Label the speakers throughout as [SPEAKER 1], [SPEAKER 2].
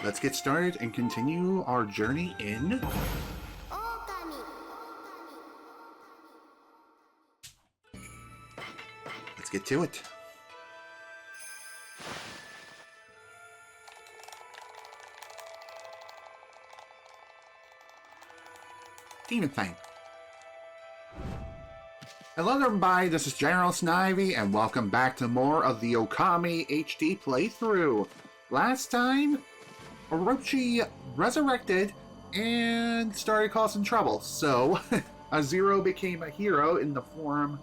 [SPEAKER 1] let's get started and continue our journey in
[SPEAKER 2] Okami.
[SPEAKER 1] Let's get to it. Demon Thing. Hello everybody, this is General Snivy, and welcome back to more of the Okami HD playthrough. Last time, Orochi resurrected and started causing trouble, so a Zero became a hero in the form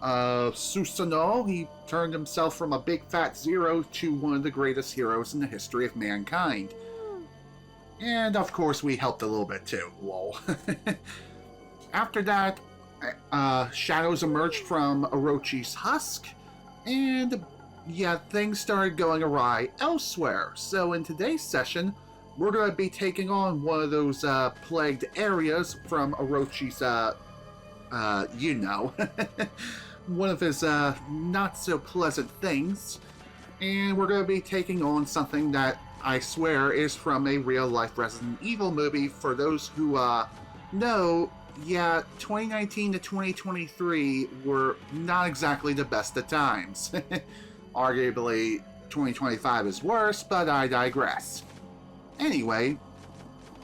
[SPEAKER 1] of Susanoo. He turned himself from a big fat Zero to one of the greatest heroes in the history of mankind. And of course we helped a little bit too, lol. After that, shadows emerged from Orochi's husk, and yeah, things started going awry elsewhere. So in today's session, we're going to be taking on one of those plagued areas from Orochi's, one of his not so pleasant things. And we're going to be taking on something that I swear is from a real-life Resident Evil movie. For those who know, yeah, 2019 to 2023 were not exactly the best of times. Arguably, 2025 is worse, but I digress. Anyway,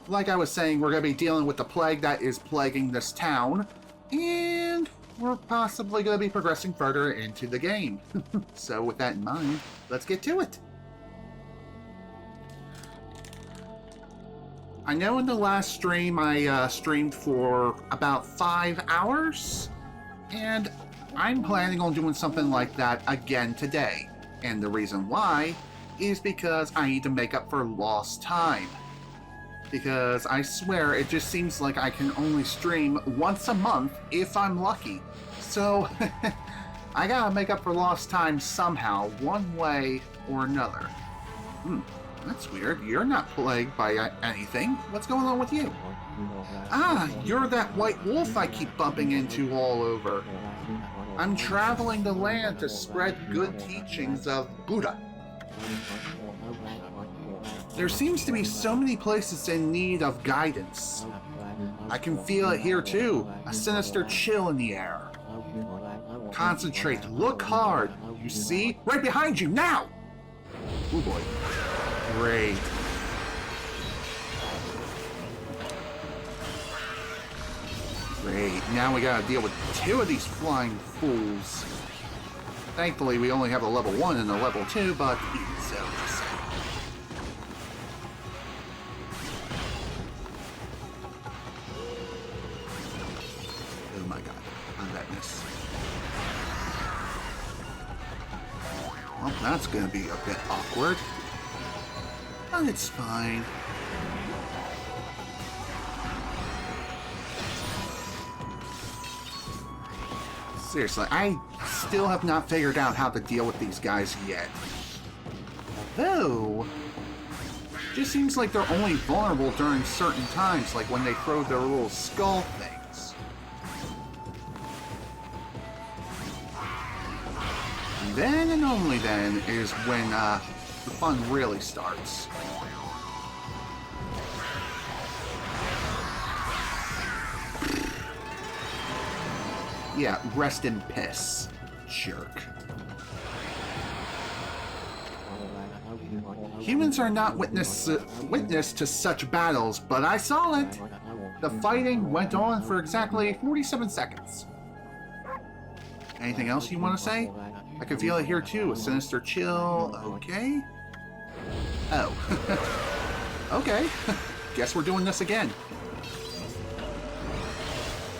[SPEAKER 1] like I was saying, we're going to be dealing with the plague that is plaguing this town, and we're possibly going to be progressing further into the game. So with that in mind, let's get to it. I know in the last stream I streamed for about 5 hours, and I'm planning on doing something like that again today. And the reason why is because I need to make up for lost time. Because I swear it just seems like I can only stream once a month if I'm lucky. So I gotta make up for lost time somehow, one way or another. That's weird. You're not plagued by anything. What's going on with you? Ah, you're that white wolf I keep bumping into all over. I'm traveling the land to spread good teachings of Buddha. There seems to be so many places in need of guidance. I can feel it here too, a sinister chill in the air. Concentrate, look hard. You see? Right behind you, now! Oh boy. Great. Great. Now we gotta deal with 2 of these flying fools. Thankfully, we only have a level 1 and a level 2, but even so, just saying. Oh my god. How did that miss? Well, that's gonna be a bit awkward. But it's fine. Seriously, I still have not figured out how to deal with these guys yet. Though, just seems like they're only vulnerable during certain times, like when they throw their little skull things. And then and only then is when the fun really starts. Yeah, rest in piss, jerk. Humans are not witness to such battles, but I saw it. The fighting went on for exactly 47 seconds. Anything else you want to say? I can feel it here too, a sinister chill, okay? Oh. Okay. Guess we're doing this again.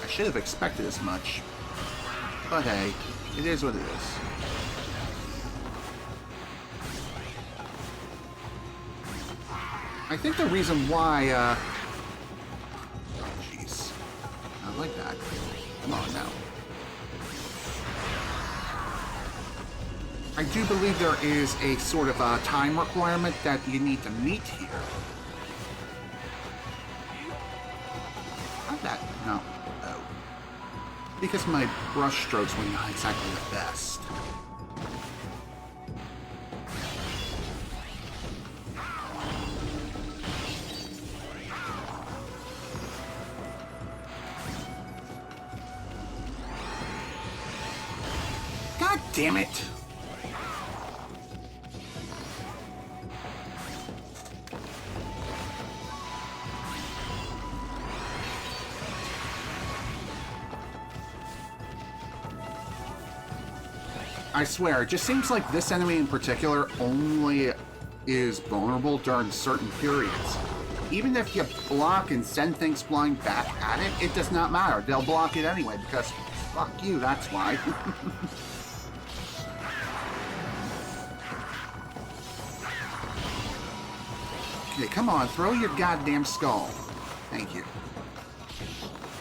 [SPEAKER 1] I should have expected as much. But hey, it is what it is. I think the reason why, jeez. Not like that. Come on now. I do believe there is a sort of a time requirement that you need to meet here. How'd that? No. Oh. Because my brush strokes were not exactly the best. Damn it! I swear, it just seems like this enemy in particular only is vulnerable during certain periods. Even if you block and send things flying back at it, it does not matter. They'll block it anyway, because fuck you, that's why. Okay, come on, throw your goddamn skull. Thank you.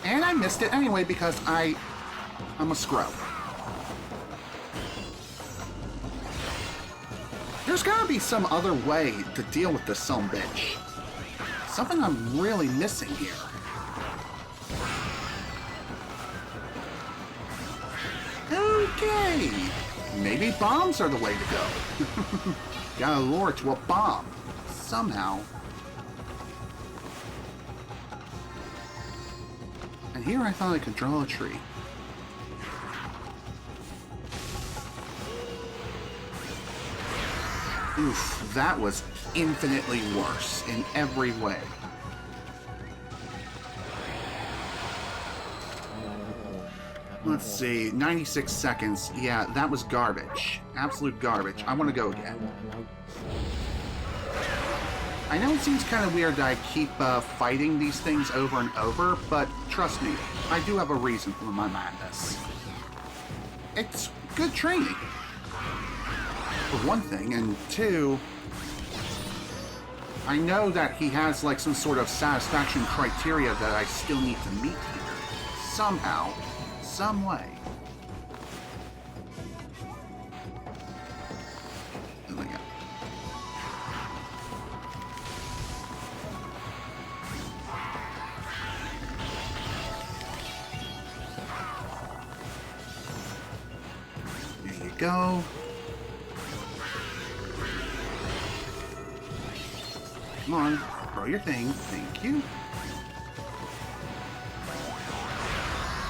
[SPEAKER 1] And I missed it anyway because I'm a scrub. There's gotta be some other way to deal with this sumbitch. Something I'm really missing here. Okay. Maybe bombs are the way to go. Gotta lure it to a bomb. Somehow. And here I thought I could draw a tree. Oof, that was infinitely worse in every way. Let's see, 96 seconds. Yeah, that was garbage. Absolute garbage. I want to go again. I know it seems kind of weird that I keep fighting these things over and over, but trust me, I do have a reason for my madness. It's good training. For one thing, and two, I know that he has like some sort of satisfaction criteria that I still need to meet here. Somehow, some way. There we go. There you go. Come on, throw your thing. Thank you.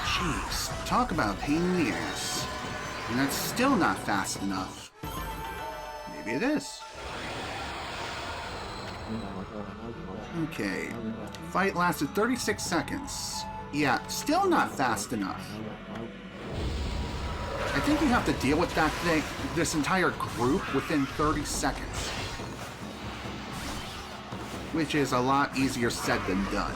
[SPEAKER 1] Jeez, talk about pain in the ass. And that's still not fast enough. Maybe it is. Okay. Fight lasted 36 seconds. Yeah, still not fast enough. I think you have to deal with that thing, this entire group, within 30 seconds. Which is a lot easier said than done.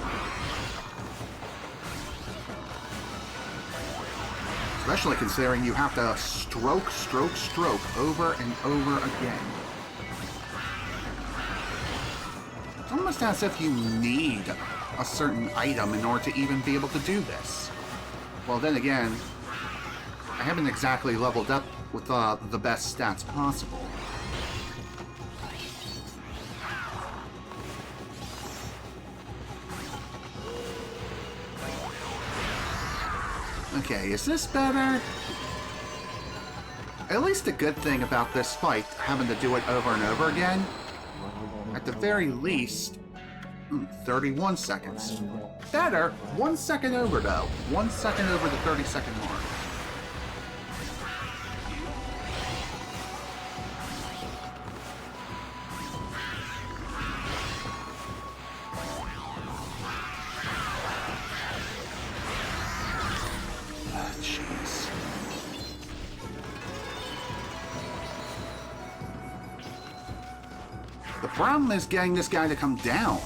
[SPEAKER 1] Especially considering you have to stroke, stroke, stroke over and over again. It's almost as if you need a certain item in order to even be able to do this. Well, then again, I haven't exactly leveled up with the best stats possible. Okay, is this better? At least a good thing about this fight, having to do it over and over again, at the very least, 31 seconds. Better, 1 second over though. 1 second over the 30-second mark. The problem is getting this guy to come down.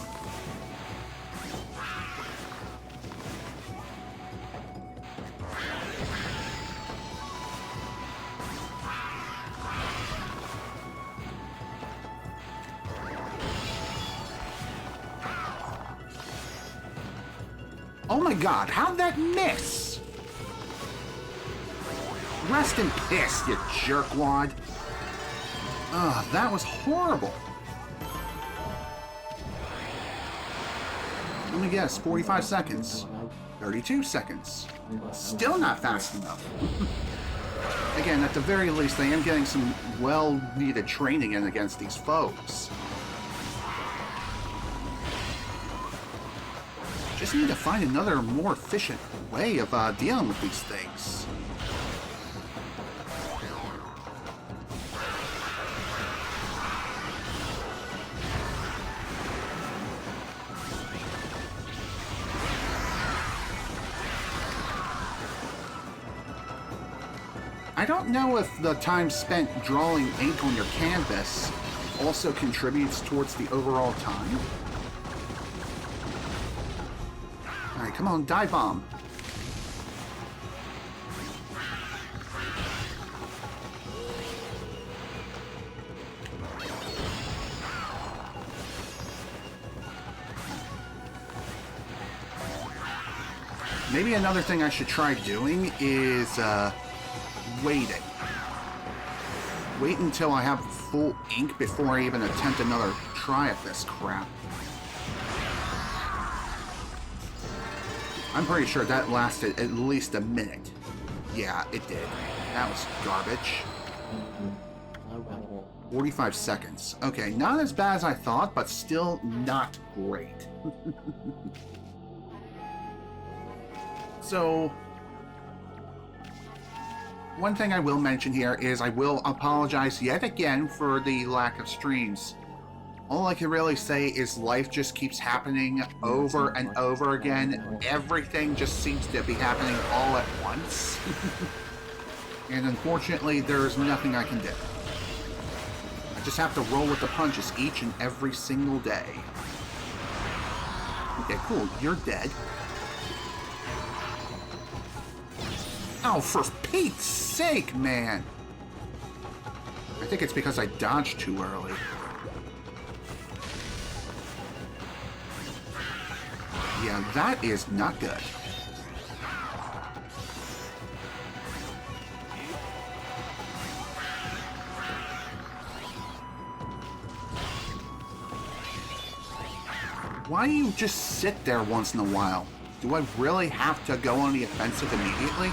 [SPEAKER 1] Oh my god, how'd that miss? Rest in piss, you jerkwad. Ugh, that was horrible. Let me guess, 45 seconds. 32 seconds. Still not fast enough. Again, at the very least, I am getting some well-needed training in against these foes. Just need to find another, more efficient way of dealing with these things. I don't know if the time spent drawing ink on your canvas also contributes towards the overall time. Alright, come on, dive bomb. Maybe another thing I should try doing is waiting. Wait until I have full ink before I even attempt another try at this crap. I'm pretty sure that lasted at least a minute. Yeah, it did. That was garbage. 45 seconds. Okay, not as bad as I thought, but still not great. So, one thing I will mention here is I will apologize yet again for the lack of streams. All I can really say is life just keeps happening over and over again. Everything just seems to be happening all at once. And unfortunately, there's nothing I can do. I just have to roll with the punches each and every single day. Okay, cool. You're dead. Oh, for Pete's sake, man! I think it's because I dodged too early. Yeah, that is not good. Why do you just sit there once in a while? Do I really have to go on the offensive immediately?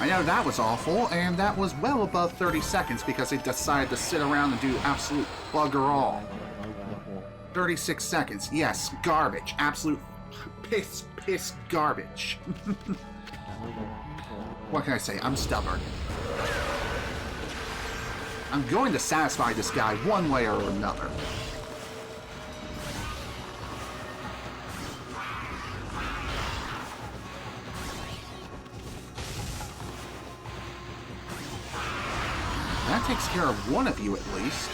[SPEAKER 1] I know that was awful, and that was well above 30 seconds because they decided to sit around and do absolute bugger all. 36 seconds. Yes, garbage. Absolute piss garbage. What can I say? I'm stubborn. I'm going to satisfy this guy one way or another. That takes care of one of you at least.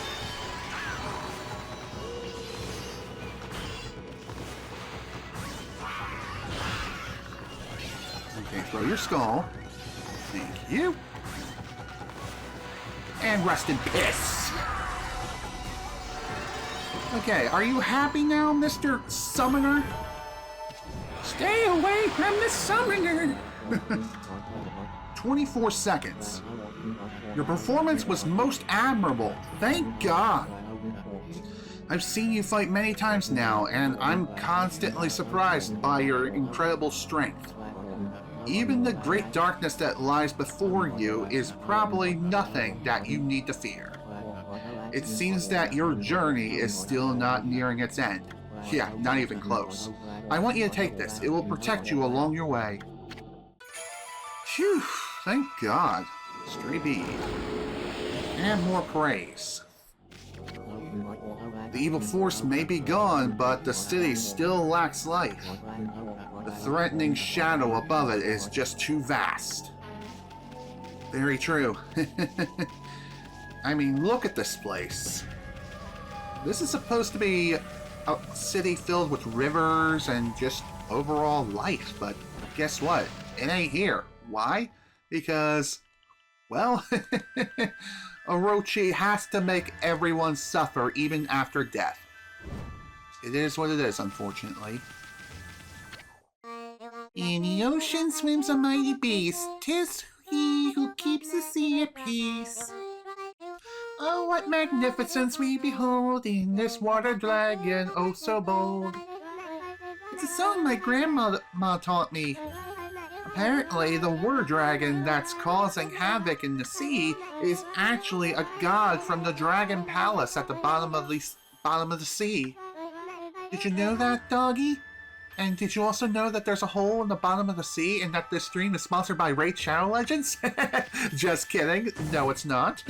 [SPEAKER 1] Okay, throw your skull. Thank you. And rest in piss. Okay, are you happy now, Mr. Summoner? Stay away from the Summoner! 24 seconds. Your performance was most admirable. Thank God. I've seen you fight many times now, and I'm constantly surprised by your incredible strength. Even the great darkness that lies before you is probably nothing that you need to fear. It seems that your journey is still not nearing its end. Yeah, not even close. I want you to take this. It will protect you along your way. Phew, thank God. Stray bead. And more praise. The evil force may be gone, but the city still lacks life. The threatening shadow above it is just too vast. Very true. I mean, look at this place. This is supposed to be a city filled with rivers and just overall life, but guess what? It ain't here. Why? Because, well, Orochi has to make everyone suffer even after death. It is what it is, unfortunately. In the ocean swims a mighty beast, 'tis he who keeps the sea at peace. Oh, what magnificence we behold in this water dragon, oh so bold. It's a song my grandma taught me. Apparently, the water dragon that's causing havoc in the sea is actually a god from the Dragon Palace at the bottom of the sea. Did you know that, doggy? And did you also know that there's a hole in the bottom of the sea and that this stream is sponsored by Raid Shadow Legends? Just kidding. No, it's not.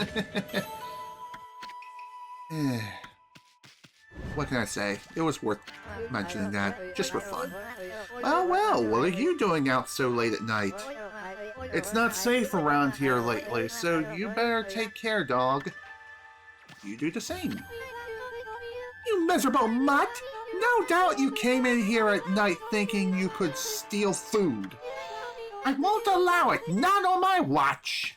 [SPEAKER 1] What can I say? It was worth mentioning that, just for fun. Well, what are you doing out so late at night? It's not safe around here lately, so you better take care, dog. You do the same. You miserable mutt! No doubt you came in here at night thinking you could steal food. I won't allow it, not on my watch!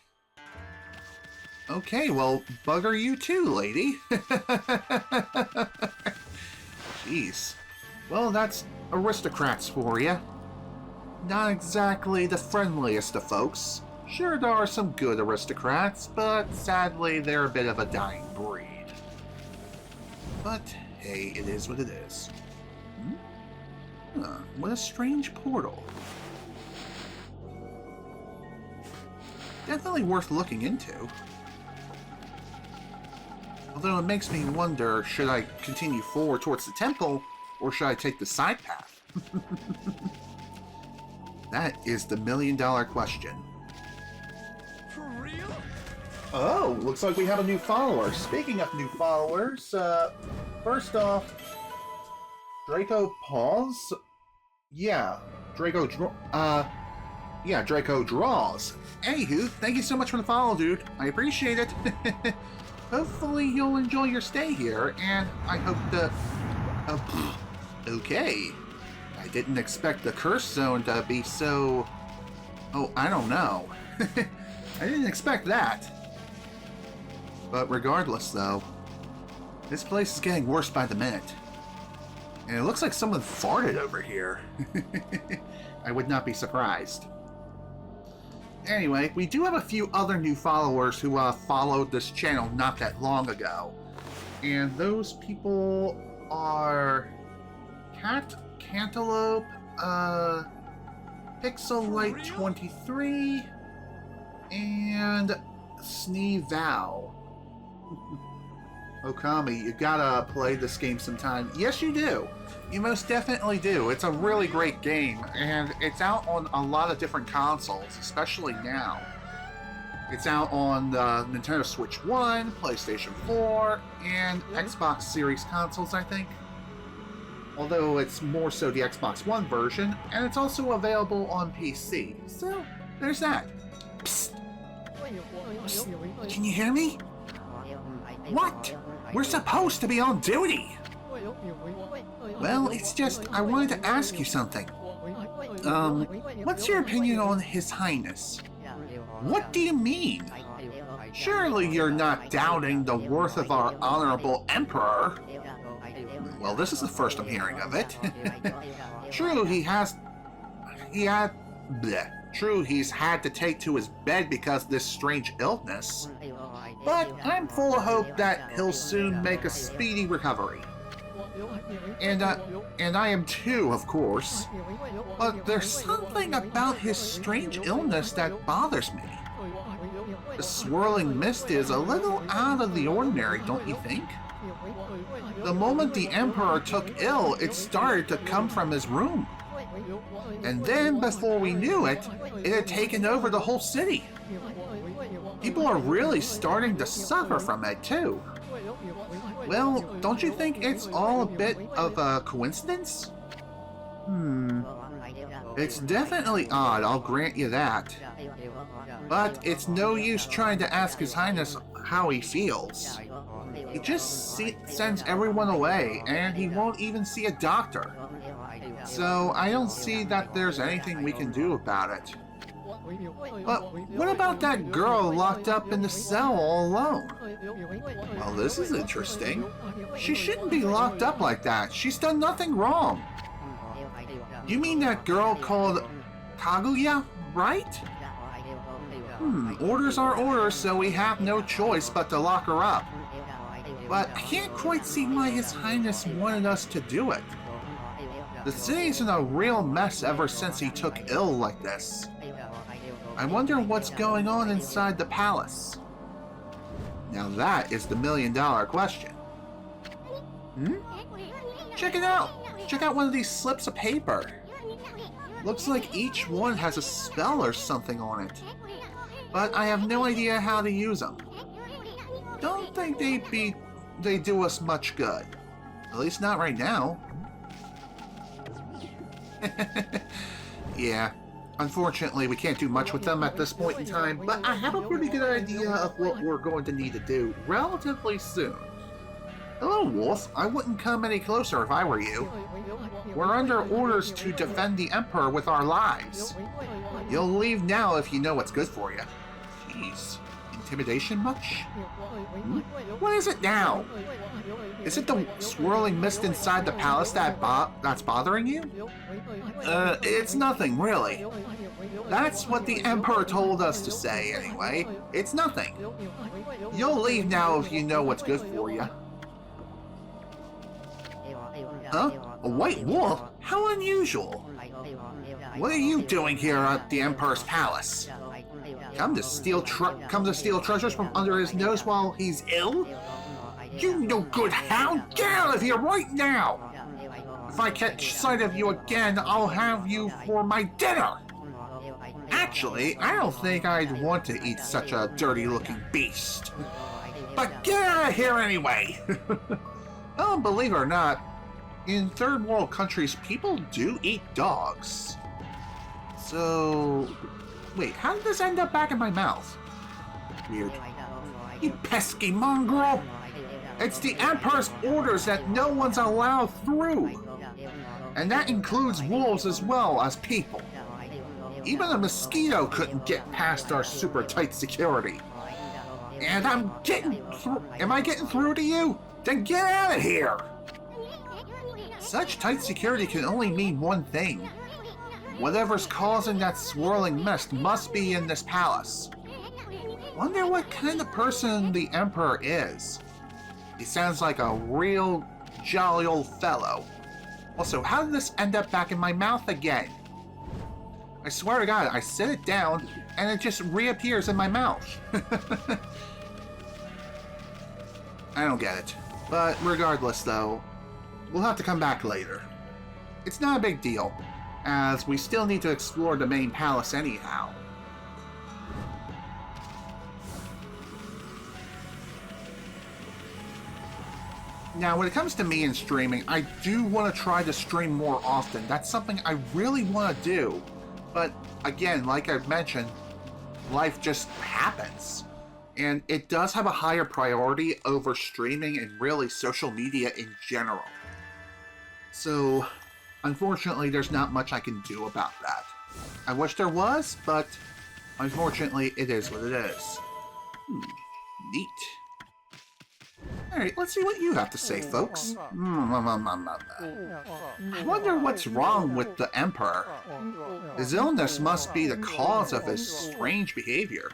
[SPEAKER 1] Okay, well, bugger you too, lady. Jeez. Well, that's aristocrats for you. Not exactly the friendliest of folks. Sure, there are some good aristocrats, but sadly they're a bit of a dying breed. But hey, it is what it is. What a strange portal. Definitely worth looking into. Although it makes me wonder, should I continue forward towards the temple, or should I take the side path? That is the million-dollar question.
[SPEAKER 3] For real?
[SPEAKER 1] Oh, looks like we have a new follower. Speaking of new followers, first off, Draco Paws? Yeah, Draco Draws. Anywho, thank you so much for the follow, dude. I appreciate it. Hopefully you'll enjoy your stay here, and I hope the... okay. I didn't expect the curse zone to be so... oh, I don't know. I didn't expect that. But regardless, though, this place is getting worse by the minute. And it looks like someone farted over here. I would not be surprised. Anyway, we do have a few other new followers who followed this channel not that long ago. And those people are... Cantaloupe, Pixelite23, and Snivy. Okami, you gotta play this game sometime. Yes, you do. You most definitely do. It's a really great game, and it's out on a lot of different consoles, especially now. It's out on the Nintendo Switch 1, PlayStation 4, and Xbox Series consoles, I think. Although it's more so the Xbox One version, and it's also available on PC. So, there's that. Psst. Psst. Can you hear me? What? We're supposed to be on duty! Well, it's just, I wanted to ask you something. What's your opinion on His Highness? What do you mean? Surely you're not doubting the worth of our honorable Emperor? Well, this is the first I'm hearing of it. True, he's had to take to his bed because of this strange illness. But I'm full of hope that he'll soon make a speedy recovery. And I am too, of course. But there's something about his strange illness that bothers me. The swirling mist is a little out of the ordinary, don't you think? The moment the Emperor took ill, it started to come from his room. And then, before we knew it, it had taken over the whole city. People are really starting to suffer from it, too. Well, don't you think it's all a bit of a coincidence? It's definitely odd, I'll grant you that. But it's no use trying to ask His Highness how he feels. He just sends everyone away, and he won't even see a doctor. So I don't see that there's anything we can do about it. But what about that girl locked up in the cell all alone? Well, this is interesting. She shouldn't be locked up like that. She's done nothing wrong. You mean that girl called Kaguya, right? Orders are orders, so we have no choice but to lock her up. But I can't quite see why His Highness wanted us to do it. The city's in a real mess ever since he took ill like this. I wonder what's going on inside the palace. Now that is the million-dollar question. Check it out! Check out one of these slips of paper. Looks like each one has a spell or something on it. But I have no idea how to use them. Don't think they do us much good. At least not right now. Yeah, Unfortunately, we can't do much with them at this point in time, but I have a pretty good idea of what we're going to need to do relatively soon. Hello, Wolf. I wouldn't come any closer if I were you. We're under orders to defend the Emperor with our lives. You'll leave now if you know what's good for you. Jeez. Intimidation much? What is it now? Is it the swirling mist inside the palace that's bothering you? It's nothing, really. That's what the Emperor told us to say, anyway. It's nothing. You'll leave now if you know what's good for you. Huh? A white wolf? How unusual. What are you doing here at the Emperor's palace? Come to steal treasures from under his nose while he's ill? You no good hound! Get out of here right now! If I catch sight of you again, I'll have you for my dinner! Actually, I don't think I'd want to eat such a dirty-looking beast. But get out of here anyway! Oh, believe it or not, in third world countries, people do eat dogs. So... wait, how did this end up back in my mouth? Weird. You pesky mongrel! It's the Emperor's orders that no one's allowed through! And that includes wolves as well as people. Even a mosquito couldn't get past our super tight security. And am I getting through to you? Then get out of here! Such tight security can only mean one thing. Whatever's causing that swirling mist must be in this palace. Wonder what kind of person the Emperor is. He sounds like a real jolly old fellow. Also, how did this end up back in my mouth again? I swear to God, I set it down and it just reappears in my mouth. I don't get it. But regardless though, we'll have to come back later. It's not a big deal, as we still need to explore the main palace anyhow. Now, when it comes to me and streaming, I do want to try to stream more often. That's something I really want to do. But again, like I've mentioned, life just happens. And it does have a higher priority over streaming and really social media in general. So, unfortunately, there's not much I can do about that. I wish there was, but unfortunately, it is what it is. Neat. Alright, let's see what you have to say, folks. I wonder what's wrong with the Emperor. His illness must be the cause of his strange behavior.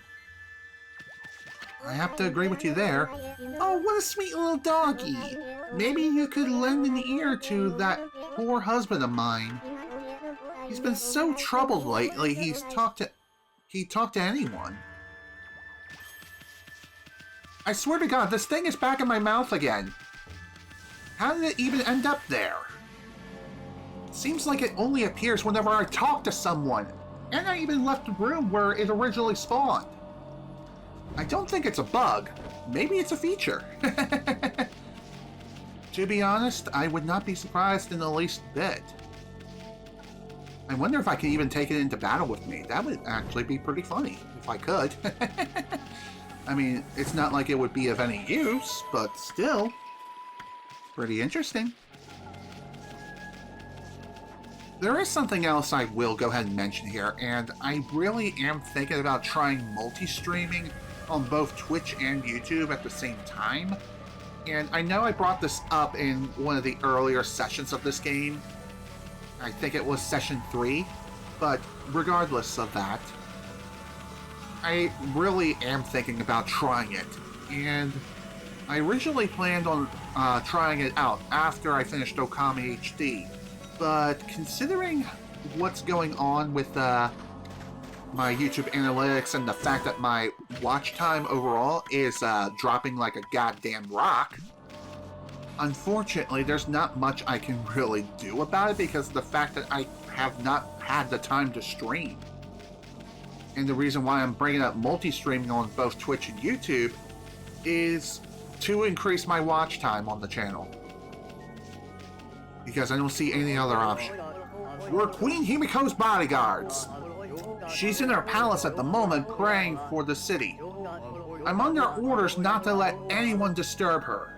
[SPEAKER 1] I have to agree with you there. Oh, what a sweet little doggy. Maybe you could lend an ear to that poor husband of mine. He's been so troubled lately, he'd talk to anyone. I swear to God, this thing is back in my mouth again. How did it even end up there? It seems like it only appears whenever I talk to someone, and I even left the room where it originally spawned. I don't think it's a bug. Maybe it's a feature. To be honest, I would not be surprised in the least bit. I wonder if I can even take it into battle with me. That would actually be pretty funny, if I could. I mean, it's not like it would be of any use, but still, pretty interesting. There is something else I will go ahead and mention here, and I really am thinking about trying multi-streaming on both Twitch and YouTube at the same time. And I know I brought this up in one of the earlier sessions of this game. I think it was session 3, but regardless of that, I really am thinking about trying it, and I originally planned on trying it out after I finished Okami HD, but considering what's going on with my YouTube analytics and the fact that my watch time overall is dropping like a goddamn rock, unfortunately there's not much I can really do about it because of the fact that I have not had the time to stream. And the reason why I'm bringing up multi-streaming on both Twitch and YouTube is to increase my watch time on the channel. Because I don't see any other option. We're Queen Himiko's bodyguards. She's in her palace at the moment praying for the city. I'm under orders not to let anyone disturb her.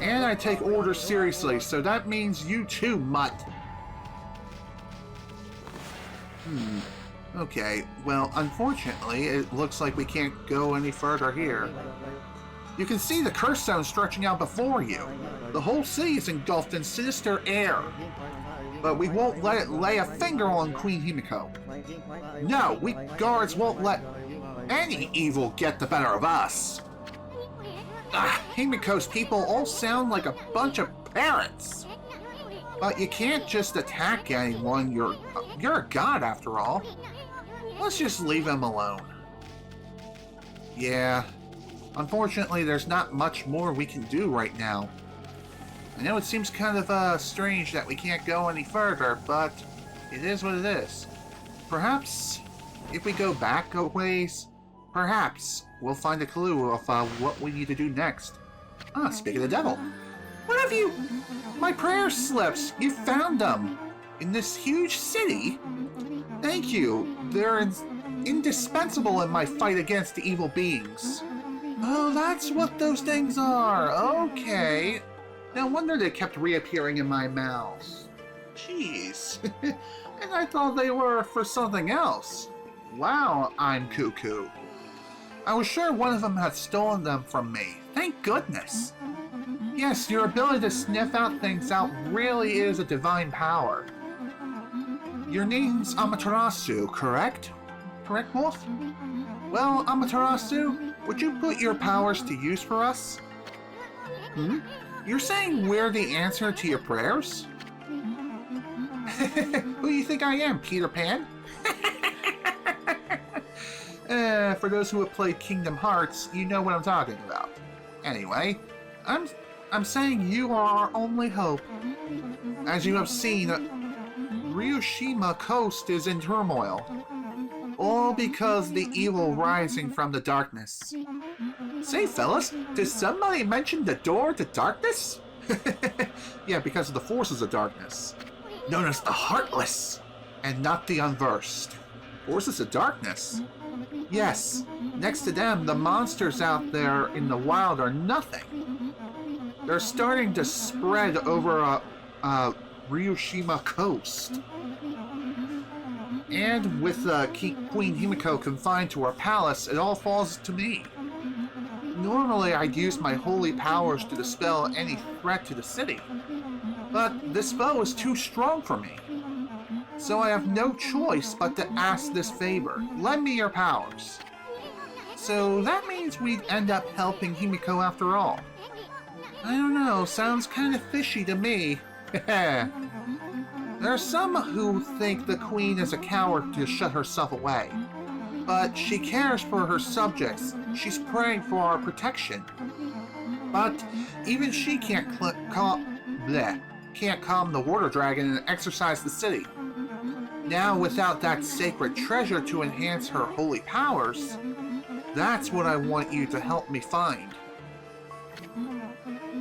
[SPEAKER 1] And I take orders seriously, so that means you too, mutt. Okay, well, unfortunately, it looks like we can't go any further here. You can see the curse zone stretching out before you. The whole city is engulfed in sinister air. But we won't let it lay a finger on Queen Himiko. No, we guards won't let any evil get the better of us. Himiko's people all sound like a bunch of parrots. But you can't just attack anyone. You're a god after all. Let's just leave him alone. Yeah, unfortunately there's not much more we can do right now. I know it seems kind of strange that we can't go any further, but it is what it is. Perhaps if we go back a ways, perhaps we'll find a clue of what we need to do next. Speak of the devil. What have you... My prayer slips! You found them! In this huge city? Thank you. They're indispensable in my fight against the evil beings. Oh, that's what those things are. Okay. No wonder they kept reappearing in my mouth. Jeez. And I thought they were for something else. Wow, I'm cuckoo. I was sure one of them had stolen them from me. Thank goodness. Yes, your ability to sniff out things out really is a divine power. Your name's Amaterasu, correct? Correct, Wolf? Well, Amaterasu, would you put your powers to use for us? You're saying we're the answer to your prayers? Who do you think I am, Peter Pan? For those who have played Kingdom Hearts, you know what I'm talking about. Anyway, I'm saying you are our only hope. As you have seen, Ryushima Coast is in turmoil. All because the evil rising from the darkness. Say, fellas, did somebody mention the door to darkness? Yeah, because of the forces of darkness. Known as the Heartless, and not the Unversed. Forces of darkness? Yes, next to them, the monsters out there in the wild are nothing. They're starting to spread over Ryushima Coast. And with Queen Himiko confined to her palace, it all falls to me. Normally, I'd use my holy powers to dispel any threat to the city. But this foe is too strong for me. So I have no choice but to ask this favor. Lend me your powers. So that means we'd end up helping Himiko after all. I don't know, sounds kind of fishy to me. There are some who think the queen is a coward to shut herself away. But she cares for her subjects. She's praying for our protection. But even she can't calm the water dragon and exorcise the city. Now, without that sacred treasure to enhance her holy powers, that's what I want you to help me find.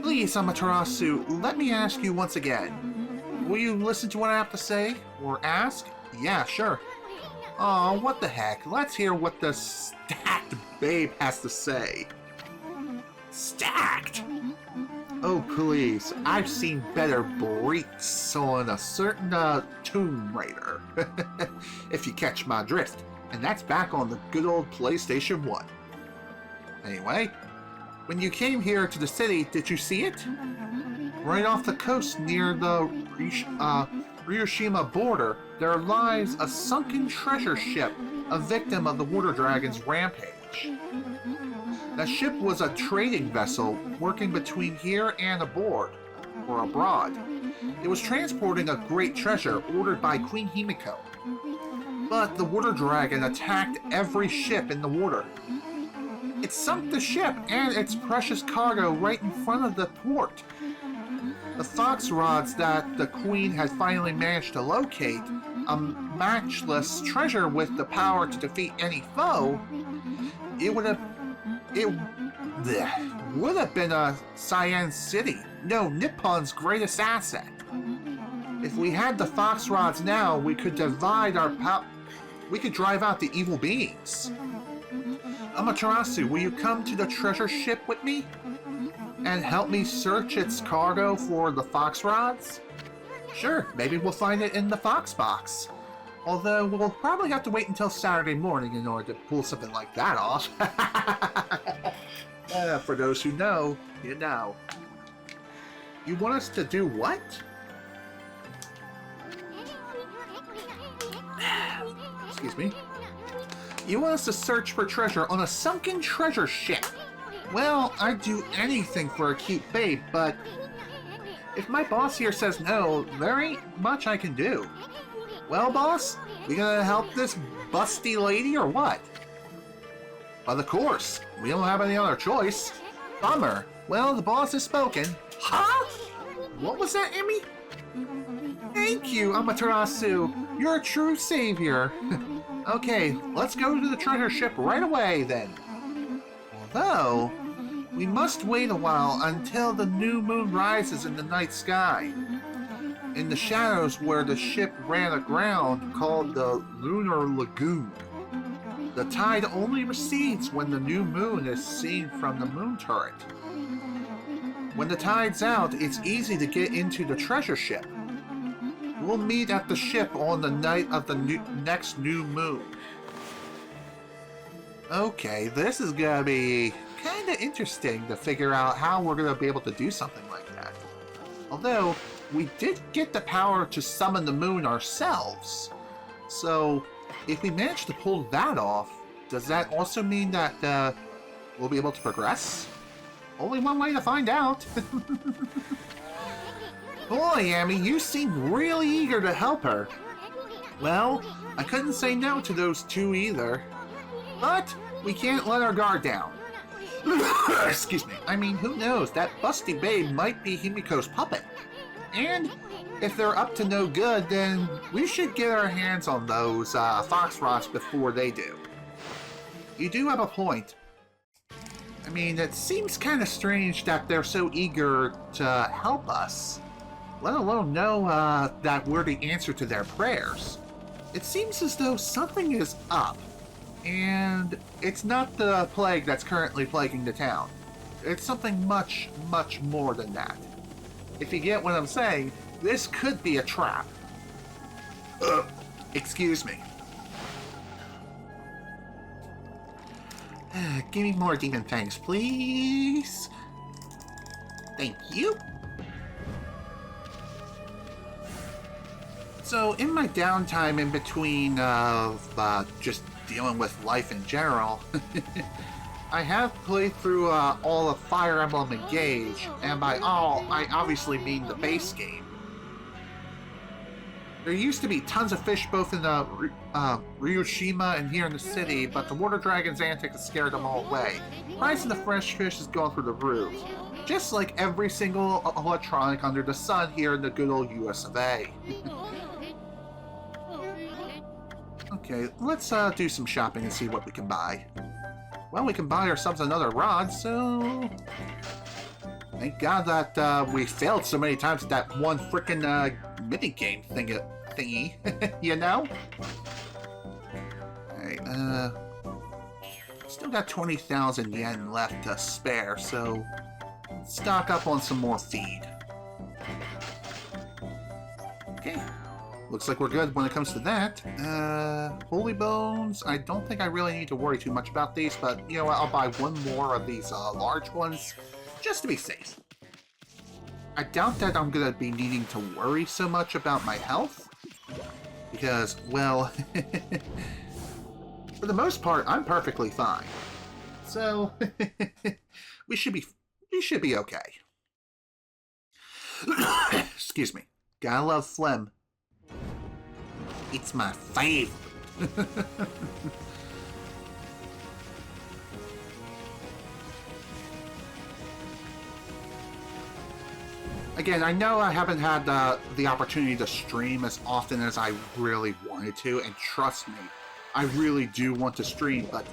[SPEAKER 1] Please, Amaterasu, let me ask you once again. Will you listen to what I have to say? Or ask? Yeah, sure. Aw, what the heck? Let's hear what the stacked babe has to say. Stacked? Oh, please. I've seen better breeks on a certain Tomb Raider. If you catch my drift. And that's back on the good old PlayStation 1. Anyway, when you came here to the city, did you see it? Right off the coast near the Ryushima border, there lies a sunken treasure ship, a victim of the water dragon's rampage. That ship was a trading vessel working between here and abroad. It was transporting a great treasure ordered by Queen Himiko. But the water dragon attacked every ship in the water. It sunk the ship and its precious cargo right in front of the port. The fox rods that the queen had finally managed to locate, a matchless treasure with the power to defeat any foe, it would have been a Sei'an City, no, Nippon's greatest asset. If we had the fox rods now, we could divide our we could drive out the evil beings. Amaterasu, will you come to the treasure ship with me? And help me search its cargo for the fox rods? Sure, maybe we'll find it in the fox box. Although we'll probably have to wait until Saturday morning in order to pull something like that off. For those who know, you know. You want us to do what? Excuse me. You want us to search for treasure on a sunken treasure ship. Well, I'd do anything for a cute babe, but if my boss here says no, there ain't much I can do. Well, boss, we gonna help this busty lady or what? But of course, we don't have any other choice. Bummer. Well, the boss has spoken. Huh? What was that, Emmy? Thank you, Amaterasu. You're a true savior. Okay, let's go to the treasure ship right away, then. Although, we must wait a while until the new moon rises in the night sky. In the shadows where the ship ran aground, called the Lunar Lagoon. The tide only recedes when the new moon is seen from the moon turret. When the tide's out, it's easy to get into the treasure ship. We'll meet at the ship on the night of the next new moon. Okay, this is gonna be kinda interesting to figure out how we're gonna be able to do something like that. Although, we did get the power to summon the moon ourselves. So, if we manage to pull that off, does that also mean that we'll be able to progress? Only one way to find out. Boy, Amy, you seem really eager to help her. Well, I couldn't say no to those two either. But we can't let our guard down. Excuse me. I mean, who knows? That busty babe might be Himiko's puppet. And if they're up to no good, then we should get our hands on those fox rods before they do. You do have a point. I mean, it seems kind of strange that they're so eager to help us, let alone know that we're the answer to their prayers. It seems as though something is up, and it's not the plague that's currently plaguing the town. It's something much, much more than that. If you get what I'm saying, this could be a trap. Excuse me. Give me more demon fangs, please. Thank you. So, in my downtime in between just dealing with life in general, I have played through all of Fire Emblem Engage, and by all, I obviously mean the base game. There used to be tons of fish both in Ryushima and here in the city, but the water dragon's antics has scared them all away. Price of the fresh fish has gone through the roof, just like every single electronic under the sun here in the good old US of A. Okay, let's do some shopping and see what we can buy. Well, we can buy ourselves another rod, so... Thank God that we failed so many times at that one frickin' minigame thingy, you know? Alright, still got 20,000 yen left to spare, so let's stock up on some more feed. Okay, looks like we're good when it comes to that. Holy Bones, I don't think I really need to worry too much about these, but you know what, I'll buy one more of these large ones, just to be safe. I doubt that I'm gonna be needing to worry so much about my health, because, well, for the most part, I'm perfectly fine. So, we should be okay. Excuse me. Gotta love phlegm. It's my favorite. Again, I know I haven't had the opportunity to stream as often as I really wanted to, and trust me, I really do want to stream, but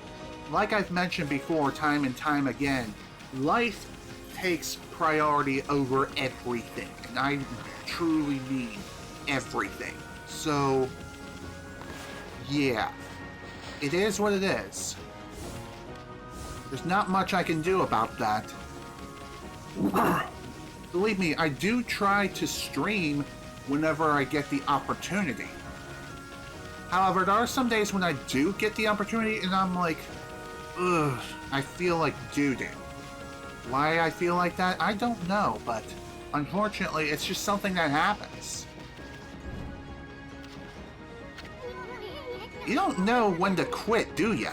[SPEAKER 1] like I've mentioned before time and time again, life takes priority over everything, and I truly mean everything. So, yeah. It is what it is. There's not much I can do about that. Believe me, I do try to stream whenever I get the opportunity. However, there are some days when I do get the opportunity and I'm like, ugh, I feel like doo-doo. Why I feel like that, I don't know, but unfortunately, it's just something that happens. You don't know when to quit, do ya?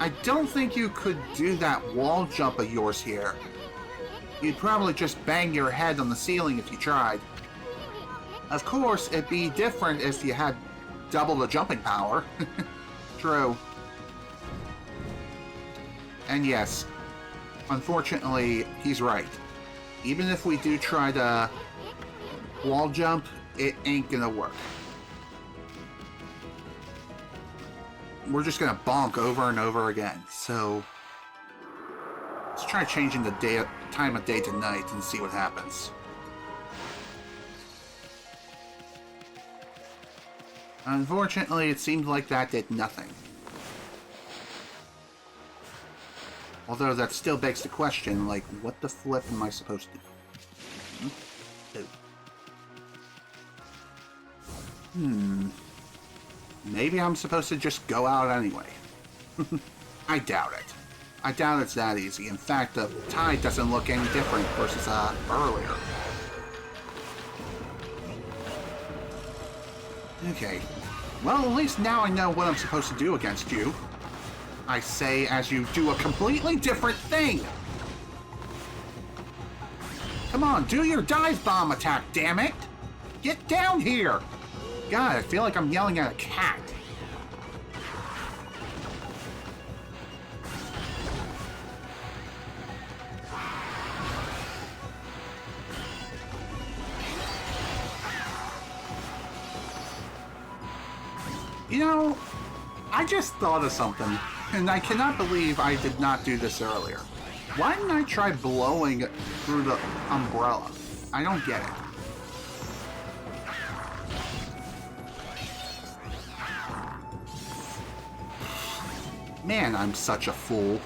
[SPEAKER 1] I don't think you could do that wall jump of yours here. You'd probably just bang your head on the ceiling if you tried. Of course, it'd be different if you had double the jumping power. True. And yes, unfortunately, he's right. Even if we do try to wall jump, it ain't gonna work. We're just gonna bonk over and over again. So let's try changing the time of day to night and see what happens. Unfortunately, it seemed like that did nothing. Although that still begs the question, like, what the flip am I supposed to do? Maybe I'm supposed to just go out anyway. I doubt it. I doubt it's that easy. In fact, the tide doesn't look any different versus earlier. Okay. Well, at least now I know what I'm supposed to do against you. I say as you do a completely different thing! Come on, do your dive bomb attack, damn it! Get down here! God, I feel like I'm yelling at a cat. You know, I just thought of something, and I cannot believe I did not do this earlier. Why didn't I try blowing through the umbrella? I don't get it. Man, I'm such a fool.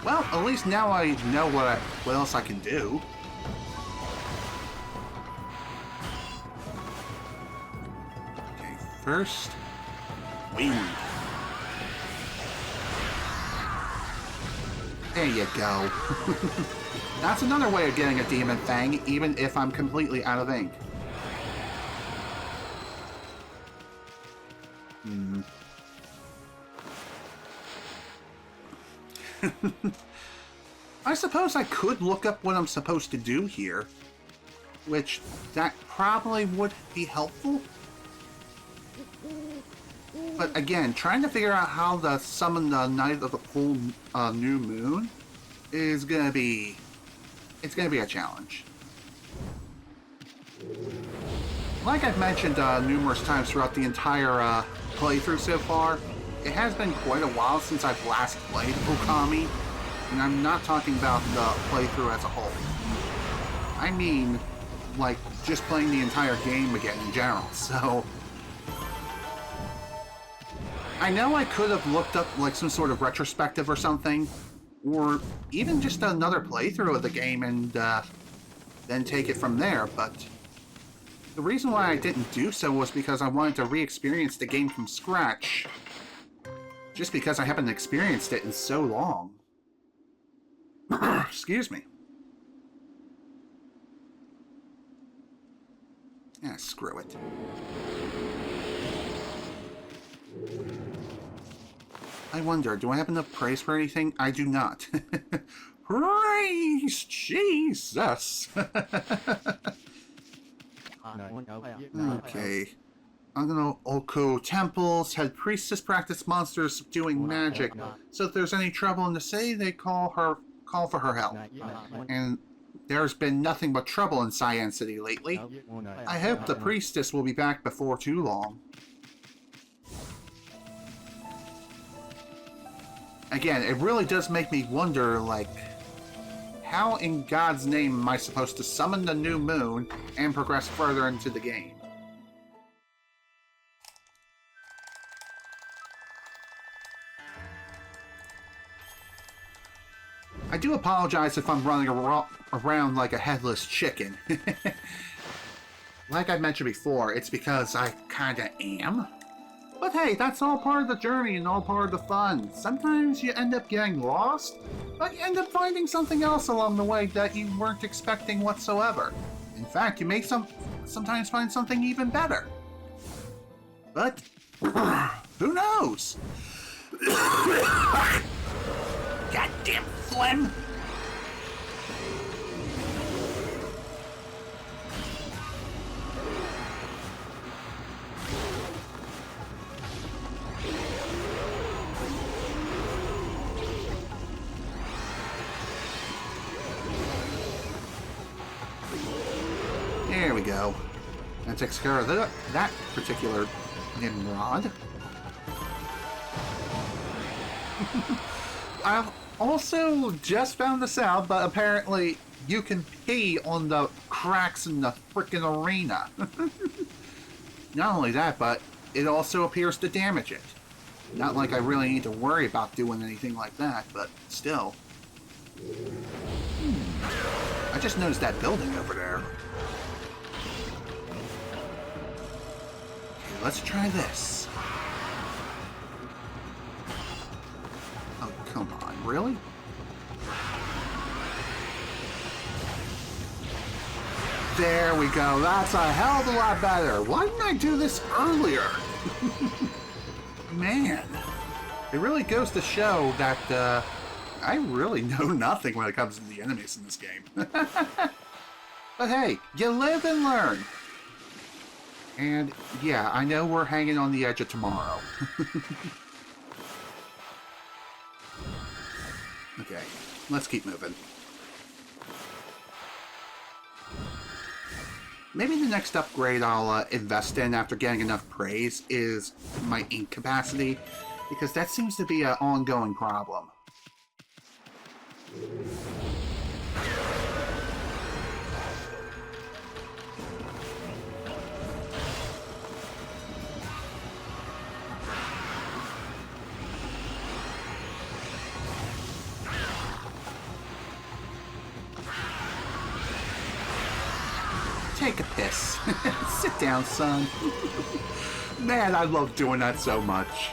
[SPEAKER 1] Well, at least now I know what else I can do. Okay, first, wind. There you go. That's another way of getting a Demon Fang, even if I'm completely out of ink. I suppose I could look up what I'm supposed to do here, which that probably would be helpful. But again, trying to figure out how to summon the Night of the Full New Moon is gonna be... it's gonna be a challenge. Like I've mentioned numerous times throughout the entire playthrough so far, it has been quite a while since I've last played Okami, and I'm not talking about the playthrough as a whole. I mean, like, just playing the entire game again in general, so... I know I could have looked up, like, some sort of retrospective or something, or even just another playthrough of the game and then take it from there, but the reason why I didn't do so was because I wanted to re-experience the game from scratch, just because I haven't experienced it in so long. Excuse me. Yeah, screw it. I wonder, do I have enough praise for anything? I do not. Praise Jesus! Okay. I'm gonna Oko temples, head priestess practice monsters doing magic. So if there's any trouble in the city, they call for her help. And there's been nothing but trouble in Sei'an City lately. I hope the priestess will be back before too long. Again, it really does make me wonder, like, how in God's name am I supposed to summon the new moon and progress further into the game? I do apologize if I'm running around like a headless chicken. Like I mentioned before, it's because I kinda am. But hey, that's all part of the journey and all part of the fun. Sometimes you end up getting lost, but you end up finding something else along the way that you weren't expecting whatsoever. In fact, you may sometimes find something even better. But who knows? Goddamn phlegm! There we go. That takes care of that particular Nimrod. I also just found this out, but apparently you can pee on the cracks in the frickin' arena. Not only that, but it also appears to damage it. Not like I really need to worry about doing anything like that, but still. I just noticed that building over there. Okay, let's try this. Oh, come on, really? There we go, that's a hell of a lot better. Why didn't I do this earlier? Man, it really goes to show that I really know nothing when it comes to the enemies in this game. But hey, you live and learn. And yeah, I know we're hanging on the edge of tomorrow. Okay, let's keep moving. Maybe the next upgrade I'll invest in after getting enough praise is my ink capacity, because that seems to be an ongoing problem. Take a piss. Sit down, son. Man, I love doing that so much.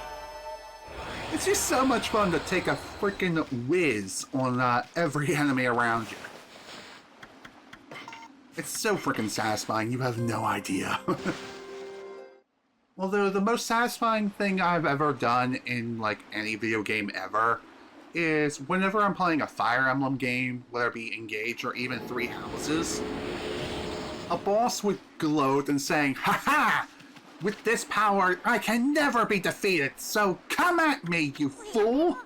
[SPEAKER 1] It's just so much fun to take a freaking whiz on every enemy around you. It's so freaking satisfying, you have no idea. Although the most satisfying thing I've ever done in like any video game ever is whenever I'm playing a Fire Emblem game, whether it be Engage or even Three Houses, a boss would gloat and saying, "Ha ha! With this power, I can never be defeated, so come at me, you fool!"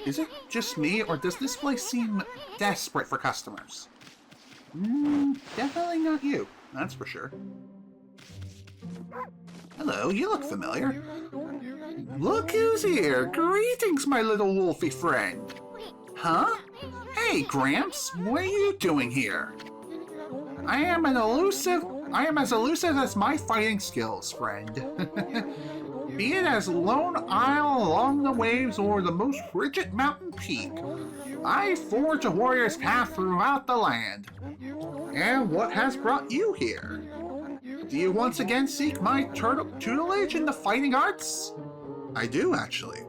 [SPEAKER 1] Is it just me, or does this place seem desperate for customers? Definitely not you, that's for sure. Hello, you look familiar. Look who's here! Greetings, my little wolfy friend! Huh? Hey, Gramps, what are you doing here? I am as elusive as my fighting skills, friend. Be it as Lone Isle along the waves or the most frigid mountain peak, I forge a warrior's path throughout the land. And what has brought you here? Do you once again seek my tutelage in the fighting arts? I do, actually.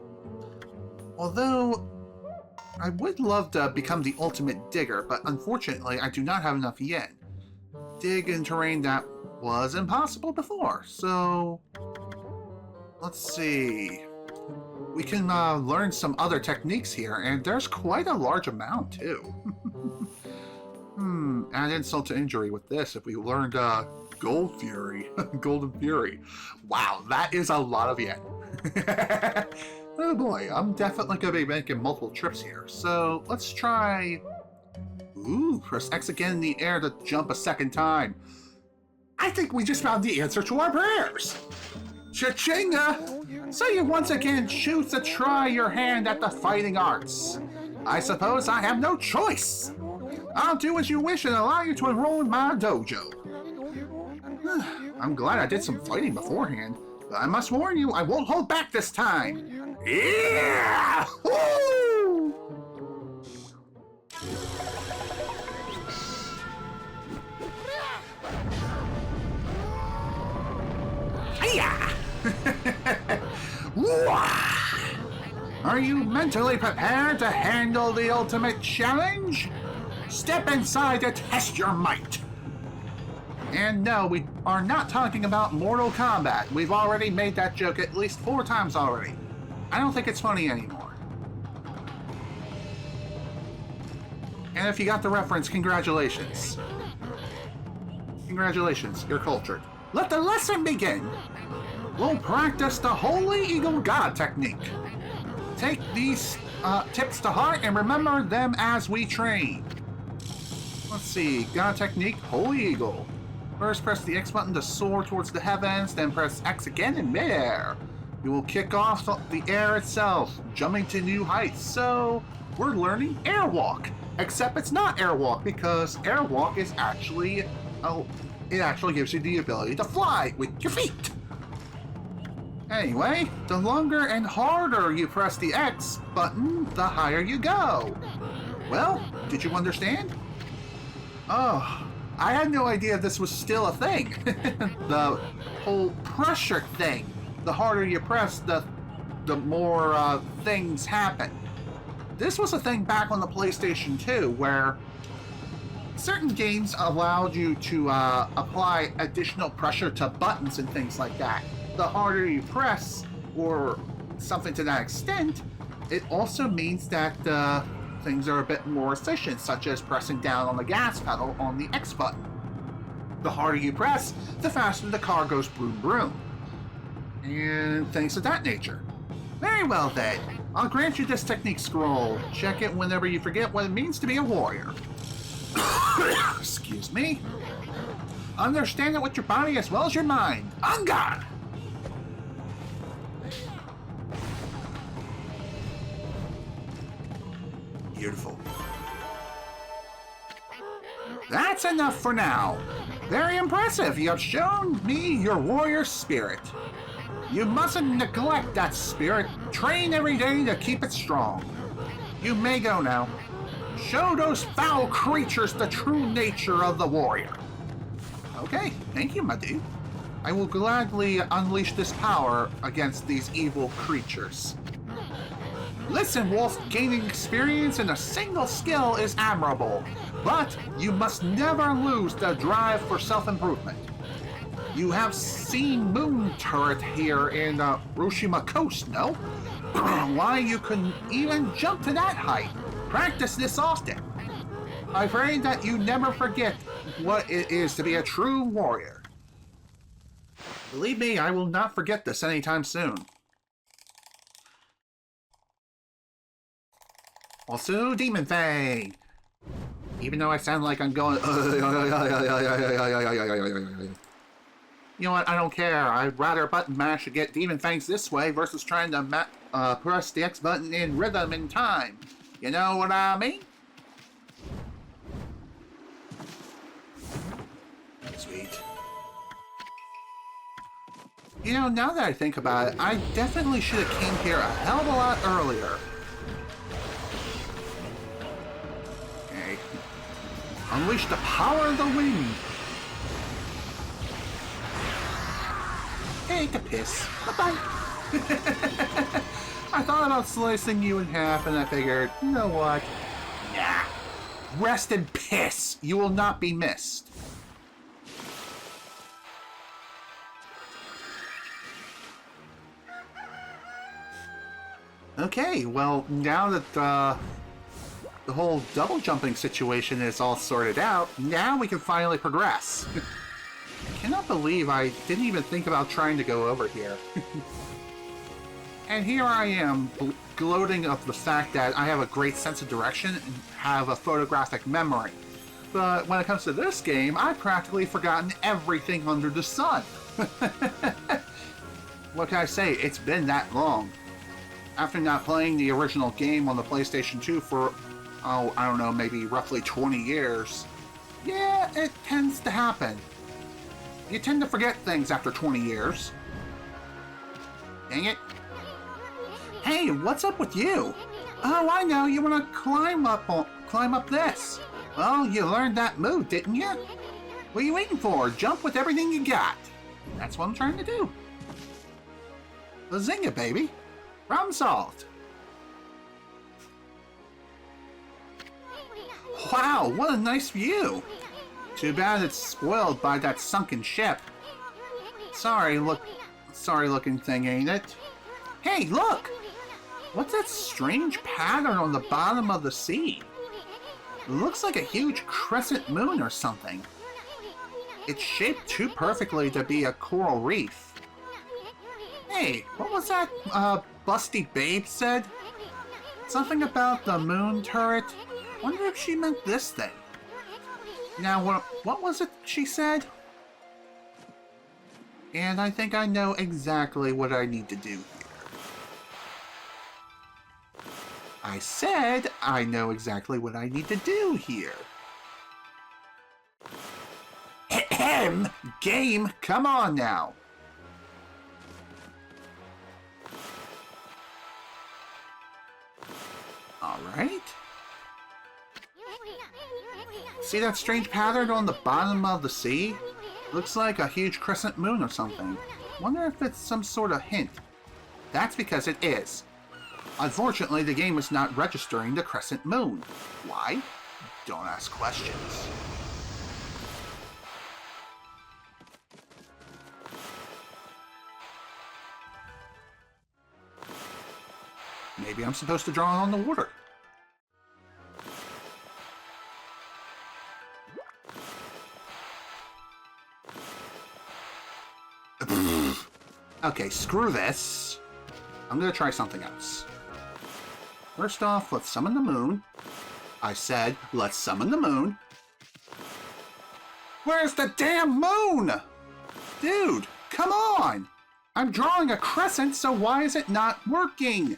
[SPEAKER 1] Although, I would love to become the ultimate digger, but unfortunately I do not have enough yen. Dig in terrain that was impossible before, so let's see. We can learn some other techniques here, and there's quite a large amount too. Add insult to injury with this if we learned Gold Fury, Golden Fury. Wow, that is a lot of yen. Oh boy, I'm definitely gonna be making multiple trips here, so let's try. Ooh, press X again in the air to jump a second time. I think we just found the answer to our prayers! Cha-chinga! So you once again choose to try your hand at the fighting arts. I suppose I have no choice. I'll do as you wish and allow you to enroll in my dojo. I'm glad I did some fighting beforehand, but I must warn you, I won't hold back this time. Yeah! Woo! Hiya! Are you mentally prepared to handle the ultimate challenge? Step inside to test your might. And no, we are not talking about Mortal Kombat. We've already made that joke at least 4 times already. I don't think it's funny anymore. And if you got the reference, congratulations. Congratulations, you're cultured. Let the lesson begin. We'll practice the Holy Eagle God technique. Take these tips to heart and remember them as we train. Let's see, God technique, Holy Eagle. First, press the X button to soar towards the heavens, then press X again in midair. You will kick off the air itself, jumping to new heights. So, we're learning airwalk. Except it's not airwalk, because airwalk is actually, it actually gives you the ability to fly with your feet. Anyway, the longer and harder you press the X button, the higher you go. Well, did you understand? Oh, I had no idea this was still a thing. The whole pressure thing. The harder you press, the more things happen. This was a thing back on the PlayStation 2, where certain games allowed you to apply additional pressure to buttons and things like that. The harder you press, or something to that extent, it also means that things are a bit more efficient, such as pressing down on the gas pedal on the X button. The harder you press, the faster the car goes broom broom. And things of that nature. Very well then, I'll grant you this technique scroll. Check it whenever you forget what it means to be a warrior. Excuse me. Understand it with your body as well as your mind. On guard! Beautiful. That's enough for now. Very impressive. You have shown me your warrior spirit. You mustn't neglect that spirit. Train every day to keep it strong. You may go now. Show those foul creatures the true nature of the warrior. Okay, thank you, my dude. I will gladly unleash this power against these evil creatures. Listen, Wolf, gaining experience in a single skill is admirable, but you must never lose the drive for self-improvement. You have seen Moon Turret here in Hiroshima Coast, no? Why, you couldn't even jump to that height. Practice this often. I pray that you never forget what it is to be a true warrior. Believe me, I will not forget this anytime soon. Also, Demon Fang! Even though I sound like I'm going... You know what, I don't care. I'd rather button mash to get Demon Fangs this way versus trying to press the X button in rhythm and time. You know what I mean? Sweet. You know, now that I think about it, I definitely should have came here a hell of a lot earlier. Okay. Unleash the power of the wind. Take a piss. Bye-bye. I thought about slicing you in half, and I figured, you know what? Nah. Rest and piss. You will not be missed. Okay, well, now that the whole double jumping situation is all sorted out, now we can finally progress. I cannot believe I didn't even think about trying to go over here. And here I am, gloating of the fact that I have a great sense of direction and have a photographic memory. But when it comes to this game, I've practically forgotten everything under the sun. What can I say? It's been that long. After not playing the original game on the PlayStation 2 for oh, I don't know, maybe roughly 20 years. Yeah, it tends to happen. You tend to forget things after 20 years. Dang it. Hey, what's up with you? Oh, I know, you want to climb up this. Well, you learned that move, didn't you? What are you waiting for? Jump with everything you got. That's what I'm trying to do. Bazinga, baby. Problem solved. Wow, what a nice view. Too bad it's spoiled by that sunken ship. Sorry looking thing, ain't it? Hey, look! What's that strange pattern on the bottom of the sea? It looks like a huge crescent moon or something. It's shaped too perfectly to be a coral reef. Hey, what was that, busty babe said? Something about the moon turret? Wonder if she meant this thing. Now, what was it she said? And I think I know exactly what I need to do here. I said I know exactly what I need to do here. Ahem! Game, come on now! Alright. See that strange pattern on the bottom of the sea? Looks like a huge crescent moon or something. Wonder if it's some sort of hint. That's because it is. Unfortunately, the game is not registering the crescent moon. Why? Don't ask questions. Maybe I'm supposed to draw it on the water. Okay, screw this. I'm gonna try something else. First off, let's summon the moon. I said, let's summon the moon. Where's the damn moon? Dude, come on! I'm drawing a crescent, so why is it not working?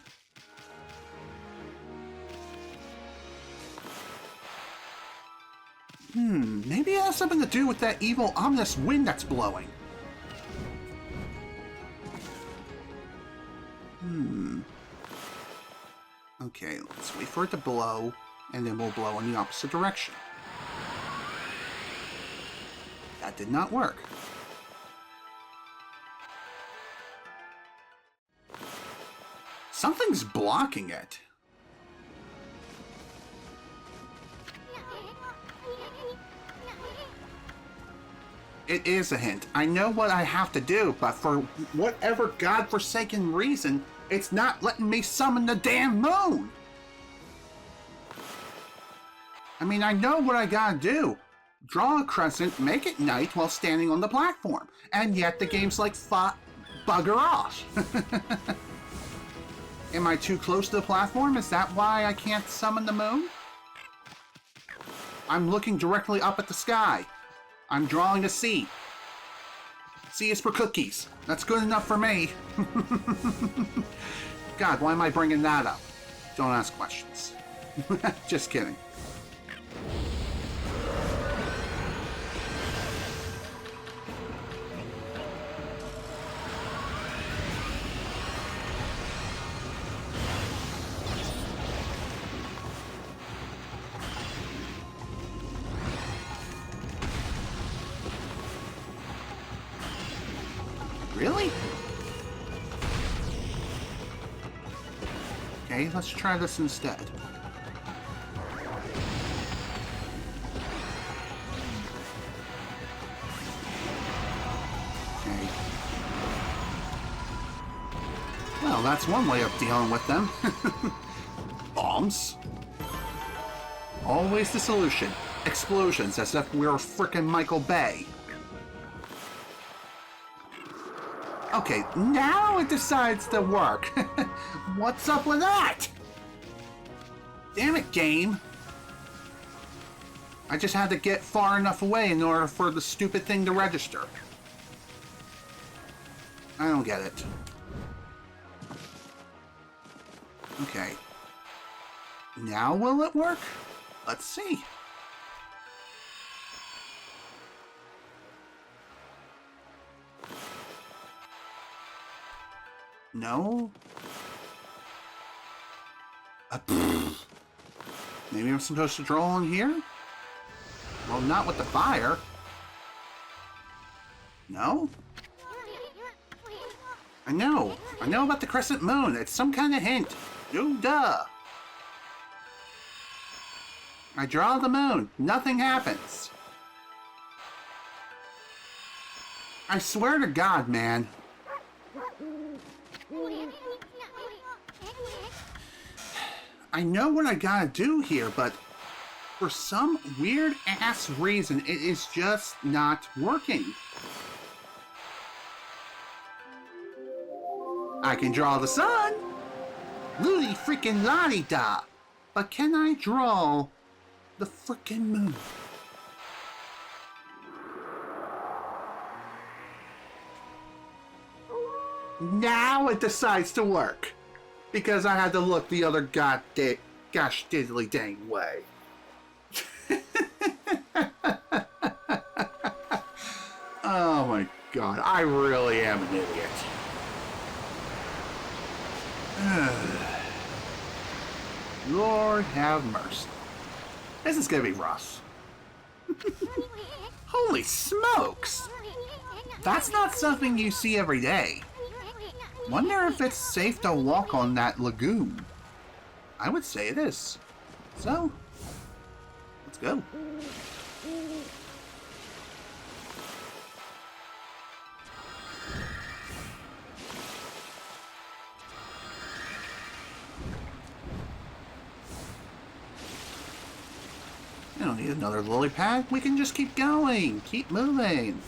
[SPEAKER 1] Maybe it has something to do with that evil, ominous wind that's blowing. Okay, let's wait for it to blow, and then we'll blow in the opposite direction. That did not work. Something's blocking it. It is a hint. I know what I have to do, but for whatever godforsaken reason, it's not letting me summon the damn moon! I mean, I know what I gotta do. Draw a crescent, make it night while standing on the platform. And yet the game's like, bugger off. Am I too close to the platform? Is that why I can't summon the moon? I'm looking directly up at the sky. I'm drawing a C. C is for cookies. That's good enough for me. God, why am I bringing that up? Don't ask questions. Just kidding. Really? Okay, let's try this instead. Okay. Well, that's one way of dealing with them. Bombs. Always the solution. Explosions, as if we were frickin' Michael Bay. Okay, now it decides to work. What's up with that? Damn it, game. I just had to get far enough away in order for the stupid thing to register. I don't get it. Okay. Now will it work? Let's see. No? Maybe I'm supposed to draw on here? Well, not with the fire. No? I know about the crescent moon. It's some kind of hint. Oh, duh. I draw the moon. Nothing happens. I swear to God, man. I know what I gotta do here, but for some weird-ass reason, it is just not working. I can draw the sun. Looty freaking la-di-da. But can I draw the freaking moon? Now it decides to work. Because I had to look the other gosh diddly dang way. Oh my God, I really am an idiot. Lord have mercy. This is gonna be rough. Holy smokes! That's not something you see every day. Wonder if it's safe to walk on that lagoon. I would say it is. So, let's go. I don't need another lily pad. We can just keep going. Keep moving.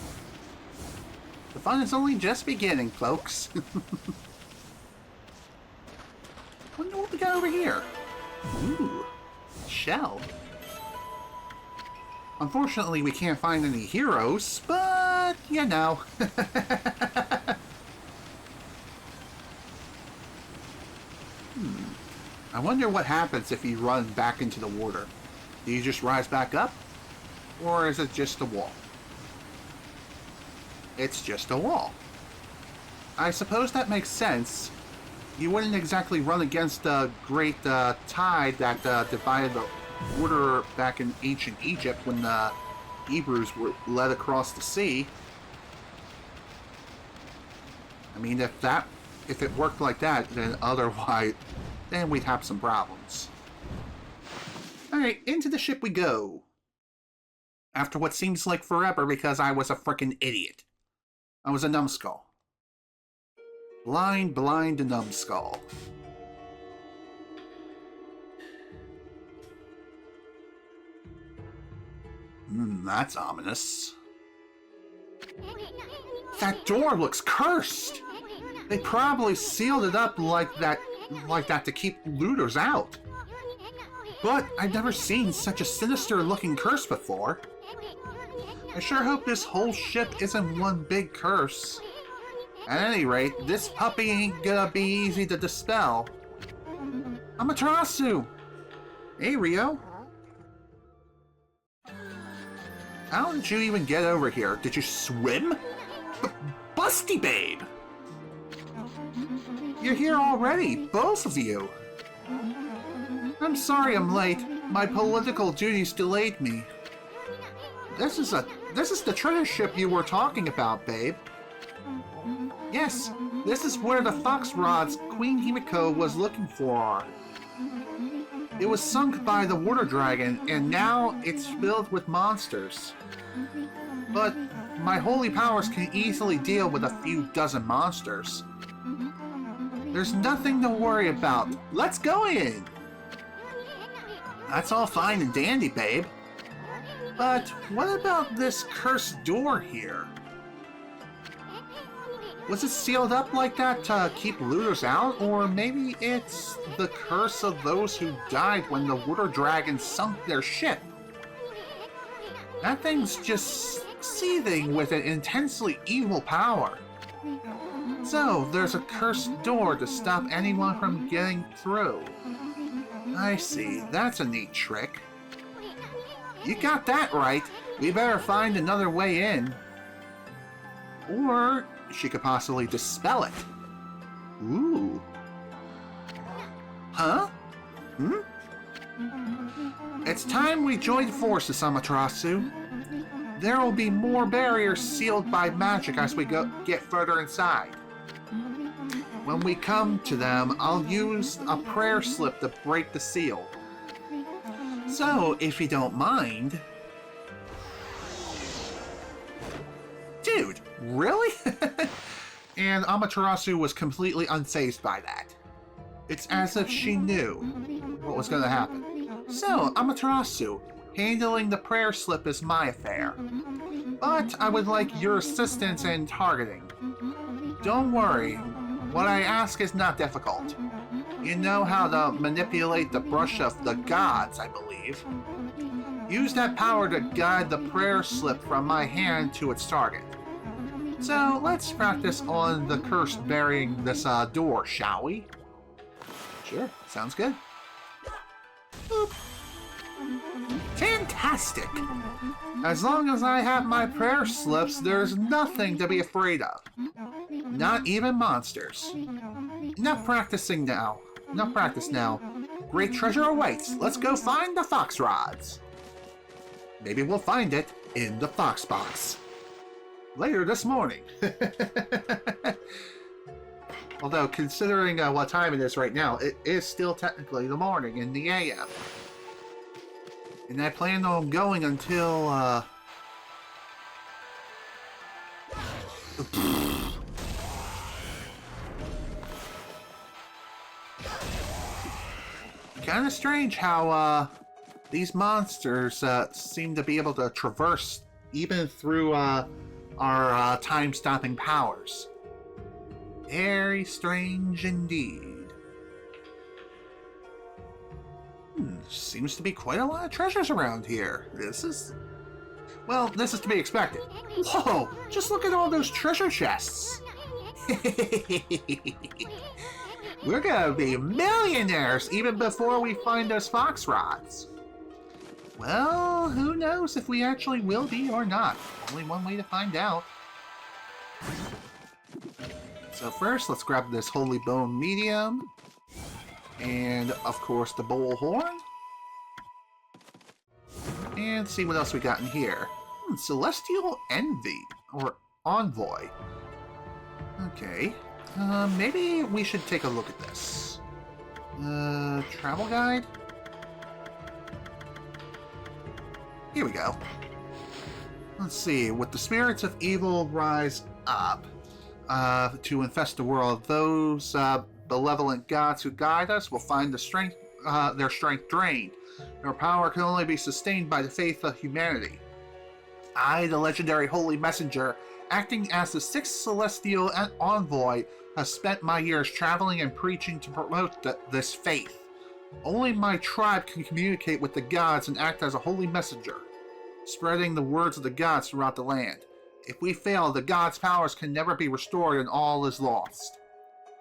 [SPEAKER 1] The fun is only just beginning, folks. Wonder what we got over here. Ooh, shell. Unfortunately, we can't find any heroes, but you know. I wonder what happens if you run back into the water. Do you just rise back up? Or is it just a wall? It's just a wall. I suppose that makes sense. You wouldn't exactly run against the great tide that divided the water back in ancient Egypt when the Hebrews were led across the sea. I mean, if it worked like that, then otherwise, then we'd have some problems. Alright, into the ship we go. After what seems like forever because I was a frickin' idiot. I was a numbskull. Blind numbskull. That's ominous. That door looks cursed! They probably sealed it up like that to keep looters out. But I've never seen such a sinister-looking curse before. I sure hope this whole ship isn't one big curse. At any rate, this puppy ain't gonna be easy to dispel. Amaterasu! Hey, Rio. How did you even get over here? Did you swim? Busty babe! You're here already, both of you. I'm sorry I'm late. My political duties delayed me. This is the treasure ship you were talking about, babe. Yes, this is where the fox rods Queen Himiko was looking for. It was sunk by the water dragon, and now it's filled with monsters. But my holy powers can easily deal with a few dozen monsters. There's nothing to worry about. Let's go in! That's all fine and dandy, babe. But what about this cursed door here? Was it sealed up like that to keep looters out? Or maybe it's the curse of those who died when the water dragon sunk their ship? That thing's just seething with an intensely evil power. So, there's a cursed door to stop anyone from getting through. I see. That's a neat trick. You got that right. We better find another way in. Or she could possibly dispel it. Ooh. Huh? Hmm? It's time we joined forces, Amaterasu. There will be more barriers sealed by magic as we get further inside. When we come to them, I'll use a prayer slip to break the seal. So, if you don't mind... Dude, really? And Amaterasu was completely unfazed by that. It's as if she knew what was going to happen. So, Amaterasu, handling the prayer slip is my affair. But I would like your assistance in targeting. Don't worry, what I ask is not difficult. You know how to manipulate the brush of the gods, I believe. Use that power to guide the prayer slip from my hand to its target. So let's practice on the curse burying this door, shall we? Sure, sounds good. Boop. Fantastic! As long as I have my prayer slips, there's nothing to be afraid of. Not even monsters. Enough practicing now. Enough practice now. Great treasure awaits. Let's go find the fox rods. Maybe we'll find it in the fox box. Later this morning. Although, considering what time it is right now, it is still technically the morning in the AM. And I plan on going until, Kinda strange how, these monsters, seem to be able to traverse even through, our, time-stopping powers. Very strange indeed. Seems to be quite a lot of treasures around here. This is to be expected. Whoa! Just look at all those treasure chests! We're gonna be millionaires even before we find those fox rods. Well, who knows if we actually will be or not. Only one way to find out. So first, let's grab this Holy Bone Medium. And, of course, the Bull Horn. And see what else we got in here. Celestial Envy, or Envoy. Okay. Maybe we should take a look at this. Travel Guide? Here we go. Let's see. With the spirits of evil rise up to infest the world, those benevolent gods who guide us will find their strength drained. Their power can only be sustained by the faith of humanity. I, the legendary Holy Messenger, acting as the sixth celestial envoy, have spent my years traveling and preaching to promote this faith. Only my tribe can communicate with the gods and act as a holy messenger, spreading the words of the gods throughout the land. If we fail, the gods' powers can never be restored and all is lost.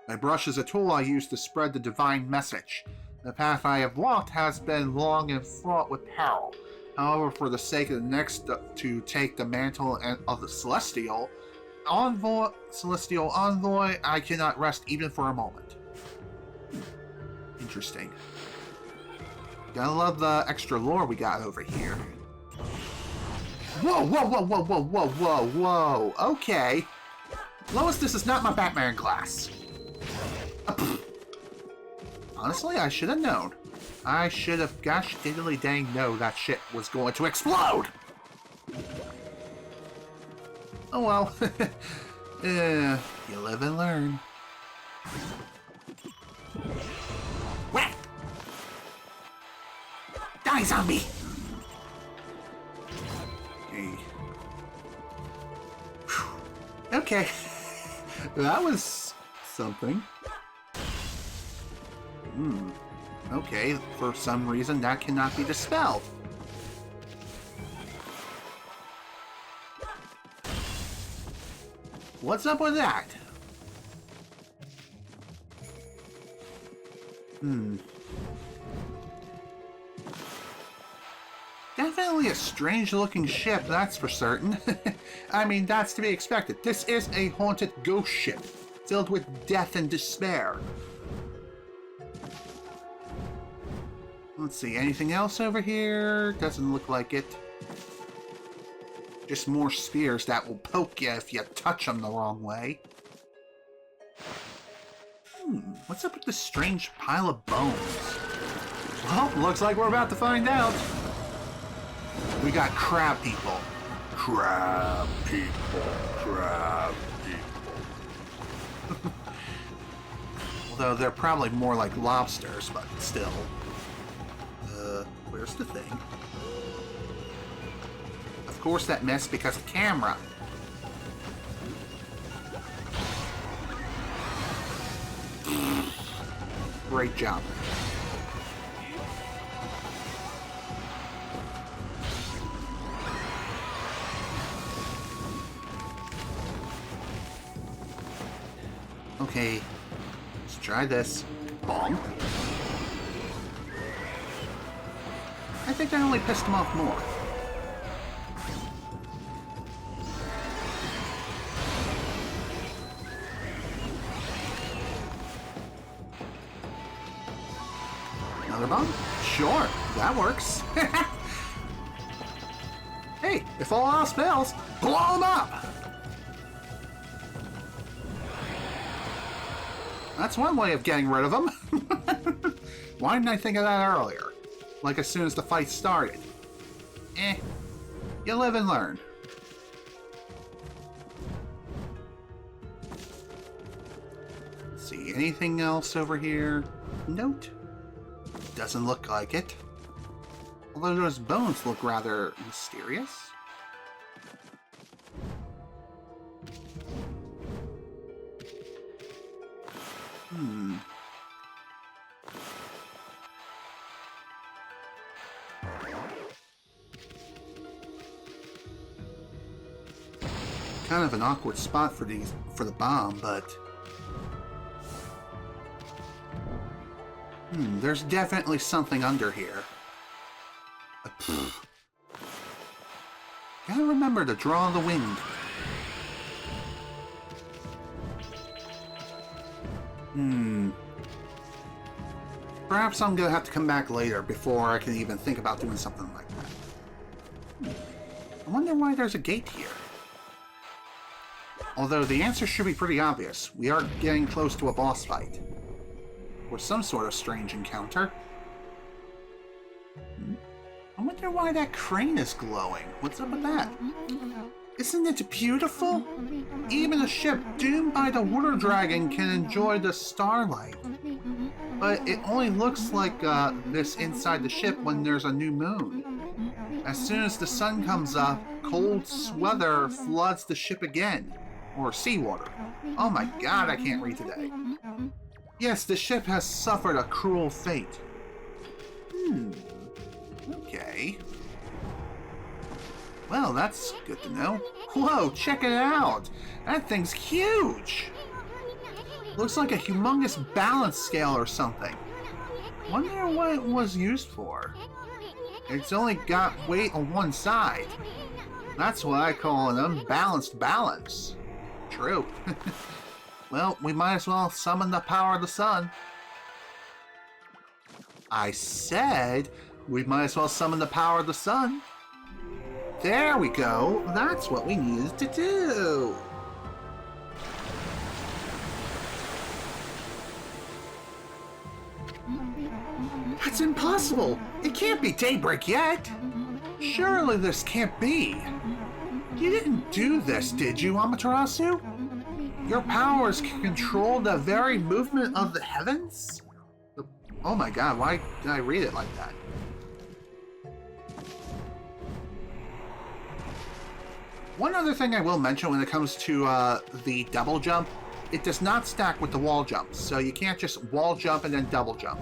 [SPEAKER 1] My brush is a tool I use to spread the divine message. The path I have walked has been long and fraught with peril. However, for the sake of the next to take the mantle of the Celestial Envoy, I cannot rest even for a moment. Interesting. Gotta love the extra lore we got over here. Whoa, whoa, whoa, whoa, whoa, whoa, whoa, whoa. Okay. Lois, this is not my Batman glass. Honestly, I should have known. I should have gosh diddly dang know that shit was going to explode! Oh well. You live and learn. Whack! Die, zombie! Okay. That was something. Okay, for some reason that cannot be dispelled. What's up with that? definitely a strange-looking ship, that's for certain. I mean, that's to be expected. This is a haunted ghost ship, filled with death and despair. Let's see, anything else over here? Doesn't look like it. Just more spears that will poke you if you touch them the wrong way. What's up with this strange pile of bones? Well, looks like we're about to find out. We got crab people. Crab people. Crab people. Although they're probably more like lobsters, but still. Where's the thing? Of course that missed because of camera. Great job. Okay, let's try this. Bonk. I think I only pissed him off more. Another bomb? Sure, that works. Hey, if all else fails, blow them up! That's one way of getting rid of them. Why didn't I think of that earlier? Like as soon as the fight started. You live and learn. Let's see, anything else over here? Note. Doesn't look like it. Although those bones look rather mysterious. Kind of an awkward spot for the bomb, but there's definitely something under here. Gotta remember to draw the wind. Perhaps I'm gonna have to come back later before I can even think about doing something like that. I wonder why there's a gate here. Although the answer should be pretty obvious. We are getting close to a boss fight. Or some sort of strange encounter. I wonder why that crane is glowing. What's up with that? Isn't it beautiful? Even a ship doomed by the water dragon can enjoy the starlight. But it only looks like this inside the ship when there's a new moon. As soon as the sun comes up, cold weather floods the ship again. Or seawater. Oh my god, I can't read today. Yes, the ship has suffered a cruel fate. Okay. Well, that's good to know. Whoa, check it out! That thing's huge! Looks like a humongous balance scale or something. Wonder what it was used for. It's only got weight on one side. That's what I call an unbalanced balance. True. Well, we might as well summon the power of the sun. I said we might as well summon the power of the sun. There we go. That's what we needed to do. That's impossible. It can't be daybreak yet. Surely this can't be. You didn't do this, did you, Amaterasu? Your powers can control the very movement of the heavens? Oh my god, why did I read it like that? One other thing I will mention when it comes to the double jump, it does not stack with the wall jump, so you can't just wall jump and then double jump.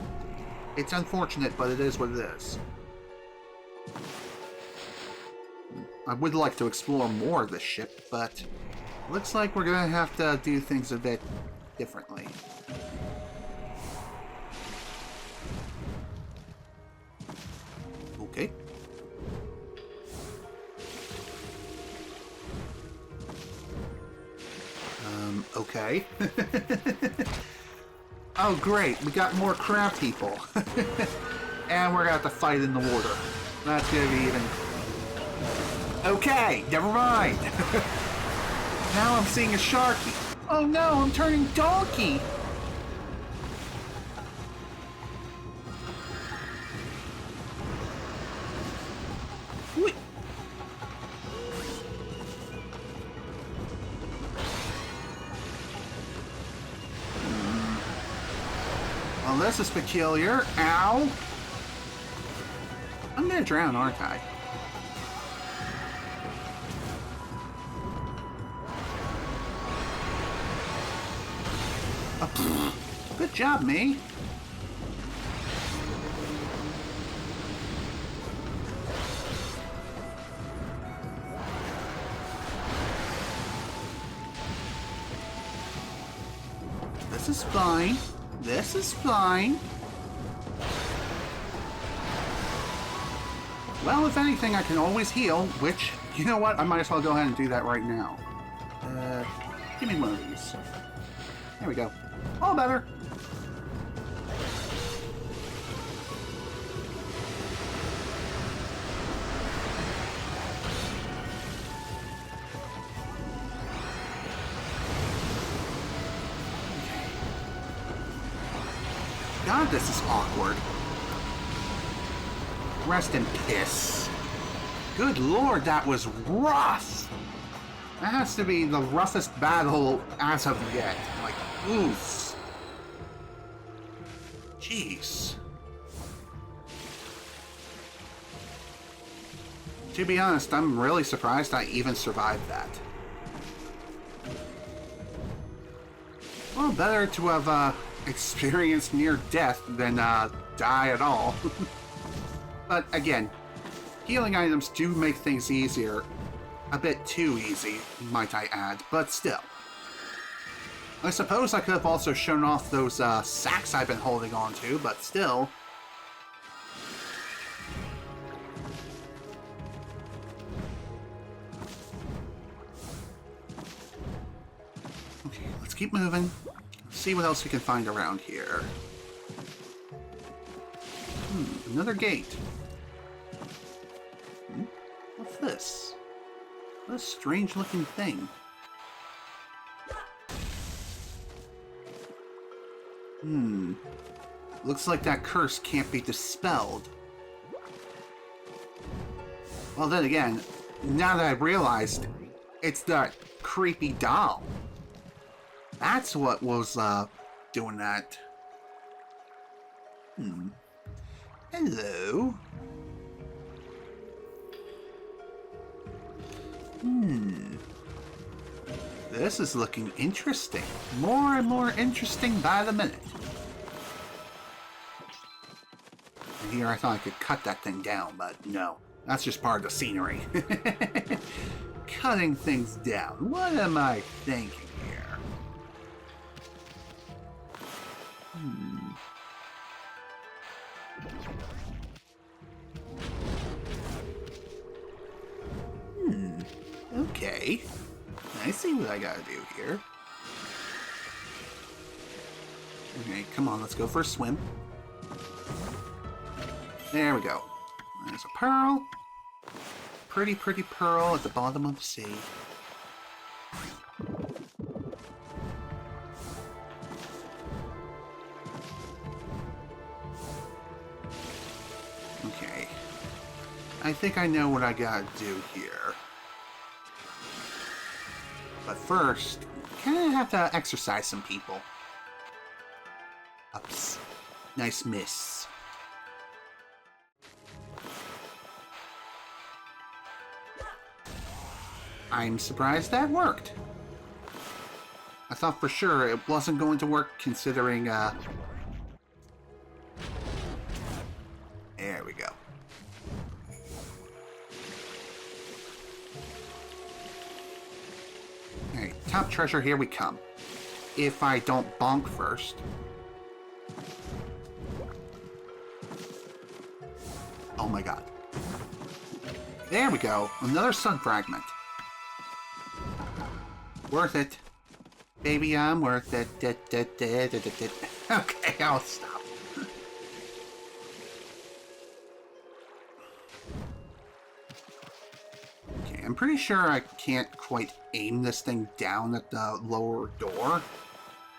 [SPEAKER 1] It's unfortunate, but it is what it is. I would like to explore more of this ship, but looks like we're gonna have to do things a bit differently. Okay. Okay. Oh, great. We got more crab people. And we're gonna have to fight in the water. That's gonna be even... Okay, never mind. Now I'm seeing a sharky. Oh no, I'm turning donkey. Whee. Well, this is peculiar. Ow. I'm gonna drown, aren't I? Oh, good job, me. This is fine. This is fine. Well, if anything, I can always heal, which, you know what? I might as well go ahead and do that right now. Give me one of these. There we go. All better. God, this is awkward. Rest in piss. Good lord, that was rough! That has to be the roughest battle as of yet. Like, oof. Jeez. To be honest, I'm really surprised I even survived that. Well, better to have experienced near death than die at all. But again, healing items do make things easier. A bit too easy, might I add, but still. I suppose I could have also shown off those sacks I've been holding on to, but still. Okay, let's keep moving. Let's see what else we can find around here. Another gate. What's this? What a strange looking thing. Looks like that curse can't be dispelled. Well, then again, now that I've realized, it's that creepy doll. That's what was doing that. Hello. This is looking interesting. More and more interesting by the minute. And here I thought I could cut that thing down, but no. That's just part of the scenery. Cutting things down. What am I thinking here? Okay. I see what I gotta do here. Okay, come on, let's go for a swim. There we go. There's a pearl. Pretty, pretty pearl at the bottom of the sea. Okay. I think I know what I gotta do here. But first, kind of have to exercise some people. Ups. Nice miss. I'm surprised that worked. I thought for sure it wasn't going to work considering, There we go. Alright, top treasure, here we come. If I don't bonk first. Oh my god. There we go. Another sun fragment. Worth it. Baby, I'm worth it. Okay, I'll stop. Okay, I'm pretty sure I can't quite aim this thing down at the lower door,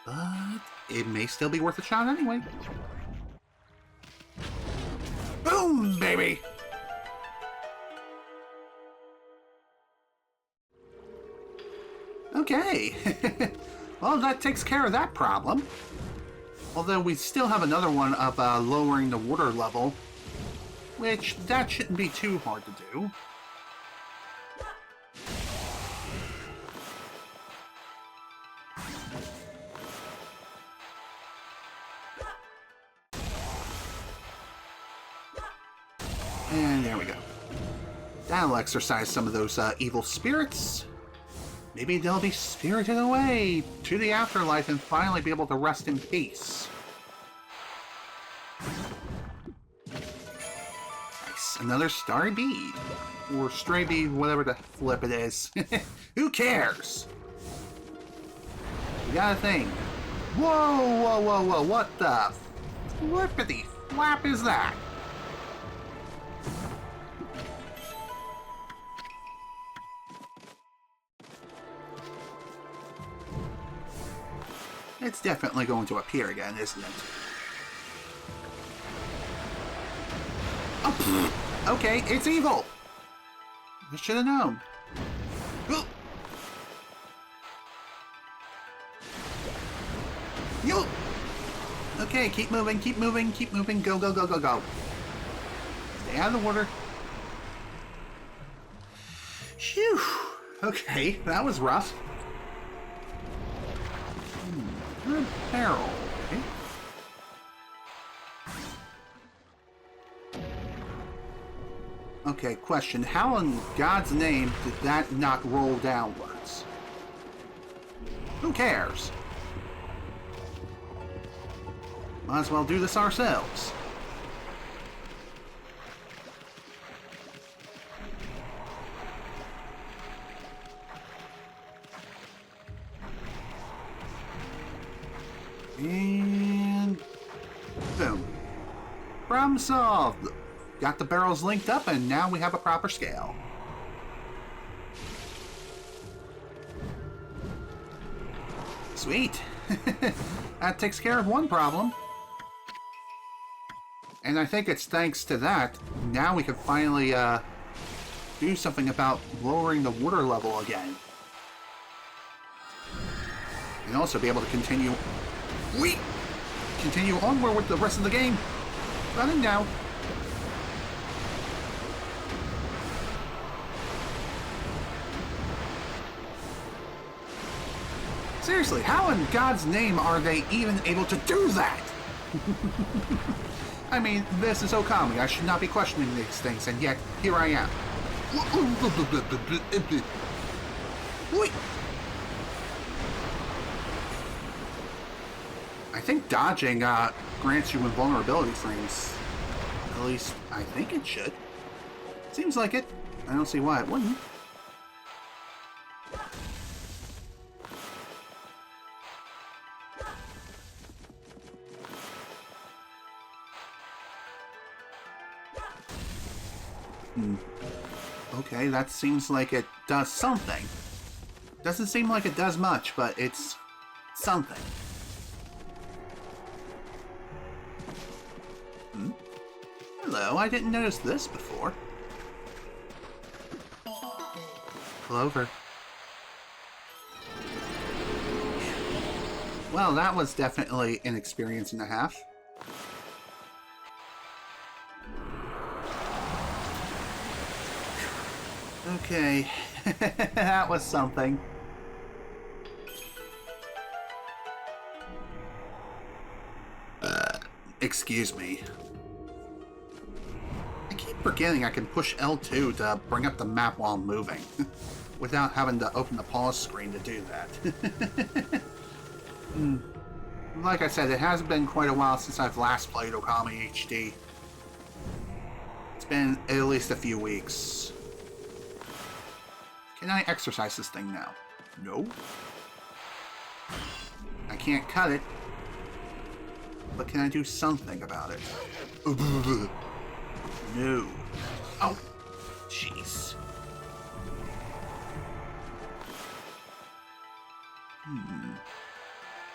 [SPEAKER 1] but it may still be worth a shot anyway. Boom, baby! Okay. Well, that takes care of that problem. Although we still have another one of lowering the water level, which that shouldn't be too hard to do. And there we go. That'll exorcise some of those evil spirits. Maybe they'll be spirited away to the afterlife and finally be able to rest in peace. Nice. Another starry bead. Or stray bead, whatever the flip it is. Who cares? We got a thing. Whoa, whoa, whoa, whoa. What the flippity flap is that? It's definitely going to appear again, isn't it? Oh, okay, it's evil! I should have known. You! Okay, keep moving, keep moving, keep moving. Go, go, go, go, go. Stay out of the water. Phew! Okay, that was rough. Good barrel. Okay, question. How in God's name did that not roll downwards? Who cares? Might as well do this ourselves. And boom. Problem solved. Got the barrels linked up, and now we have a proper scale. Sweet. That takes care of one problem. And I think it's thanks to that, now we can finally do something about lowering the water level again. And also be able to continue onward with the rest of the game. Running now. Seriously, how in God's name are they even able to do that? I mean, this is Okami. I should not be questioning these things, and yet, here I am. I think dodging grants you invulnerability frames. At least, I think it should. Seems like it. I don't see why it wouldn't. Okay, that seems like it does something. Doesn't seem like it does much, but it's something. Hello, I didn't notice this before. Clover. Well, that was definitely an experience and a half. Okay, that was something. Excuse me. I keep forgetting I can push L2 to bring up the map while I'm moving, without having to open the pause screen to do that. Like I said, it has been quite a while since I've last played Okami HD. It's been at least a few weeks. Can I exercise this thing now? No. can't cut it. But can I do something about it? No. Oh, jeez.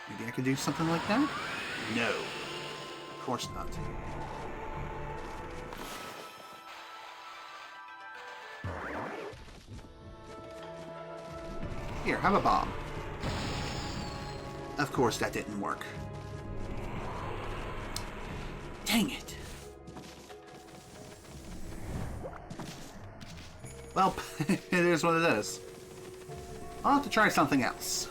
[SPEAKER 1] Maybe I can do something like that? No. Of course not. Here, have a bomb. Of course that didn't work. Dang it. Well, it is what it is. I'll have to try something else.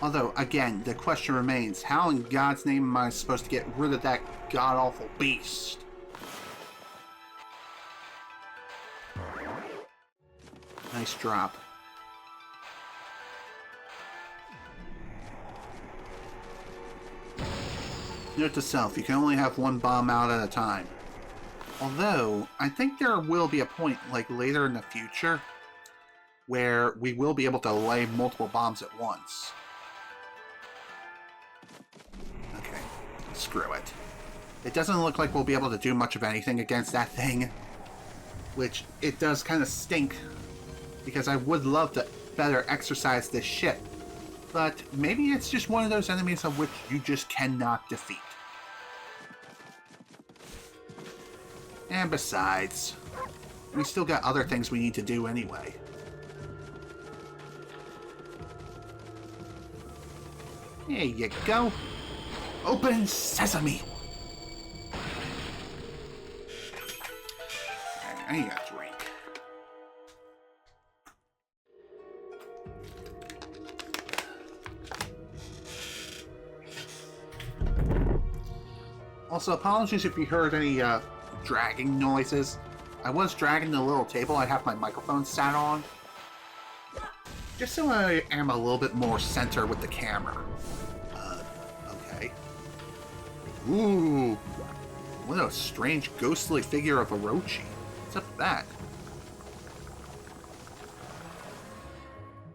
[SPEAKER 1] Although, again, the question remains, how in God's name am I supposed to get rid of that god-awful beast? Nice drop. Note to self, you can only have one bomb out at a time. Although, I think there will be a point, like later in the future, where we will be able to lay multiple bombs at once. Okay, screw it. It doesn't look like we'll be able to do much of anything against that thing. Which, it does kind of stink, because I would love to better exercise this ship. But maybe it's just one of those enemies of which you just cannot defeat. And besides, we still got other things we need to do anyway. There you go. Open sesame! I need a drink. Also, apologies if you heard any dragging noises. I was dragging the little table I have my microphone sat on. Just so I am a little bit more center with the camera. Okay. Ooh. What a strange ghostly figure of Orochi. What's up with that?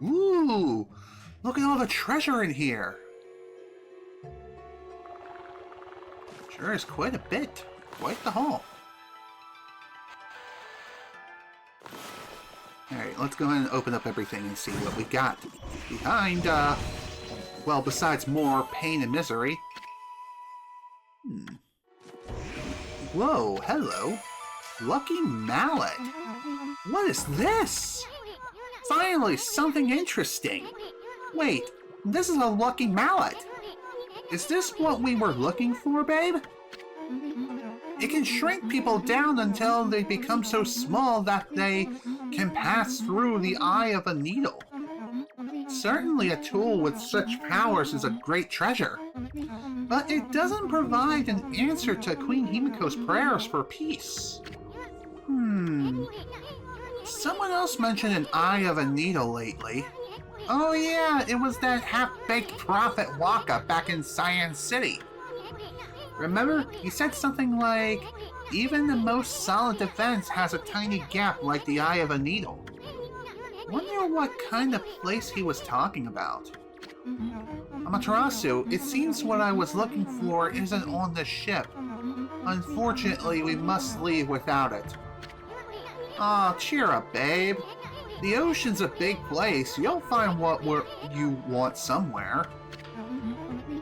[SPEAKER 1] Ooh! Look at all the treasure in here! Sure is quite a bit. Quite the haul. Alright, let's go ahead and open up everything and see what we got. Behind, well, besides more pain and misery. Whoa, hello. Lucky mallet. What is this? Finally, something interesting. Wait, this is a lucky mallet. Is this what we were looking for, babe? It can shrink people down until they become so small that they can pass through the eye of a needle. Certainly a tool with such powers is a great treasure, but it doesn't provide an answer to Queen Himiko's prayers for peace. Someone else mentioned an eye of a needle lately. Oh yeah, it was that half-baked prophet Waka back in Sei'an City. Remember, he said something like, even the most solid defense has a tiny gap like the eye of a needle. Wonder what kind of place he was talking about. Amaterasu, it seems what I was looking for isn't on the ship. Unfortunately, we must leave without it. Aw, cheer up, babe. The ocean's a big place. You'll find what you want somewhere.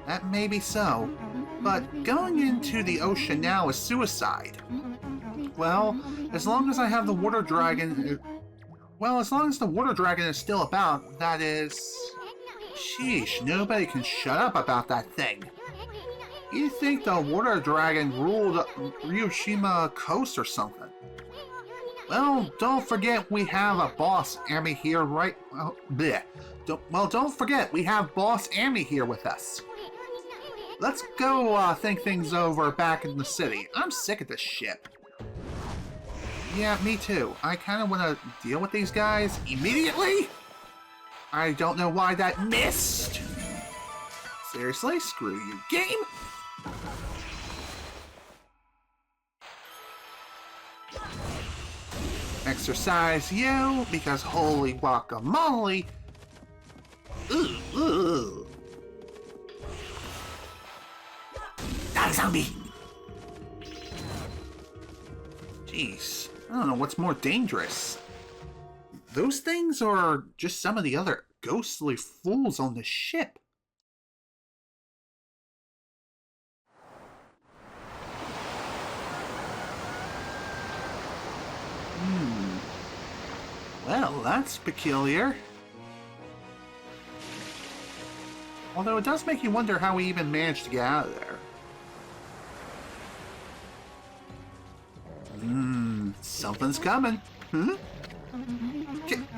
[SPEAKER 1] That may be so, but going into the ocean now is suicide. Well, as long as I have the water dragon... Well, as long as the water dragon is still about, that is... Sheesh, nobody can shut up about that thing. You'd think the water dragon ruled Ryushima Coast or something. Well, don't forget we have a boss Ami here right... Oh, bleh. Don't forget we have boss Ami here with us. Let's go think things over back in the city. I'm sick of this ship. Yeah, me too. I kind of want to deal with these guys immediately. I don't know why that missed. Seriously? Screw you, game. Exercise you, because holy guacamole. Ugh. Die, zombie! Jeez, I don't know what's more dangerous. Those things or just some of the other ghostly fools on the ship? Well, that's peculiar. Although it does make you wonder how we even managed to get out of there. Something's coming.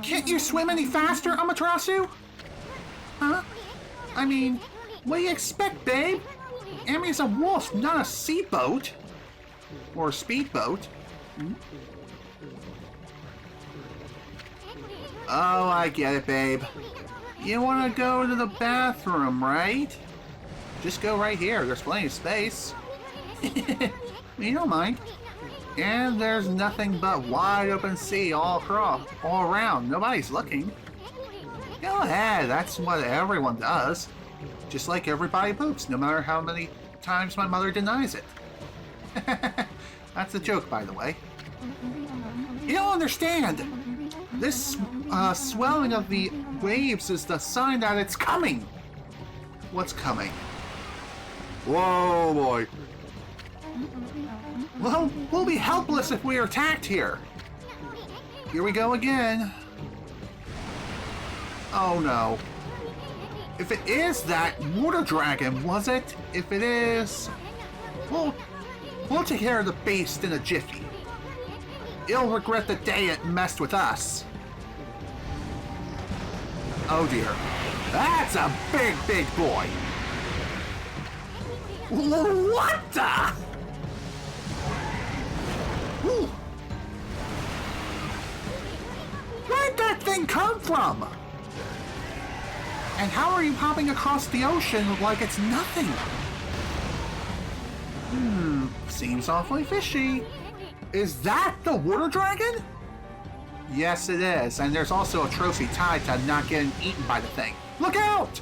[SPEAKER 1] Can't you swim any faster, Amaterasu? Huh? I mean, what do you expect, babe? Ami's a wolf, not a seaboat. Or a speedboat. Oh, I get it, babe. You want to go to the bathroom, right? Just go right here. There's plenty of space. You don't mind. And there's nothing but wide open sea all around. Nobody's looking. Go ahead. That's what everyone does. Just like everybody poops, no matter how many times my mother denies it. That's a joke, by the way. You don't understand. This swelling of the waves is the sign that it's coming. What's coming? Whoa, boy. Well, we'll be helpless if we are attacked here. Here we go again. Oh no. If it is that water dragon, was it? If it is, we'll take care of the beast in a jiffy. It'll regret the day it messed with us. Oh dear. That's a big, big boy. What the? Ooh. Where'd that thing come from? And how are you hopping across the ocean like it's nothing? Seems awfully fishy. Is that the water dragon? Yes, it is. And there's also a trophy tied to not getting eaten by the thing. Look out!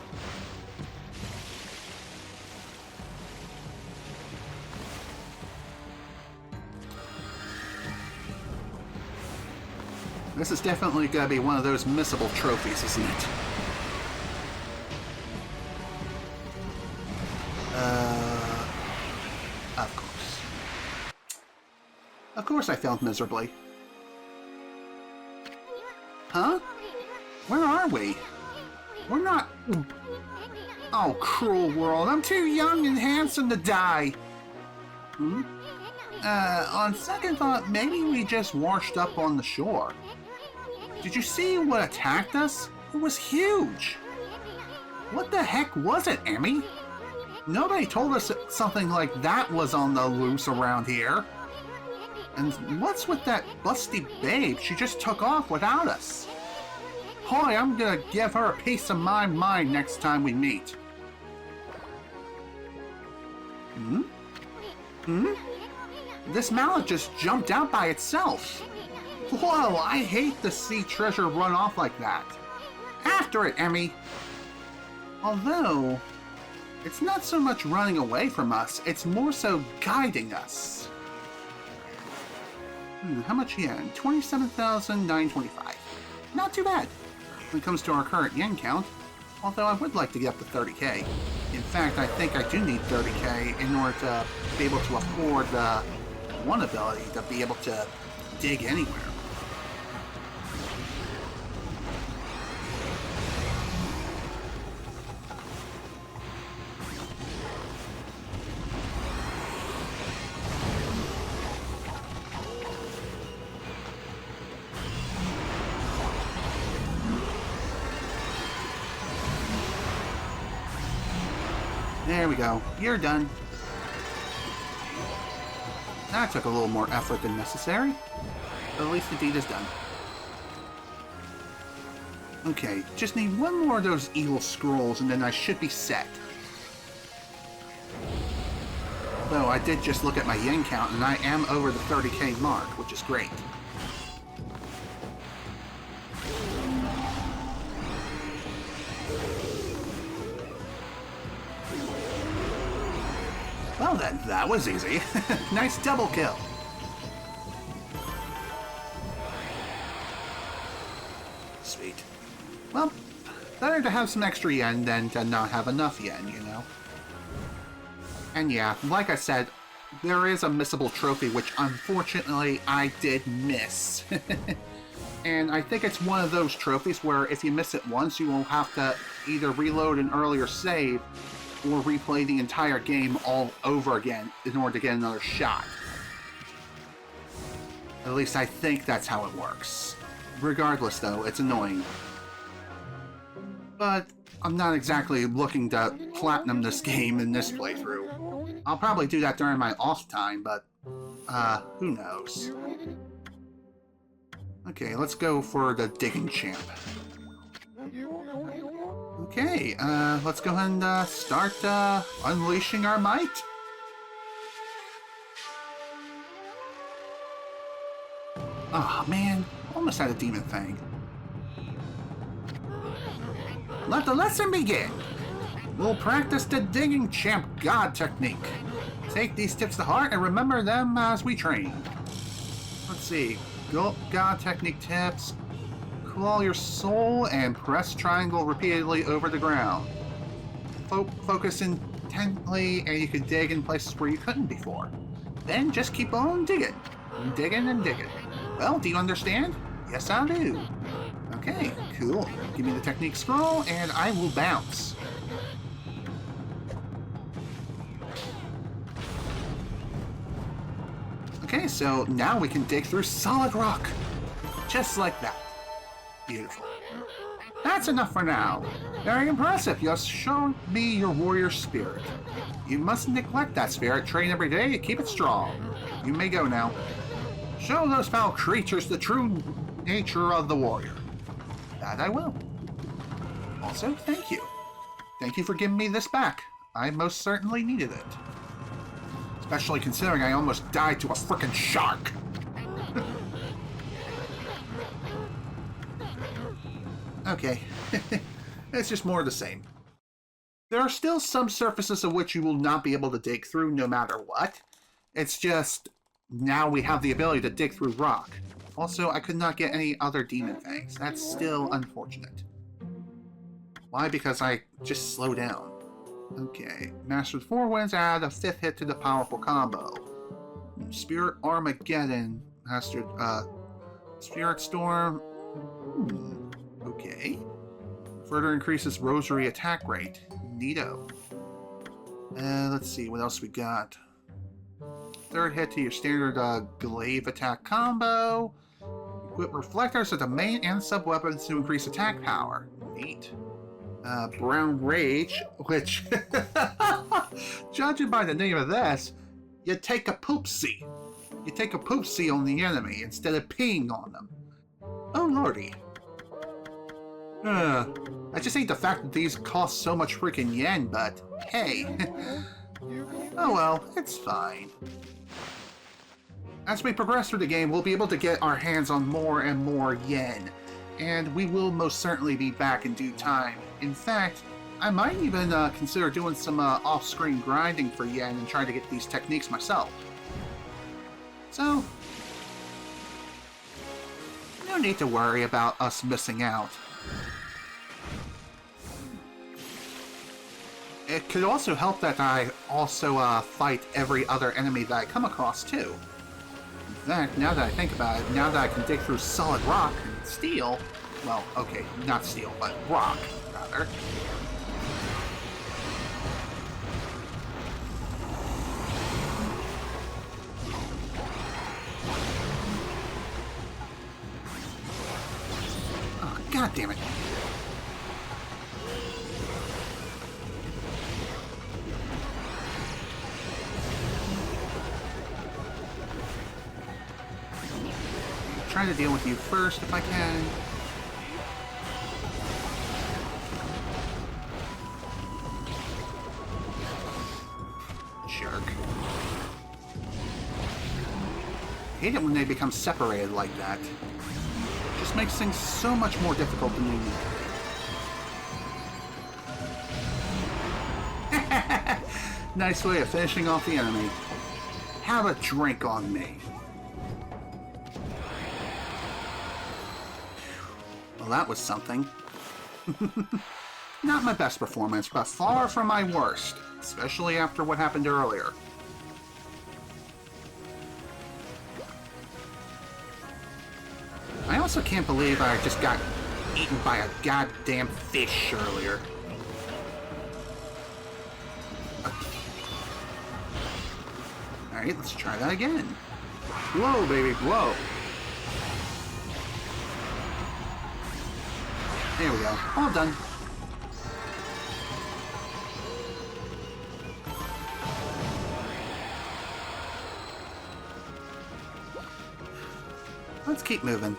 [SPEAKER 1] This is definitely going to be one of those missable trophies, isn't it? Of course. Of course I failed miserably. Huh? Where are we? We're not... Oh, cruel world. I'm too young and handsome to die. On second thought, maybe we just washed up on the shore. Did you see what attacked us? It was huge. What the heck was it, Emmy? Nobody told us that something like that was on the loose around here. And what's with that busty babe? She just took off without us. Hoy, I'm gonna give her a piece of my mind next time we meet. This mallet just jumped out by itself. Whoa, I hate to see treasure run off like that. After it, Emmy. Although, it's not so much running away from us, it's more so guiding us. How much yen? 27,925. Not too bad when it comes to our current yen count, although I would like to get up to 30k. In fact, I think I do need 30k in order to be able to afford the one ability to be able to dig anywhere. There we go. You're done. That took a little more effort than necessary, but at least the deed is done. Okay, just need one more of those evil scrolls and then I should be set. Though I did just look at my yen count and I am over the 30k mark, which is great. Well then, that was easy. Nice double kill. Sweet. Well, better to have some extra yen than to not have enough yen, you know? And yeah, like I said, there is a missable trophy which unfortunately I did miss. And I think it's one of those trophies where if you miss it once, you will have to either reload an earlier save or replay the entire game all over again in order to get another shot. At least I think that's how it works. Regardless though, it's annoying. But I'm not exactly looking to platinum this game in this playthrough. I'll probably do that during my off time, but who knows. Okay, let's go for the digging champ. Okay, let's go ahead and start unleashing our might. Oh man, almost had a demon thing. Let the lesson begin! We'll practice the digging champ god technique. Take these tips to heart and remember them as we train. Let's see. God technique tips. Claw your soul and press triangle repeatedly over the ground. Focus intently and you can dig in places where you couldn't before. Then just keep on digging. Digging and digging. Well, do you understand? Yes, I do. Okay, cool. Give me the technique scroll and I will bounce. Okay, so now we can dig through solid rock. Just like that. Beautiful. That's enough for now. Very impressive. You have shown me your warrior spirit. You mustn't neglect that spirit. Train every day to keep it strong. You may go now. Show those foul creatures the true nature of the warrior. That I will. Also, thank you. Thank you for giving me this back. I most certainly needed it. Especially considering I almost died to a frickin' shark. Okay. It's just more of the same. There are still some surfaces of which you will not be able to dig through no matter what. It's just, now we have the ability to dig through rock. Also, I could not get any other demon things. That's still unfortunate. Why? Because I just slow down. Okay. Mastered 4 wins, add a 5th hit to the powerful combo. Spirit Armageddon. Mastered, Spirit Storm. Okay. Further increases Rosary attack rate. Neato. Let's see, what else we got? 3rd hit to your standard glaive attack combo. Equip reflectors at the main and sub weapons to increase attack power. Neat. Brown Rage, which, judging by the name of this, you take a poopsie. You take a poopsie on the enemy instead of peeing on them. Oh lordy. I just hate the fact that these cost so much freaking yen, but hey. Oh well, it's fine. As we progress through the game, we'll be able to get our hands on more and more yen, and we will most certainly be back in due time. In fact, I might even consider doing some off-screen grinding for yen and trying to get these techniques myself. So, no need to worry about us missing out. It could also help that I also fight every other enemy that I come across too. In fact, now that I think about it, now that I can dig through solid rock and steel, well, okay, not steel, but rock, rather. Oh, god damn it. Try to deal with you first if I can. Jerk. I hate it when they become separated like that. just makes things so much more difficult than they need. Nice way of finishing off the enemy. Have a drink on me. Well, that was something. Not my best performance, but far from my worst, especially after what happened earlier. I also can't believe I just got eaten by a goddamn fish earlier. Alright, let's try that again. Blow, baby, blow. There we go. All done. Let's keep moving.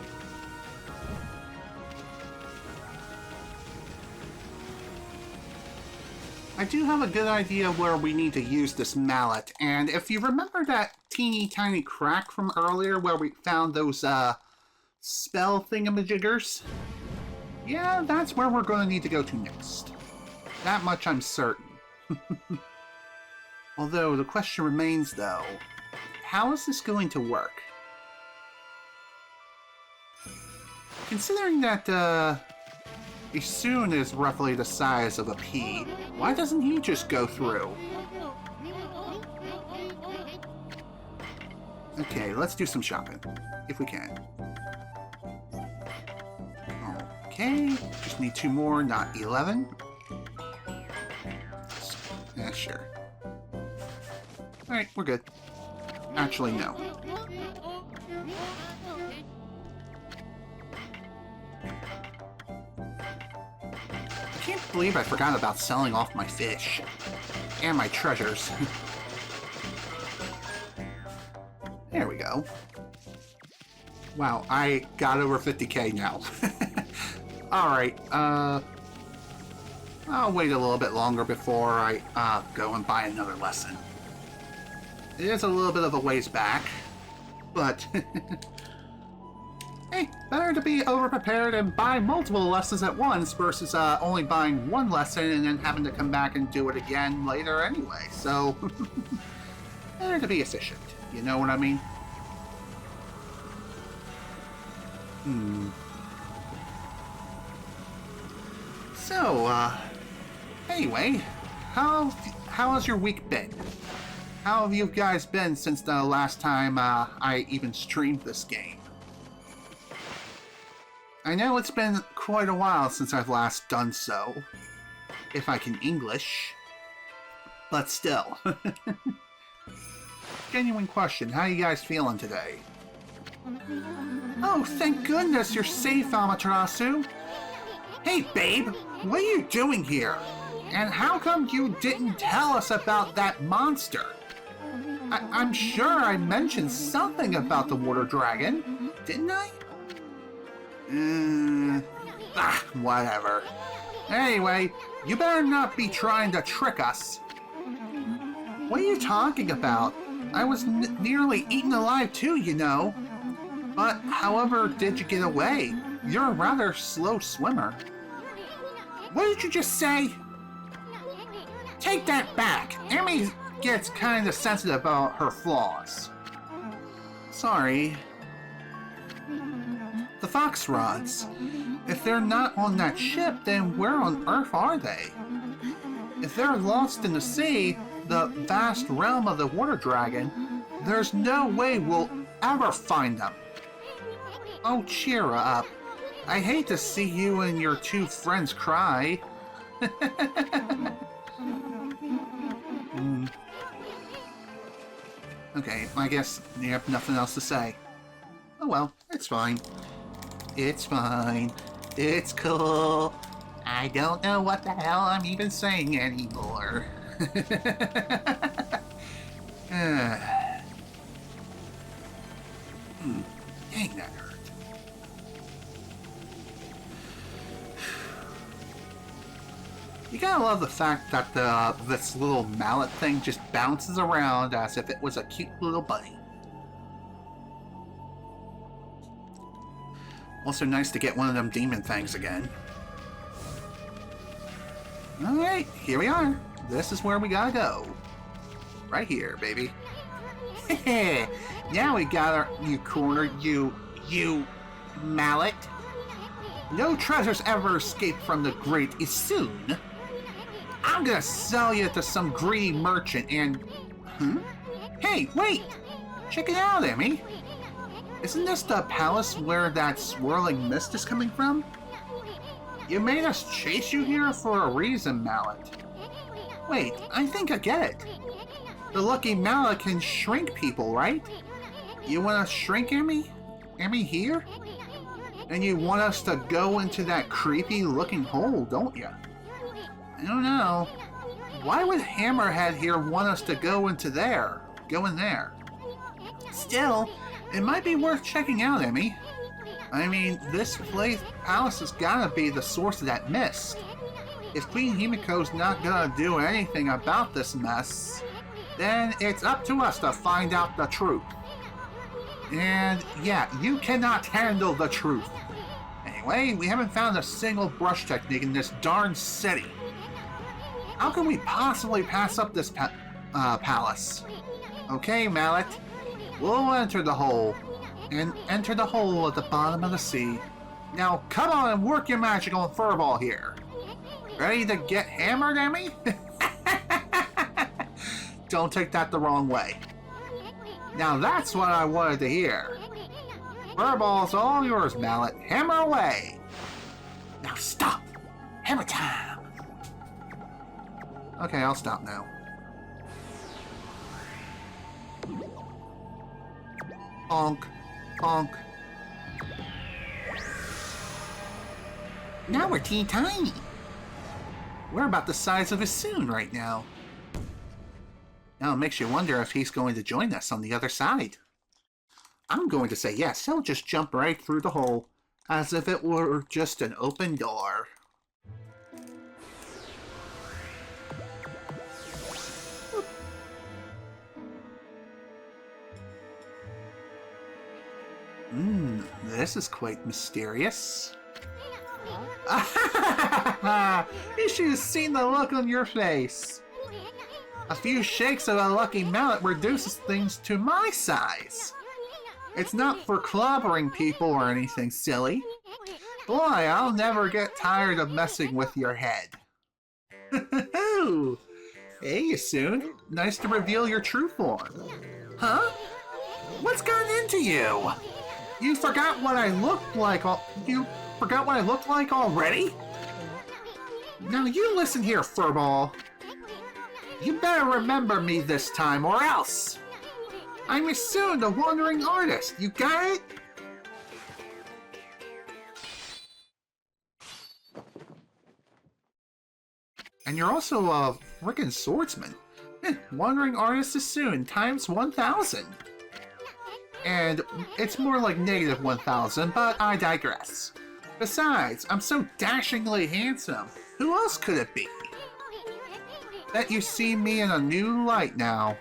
[SPEAKER 1] I do have a good idea where we need to use this mallet, and if you remember that teeny tiny crack from earlier where we found those spell thingamajiggers, yeah, that's where we're going to need to go to next. That much I'm certain. Although the question remains though, how is this going to work? Considering that Isun is roughly the size of a pea, why doesn't he just go through? Okay, let's do some shopping, if we can. Okay, just need 2 more, not 11. Yeah, sure. Alright, we're good. Actually, no. I can't believe I forgot about selling off my fish. And my treasures. There we go. Wow, I got over 50k now. Alright, I'll wait a little bit longer before I go and buy another lesson. It is a little bit of a ways back, but hey, better to be over-prepared and buy multiple lessons at once versus only buying one lesson and then having to come back and do it again later anyway, so better to be efficient, you know what I mean? So, anyway, how has your week been? How have you guys been since the last time I even streamed this game? I know it's been quite a while since I've last done so, if I can English, but still. Genuine question, how you guys feeling today? Oh, thank goodness you're safe, Amaterasu! Hey, babe, what are you doing here? And how come you didn't tell us about that monster? I'm sure I mentioned something about the water dragon, didn't I? Whatever. Anyway, you better not be trying to trick us. What are you talking about? I was nearly eaten alive too, you know. But however did you get away? You're a rather slow swimmer. What did you just say? Take that back. Emmy gets kind of sensitive about her flaws. Sorry. The fox rods. If they're not on that ship, then where on earth are they? If they're lost in the sea, the vast realm of the water dragon, there's no way we'll ever find them. Oh, cheer up. I hate to see you and your 2 friends cry. Okay, I guess you have nothing else to say. Oh well, it's fine. It's fine. It's cool. I don't know what the hell I'm even saying anymore. Dang, that hurt. You gotta love the fact that this little mallet thing just bounces around as if it was a cute little bunny. Also nice to get one of them demon things again. Alright, here we are. This is where we gotta go. Right here, baby. Now we got our new corner, you mallet. No treasures ever escape from the great Isun. I'm gonna sell you to some greedy merchant and... Hey, wait! Check it out, Emmy. Isn't this the palace where that swirling mist is coming from? You made us chase you here for a reason, Mallet. Wait, I think I get it. The lucky Mallet can shrink people, right? You want to shrink Emmy? Emmy here? And you want us to go into that creepy looking hole, don't you? I don't know. Why would Hammerhead here want us to go into there? Go in there? Still, it might be worth checking out, Emmy. I mean, this palace has gotta be the source of that mist. If Queen Himiko's not gonna do anything about this mess, then it's up to us to find out the truth. And yeah, you cannot handle the truth. Anyway, we haven't found a single brush technique in this darn city. How can we possibly pass up this palace? Okay, Mallet. We'll enter the hole. And enter the hole at the bottom of the sea. Now, come on and work your magic on Furball here. Ready to get hammered, Emmy? Don't take that the wrong way. Now that's what I wanted to hear. Furball's all yours, Mallet. Hammer away. Now stop. Hammer time. Okay, I'll stop now. Honk. Honk. Now we're teeny tiny. We're about the size of Isun right now. Now it makes you wonder if he's going to join us on the other side. I'm going to say yes, he'll just jump right through the hole, as if it were just an open door. This is quite mysterious. You should have seen the look on your face. A few shakes of a lucky mallet reduces things to my size. It's not for clobbering people or anything silly. Boy, I'll never get tired of messing with your head. Hey, Isun. Nice to reveal your true form. Huh? What's gotten into you? You forgot what I looked like already? Now you listen here, Furball. You better remember me this time or else. I'm Isun, the wandering artist. You got it? And you're also a frickin' swordsman. Wandering artist Isun times 1,000. And it's more like negative 1,000, but I digress. Besides, I'm so dashingly handsome. Who else could it be? Bet you see me in a new light now.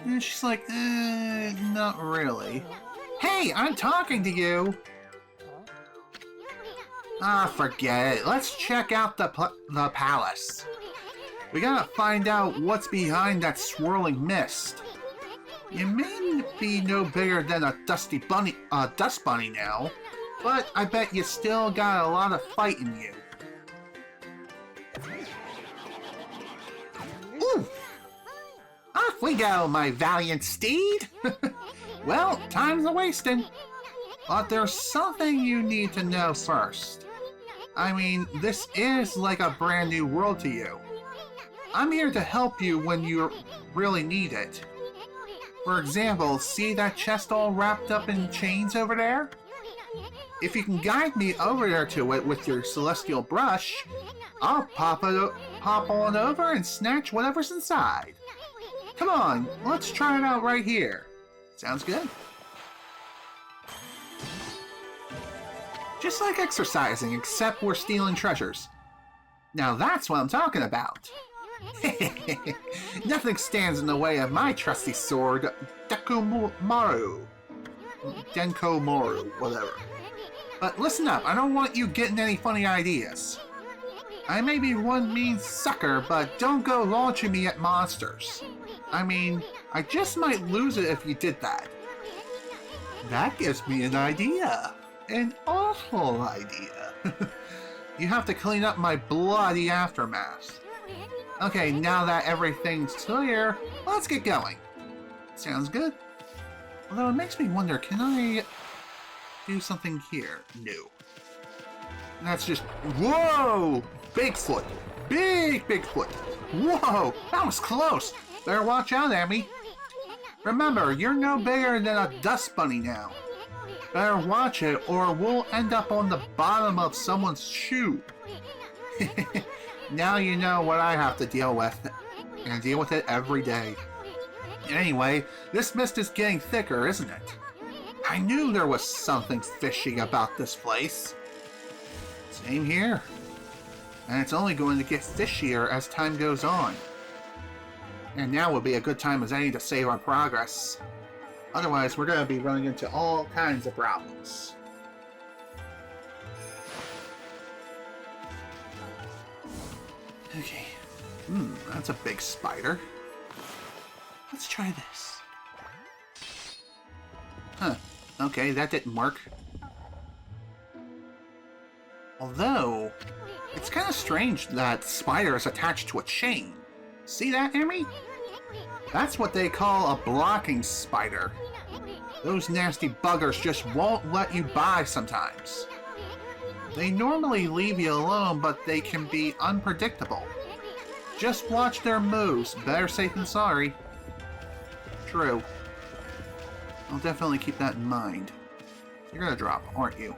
[SPEAKER 1] And she's like, not really. Hey, I'm talking to you! Ah, forget it. Let's check out the palace. We gotta find out what's behind that swirling mist. You may be no bigger than a dust bunny now, but I bet you still got a lot of fight in you. Ooh! Off we go, my valiant steed! Well, time's a-wasting. But there's something you need to know first. I mean, this is like a brand new world to you. I'm here to help you when you really need it. For example, see that chest all wrapped up in chains over there? If you can guide me over there to it with your celestial brush, I'll pop on over and snatch whatever's inside. Come on, let's try it out right here. Sounds good. Just like exercising, except we're stealing treasures. Now that's what I'm talking about. Nothing stands in the way of my trusty sword, Dekumaru. Denko Moru, whatever. But listen up, I don't want you getting any funny ideas. I may be one mean sucker, but don't go launching me at monsters. I mean, I just might lose it if you did that. That gives me an idea. An awful idea. You have to clean up my bloody aftermath. Okay, now that everything's clear, let's get going. Sounds good. Although it makes me wonder, can I do something here? No. That's just... Whoa! Bigfoot! Big Bigfoot! Whoa! That was close! Better watch out, Emmy. Remember, you're no bigger than a dust bunny now. Better watch it, or we'll end up on the bottom of someone's shoe. Now you know what I have to deal with, and I deal with it every day. Anyway, this mist is getting thicker, isn't it? I knew there was something fishy about this place. Same here. And it's only going to get fishier as time goes on. And now would be a good time as any to save our progress. Otherwise, we're going to be running into all kinds of problems. Okay. That's a big spider. Let's try this. Huh. Okay, that didn't work. Although, it's kind of strange that spider is attached to a chain. See that, Emmy? That's what they call a blocking spider. Those nasty buggers just won't let you by sometimes. They normally leave you alone, but they can be unpredictable. Just watch their moves. Better safe than sorry. True. I'll definitely keep that in mind. You're gonna drop, aren't you?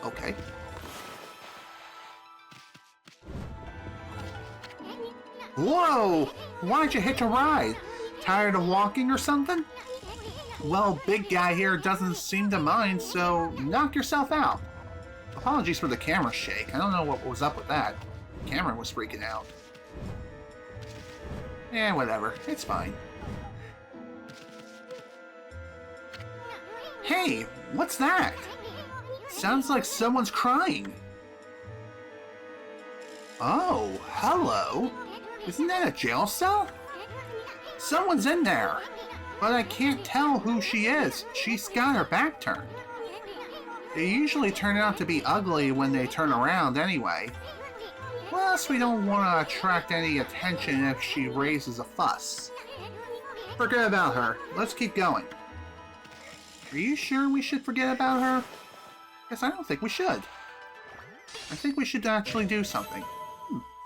[SPEAKER 1] Okay. Whoa! Why'd you hitch a ride? Tired of walking or something? Well, big guy here doesn't seem to mind, so knock yourself out. Apologies for the camera shake. I don't know what was up with that. The camera was freaking out. Eh, whatever. It's fine. Hey, what's that? Sounds like someone's crying. Oh, hello. Isn't that a jail cell? Someone's in there, but I can't tell who she is. She's got her back turned. They usually turn out to be ugly when they turn around anyway. Plus, we don't want to attract any attention if she raises a fuss. Forget about her. Let's keep going. Are you sure we should forget about her? Guess I don't think we should. I think we should actually do something.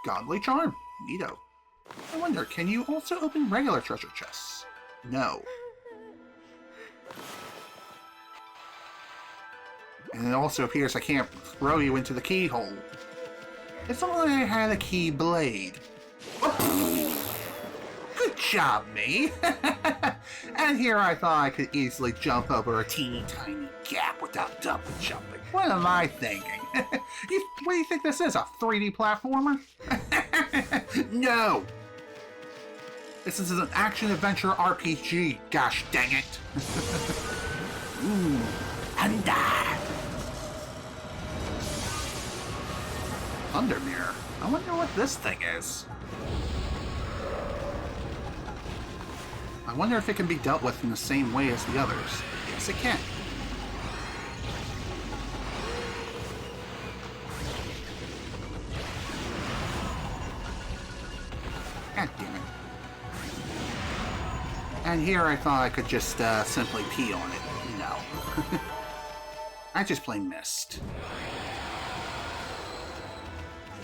[SPEAKER 1] Godly charm. Neato. I wonder, can you also open regular treasure chests? No. And it also appears I can't throw you into the keyhole. If only I had a key blade. Oh, good job, me! And here I thought I could easily jump over a teeny tiny gap without double jumping. What am I thinking? What do you think this is, a 3D platformer? No! This is an action-adventure RPG, gosh dang it! Ooh, Thunder! Thunder Mirror? I wonder what this thing is. I wonder if it can be dealt with in the same way as the others. Yes, it can. God damn it. And here I thought I could just simply pee on it. No. I just play Myst.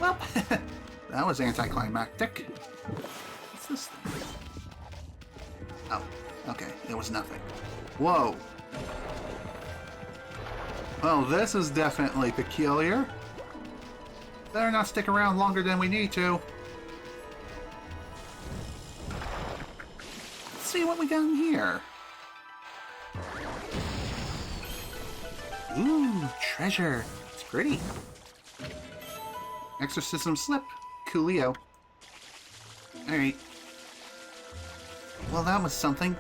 [SPEAKER 1] Well, that was anticlimactic. What's this thing? Oh, okay, it was nothing. Whoa. Well, this is definitely peculiar. Better not stick around longer than we need to. Let's see what we got in here. Ooh, treasure. It's pretty. Exorcism slip. Coolio. Alright. Well, that was something.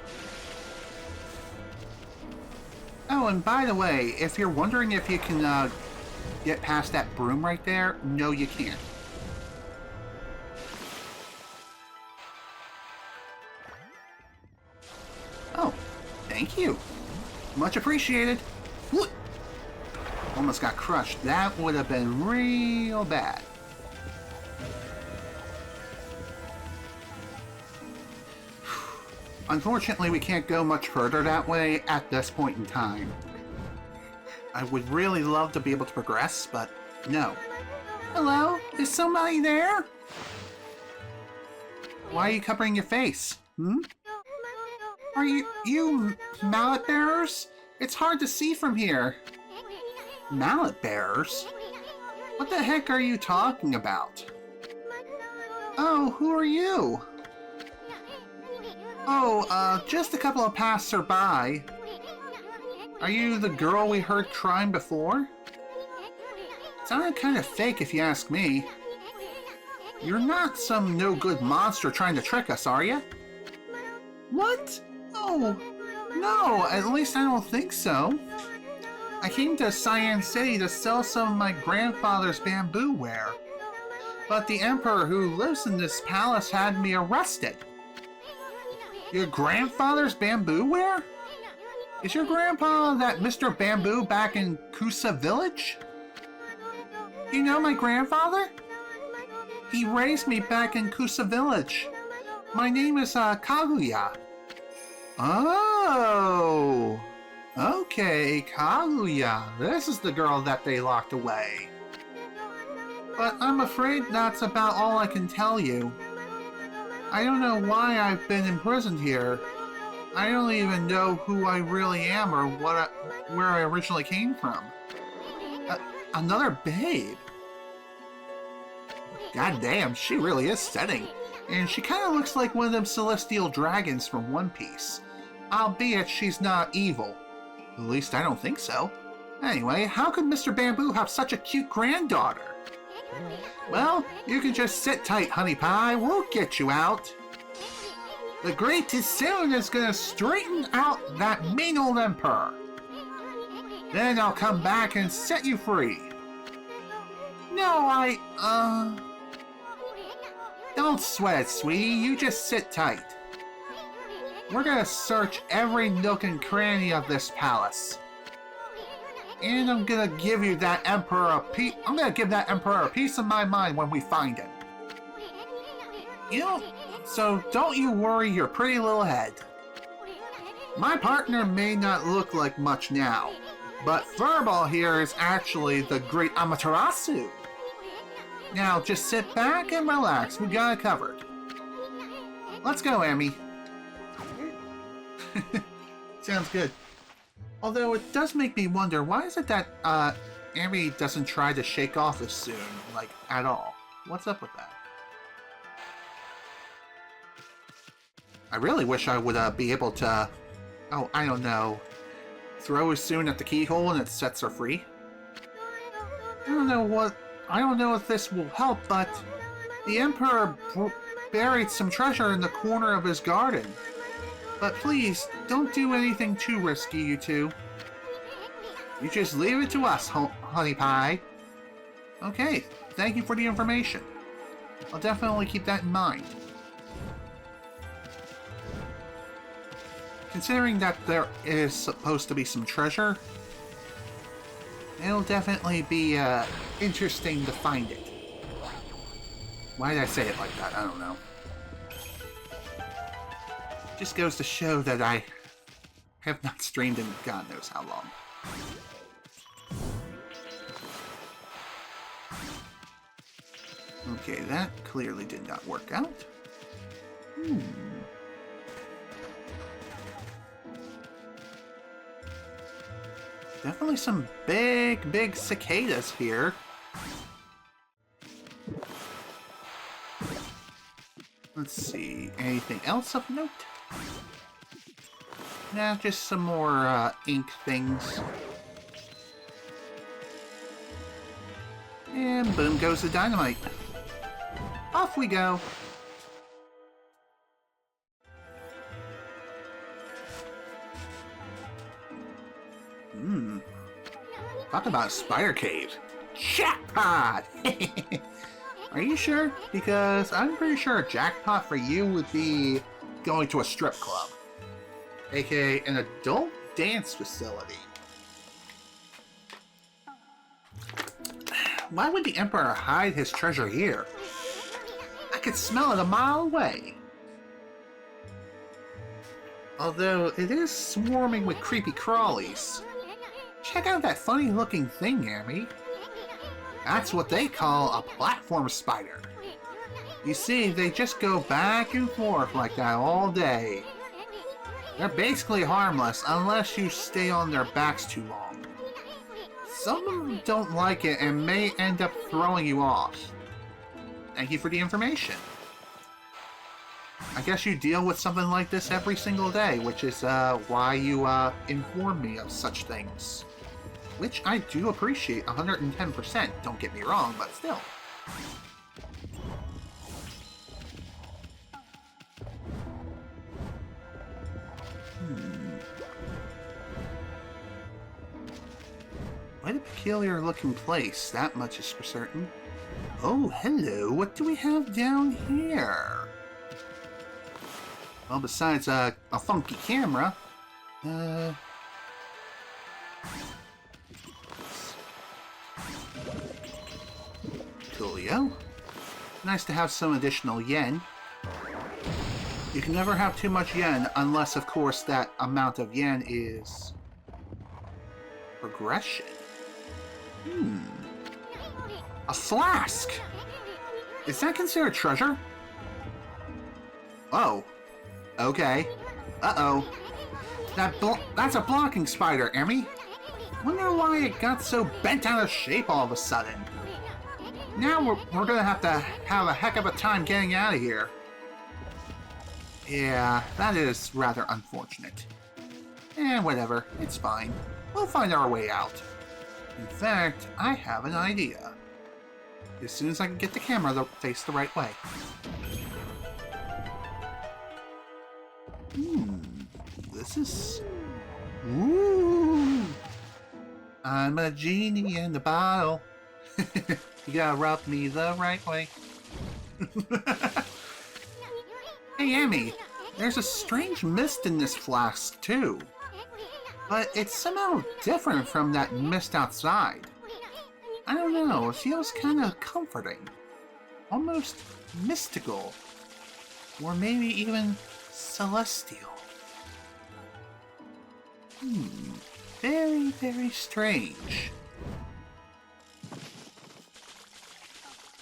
[SPEAKER 1] Oh, and by the way, if you're wondering if you can get past that broom right there, no, you can't. Oh, thank you. Much appreciated. Whoop. Almost got crushed. That would have been real bad. Unfortunately, we can't go much further that way at this point in time. I would really love to be able to progress, but no. Hello? Is somebody there? Why are you covering your face? Are you mallet bearers? It's hard to see from here. Mallet bearers? What the heck are you talking about? Oh, who are you? Oh, just a couple of passerby. Are you the girl we heard crying before? Sounded kind of fake if you ask me. You're not some no-good monster trying to trick us, are you? What? Oh, no, at least I don't think so. I came to Sei'an City to sell some of my grandfather's bamboo ware. But the emperor who lives in this palace had me arrested. Your grandfather's bamboo ware? Is your grandpa that Mr. Bamboo back in Kusa village? You know my grandfather? He raised me back in Kusa village. My name is Kaguya. Oh, okay, Kaguya. This is the girl that they locked away. But I'm afraid that's about all I can tell you. I don't know why I've been imprisoned here. I don't even know who I really am or where I originally came from. Another babe? God damn, she really is stunning. And she kind of looks like one of them celestial dragons from One Piece. Albeit she's not evil. At least I don't think so. Anyway, how could Mr. Bamboo have such a cute granddaughter? Well, you can just sit tight, honey pie. We'll get you out. The Great Typhoon is gonna straighten out that mean old emperor. Then I'll come back and set you free. No, don't sweat, sweetie. You just sit tight. We're gonna search every nook and cranny of this palace. And I'm gonna give that emperor a piece of my mind when we find him. You know, so don't you worry your pretty little head. My partner may not look like much now, but Furball here is actually the great Amaterasu. Now just sit back and relax, we got it covered. Let's go, Amy. Sounds good. Although it does make me wonder, why is it that Amy doesn't try to shake off as soon, like, at all? What's up with that? I really wish I would be able to, oh, I don't know, throw as soon at the keyhole and it sets her free. I don't know if this will help, but the Emperor buried some treasure in the corner of his garden. But please, don't do anything too risky, you two. You just leave it to us, honey pie. Okay, thank you for the information. I'll definitely keep that in mind. Considering that there is supposed to be some treasure, it'll definitely be interesting to find it. Why did I say it like that? I don't know. Just goes to show that I have not streamed in God knows how long. Okay, that clearly did not work out. Definitely some big cicadas here. Let's see, anything else of note? Nah, just some more ink things. And boom goes the dynamite. Off we go. Talk about a spider cave. Jackpot! Are you sure? Because I'm pretty sure a jackpot for you would be going to a strip club. AKA an adult dance facility. Why would the Emperor hide his treasure here? I could smell it a mile away. Although it is swarming with creepy crawlies. Check out that funny looking thing near me. That's what they call a platform spider. You see, they just go back and forth like that all day. They're basically harmless unless you stay on their backs too long. Some of them don't like it and may end up throwing you off. Thank you for the information. I guess you deal with something like this every single day, which is why you inform me of such things. Which I do appreciate 110%, don't get me wrong, but still. Quite a peculiar looking place, that much is for certain. Oh, hello, what do we have down here? Well, besides a funky camera, coolio. Nice to have some additional yen. You can never have too much yen unless, of course, that amount of yen is progression. A flask! Is that considered treasure? Oh. Okay. Uh-oh. That's a blocking spider, Emmy. Wonder why it got so bent out of shape all of a sudden. Now we're gonna have to have a heck of a time getting out of here. Yeah, that is rather unfortunate. Whatever. It's fine. We'll find our way out. In fact, I have an idea. As soon as I can get the camera to face the right way. This is... Ooh! I'm a genie in the bottle. You gotta rub me the right way. Hey, Emmy, there's a strange mist in this flask, too. But it's somehow different from that mist outside. I don't know, it feels kind of comforting. Almost mystical. Or maybe even celestial. Very, very strange.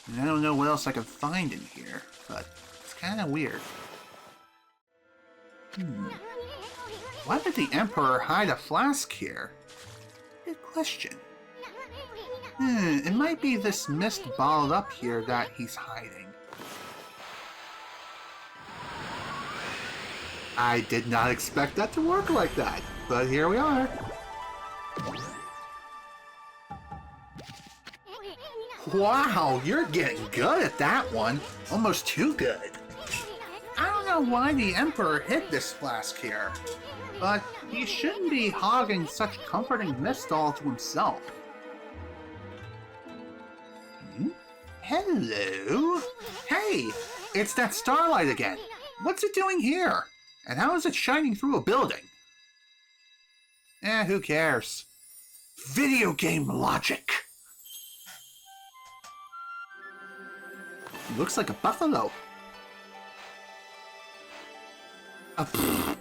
[SPEAKER 1] And I don't know what else I can find in here, but it's kind of weird. Why did the Emperor hide a flask here? Good question. It might be this mist bottled up here that he's hiding. I did not expect that to work like that, but here we are. Wow, you're getting good at that one. Almost too good. I don't know why the Emperor hid this flask here, but he shouldn't be hogging such comforting mist all to himself. Hello? Hey, it's that starlight again. What's it doing here? And how is it shining through a building? Who cares? Video game logic. Looks like a buffalo.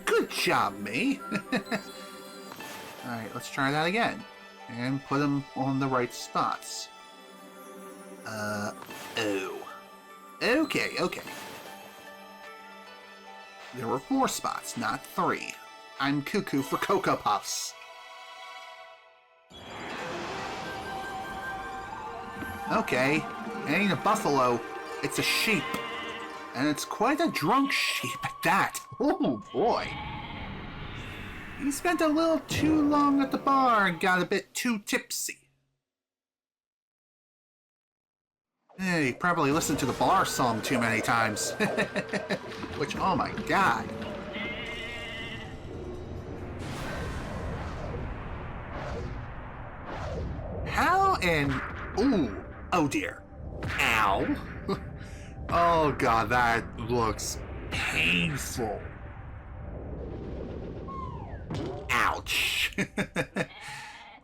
[SPEAKER 1] Good job, me. Alright, let's try that again. And put them on the right spots. Oh. Okay. There were 4 spots, not 3. I'm cuckoo for Cocoa Puffs. Okay, it ain't a buffalo, it's a sheep. And it's quite a drunk sheep at that. Oh boy. He spent a little too long at the bar and got a bit too tipsy. He probably listened to the bar song too many times. Which, oh my god. and... Ooh, oh dear. Ow. Oh god, that looks painful. Ouch.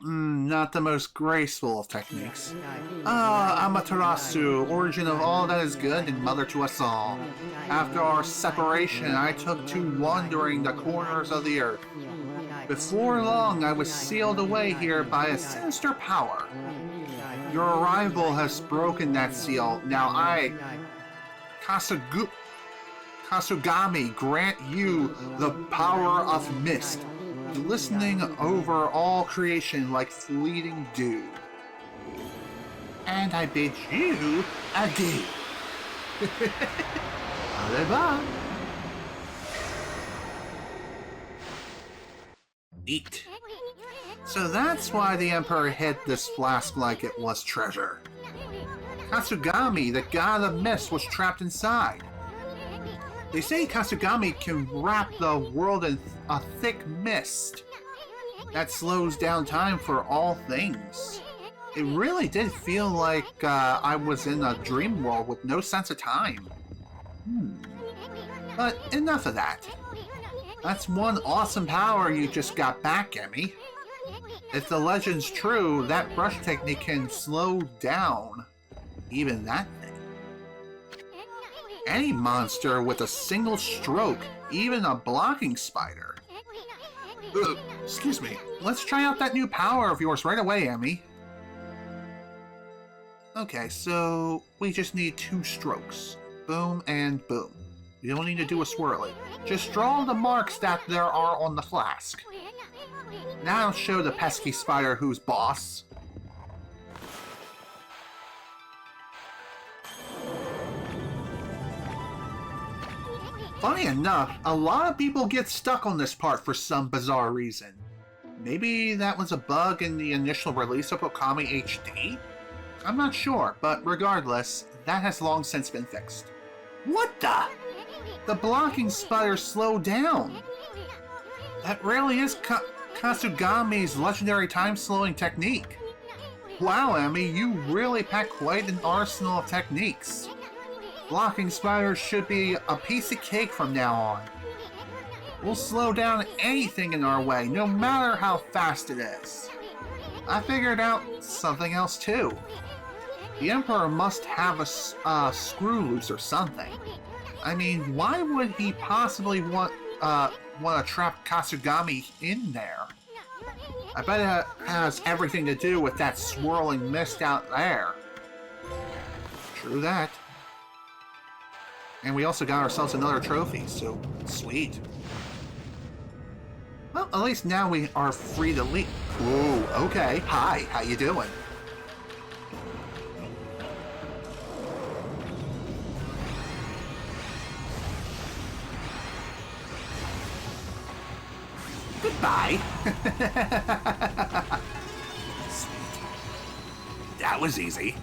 [SPEAKER 1] Not the most graceful of techniques. Amaterasu, origin of all that is good and mother to us all. After our separation, I took to wandering the corners of the earth. Before long, I was sealed away here by a sinister power. Your arrival has broken that seal. Now I, Kasugami, grant you the power of MIST, glistening over all creation like fleeting dew. And I bid you adieu. Allez-va. Neat. So that's why the Emperor hid this flask like it was treasure. Kasugami, the god of mist, was trapped inside. They say Kasugami can wrap the world in a thick mist that slows down time for all things. It really did feel like I was in a dream world with no sense of time. But enough of that. That's one awesome power you just got back, Emmy. If the legend's true, that brush technique can slow down even that thing. Any monster with a single stroke, even a blocking spider. Excuse me. Let's try out that new power of yours right away, Emmy. Okay, so we just need 2 strokes. Boom and boom. You don't need to do a swirly. Just draw the marks that there are on the flask. Now show the pesky spider who's boss. Funny enough, a lot of people get stuck on this part for some bizarre reason. Maybe that was a bug in the initial release of Okami HD? I'm not sure, but regardless, that has long since been fixed. What the? The blocking spider slowed down. That really is Kasugami's legendary time-slowing technique. Wow, Emmy, you really pack quite an arsenal of techniques. Blocking spiders should be a piece of cake from now on. We'll slow down anything in our way, no matter how fast it is. I figured out something else too. The Emperor must have a screw loose or something. I mean, why would he possibly want to trap Kasugami in there? I bet it has everything to do with that swirling mist out there. True that. And we also got ourselves another trophy, so sweet. Well, at least now we are free to leave. Whoa, okay. Hi, how you doing? Goodbye. Sweet. That was easy.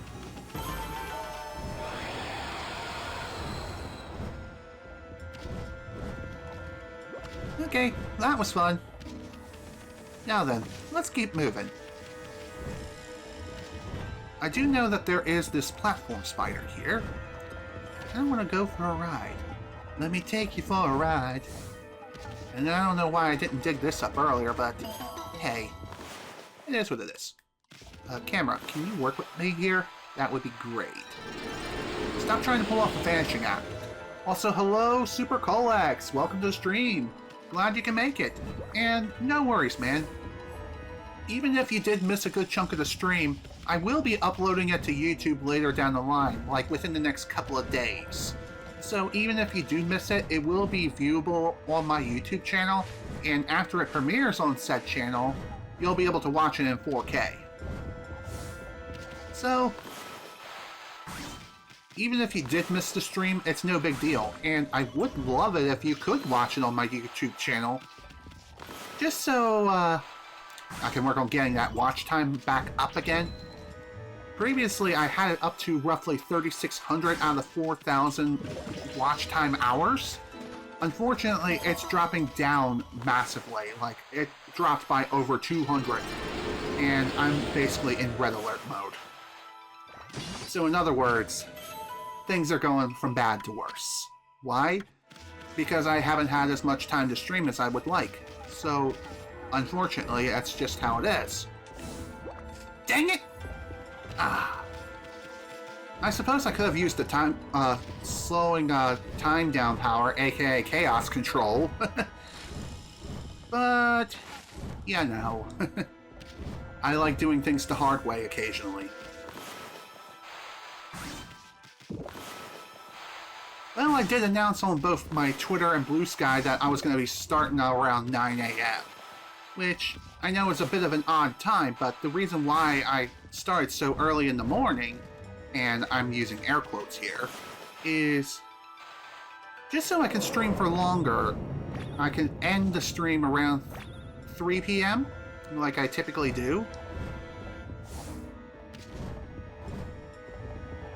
[SPEAKER 1] Okay, that was fun. Now then, let's keep moving. I do know that there is this platform spider here. I want to go for a ride. Let me take you for a ride. And I don't know why I didn't dig this up earlier, but hey, it is what it is. Camera, can you work with me here? That would be great. Stop trying to pull off the vanishing act. Also, hello, Super Colex. Welcome to the stream. Glad you can make it. And no worries, man. Even if you did miss a good chunk of the stream, I will be uploading it to YouTube later down the line, like within the next couple of days. So even if you do miss it, it will be viewable on my YouTube channel, and after it premieres on said channel, you'll be able to watch it in 4K. So, even if you did miss the stream, it's no big deal, and I would love it if you could watch it on my YouTube channel, just so I can work on getting that watch time back up again. Previously, I had it up to roughly 3,600 out of 4,000 watch time hours. Unfortunately, it's dropping down massively, like it dropped by over 200. and I'm basically in red alert mode. So in other words, things are going from bad to worse. Why? Because I haven't had as much time to stream as I would like. So, unfortunately, that's just how it is. Dang it! Ah. I suppose I could have used the time, slowing time down power, aka chaos control. But, yeah, no. I like doing things the hard way occasionally. Well, I did announce on both my Twitter and Blue Sky that I was going to be starting around 9 a.m. Which, I know is a bit of an odd time, but the reason why I started so early in the morning, and I'm using air quotes here, is just so I can stream for longer. I can end the stream around 3 p.m., like I typically do.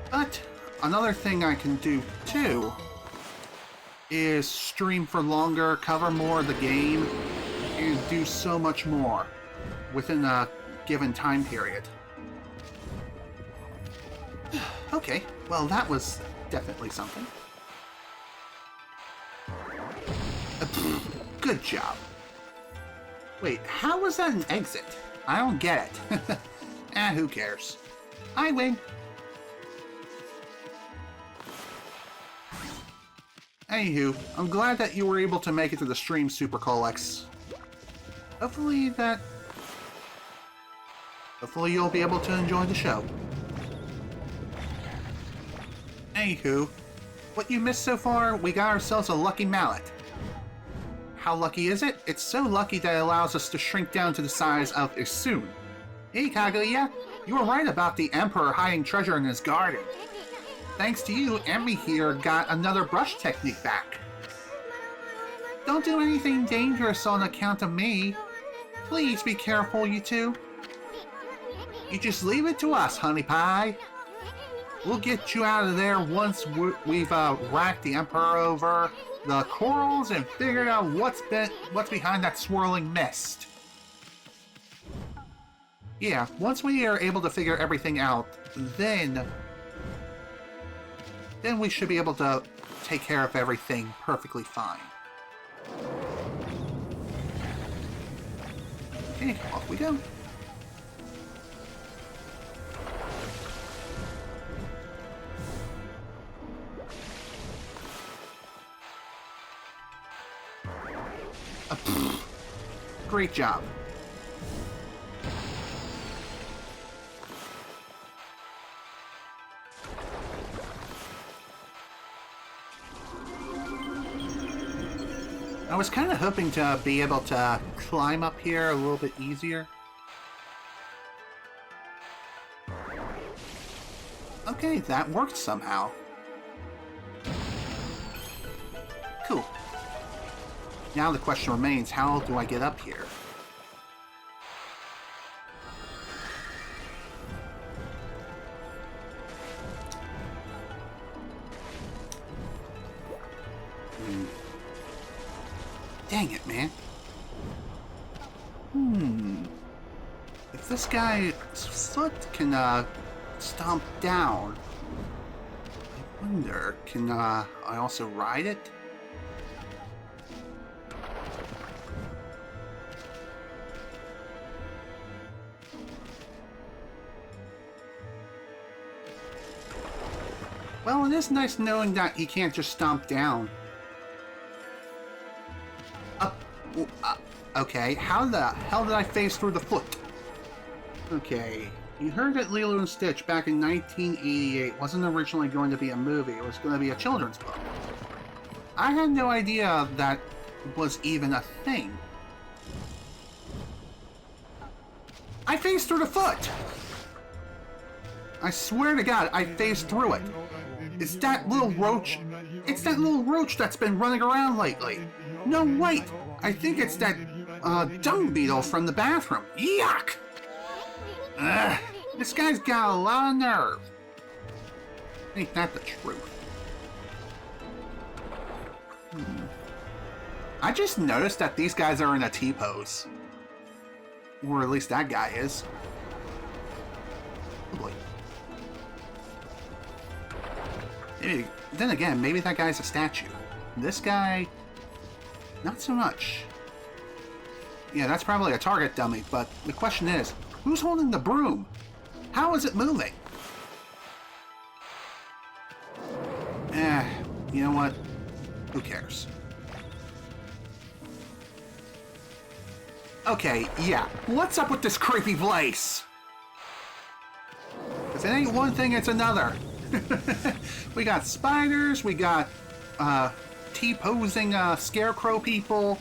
[SPEAKER 1] But another thing I can do, too, is stream for longer, cover more of the game, and do so much more within a given time period. Okay, well that was definitely something. Good job. Wait, how was that an exit? I don't get it. Who cares? I win. Anywho, I'm glad that you were able to make it to the stream, Super Colex. Hopefully you'll be able to enjoy the show. Anywho, what you missed so far, we got ourselves a lucky mallet. How lucky is it? It's so lucky that it allows us to shrink down to the size of Isun. Hey Kaguya, you were right about the Emperor hiding treasure in his garden. Thanks to you, Emmy here got another brush technique back. Don't do anything dangerous on account of me. Please be careful, you two. You just leave it to us, honey pie. We'll get you out of there once we've racked the Emperor over the corals and figured out what's behind that swirling mist. Yeah, once we are able to figure everything out, then we should be able to take care of everything perfectly fine. Okay, off we go. Great job. I was kind of hoping to be able to climb up here a little bit easier. Okay, that worked somehow. Cool. Now the question remains, how do I get up here? Dang it, man. If this guy's foot can, stomp down, I wonder, can, I also ride it? Well, it is nice knowing that he can't just stomp down. Okay, how the hell did I phase through the foot? Okay, you heard that Lilo and Stitch back in 1988 wasn't originally going to be a movie, it was going to be a children's book. I had no idea that was even a thing. I phased through the foot! I swear to God, I phased through it. It's that little roach. It's that little roach that's been running around lately. No, wait. I think it's that dung beetle from the bathroom. Yuck! Ugh, this guy's got a lot of nerve. Ain't that the truth? I just noticed that these guys are in a T-pose. Or at least that guy is. Oh boy. Maybe, then again, maybe that guy's a statue. This guy, not so much. Yeah, that's probably a target dummy, but the question is, who's holding the broom? How is it moving? You know what? Who cares? Okay, yeah, what's up with this creepy place? Because it ain't one thing, it's another. We got spiders, we got T-posing scarecrow people.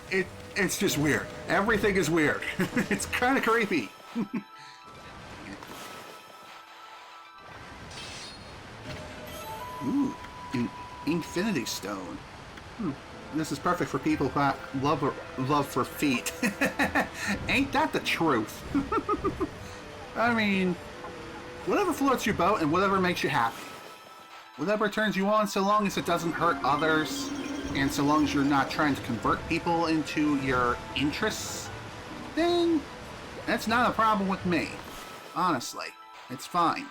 [SPEAKER 1] It's just weird. Everything is weird. It's kind of creepy. Ooh, an infinity stone. This is perfect for people who have love for feet. Ain't that the truth? I mean, whatever floats your boat and whatever makes you happy. Whatever turns you on, so long as it doesn't hurt others, and so long as you're not trying to convert people into your interests, then that's not a problem with me. Honestly, it's fine.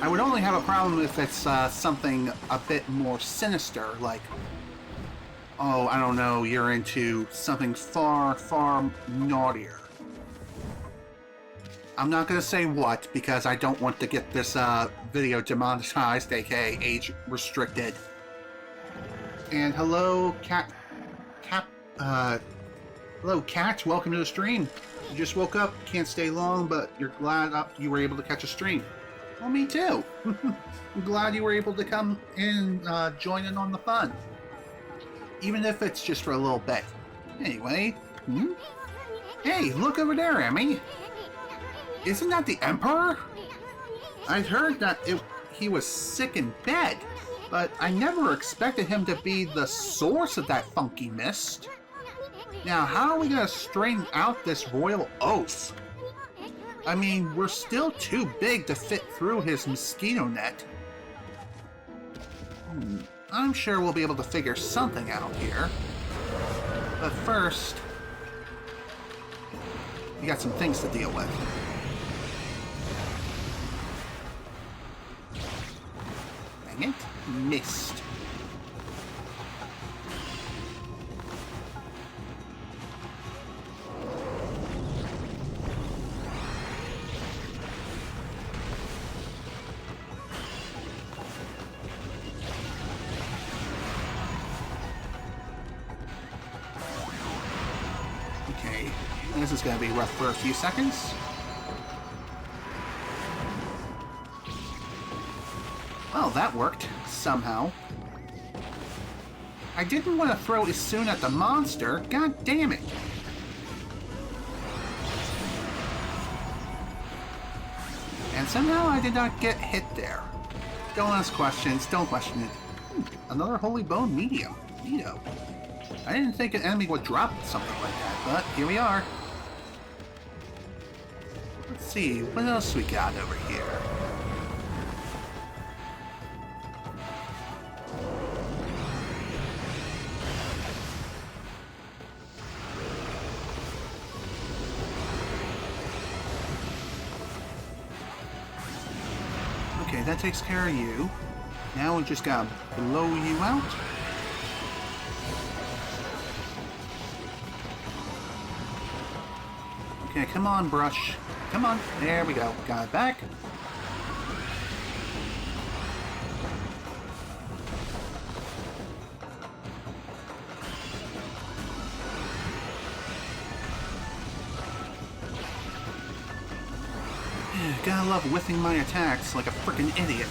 [SPEAKER 1] I would only have a problem if it's something a bit more sinister, like, oh, I don't know, you're into something far, far naughtier. I'm not going to say what, because I don't want to get this video demonetized, aka age restricted. And hello, hello, Cat, welcome to the stream. You just woke up, can't stay long, but you're glad you were able to catch a stream. Well, me too. I'm glad you were able to come in and join in on the fun. Even if it's just for a little bit. Anyway, Hey, look over there, Emmy. Isn't that the Emperor? I'd heard that he was sick in bed, but I never expected him to be the source of that funky mist. Now, how are we going to straighten out this royal oath? I mean, we're still too big to fit through his mosquito net. I'm sure we'll be able to figure something out here. But first, we got some things to deal with. Dang it. Missed. Okay, this is going to be rough for a few seconds. Well, that worked, somehow. I didn't want to throw Isun at the monster, god damn it! And somehow I did not get hit there. Don't ask questions, don't question it. Another Holy Bone medium. Neato. I didn't think an enemy would drop something like that, but here we are. Let's see, what else we got over here? Okay, that takes care of you. Now we just gotta blow you out. Okay, come on, brush. Come on. There we go. Got it back. Gotta love whiffing my attacks like a freaking idiot.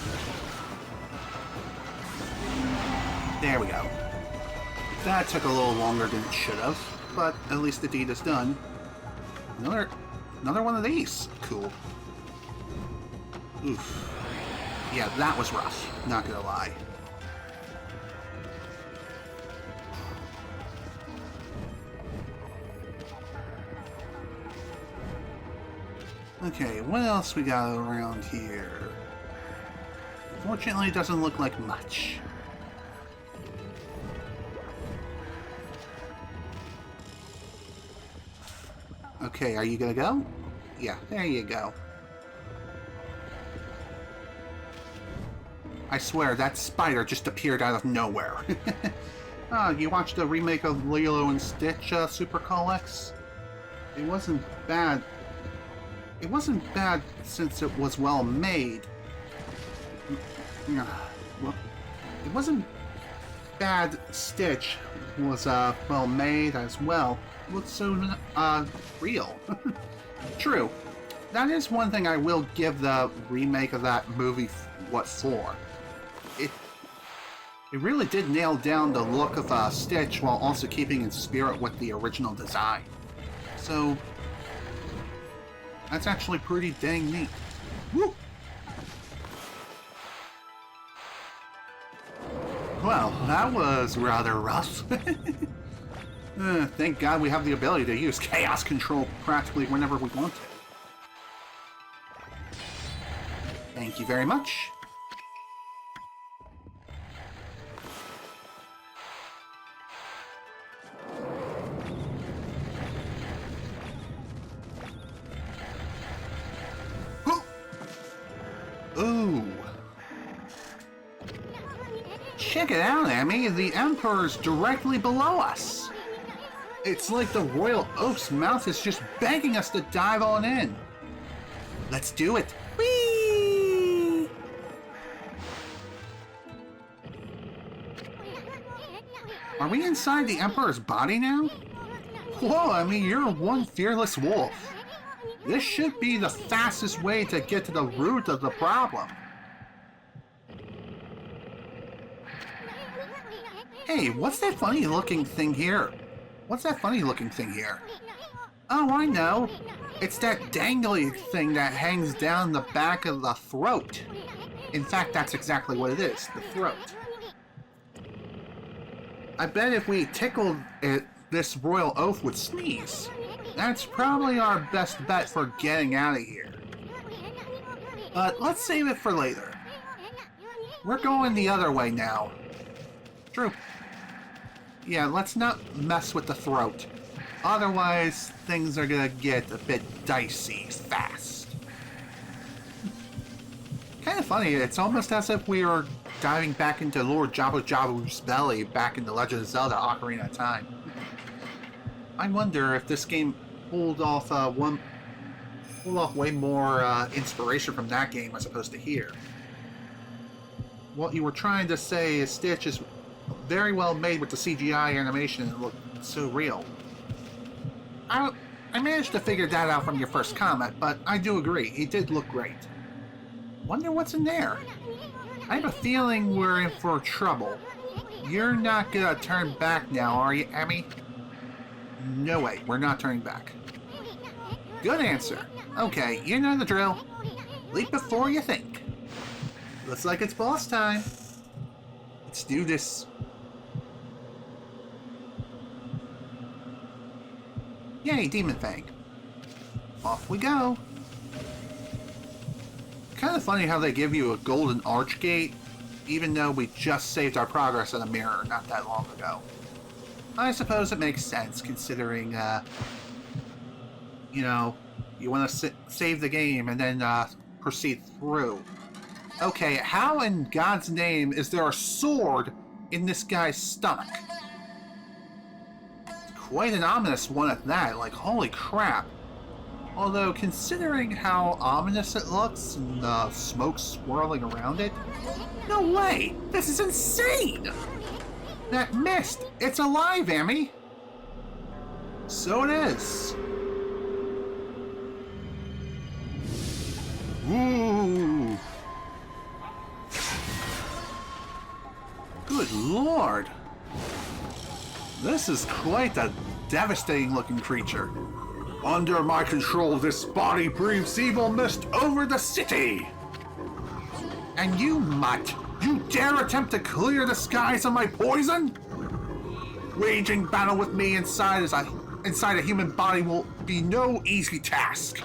[SPEAKER 1] There we go. That took a little longer than it should have, but at least the deed is done. Another one of these. Cool. Oof. Yeah, that was rough. Not gonna lie. Okay, what else we got around here? Fortunately, it doesn't look like much. Okay, are you gonna go? Yeah, there you go. I swear, that spider just appeared out of nowhere. Oh, you watched the remake of Lilo and Stitch Super Colex? It wasn't bad. It wasn't bad since it was well made. Well, it wasn't bad. Stitch was well made as well. It looked so real. True. That is one thing I will give the remake of that movie what for. It really did nail down the look of Stitch while also keeping in spirit with the original design. So, that's actually pretty dang neat. Woo! Well, that was rather rough. Thank God we have the ability to use chaos control practically whenever we want to. Thank you very much. Ooh. Check it out, Emmy. The Emperor's directly below us. It's like the Royal Oak's mouth is just begging us to dive on in. Let's do it. Whee! Are we inside the Emperor's body now? Whoa, I mean, you're one fearless wolf. This should be the fastest way to get to the root of the problem. Hey, what's that funny looking thing here? What's that funny looking thing here? Oh, I know. It's that dangly thing that hangs down the back of the throat. In fact, that's exactly what it is, the throat. I bet if we tickled it, this royal oaf would sneeze. That's probably our best bet for getting out of here. But let's save it for later. We're going the other way now. True. Yeah, let's not mess with the throat. Otherwise, things are gonna get a bit dicey fast. Kind of funny, it's almost as if we are diving back into Lord Jabu Jabu's belly back in The Legend of Zelda Ocarina of Time. I wonder if this game pulled off way more inspiration from that game as opposed to here. What you were trying to say is Stitch is very well made with the CGI animation and it looked so real. I managed to figure that out from your first comment, but I do agree, he did look great. Wonder what's in there? I have a feeling we're in for trouble. You're not gonna turn back now, are you, Emmy? No way, we're not turning back. Good answer. Okay, you know the drill. Leap before you think. Looks like it's boss time. Let's do this. Yay, Demon Fang. Off we go. Kind of funny how they give you a golden arch gate, even though we just saved our progress in a mirror not that long ago. I suppose it makes sense considering, you know, you want to save the game and then proceed through. Okay, how in God's name is there a sword in this guy's stomach? Quite an ominous one at that, like holy crap. Although considering how ominous it looks and the smoke swirling around it, no way! This is insane! That mist! It's alive, Emmy! So it is. Ooh! Good lord! This is quite a devastating looking creature. Under my control, this body breathes evil mist over the city! And you, mutt! You dare attempt to clear the skies of my poison? Waging battle with me inside a human body will be no easy task.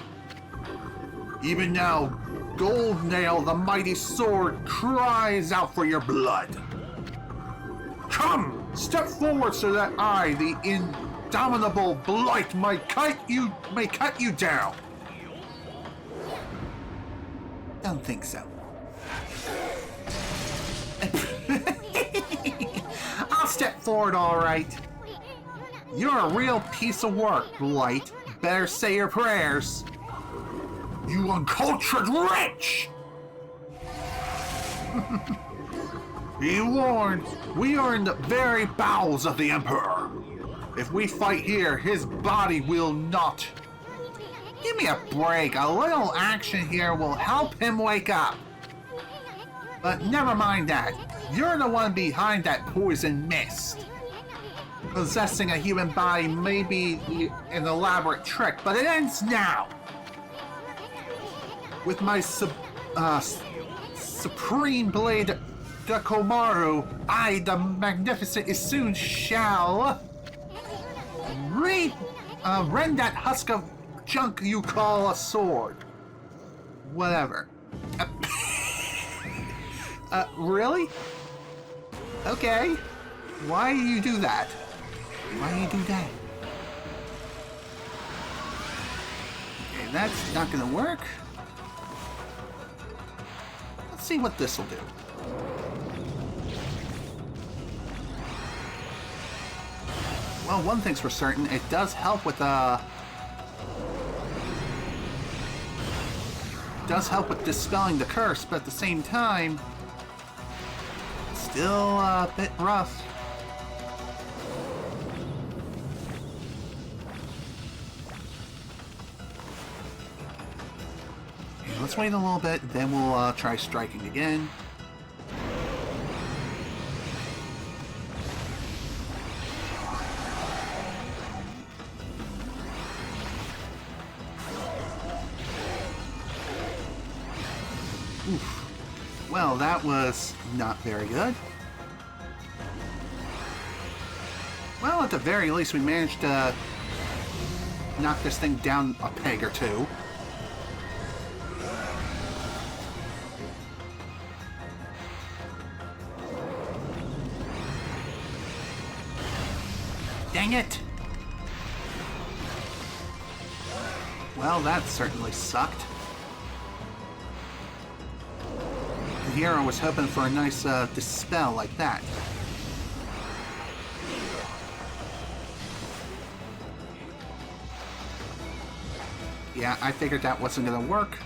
[SPEAKER 1] Even now, Gold Nail, the mighty sword, cries out for your blood. Come, step forward so that I, the indomitable blight may cut you down. Don't think so. I'll step forward, all right. You're a real piece of work, Blight. Better say your prayers. You uncultured wretch! Be warned, we are in the very bowels of the Emperor. If we fight here, his body will not. Give me a break. A little action here will help him wake up. But never mind that. You're the one behind that poison mist. Possessing a human body may be an elaborate trick, but it ends now. With my supreme blade, Dakomaru, I, the Magnificent Isun, shall rend that husk of junk you call a sword. Whatever. Really? Okay. Why do you do that? Why do you do that? Okay, that's not gonna work. Let's see what this will do. Well, one thing's for certain, it does help with dispelling the curse, but at the same time, still a bit rough. Okay, let's wait a little bit, then we'll try striking again. Oof. Well, that was not very good. Well, at the very least, we managed to knock this thing down a peg or two. Dang it! Well, that certainly sucked. Here I was hoping for a nice dispel like that. Yeah, I figured that wasn't gonna work.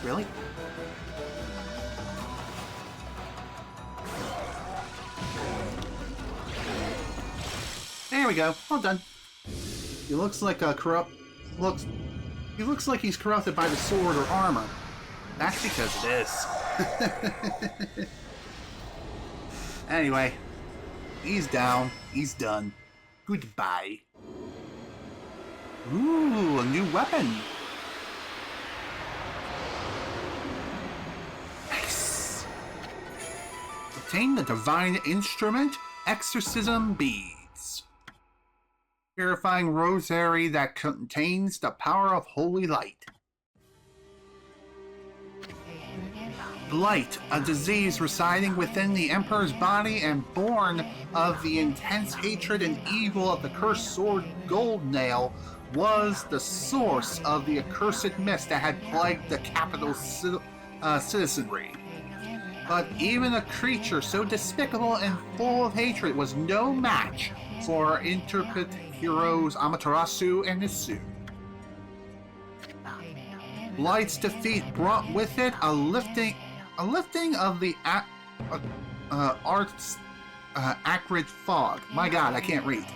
[SPEAKER 1] Really? There we go. All done. He looks like a He looks like he's corrupted by the sword or armor. That's because it is. Anyway, he's down. He's done. Goodbye. Ooh, a new weapon. Nice. Obtain the divine instrument, exorcism beads. Purifying rosary that contains the power of holy light. Blight, a disease residing within the Emperor's body and born of the intense hatred and evil of the cursed sword Gold Nail, was the source of the accursed mist that had plagued the capital's citizenry. But even a creature so despicable and full of hatred was no match for our intrepid heroes Amaterasu and Isu. Blight's defeat brought with it a lifting of the art's acrid fog. My god, I can't read.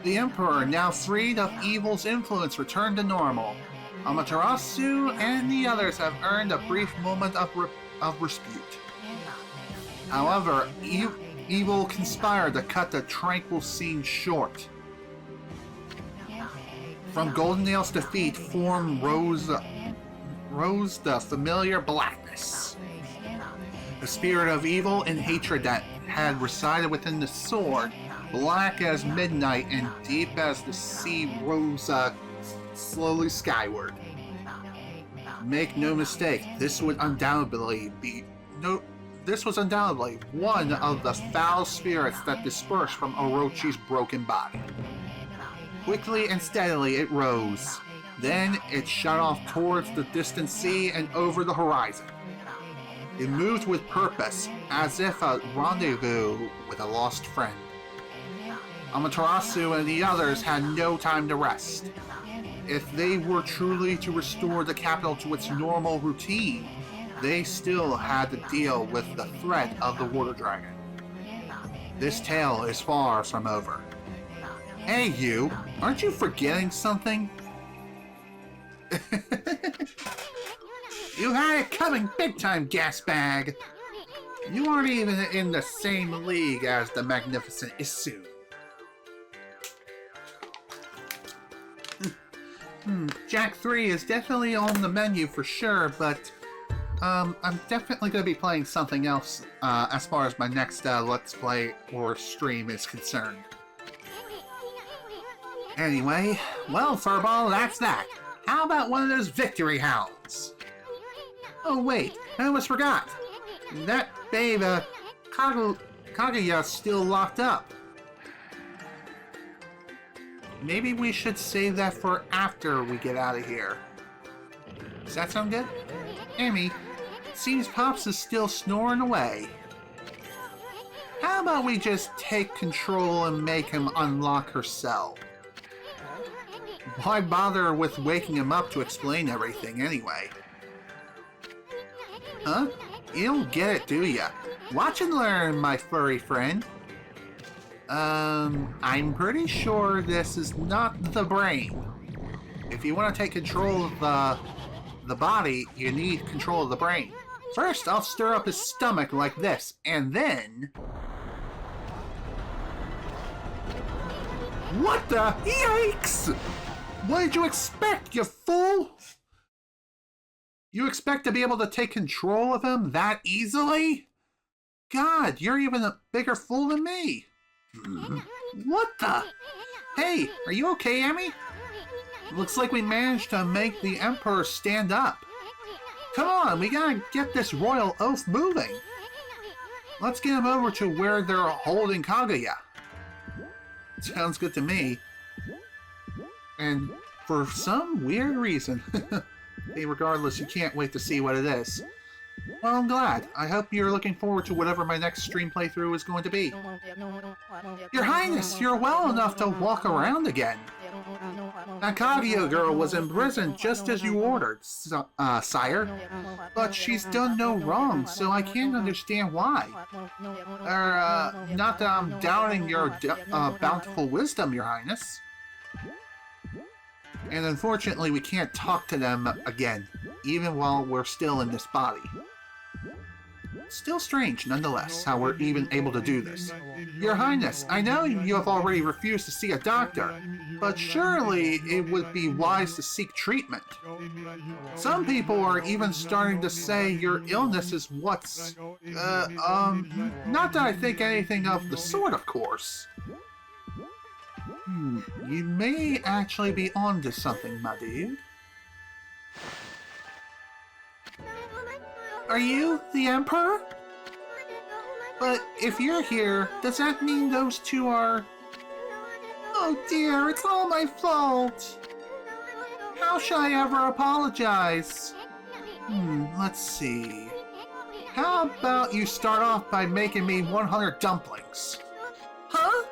[SPEAKER 1] The Emperor, now freed of evil's influence, returned to normal. Amaterasu and the others have earned a brief moment of respite. However, evil conspired to cut the tranquil scene short. From Golden Nail's defeat, form rose the familiar blackness. The spirit of evil and hatred that had resided within the sword, black as midnight and deep as the sea, rose slowly skyward. Make no mistake, this was undoubtedly one of the foul spirits that dispersed from Orochi's broken body. Quickly and steadily it rose. Then it shot off towards the distant sea and over the horizon. It moved with purpose, as if a rendezvous with a lost friend. Amaterasu and the others had no time to rest. If they were truly to restore the capital to its normal routine, they still had to deal with the threat of the water dragon. This tale is far from over. Hey you, aren't you forgetting something? You had it coming big time, gas bag! You aren't even in the same league as the magnificent Isu. Jack 3 is definitely on the menu for sure, but I'm definitely going to be playing something else as far as my next Let's Play or stream is concerned. Anyway, well, Furball, that's that. How about one of those victory howls? Oh wait, I almost forgot. That babe, Kaguya's still locked up. Maybe we should save that for after we get out of here. Does that sound good? Amy, seems Pops is still snoring away. How about we just take control and make him unlock her cell? Why bother with waking him up to explain everything anyway? Huh? You don't get it, do ya? Watch and learn, my furry friend. I'm pretty sure this is not the brain. If you want to take control of the body, you need control of the brain. First, I'll stir up his stomach like this, and then... What the? Yikes! What did you expect, you fool? You expect to be able to take control of him that easily? God, you're even a bigger fool than me. What the? Hey, are you okay, Emmy? Looks like we managed to make the Emperor stand up. Come on, we gotta get this royal oath moving. Let's get him over to where they're holding Kaguya. Sounds good to me. And for some weird reason, hey, regardless, you can't wait to see what it is. Well, I'm glad. I hope you're looking forward to whatever my next stream playthrough is going to be. Your Highness, you're well enough to walk around again. That Kaguya girl was imprisoned just as you ordered, sire. But she's done no wrong, so I can't understand why. Not that I'm doubting your bountiful wisdom, Your Highness. And unfortunately, we can't talk to them again, even while we're still in this body. Still strange, nonetheless, how we're even able to do this. Your Highness, I know you have already refused to see a doctor, but surely it would be wise to seek treatment. Some people are even starting to say your illness is what's... not that I think anything of the sort, of course. You may actually be onto something, my dude. Are you the Emperor? But if you're here, does that mean those two are... Oh dear, it's all my fault! How shall I ever apologize? Let's see... How about you start off by making me 100 dumplings? Huh?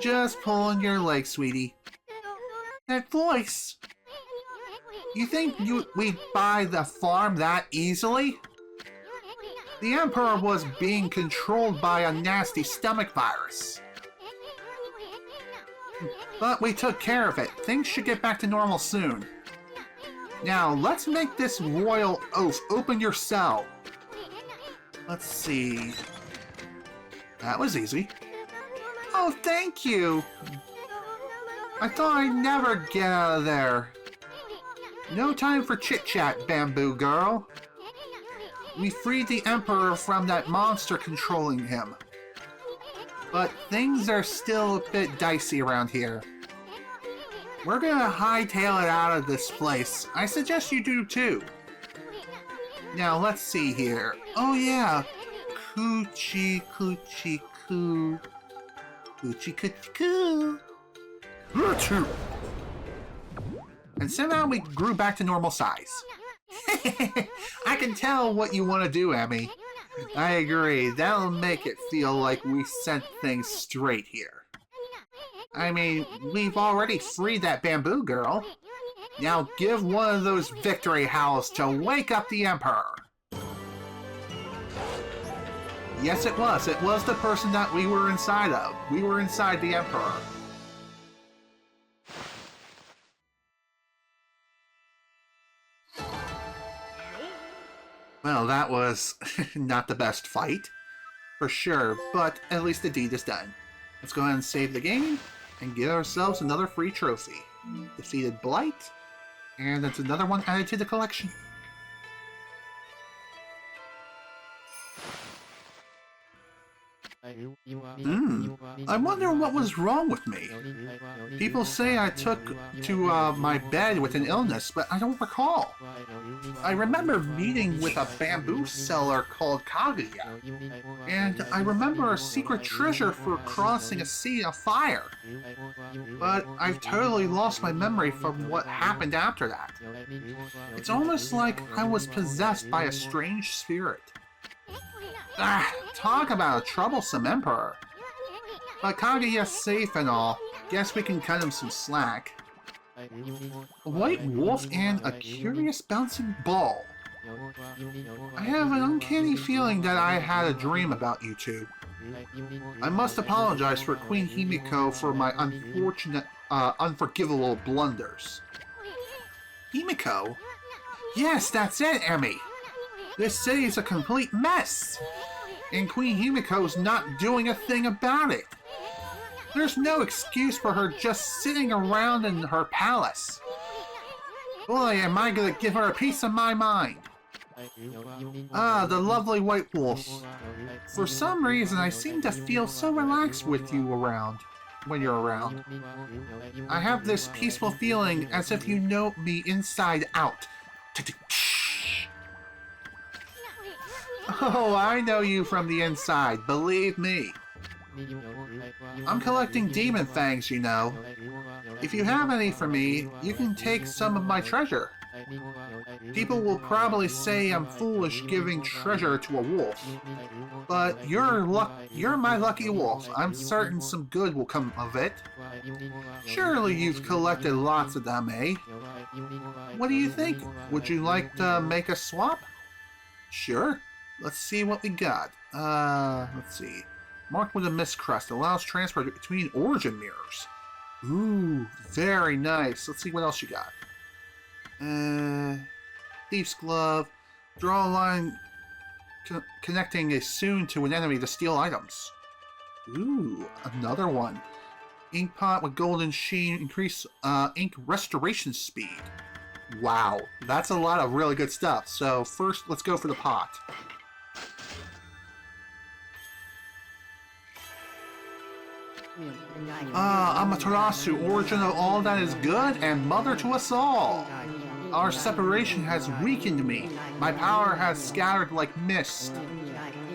[SPEAKER 1] Just pulling your leg, sweetie. That voice... You think we'd buy the farm that easily? The Emperor was being controlled by a nasty stomach virus. But we took care of it. Things should get back to normal soon. Now, let's make this royal oath. Open your cell. Let's see... That was easy. Oh, thank you! I thought I'd never get out of there. No time for chit-chat, Bamboo Girl. We freed the Emperor from that monster controlling him. But things are still a bit dicey around here. We're gonna hightail it out of this place. I suggest you do too. Now, let's see here. Oh yeah. Coochie, coochie, coo. Coochie, coochie, coo. Achoo. And somehow we grew back to normal size. I can tell what you want to do, Emmy. I agree. That'll make it feel like we sent things straight here. I mean, we've already freed that bamboo girl. Now give one of those victory howls to wake up the Emperor. Yes, it was. It was the person that we were inside of. We were inside the Emperor. Well, that was not the best fight, for sure, but at least the deed is done. Let's go ahead and save the game and get ourselves another free trophy. Defeated Blight, and that's another one added to the collection. I wonder what was wrong with me. People say I took to my bed with an illness, but I don't recall. I remember meeting with a bamboo seller called Kaguya, and I remember a secret treasure for crossing a sea of fire. But I've totally lost my memory from what happened after that. It's almost like I was possessed by a strange spirit. Talk about a troublesome emperor. But Kaguya's safe and all. Guess we can cut him some slack. A white wolf and a curious bouncing ball. I have an uncanny feeling that I had a dream about you two. I must apologize for Queen Himiko for my unforgivable blunders. Himiko? Yes, that's it, Emmy! This city is a complete mess! And Queen Himiko's not doing a thing about it! There's no excuse for her just sitting around in her palace. Boy, am I gonna give her a piece of my mind! Ah, the lovely white wolf. For some reason, I seem to feel so relaxed with you around. When you're around. I have this peaceful feeling as if you know me inside out. Oh, I know you from the inside, believe me. I'm collecting demon fangs, you know. If you have any for me, you can take some of my treasure. People will probably say I'm foolish giving treasure to a wolf. But you're my lucky wolf. I'm certain some good will come of it. Surely you've collected lots of them, eh? What do you think? Would you like to make a swap? Sure. Let's see what we got. Let's see. Marked with a mist crust allows transfer between origin mirrors. Ooh, very nice. Let's see what else you got. Thief's glove. Draw a line connecting a soon to an enemy to steal items. Ooh, another one. Ink pot with golden sheen. Increase ink restoration speed. Wow, that's a lot of really good stuff. So first, let's go for the pot. Amaterasu, origin of all that is good and mother to us all. Our separation has weakened me. My power has scattered like mist.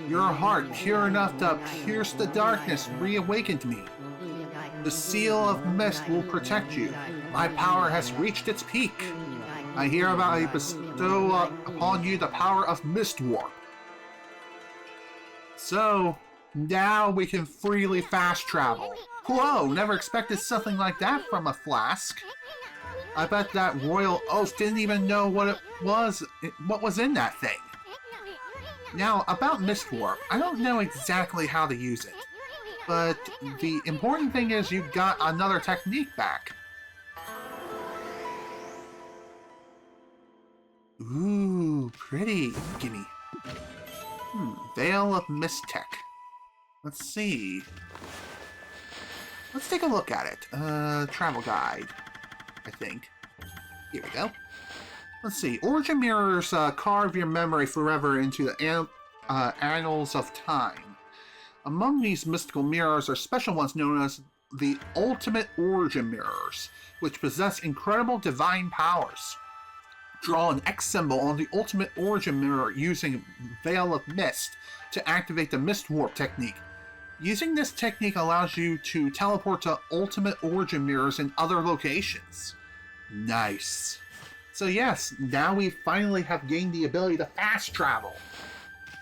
[SPEAKER 1] Your heart, pure enough to pierce the darkness, reawakened me. The seal of mist will protect you. My power has reached its peak. I hereby bestow upon you the power of mist warp. So, now we can freely fast travel. Whoa, never expected something like that from a flask. I bet that royal oaf didn't even know what was in that thing. Now, about mist warp, I don't know exactly how to use it. But the important thing is you got another technique back. Ooh, pretty. Gimme. Veil of Mist Tech. Let's see. Let's take a look at it. Travel guide, I think. Here we go. Let's see. Origin mirrors carve your memory forever into the annals of time. Among these mystical mirrors are special ones known as the ultimate origin mirrors, which possess incredible divine powers. Draw an X symbol on the ultimate origin mirror using Veil of Mist to activate the Mist Warp technique. Using this technique allows you to teleport to ultimate origin mirrors in other locations. Nice. So yes, now we finally have gained the ability to fast travel.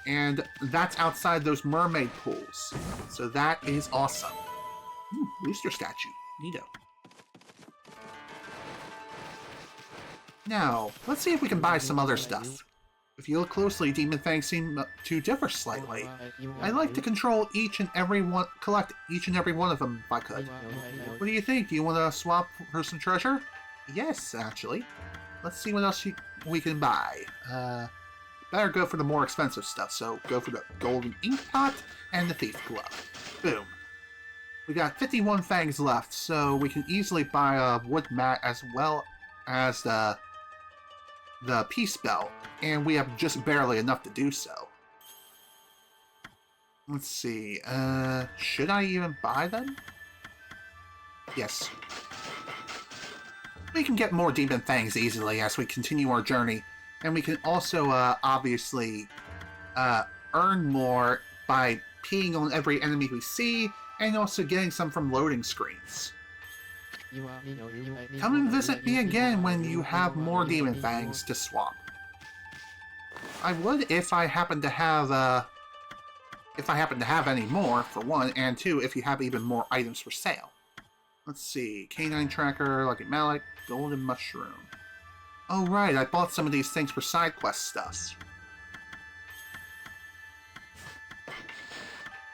[SPEAKER 1] And that's outside those mermaid pools. So that is awesome. Booster statue. Neato. Now, let's see if we can buy some other stuff. If you look closely, Demon Fangs seem to differ slightly. I'd like to control collect each and every one of them if I could. What do you think? Do you want to swap for some treasure? Yes, actually. Let's see what else we can buy. Better go for the more expensive stuff, so go for the golden ink pot and the thief glove. Boom. We got 51 fangs left, so we can easily buy a wood mat as well as the peace belt, and we have just barely enough to do so. Let's see, should I even buy them? Yes. We can get more demon fangs easily as we continue our journey, and we can also, obviously, earn more by peeing on every enemy we see, and also getting some from loading screens. Come and visit me again when you have more demon fangs to swap. I would if I happen to have any more, for one, and two, if you have even more items for sale. Let's see, Canine Tracker, Lucky Mallet, Golden Mushroom. Oh right, I bought some of these things for side quest stuff.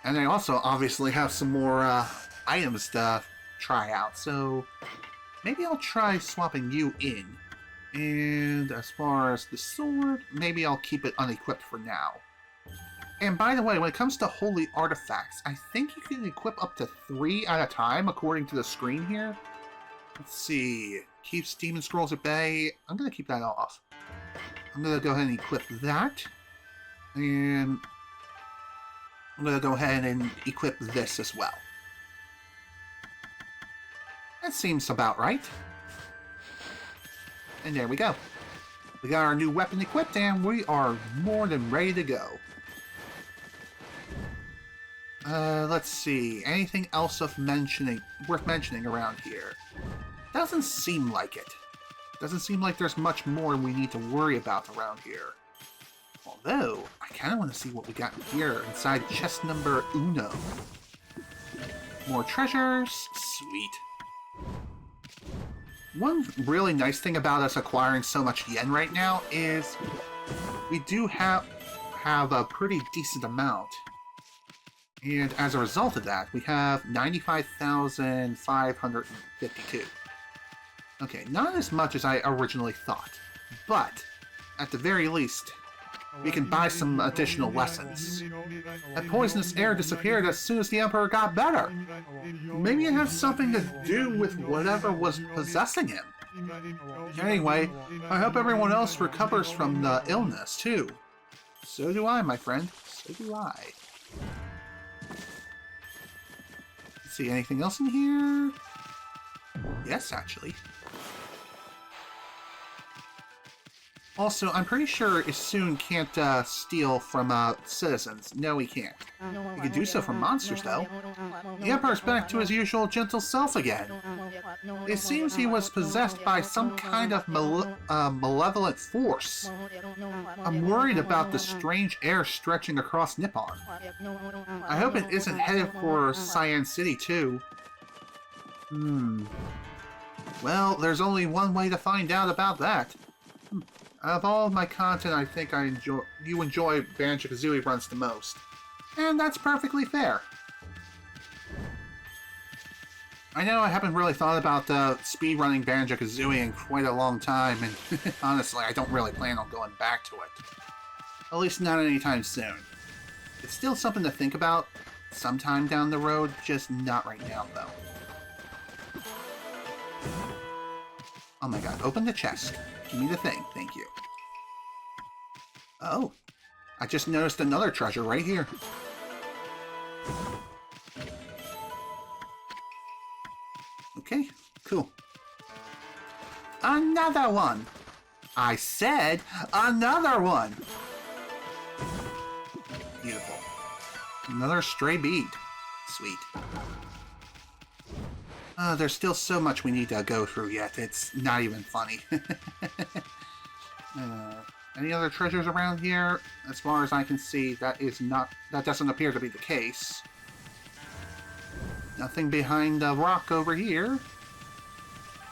[SPEAKER 1] And I also obviously have some more items to try out, so maybe I'll try swapping you in. And as far as the sword, maybe I'll keep it unequipped for now. And by the way, when it comes to holy artifacts, I think you can equip up to 3 at a time according to the screen here. Let's see, keeps demon scrolls at bay. I'm going to keep that off. I'm going to go ahead and equip that. And I'm going to go ahead and equip this as well. That seems about right. And there we go. We got our new weapon equipped and we are more than ready to go. Let's see. Anything else worth mentioning around here? Doesn't seem like it. Doesn't seem like there's much more we need to worry about around here. Although, I kind of want to see what we got here inside chest number uno. More treasures. Sweet. One really nice thing about us acquiring so much yen right now is we do have a pretty decent amount. And as a result of that, we have 95,552. Okay, not as much as I originally thought, but at the very least, we can buy some additional lessons. That poisonous air disappeared as soon as the Emperor got better. Maybe it has something to do with whatever was possessing him. Anyway, I hope everyone else recovers from the illness, too. So do I, my friend. So do I. Let's see, anything else in here? Yes, actually. Also, I'm pretty sure Isun can't steal from citizens. No, he can't. He can do so from monsters, though. The Emperor's back to his usual gentle self again. It seems he was possessed by some kind of malevolent force. I'm worried about the strange air stretching across Nippon. I hope it isn't headed for Sei'an City, too. Well, there's only one way to find out about that. Out of all of my content, I think you enjoy Banjo-Kazooie runs the most. And that's perfectly fair. I know I haven't really thought about speedrunning Banjo-Kazooie in quite a long time, and honestly, I don't really plan on going back to it. At least not anytime soon. It's still something to think about sometime down the road, just not right now, though. Oh my god, open the chest. Give me the thing, thank you. Oh, I just noticed another treasure right here. Another one! I said another one! Beautiful. Another stray bead. Sweet. There's still so much we need to go through yet. It's not even funny. Any other treasures around here? As far as I can see, that doesn't appear to be the case. Nothing behind the rock over here.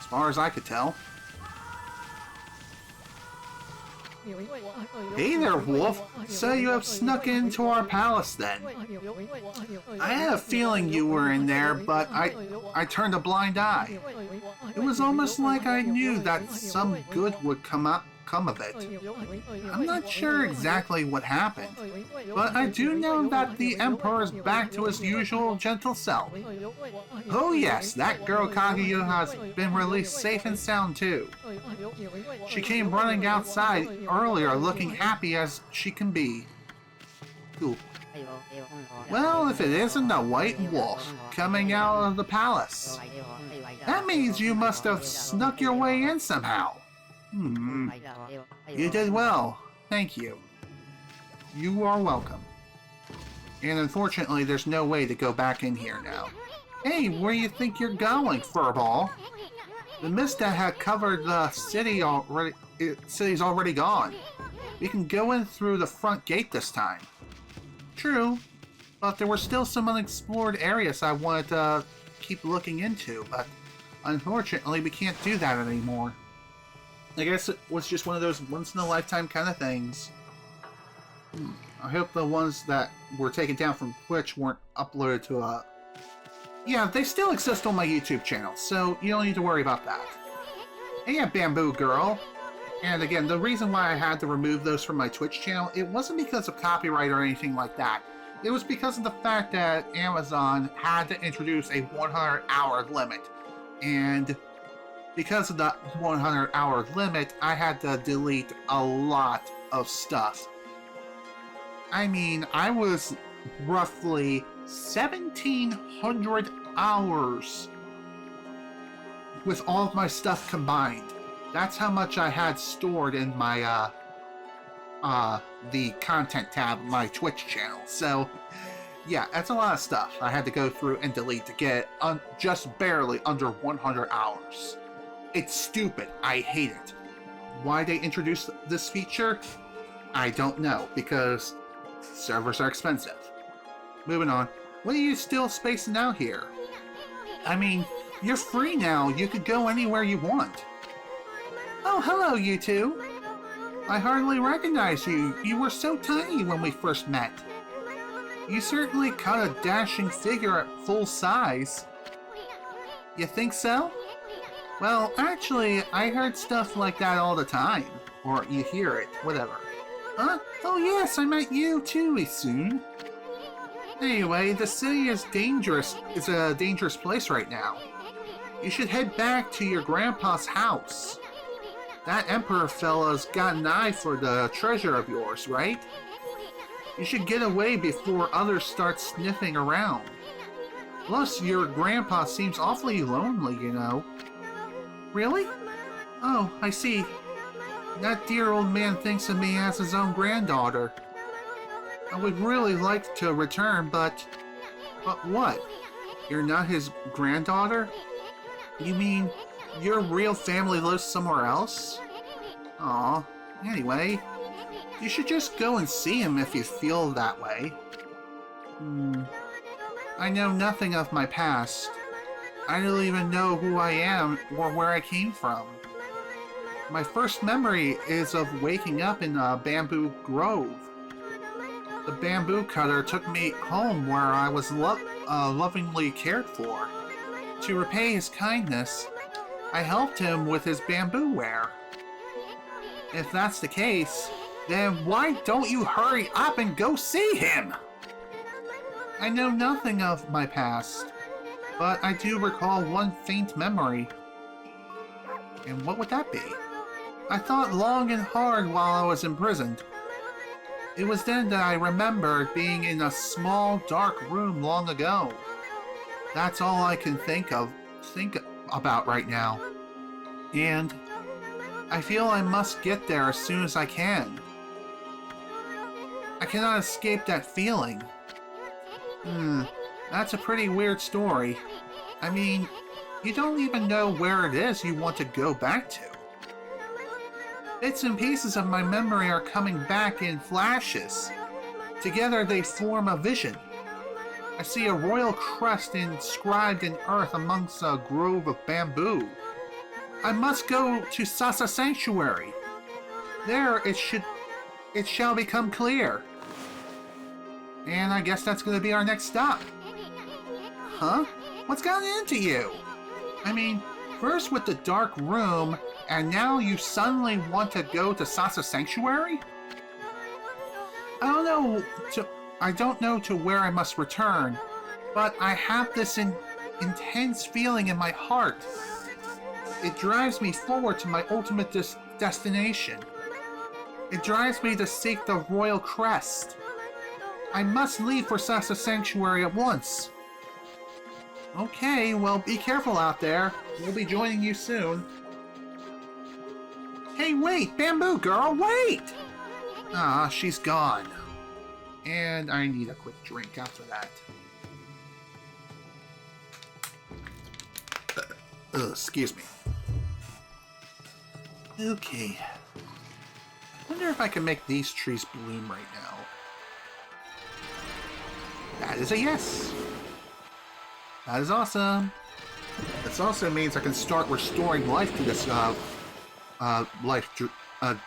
[SPEAKER 1] As far as I could tell. Hey there, Wolf! So you have snuck into our palace then. I had a feeling you were in there, but I turned a blind eye. It was almost like I knew that some good would come of it. I'm not sure exactly what happened, but I do know that the Emperor is back to his usual gentle self. Oh yes, that girl Kaguya has been released safe and sound too. She came running outside earlier looking happy as she can be. Cool. Well, if it isn't the White Wolf coming out of the palace, that means you must have snuck your way in somehow. You did well. Thank you. You are welcome. And unfortunately, there's no way to go back in here now. Hey, where do you think you're going, Furball? The mist that had covered the city's already gone. We can go in through the front gate this time. True, but there were still some unexplored areas I wanted to keep looking into, but unfortunately, we can't do that anymore. I guess it was just one of those once-in-a-lifetime kind of things. I hope the ones that were taken down from Twitch weren't uploaded to a... Yeah, they still exist on my YouTube channel, so you don't need to worry about that. Hey, Bamboo Girl! And again, the reason why I had to remove those from my Twitch channel, it wasn't because of copyright or anything like that. It was because of the fact that Amazon had to introduce a 100-hour limit. And because of that 100-hour limit, I had to delete a lot of stuff. I mean, I was roughly 1,700 hours with all of my stuff combined. That's how much I had stored in my, the content tab of my Twitch channel. So, yeah, that's a lot of stuff I had to go through and delete to get just barely under 100 hours. It's stupid. I hate it. Why they introduced this feature? I don't know, because servers are expensive. Moving on. What are you still spacing out here? I mean, you're free now. You could go anywhere you want. Oh, hello, you two. I hardly recognize you. You were so tiny when we first met. You certainly cut a dashing figure at full size. You think so? Well, actually, I heard stuff like that all the time. Or you hear it, whatever. Huh? Oh yes, I met you too, soon. Anyway, the city is dangerous. It's a dangerous place right now. You should head back to your grandpa's house. That Emperor fella's got an eye for the treasure of yours, right? You should get away before others start sniffing around. Plus, your grandpa seems awfully lonely, you know. Really? Oh, I see. That dear old man thinks of me as his own granddaughter. I would really like to return, but... But what? You're not his granddaughter? You mean your real family lives somewhere else? Aw. Anyway, you should just go and see him if you feel that way. I know nothing of my past. I don't even know who I am or where I came from. My first memory is of waking up in a bamboo grove. The bamboo cutter took me home where I was lovingly cared for. To repay his kindness, I helped him with his bamboo ware. If that's the case, then why don't you hurry up and go see him? I know nothing of my past, but I do recall one faint memory. And what would that be? I thought long and hard while I was imprisoned. It was then that I remembered being in a small, dark room long ago. That's all I can think about right now. And I feel I must get there as soon as I can. I cannot escape that feeling. That's a pretty weird story. I mean, you don't even know where it is you want to go back to. Bits and pieces of my memory are coming back in flashes. Together they form a vision. I see a royal crest inscribed in earth amongst a grove of bamboo. I must go to Sei'an Sanctuary. There it shall become clear. And I guess that's going to be our next stop. Huh? What's gotten into you? I mean, first with the dark room, and now you suddenly want to go to Sei'an Sanctuary? I don't know to where I must return, but I have this intense feeling in my heart. It drives me forward to my ultimate destination. It drives me to seek the royal crest. I must leave for Sei'an Sanctuary at once. Okay, well, be careful out there. We'll be joining you soon. Hey, wait! Bamboo Girl, wait! Ah, she's gone. And I need a quick drink after that. Excuse me. Okay. I wonder if I can make these trees bloom right now. That is a yes. That is awesome. This also means I can start restoring life to this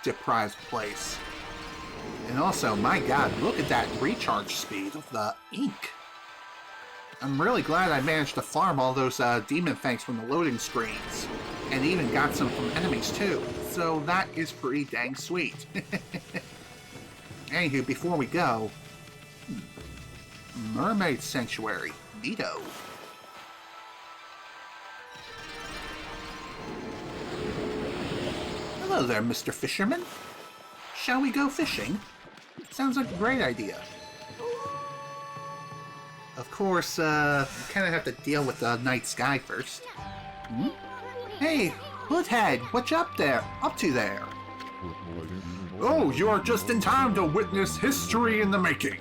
[SPEAKER 1] deprived place. And also, my god, look at that recharge speed of the ink. I'm really glad I managed to farm all those demon fangs from the loading screens. And even got some from enemies too. So that is pretty dang sweet. Anywho, before we go... Mermaid Sanctuary. Neato. Hello there, Mr. Fisherman. Shall we go fishing? Sounds like a great idea. Of course, you kind of have to deal with the night sky first. Hey, Hoodhead, what you up to there? Oh, you are just in time to witness history in the making.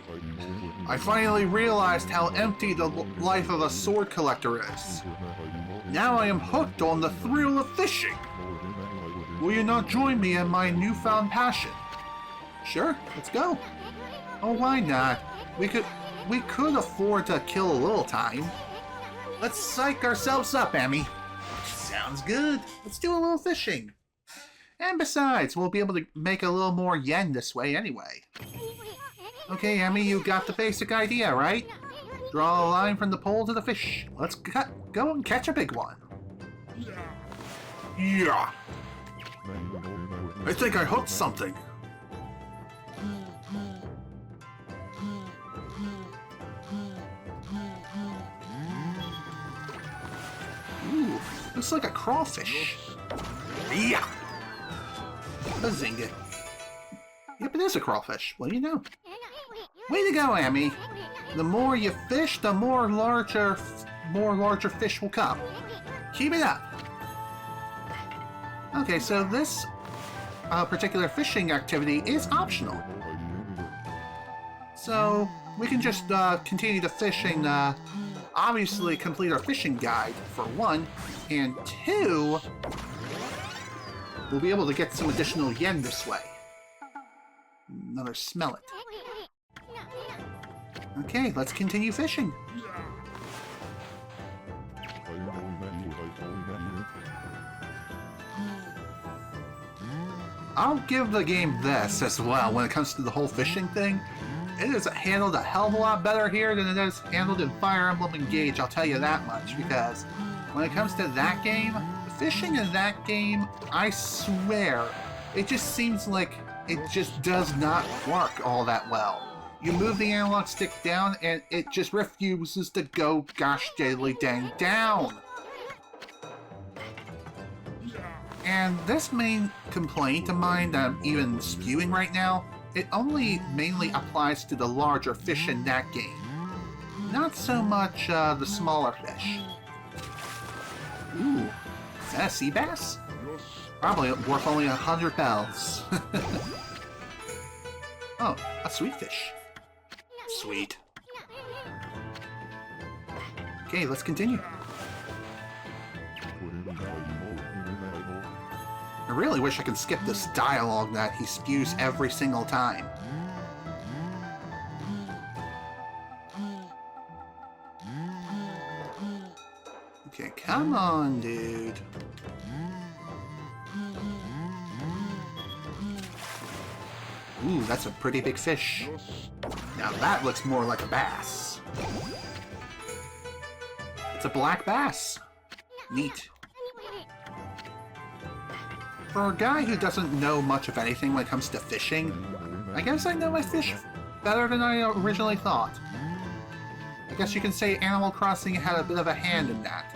[SPEAKER 1] I finally realized how empty the life of a sword collector is. Now I am hooked on the thrill of fishing. Will you not join me in my newfound passion? Sure, let's go. Oh, why not? We could afford to kill a little time. Let's psych ourselves up, Amy. Sounds good. Let's do a little fishing. And besides, we'll be able to make a little more yen this way anyway. Okay, Amy, you got the basic idea, right? Draw a line from the pole to the fish. Let's go and catch a big one. Yeah. I think I hooked something. Ooh, looks like a crawfish. Yeah. Bazinga. Yep, it is a crawfish. What do you know? Way to go, Amy. The more you fish, the more larger fish will come. Keep it up. Okay, so this particular fishing activity is optional. So we can just continue to fish and obviously complete our fishing guide for one, and two, we'll be able to get some additional yen this way. Another smell it. Okay, let's continue fishing. I'll give the game this as well when it comes to the whole fishing thing. It is handled a hell of a lot better here than it is handled in Fire Emblem Engage, I'll tell you that much, because when it comes to that game, the fishing in that game, I swear, it just seems like it just does not work all that well. You move the analog stick down and it just refuses to go gosh diddly dang down. And this main complaint of mine that I'm even spewing right now, it only mainly applies to the larger fish in that game. Not so much the smaller fish. Ooh, is that a sea bass? Probably worth only 100 bells. Oh, a sweet fish. Sweet. Okay, let's continue. I really wish I could skip this dialogue that he spews every single time. Okay, come on, dude. Ooh, that's a pretty big fish. Now that looks more like a bass. It's a black bass. Neat. For a guy who doesn't know much of anything when it comes to fishing, I guess I know my fish better than I originally thought. I guess you can say Animal Crossing had a bit of a hand in that.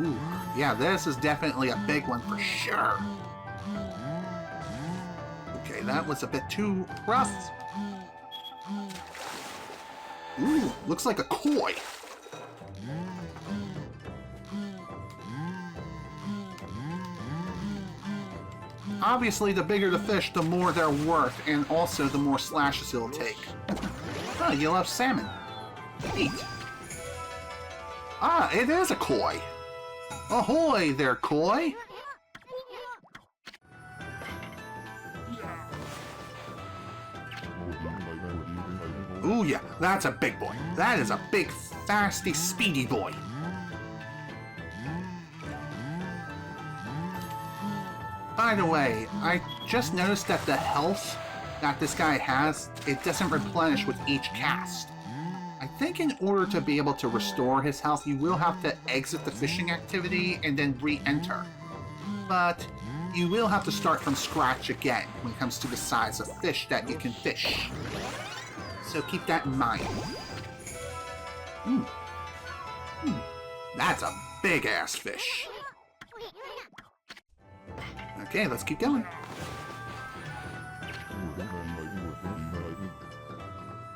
[SPEAKER 1] Ooh, yeah, this is definitely a big one for sure. Okay, that was a bit too rough. Ooh, looks like a koi. Obviously, the bigger the fish, the more they're worth, and also the more slashes it'll take. Oh, you love salmon. Neat. Ah, it is a koi. Ahoy there, koi! Ooh yeah, that's a big boy. That is a big, fasty, speedy boy. By the way, I just noticed that the health that this guy has, it doesn't replenish with each cast. I think in order to be able to restore his health, you will have to exit the fishing activity and then re-enter. But you will have to start from scratch again when it comes to the size of fish that you can fish. So keep that in mind. That's a big-ass fish. Okay, let's keep going.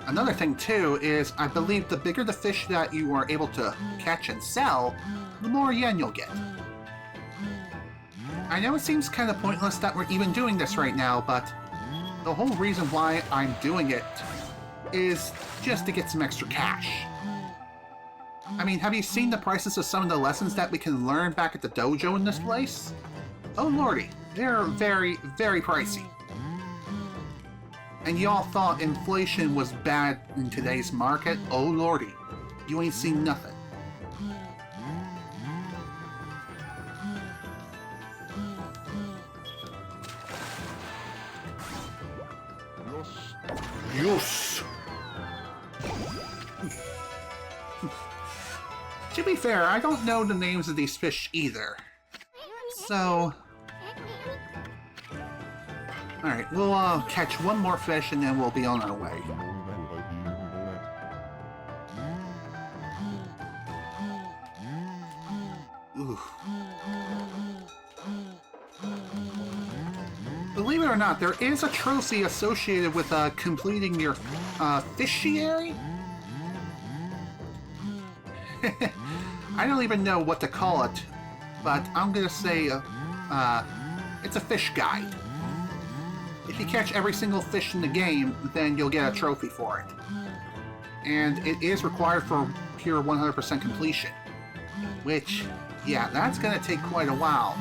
[SPEAKER 1] Another thing, too, is I believe the bigger the fish that you are able to catch and sell, the more yen you'll get. I know it seems kind of pointless that we're even doing this right now, but the whole reason why I'm doing it is just to get some extra cash. I mean, have you seen the prices of some of the lessons that we can learn back at the dojo in this place? Oh lordy, they're very, very pricey. And y'all thought inflation was bad in today's market? Oh lordy, you ain't seen nothing. Yes! To be fair, I don't know the names of these fish either. So... Alright, we'll catch one more fish and then we'll be on our way. Ooh. Believe it or not, there is a trophy associated with completing your Misst-erey? I don't even know what to call it, but I'm gonna say it's a fish guide. If you catch every single fish in the game, then you'll get a trophy for it. And it is required for pure 100% completion. Which, yeah, that's gonna take quite a while.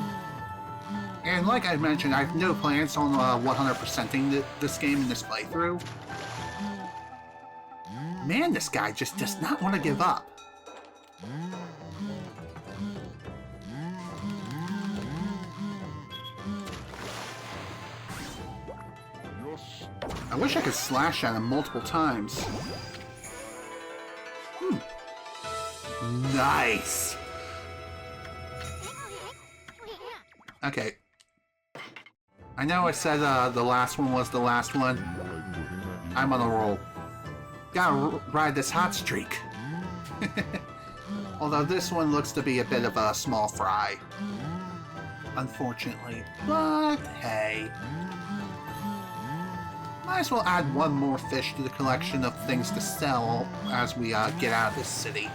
[SPEAKER 1] And like I mentioned, I have no plans on 100%ing this game in this playthrough. Man, this guy just does not want to give up. I wish I could slash at him multiple times. Nice! Okay. I know I said the last one was the last one. I'm on a roll. Gotta ride this hot streak. Although this one looks to be a bit of a small fry. Unfortunately. But hey. Might as well add one more fish to the collection of things to sell as we get out of this city.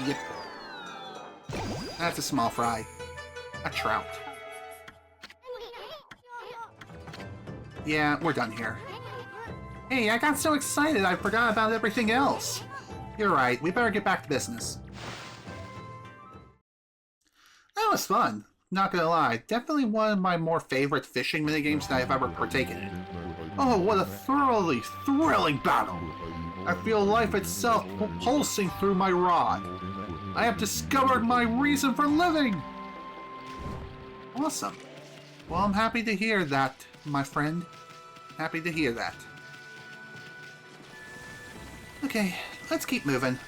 [SPEAKER 1] Yep. That's a small fry. A trout. Yeah, we're done here. Hey, I got so excited I forgot about everything else. You're right, we better get back to business. That was fun. Not gonna lie, definitely one of my more favorite fishing minigames that I've ever partaken in. Oh, what a thoroughly thrilling battle! I feel life itself pulsing through my rod. I have discovered my reason for living! Awesome. Well, I'm happy to hear that, my friend. Happy to hear that. Okay, let's keep moving.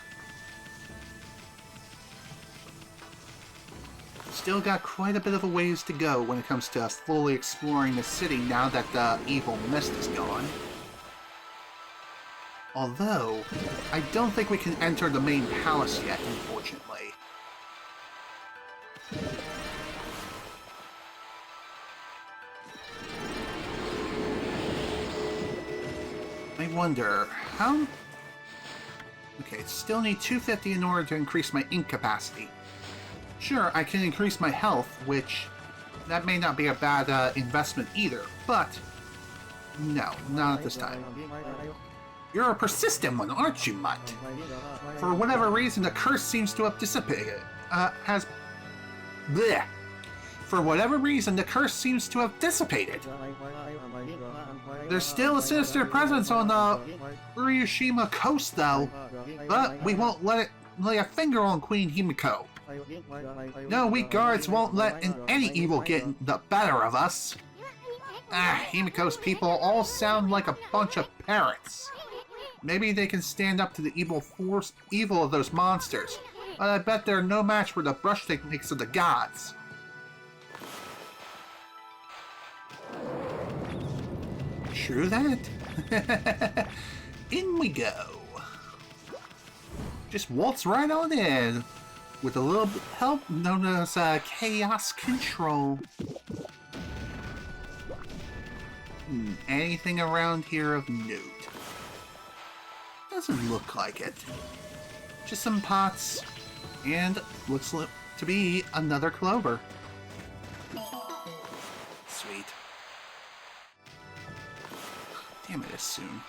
[SPEAKER 1] Still got quite a bit of a ways to go when it comes to fully exploring the city now that the evil mist is gone. Although, I don't think we can enter the main palace yet, unfortunately. I wonder, how... Okay, still need 250 in order to increase my ink capacity. Sure, I can increase my health, which... that may not be a bad investment either, but... no, not at this time. You're a persistent one, aren't you, Mutt? For whatever reason, the curse seems to have dissipated. Bleh. For whatever reason, the curse seems to have dissipated. There's still a sinister presence on the Urashima coast, though. But we won't let it lay a finger on Queen Himiko. No, we guards won't let any evil get the better of us. Himiko's people all sound like a bunch of parrots. Maybe they can stand up to the evil of those monsters, but I bet they're no match for the brush techniques of the gods. True that. In we go. Just waltz right on in, with a little help known as chaos control. Anything around here of note? Doesn't look like it. Just some pots, and looks to be another clover. Sweet. Damn it, it's soon.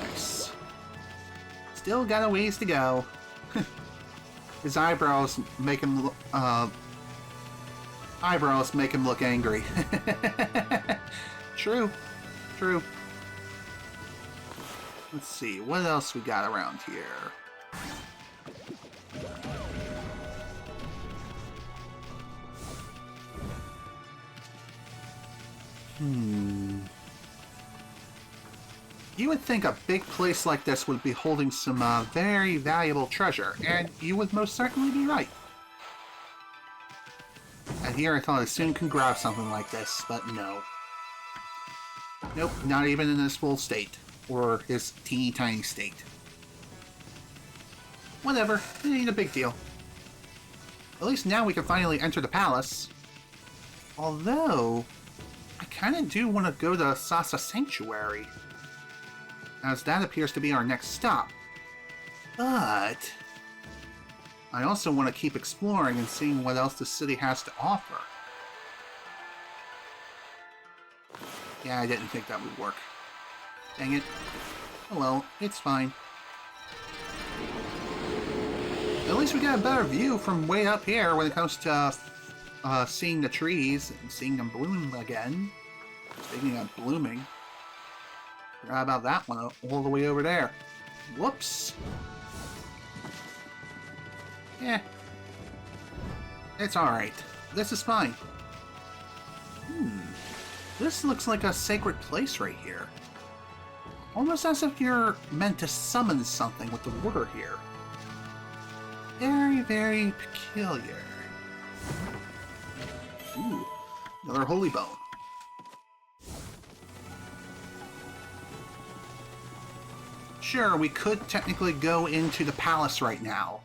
[SPEAKER 1] Nice. Still got a ways to go. His eyebrows make him look angry. True. True. Let's see, what else we got around here? You would think a big place like this would be holding some very valuable treasure, and you would most certainly be right. And here I thought I soon could grab something like this, but no. Nope, not even in his full state. Or his teeny tiny state. Whatever, it ain't a big deal. At least now we can finally enter the palace. Although, I kinda do want to go to Sei'an Sanctuary, as that appears to be our next stop. But I also want to keep exploring and seeing what else the city has to offer. Yeah, I didn't think that would work. Dang it. Oh well, it's fine. At least we got a better view from way up here when it comes to seeing the trees and seeing them bloom again. Speaking of blooming, forgot about that one all the way over there. Whoops. Yeah. It's alright. This is fine. This looks like a sacred place right here. Almost as if you're meant to summon something with the water here. Very, very peculiar. Ooh, another holy bone. Sure, we could technically go into the palace right now,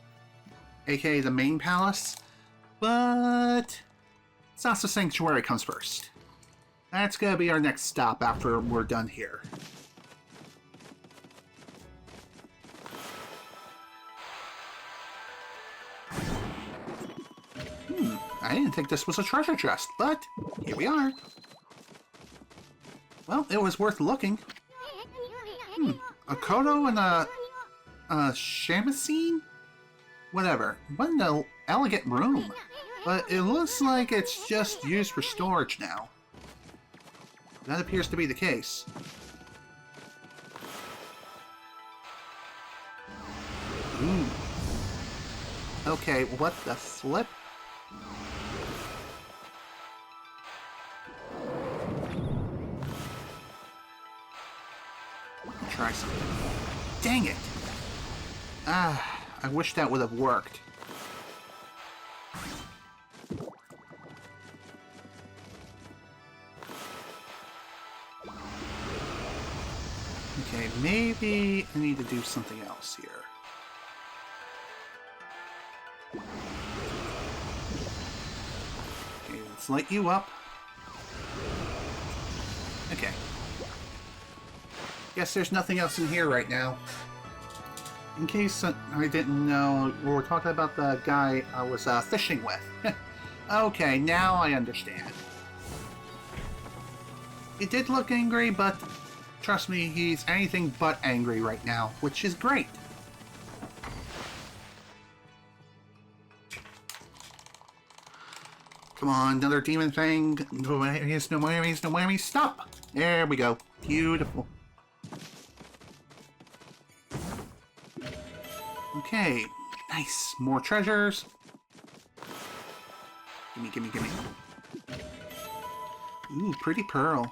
[SPEAKER 1] aka the main palace, but Sei'an Sanctuary comes first. That's gonna be our next stop after we're done here. I didn't think this was a treasure chest, but here we are. Well, it was worth looking. A Kodo and a shamisen? Whatever. What an elegant room. But it looks like it's just used for storage now. That appears to be the case. Ooh. Okay, what the flip? Try something. Dang it! Ah, I wish that would have worked. Okay, maybe I need to do something else here. Okay, let's light you up. Okay. Guess there's nothing else in here right now. In case I didn't know, we were talking about the guy I was fishing with. Okay, now I understand. He did look angry, but trust me, he's anything but angry right now, which is great. Come on, another demon thing. No whammies, no whammies, no whammies. Stop! There we go. Beautiful. Okay, nice. More treasures. Gimme, gimme, gimme. Ooh, pretty pearl.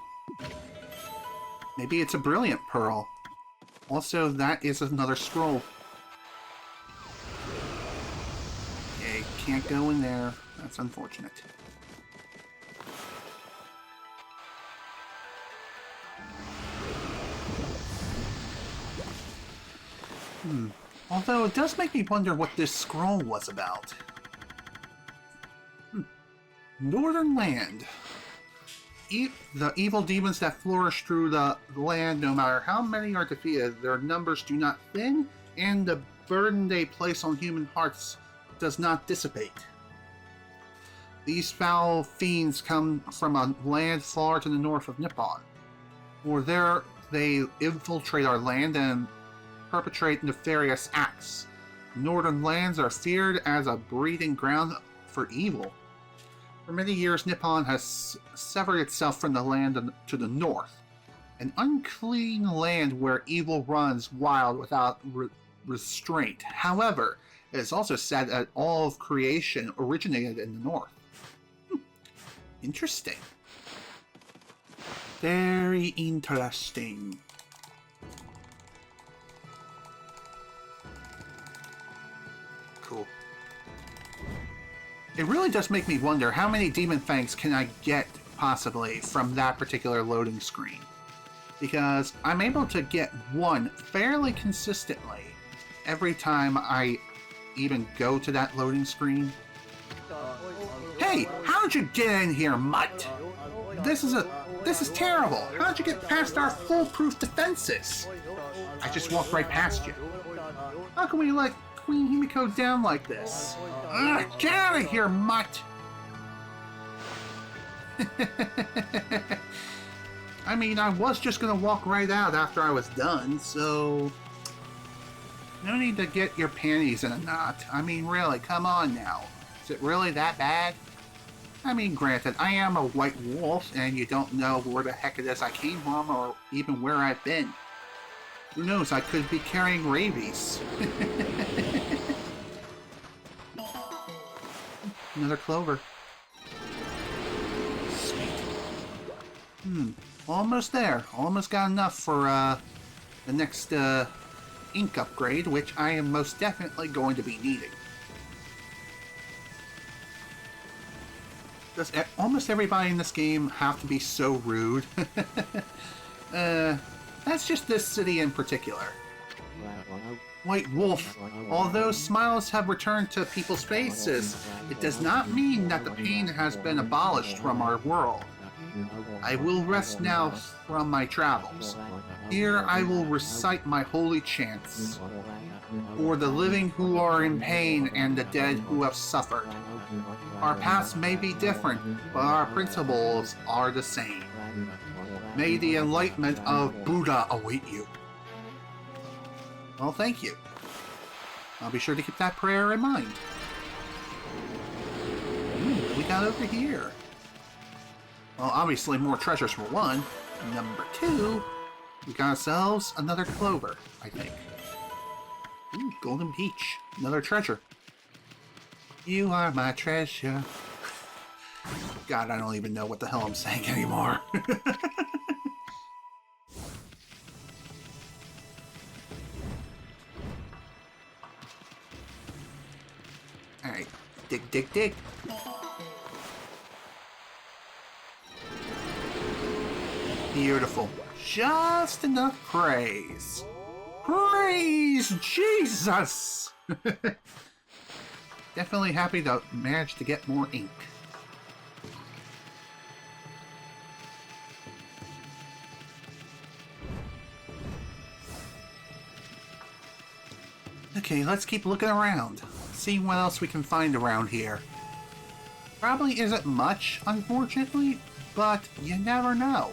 [SPEAKER 1] Maybe it's a brilliant pearl. Also, that is another scroll. Okay, can't go in there. That's unfortunate. Although it does make me wonder what this scroll was about. Northern Land. The evil demons that flourish through the land, no matter how many are defeated, their numbers do not thin, and the burden they place on human hearts does not dissipate. These foul fiends come from a land far to the north of Nippon. For there they infiltrate our land and perpetrate nefarious acts. Northern lands are feared as a breeding ground for evil. For many years, Nippon has severed itself from the land to the north, an unclean land where evil runs wild without restraint. However, it is also said that all of creation originated in the north. Interesting. Very interesting. Cool. It really does make me wonder how many demon fangs can I get, possibly, from that particular loading screen. Because I'm able to get one fairly consistently every time I even go to that loading screen. Hey, how'd you get in here, mutt? This is terrible. How'd you get past our foolproof defenses? I just walked right past you. How can we let Queen Himiko down like this? Ugh, get out of here, mutt! I mean, I was just gonna walk right out after I was done, so no need to get your panties in a knot. I mean, really, come on now. Is it really that bad? I mean, granted, I am a white wolf, and you don't know where the heck it is I came from, or even where I've been. Who knows, I could be carrying rabies. Another clover. Sweet. Almost there. Almost got enough for the next ink upgrade, which I am most definitely going to be needing. Does almost everybody in this game have to be so rude? That's just this city in particular. White Wolf, although smiles have returned to people's faces, it does not mean that the pain has been abolished from our world. I will rest now from my travels. Here I will recite my holy chants. For the living who are in pain and the dead who have suffered. Our paths may be different, but our principles are the same. May the enlightenment of Buddha await you. Well, thank you. I'll be sure to keep that prayer in mind. Ooh, what we got over here? Well, obviously more treasures for one. Number two, we got ourselves another clover, I think. Ooh, golden peach. Another treasure. You are my treasure. God, I don't even know what the hell I'm saying anymore. Alright. Dig, dig, dig. Beautiful. Just enough praise. Praise Jesus! Definitely happy to manage to get more ink. Okay, let's keep looking around. See what else we can find around here. Probably isn't much, unfortunately, but you never know.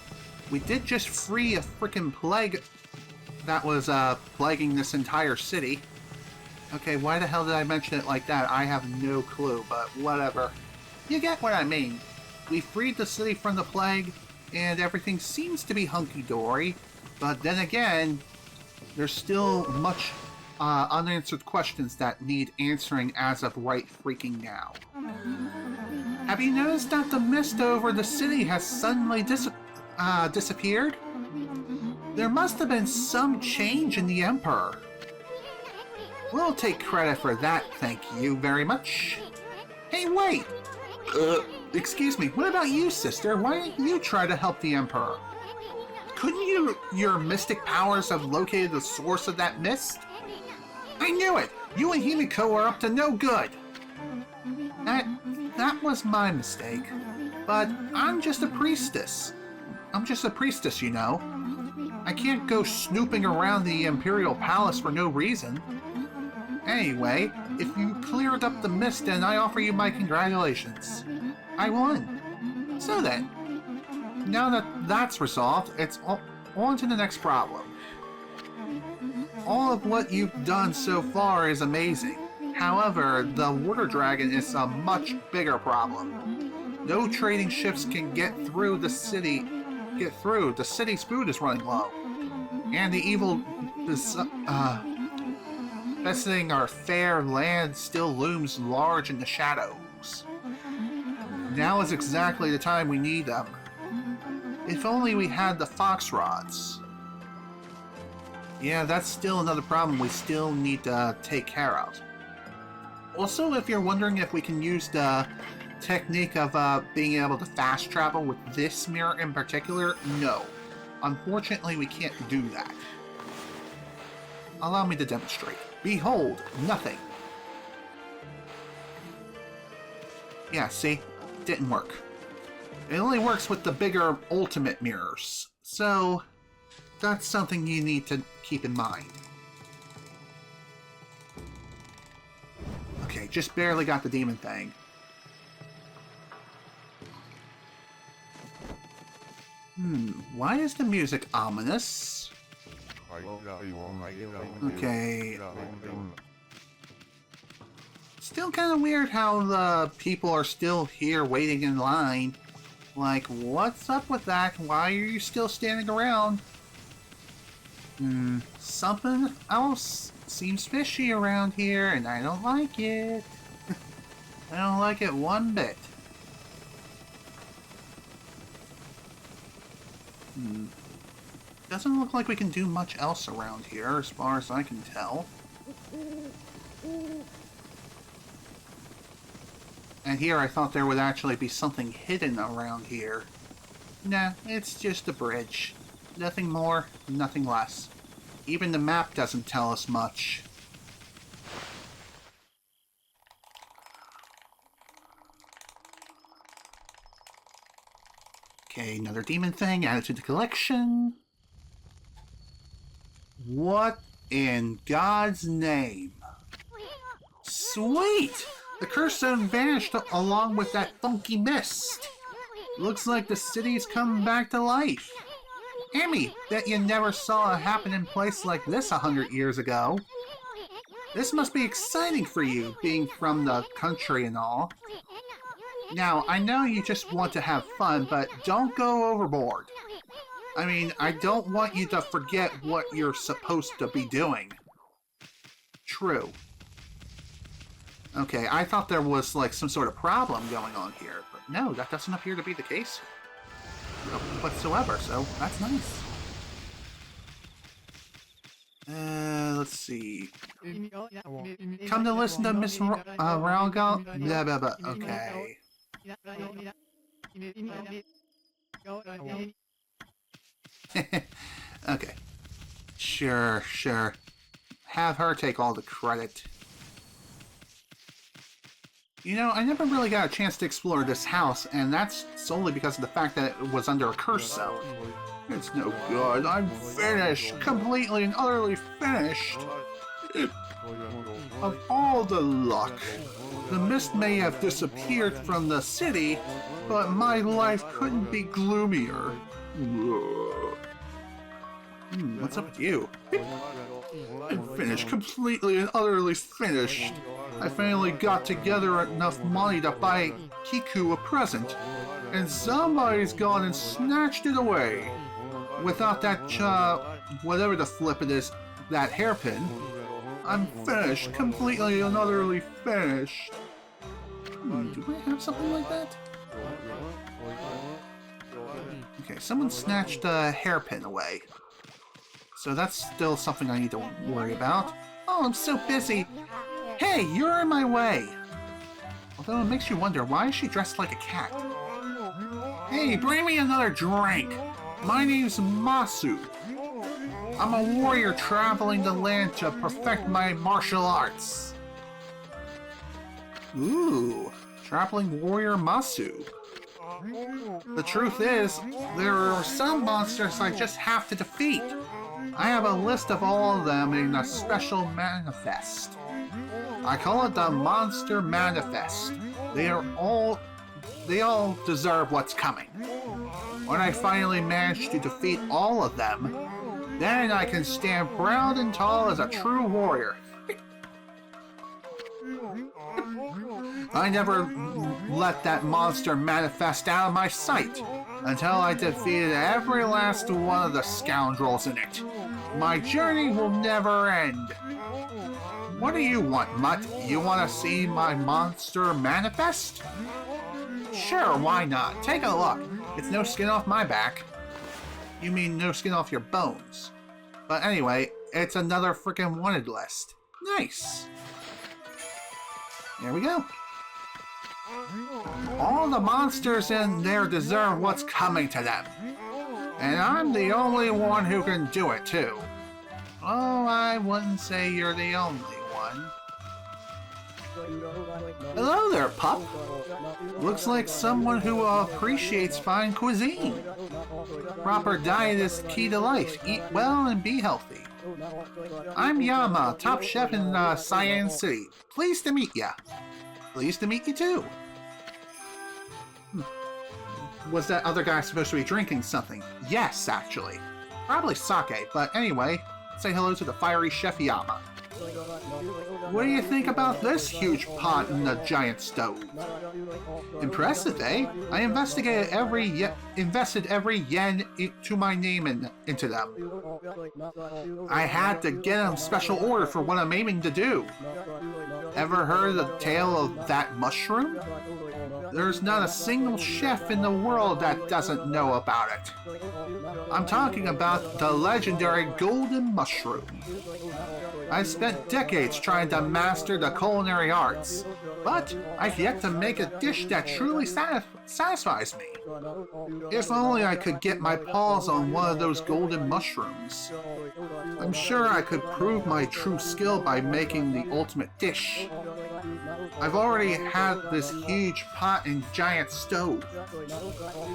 [SPEAKER 1] We did just free a frickin' plague that was plaguing this entire city. Okay, why the hell did I mention it like that? I have no clue, but whatever. You get what I mean. We freed the city from the plague, and everything seems to be hunky-dory, but then again, there's still much unanswered questions that need answering as of right freaking now. Have you noticed that the mist over the city has suddenly disappeared? There must have been some change in the Emperor. We'll take credit for that, thank you very much. Hey, wait! Excuse me, what about you, sister? Why don't you try to help the Emperor? Couldn't your mystic powers have located the source of that mist? I knew it! You and Himiko are up to no good! That was my mistake. But I'm just a priestess. I'm just a priestess, you know. I can't go snooping around the Imperial Palace for no reason. Anyway, if you cleared up the mist, then I offer you my congratulations. I won. So then, now that that's resolved, it's on to the next problem. All of what you've done so far is amazing. However, the water dragon is a much bigger problem. No trading ships can get through the city. The city's food is running low. And the evil visiting our fair land still looms large in the shadows. Now is exactly the time we need them. If only we had the fox rods. Yeah, that's still another problem we still need to take care of. Also, if you're wondering if we can use the technique of being able to fast travel with this mirror in particular, no. Unfortunately, we can't do that. Allow me to demonstrate. Behold, nothing. Yeah, see? Didn't work. It only works with the bigger ultimate mirrors. So, that's something you need to keep in mind. Okay, just barely got the demon thing. Why is the music ominous? Okay. Still kind of weird how the people are still here waiting in line. Like, what's up with that? Why are you still standing around? Something else seems fishy around here, and I don't like it. I don't like it one bit. Doesn't look like we can do much else around here, as far as I can tell. And here I thought there would actually be something hidden around here. Nah, it's just a bridge. Nothing more, nothing less. Even the map doesn't tell us much. Okay, another demon thing added to the collection. What in God's name? Sweet! The curse zone vanished along with that funky mist. Looks like the city's come back to life. Amy, bet you never saw a happening place like this 100 years ago. This must be exciting for you, being from the country and all. Now, I know you just want to have fun, but don't go overboard. I mean, I don't want you to forget what you're supposed to be doing. True. Okay, I thought there was like some sort of problem going on here, but no, that doesn't appear to be the case whatsoever, so that's nice. Let's see. Come to listen to Miss Ralgal? Blah, blah, blah. Okay. Okay. Sure. Have her take all the credit. You know, I never really got a chance to explore this house, and that's solely because of the fact that it was under a curse zone. It's no good. I'm finished. Completely and utterly finished. Of all the luck. The mist may have disappeared from the city, but my life couldn't be gloomier. What's up with you? I'm finished. Completely and utterly finished. I finally got together enough money to buy Kiku a present, and somebody's gone and snatched it away. Without that, whatever the flip it is, that hairpin, I'm finished. Completely and utterly finished. Do I have something like that? Okay, someone snatched a hairpin away. So that's still something I need to worry about. Oh, I'm so busy. Hey, you're in my way! Although it makes you wonder, why is she dressed like a cat? Hey, bring me another drink! My name's Masu. I'm a warrior traveling the land to perfect my martial arts. Ooh, traveling warrior Masu. The truth is, there are some monsters I just have to defeat. I have a list of all of them in a special manifest. I call it the Monster Manifest. They all deserve what's coming. When I finally manage to defeat all of them, then I can stand proud and tall as a true warrior. I never let that monster manifest out of my sight until I defeated every last one of the scoundrels in it. My journey will never end. What do you want, Mutt? You want to see my monster manifest? Sure, why not? Take a look. It's no skin off my back. You mean no skin off your bones. But anyway, it's another freaking wanted list. Nice. There we go. All the monsters in there deserve what's coming to them. And I'm the only one who can do it, too. Oh, I wouldn't say you're the only one. Hello there, pup. Looks like someone who appreciates fine cuisine. Proper diet is key to life. Eat well and be healthy. I'm Yama, top chef in Sei'an City. Pleased to meet ya. Pleased to meet you too. Was that other guy supposed to be drinking something? Yes, actually. Probably sake, but anyway, say hello to the fiery Chef Yama. What do you think about this huge pot in the giant stove? Impressive, eh? I invested every yen to my name into them. I had to get a special order for what I'm aiming to do. Ever heard the tale of that mushroom? There's not a single chef in the world that doesn't know about it. I'm talking about the legendary golden mushroom. I spent decades trying to master the culinary arts, but I've yet to make a dish that truly satisfies me. If only I could get my paws on one of those golden mushrooms. I'm sure I could prove my true skill by making the ultimate dish. I've already had this huge pot and giant stove.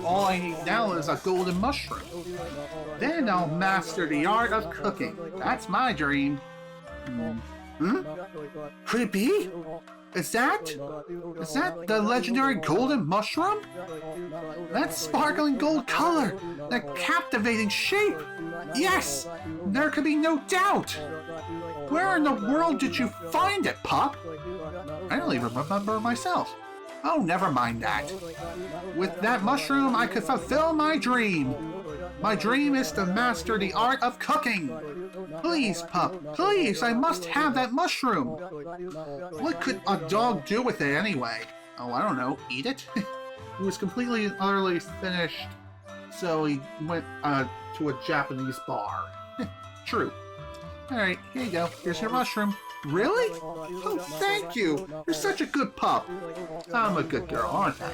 [SPEAKER 1] All I need now is a golden mushroom. Then I'll master the art of cooking. That's my dream. Could it be? Is that the legendary golden mushroom? That sparkling gold color, that captivating shape. Yes, there could be no doubt. Where in the world did you find it, Pup? I don't even remember myself. Oh, never mind that. With that mushroom, I could fulfill my dream. My dream is to master the art of cooking. Please, Pup, please, I must have that mushroom. What could a dog do with it anyway? Oh, I don't know, eat it? He was completely and utterly finished, so he went to a Japanese bar. True. Alright, here you go. Here's your mushroom. Really? Oh, thank you! You're such a good pup. I'm a good girl, aren't I?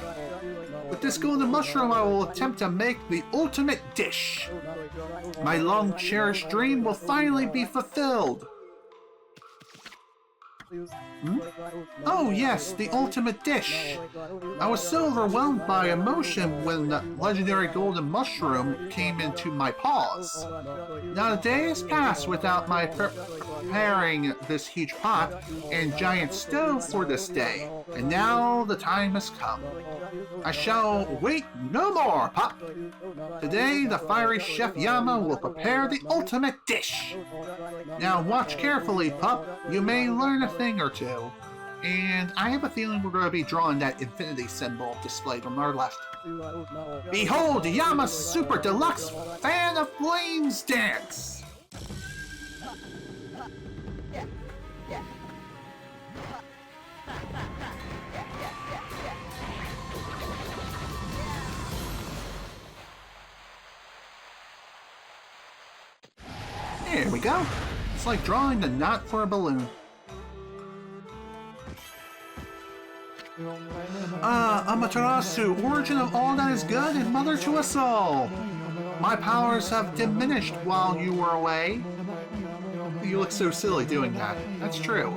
[SPEAKER 1] With this golden mushroom, I will attempt to make the ultimate dish. My long-cherished dream will finally be fulfilled. Oh yes, the ultimate dish. I was so overwhelmed by emotion when the legendary golden mushroom came into my paws. Not a day has passed without my preparing this huge pot and giant stove for this day, and now the time has come. I shall wait no more, Pop. Today, the fiery Chef Yama will prepare the ultimate dish. Now watch carefully, Pup. You may learn a thing or two. And I have a feeling we're going to be drawing that infinity symbol displayed on our left. Behold, Yama's Super Deluxe Fan of Flames Dance! There we go. It's like drawing the knot for a balloon. Amaterasu, origin of all that is good and mother to us all. My powers have diminished while you were away. You look so silly doing that. That's true.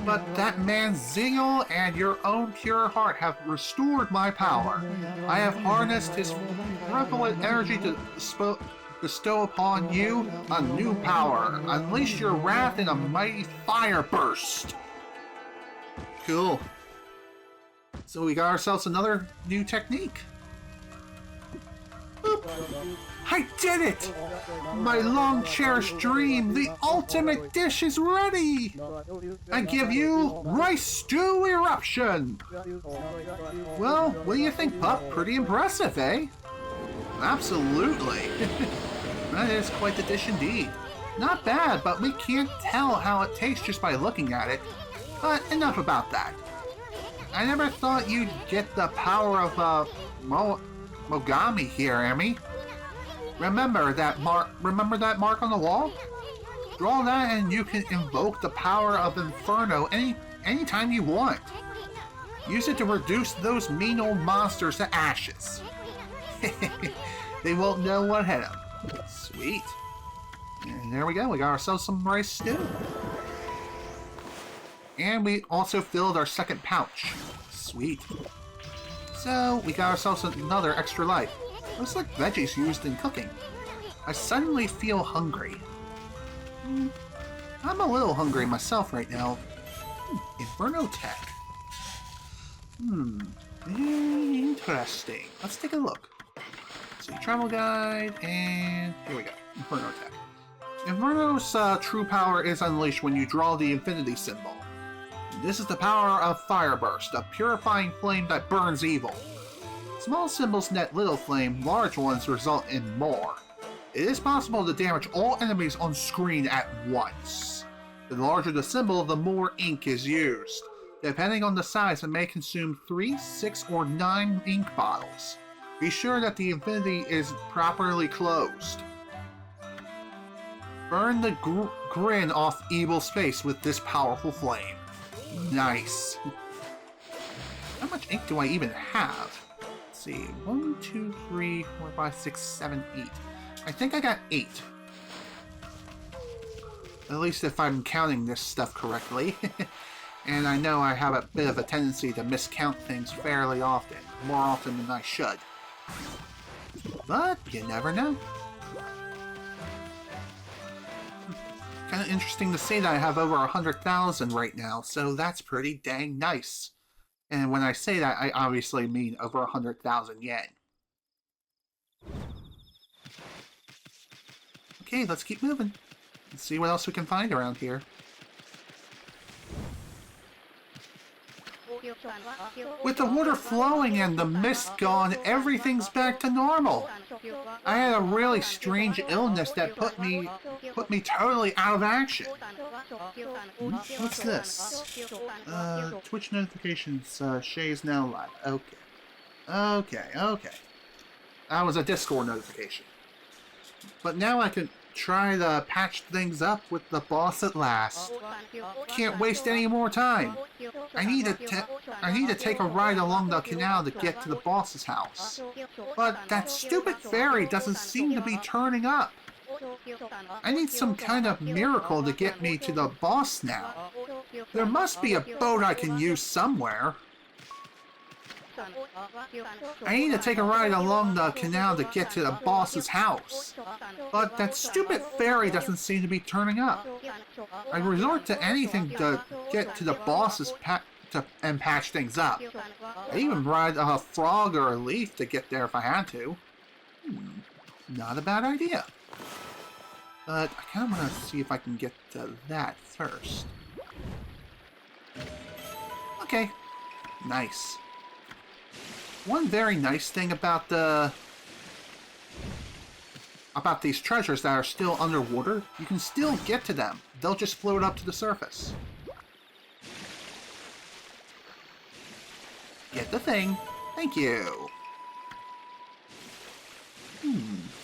[SPEAKER 1] But that man's zeal and your own pure heart have restored my power. I have harnessed his prevalent energy to bestow upon you a new power. Unleash your wrath in a mighty fire burst. Cool. So we got ourselves another new technique. Boop. I did it! My long-cherished dream, the ultimate dish is ready! I give you rice stew eruption! Well, what do you think, Pup? Pretty impressive, eh? Absolutely. That is quite the dish indeed. Not bad, but we can't tell how it tastes just by looking at it. But enough about that. I never thought you'd get the power of Mogami here, Emmy. Remember that mark on the wall? Draw that and you can invoke the power of Inferno anytime you want. Use it to reduce those mean old monsters to ashes. They won't know what hit them. Sweet. And there we go, we got ourselves some rice stew. And we also filled our second pouch. Sweet. So, we got ourselves another extra life. Looks like veggies used in cooking. I suddenly feel hungry. I'm a little hungry myself right now. Inferno Tech. Interesting. Let's take a look. So, travel guide, and here we go. Inferno Tech. Inferno's true power is unleashed when you draw the infinity symbol. This is the power of Fire Burst, a purifying flame that burns evil. Small symbols net little flame, large ones result in more. It is possible to damage all enemies on screen at once. The larger the symbol, the more ink is used. Depending on the size, it may consume 3, 6, or 9 ink bottles. Be sure that the infinity is properly closed. Burn the grin off evil's face with this powerful flame. Nice. How much ink do I even have? Let's see. 1, 2, 3, 4, 5, 6, 7, 8. I think I got 8. At least if I'm counting this stuff correctly. And I know I have a bit of a tendency to miscount things fairly often, more often than I should. But you never know. Kind of interesting to see that I have over 100,000 right now, so that's pretty dang nice. And when I say that, I obviously mean over 100,000 yen. Okay, let's keep moving. Let's see what else we can find around here. With the water flowing and the mist gone, everything's back to normal. I had a really strange illness that put me totally out of action. What's this? Twitch notifications. Shay is now live. Okay. That was a Discord notification. But now I can try to patch things up with the boss at last. Can't waste any more time. I need to take a ride along the canal to get to the boss's house. But that stupid ferry doesn't seem to be turning up. I need some kind of miracle to get me to the boss now. There must be a boat I can use somewhere. I need to take a ride along the canal to get to the boss's house. But that stupid ferry doesn't seem to be turning up. I resort to anything to get to the boss's and patch things up. I'd even ride a frog or a leaf to get there if I had to. Not a bad idea. But I kind of want to see if I can get to that first. Okay. Nice. One very nice thing about these treasures that are still underwater, you can still get to them. They'll just float up to the surface. Get the thing. Thank you.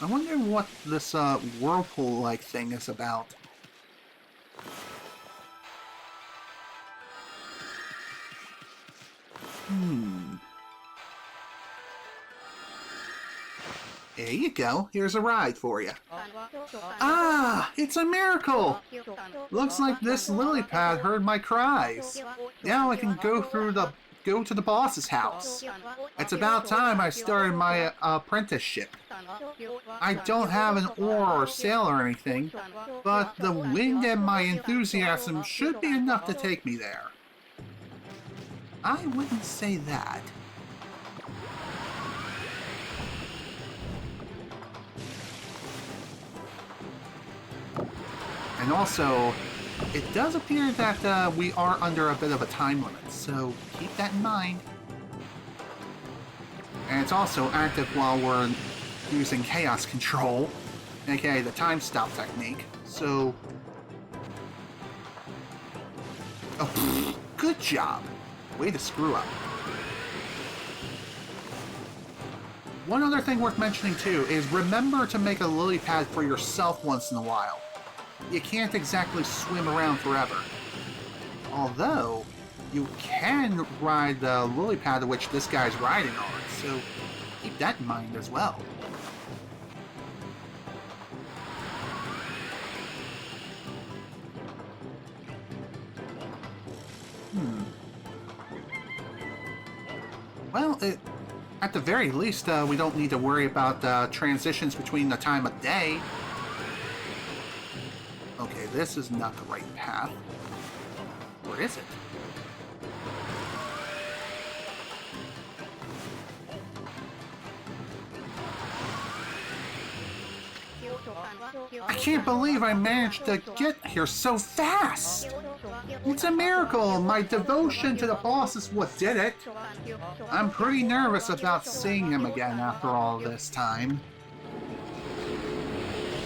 [SPEAKER 1] I wonder what this whirlpool-like thing is about. There you go. Here's a ride for you. Ah! It's a miracle! Looks like this lily pad heard my cries. Now I can go to the boss's house. It's about time I started my apprenticeship. I don't have an oar or sail or anything, but the wind and my enthusiasm should be enough to take me there. I wouldn't say that. And also, it does appear that we are under a bit of a time limit, so keep that in mind. And it's also active while we're using chaos control, aka the time stop technique, so... Oh, good job! Way to screw up. One other thing worth mentioning too is remember to make a lily pad for yourself once in a while. You can't exactly swim around forever. Although, you can ride the lily pad which this guy's riding on, so keep that in mind as well. Well, at the very least, we don't need to worry about transitions between the time of day. Okay, this is not the right path. Or is it? I can't believe I managed to get here so fast! It's a miracle! My devotion to the boss is what did it! I'm pretty nervous about seeing him again after all this time.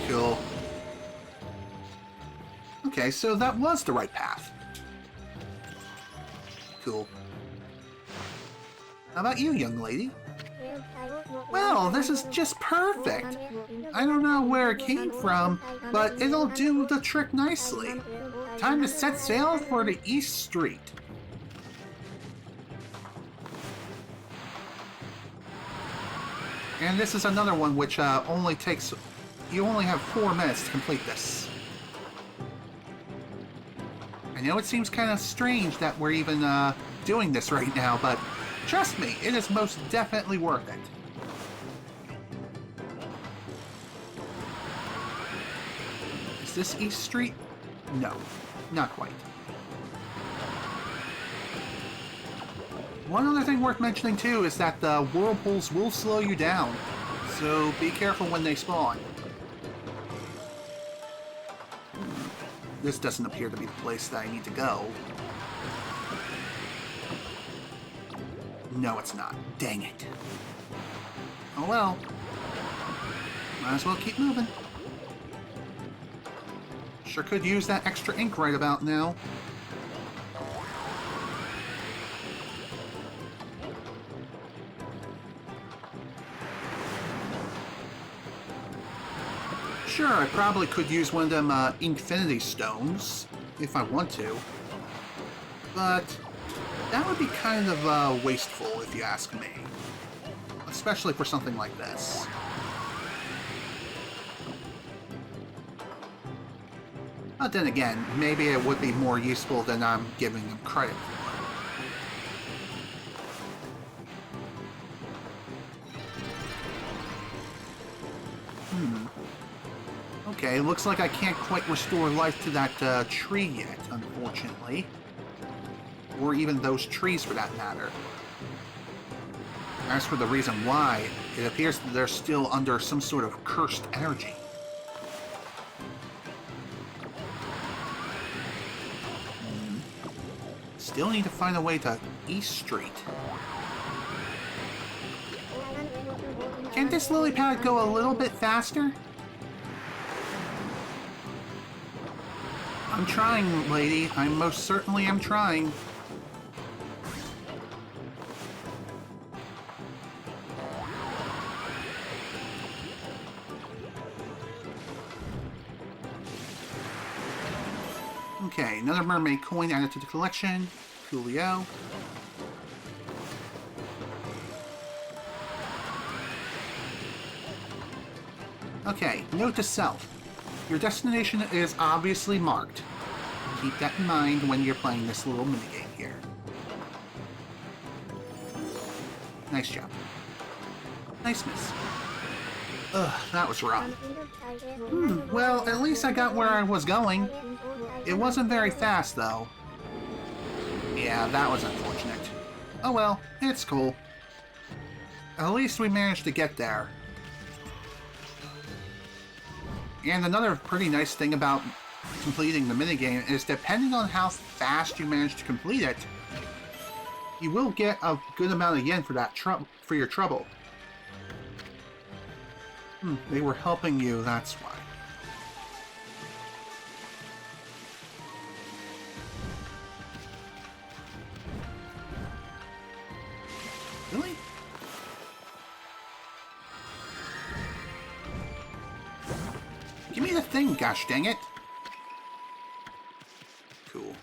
[SPEAKER 1] Cool. Okay, so that was the right path. Cool. How about you, young lady? Well, this is just perfect. I don't know where it came from, but it'll do the trick nicely. Time to set sail for the East Street. And this is another one which only takes... You only have 4 minutes to complete this. I know it seems kind of strange that we're even doing this right now, but trust me, it is most definitely worth it. Is this East Street? No, not quite. One other thing worth mentioning too is that the whirlpools will slow you down, so be careful when they spawn. This doesn't appear to be the place that I need to go. No, it's not. Dang it. Oh well. Might as well keep moving. Sure could use that extra ink right about now. Sure, I probably could use one of them infinity stones, if I want to. But that would be kind of wasteful, if you ask me. Especially for something like this. But then again, maybe it would be more useful than I'm giving them credit for. Okay, looks like I can't quite restore life to that tree yet, unfortunately. Or even those trees, for that matter. As for the reason why, it appears that they're still under some sort of cursed energy. Still need to find a way to East Street. Can't this lily pad go a little bit faster? I'm trying, lady. I most certainly am trying. Okay, another mermaid coin added to the collection. Coolio. Okay, note to self. Your destination is obviously marked. Keep that in mind when you're playing this little minigame here. Nice job. Nice miss. Ugh, that was rough. Well, at least I got where I was going. It wasn't very fast, though. Yeah, that was unfortunate. Oh well, it's cool. At least we managed to get there. And another pretty nice thing about completing the minigame is depending on how fast you manage to complete it, you will get a good amount of yen for that for your trouble. They were helping you, that's why. Really? Give me the thing, gosh dang it! Cool.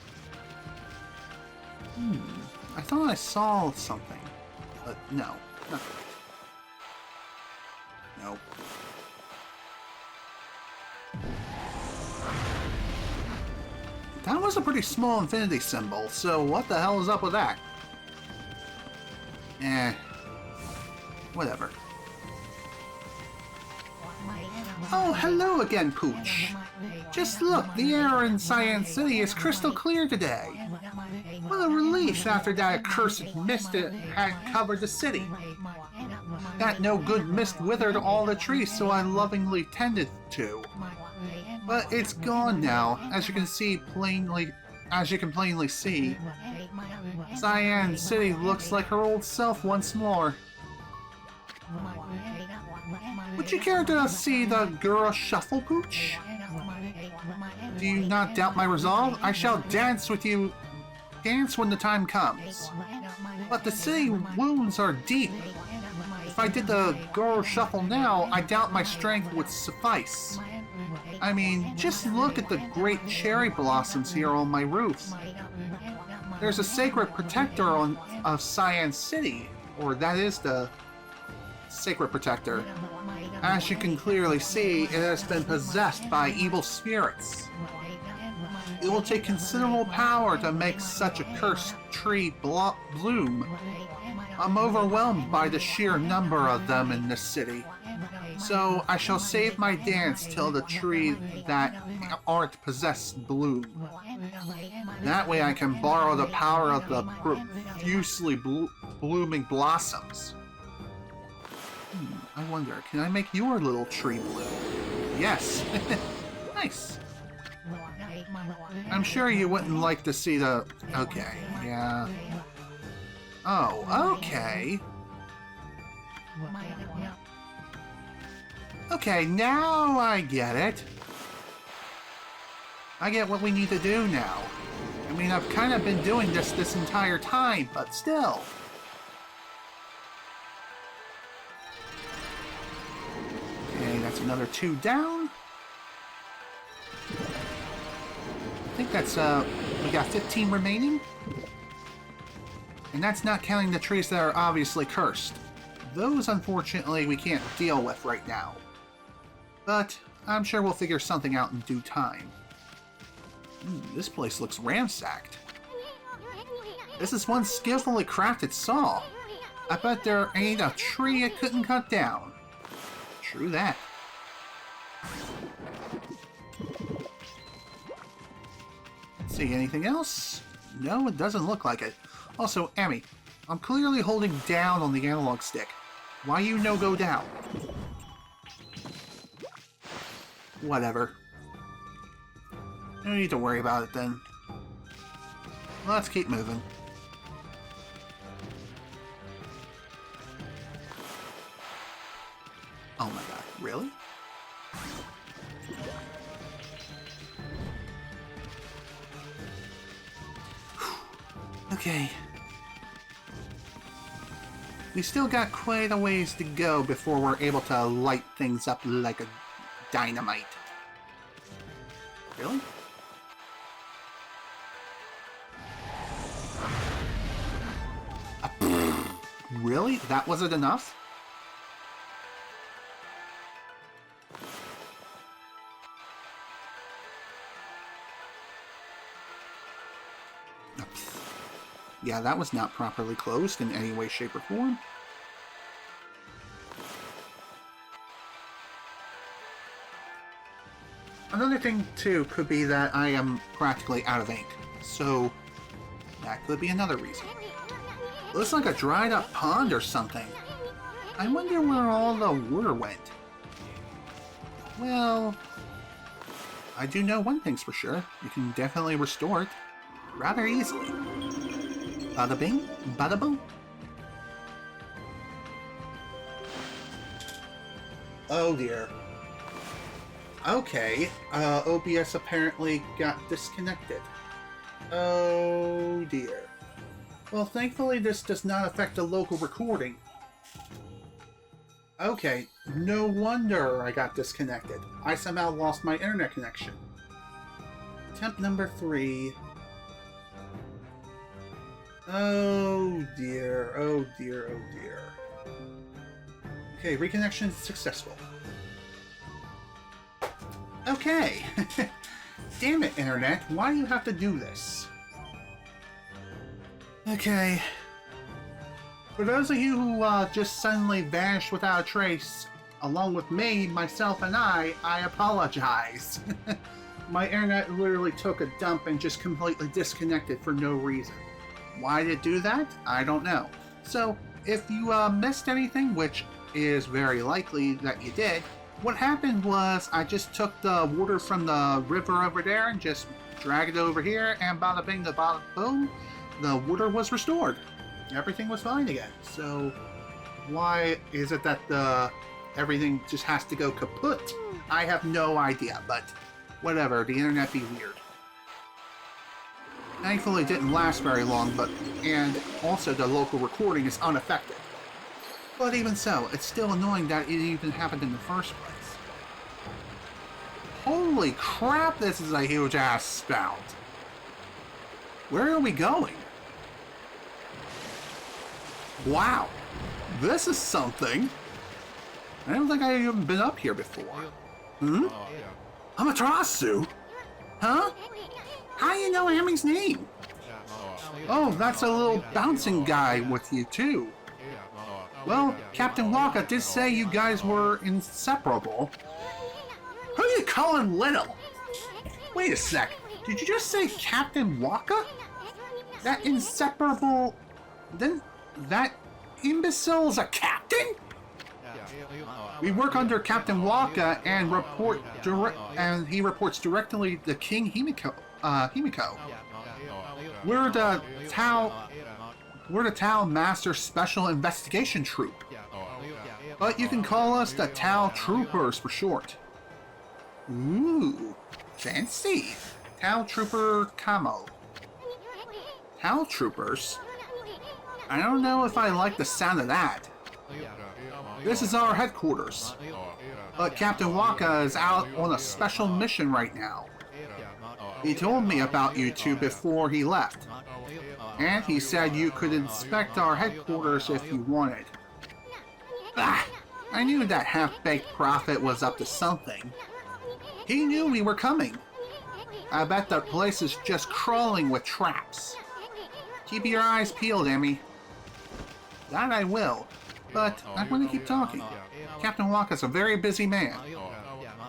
[SPEAKER 1] I thought I saw something, but no, nothing. Nope. That was a pretty small infinity symbol, so what the hell is up with that? Whatever. Oh, hello again, Pooch. Just look, the air in Sei'an City is crystal clear today. What a relief after that accursed mist had covered the city. That no good mist withered all the trees so I lovingly tended to. But it's gone now, as you can plainly see. Sei'an City looks like her old self once more. Would you care to see the girl shuffle, Pooch? Do you not doubt my resolve? I shall dance with you. Dance when the time comes. But the city wounds are deep. If I did the girl shuffle now, I doubt my strength would suffice. I mean, just look at the great cherry blossoms here on my roof. There's a sacred protector of Sei'an City, or that is the sacred protector. As you can clearly see, it has been possessed by evil spirits. It will take considerable power to make such a cursed tree bloom. I'm overwhelmed by the sheer number of them in this city. So I shall save my dance till the tree that aren't possessed bloom. That way I can borrow the power of the profusely blooming blossoms. I wonder, can I make your little tree bloom? Yes. Nice. I'm sure you wouldn't like to see the... Okay, yeah. Oh, okay. Okay, now I get it. I get what we need to do now. I mean, I've kind of been doing this entire time, but still. Okay, that's another 2 down. I think that's, we got 15 remaining. And that's not counting the trees that are obviously cursed. Those, unfortunately, we can't deal with right now. But I'm sure we'll figure something out in due time. This place looks ransacked. This is one skillfully crafted saw. I bet there ain't a tree it couldn't cut down. True that. See anything else? No, it doesn't look like it. Also, Emmy, I'm clearly holding down on the analog stick. Why you no go down? Whatever. No need to worry about it then. Let's keep moving. Oh my god, really? Okay. We still got quite a ways to go before we're able to light things up like a dynamite. Really? Really? That wasn't enough? Yeah, that was not properly closed in any way, shape, or form. Another thing, too, could be that I am practically out of ink. So, that could be another reason. Looks like a dried up pond or something. I wonder where all the water went. Well, I do know one thing's for sure. You can definitely restore it rather easily. Bada bing, bada boom. Oh dear. Okay, OBS apparently got disconnected. Oh dear. Well, thankfully this does not affect the local recording. Okay, no wonder I got disconnected. I somehow lost my internet connection. Attempt number 3. Oh dear, oh dear, oh dear. Okay, reconnection successful. Okay. Damn it, Internet. Why do you have to do this? Okay. For those of you who just suddenly vanished without a trace, along with me, myself, and I apologize. My internet literally took a dump and just completely disconnected for no reason. Why did it do that? I don't know. So, if you missed anything, which is very likely that you did, what happened was I just took the water from the river over there and just dragged it over here, and bada bing, the bada boom, the water was restored. Everything was fine again. So, why is it that everything just has to go kaput? I have no idea, but whatever, the internet be weird. Thankfully, it didn't last very long, and also the local recording is unaffected. But even so, it's still annoying that it even happened in the first place. Holy crap, this is a huge ass spout. Where are we going? Wow, this is something. I don't think I've even been up here before. Amaterasu? Huh? How do you know Ami's name? Oh, that's a little bouncing guy with you too. Well, Captain Waka did say you guys were inseparable. Who are you calling little? Wait a sec, did you just say Captain Waka? That inseparable... Then that imbecile's a captain? We work under Captain Waka and he reports directly to King Himiko. We're the Tao Master Special Investigation Troop. But you can call us the Tao Troopers for short. Ooh, fancy. Tao Trooper Camo. Tao Troopers? I don't know if I like the sound of that. This is our headquarters. But Captain Waka is out on a special mission right now. He told me about you two before he left. And he said you could inspect our headquarters if you wanted. Ah, I knew that half-baked prophet was up to something. He knew we were coming. I bet the place is just crawling with traps. Keep your eyes peeled, Emmy. That I will, but I'm going to keep talking. Captain Waka's a very busy man.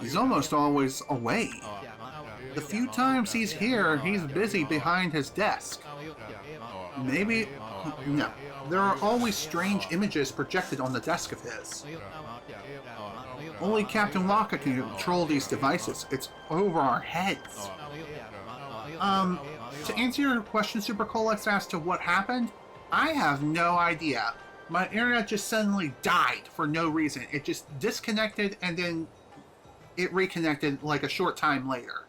[SPEAKER 1] He's almost always away. The few times he's here, he's busy behind his desk. Maybe... no. There are always strange images projected on the desk of his. Only Captain Waka can control these devices. It's over our heads. To answer your question, Super Colex, as to what happened, I have no idea. My internet just suddenly died for no reason. It just disconnected and then it reconnected like a short time later.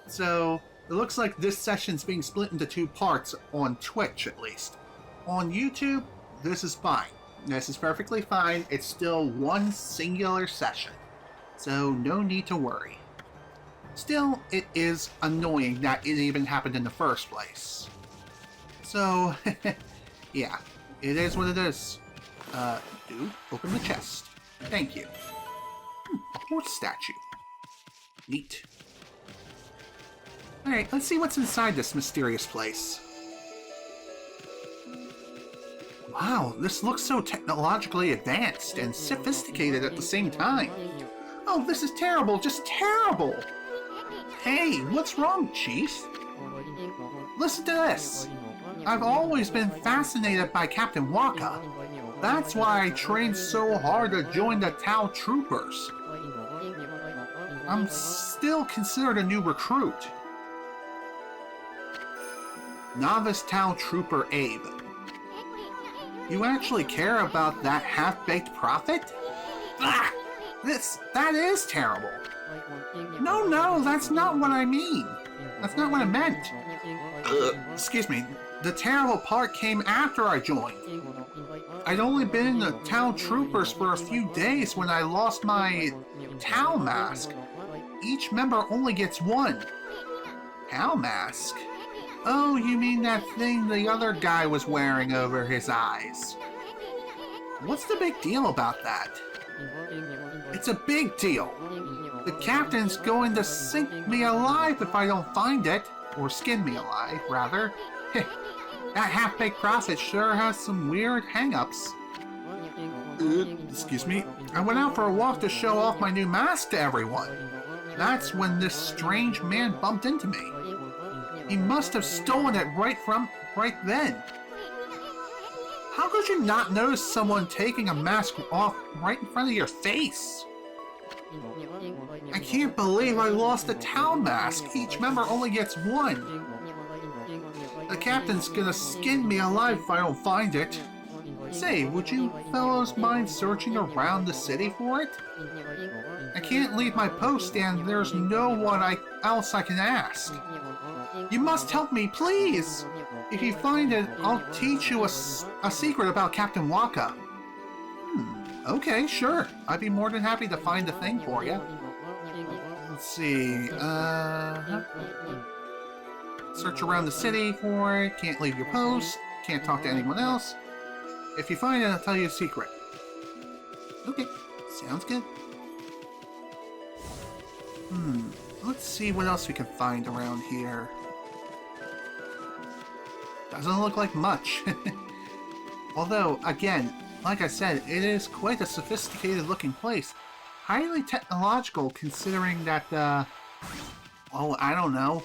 [SPEAKER 1] So, it looks like this session's being split into two parts, on Twitch at least. On YouTube, this is fine. This is perfectly fine. It's still one singular session. So, no need to worry. Still, it is annoying that it even happened in the first place. So, yeah, it is what it is. Dude, open the chest. Thank you. A horse statue. Neat. Alright, let's see what's inside this mysterious place. Wow, this looks so technologically advanced and sophisticated at the same time. Oh, this is terrible, just terrible! Hey, what's wrong, Chief? Listen to this. I've always been fascinated by Captain Waka. That's why I trained so hard to join the Tao Troopers. I'm still considered a new recruit. Novice Tao Trooper Abe. You actually care about that half-baked prophet? Ah! That is terrible. No, that's not what I mean. That's not what I meant. Excuse me. The terrible part came after I joined. I'd only been in the Tao Troopers for a few days when I lost my Tao mask. Each member only gets one. Tao mask? Oh, you mean that thing the other guy was wearing over his eyes? What's the big deal about that? It's a big deal. The captain's going to sink me alive if I don't find it. Or skin me alive, rather. That half-baked prophet sure has some weird hang-ups. Excuse me. I went out for a walk to show off my new mask to everyone. That's when this strange man bumped into me. He must have stolen it right then. How could you not notice someone taking a mask off right in front of your face? I can't believe I lost a Tao mask. Each member only gets one. The captain's gonna skin me alive if I don't find it. Say, would you fellows mind searching around the city for it? I can't leave my post and there's no one else I can ask. You must help me, please! If you find it, I'll teach you a secret about Captain Waka. Okay, sure. I'd be more than happy to find the thing for you. Let's see, search around the city for it, can't leave your post, can't talk to anyone else. If you find it, I'll tell you a secret. Okay, sounds good. Let's see what else we can find around here. Doesn't look like much. Although, again, like I said, it is quite a sophisticated looking place. Highly technological considering that, oh, I don't know.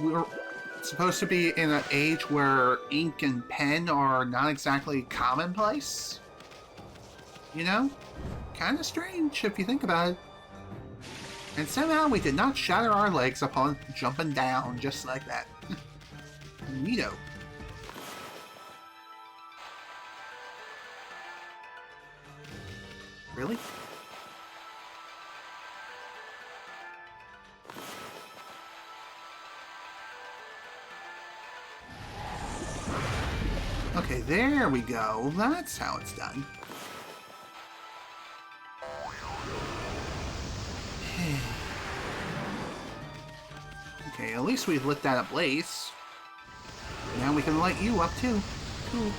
[SPEAKER 1] We're supposed to be in an age where ink and pen are not exactly commonplace. You know? Kind of strange if you think about it. And somehow we did not shatter our legs upon jumping down just like that. Neato. Really? Okay, there we go. That's how it's done. Okay, at least we've lit that ablaze. Now we can light you up too. Cool.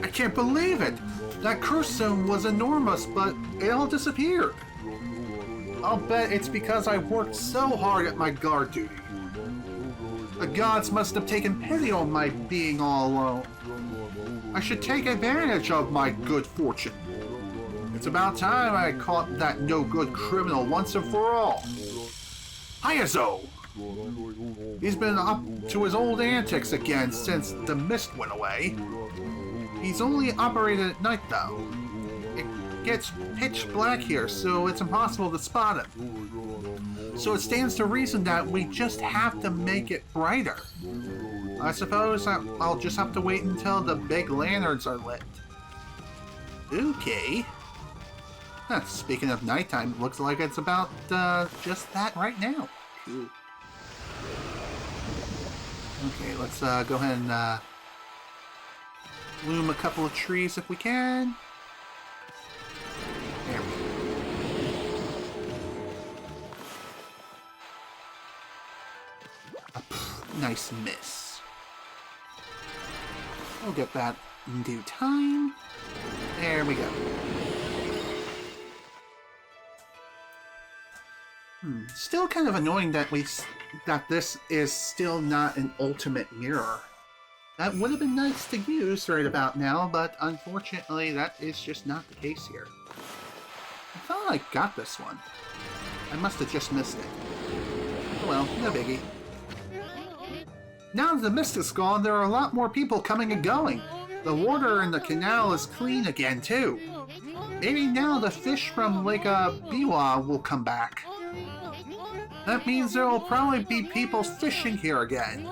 [SPEAKER 1] I can't believe it! That curse zone was enormous, but it all disappeared. I'll bet it's because I worked so hard at my guard duty. The gods must have taken pity on my being all alone. I should take advantage of my good fortune. It's about time I caught that no-good criminal once and for all. Hayazo! He's been up to his old antics again since the mist went away. He's only operated at night though. It gets pitch black here, so it's impossible to spot him. So it stands to reason that we just have to make it brighter. I suppose I'll just have to wait until the big lanterns are lit. Okay. Huh, speaking of nighttime, looks like it's about just that right now. Cool. Okay, let's go ahead and loom a couple of trees if we can. There we go. Nice miss. We'll get that in due time. There we go. Still kind of annoying that this is still not an ultimate mirror. That would have been nice to use right about now, but unfortunately that is just not the case here. I thought I got this one. I must have just missed it. Oh well, no biggie. Now that the mist is gone, there are a lot more people coming and going. The water in the canal is clean again too. Maybe now the fish from Lake Biwa will come back. That means there will probably be people fishing here again.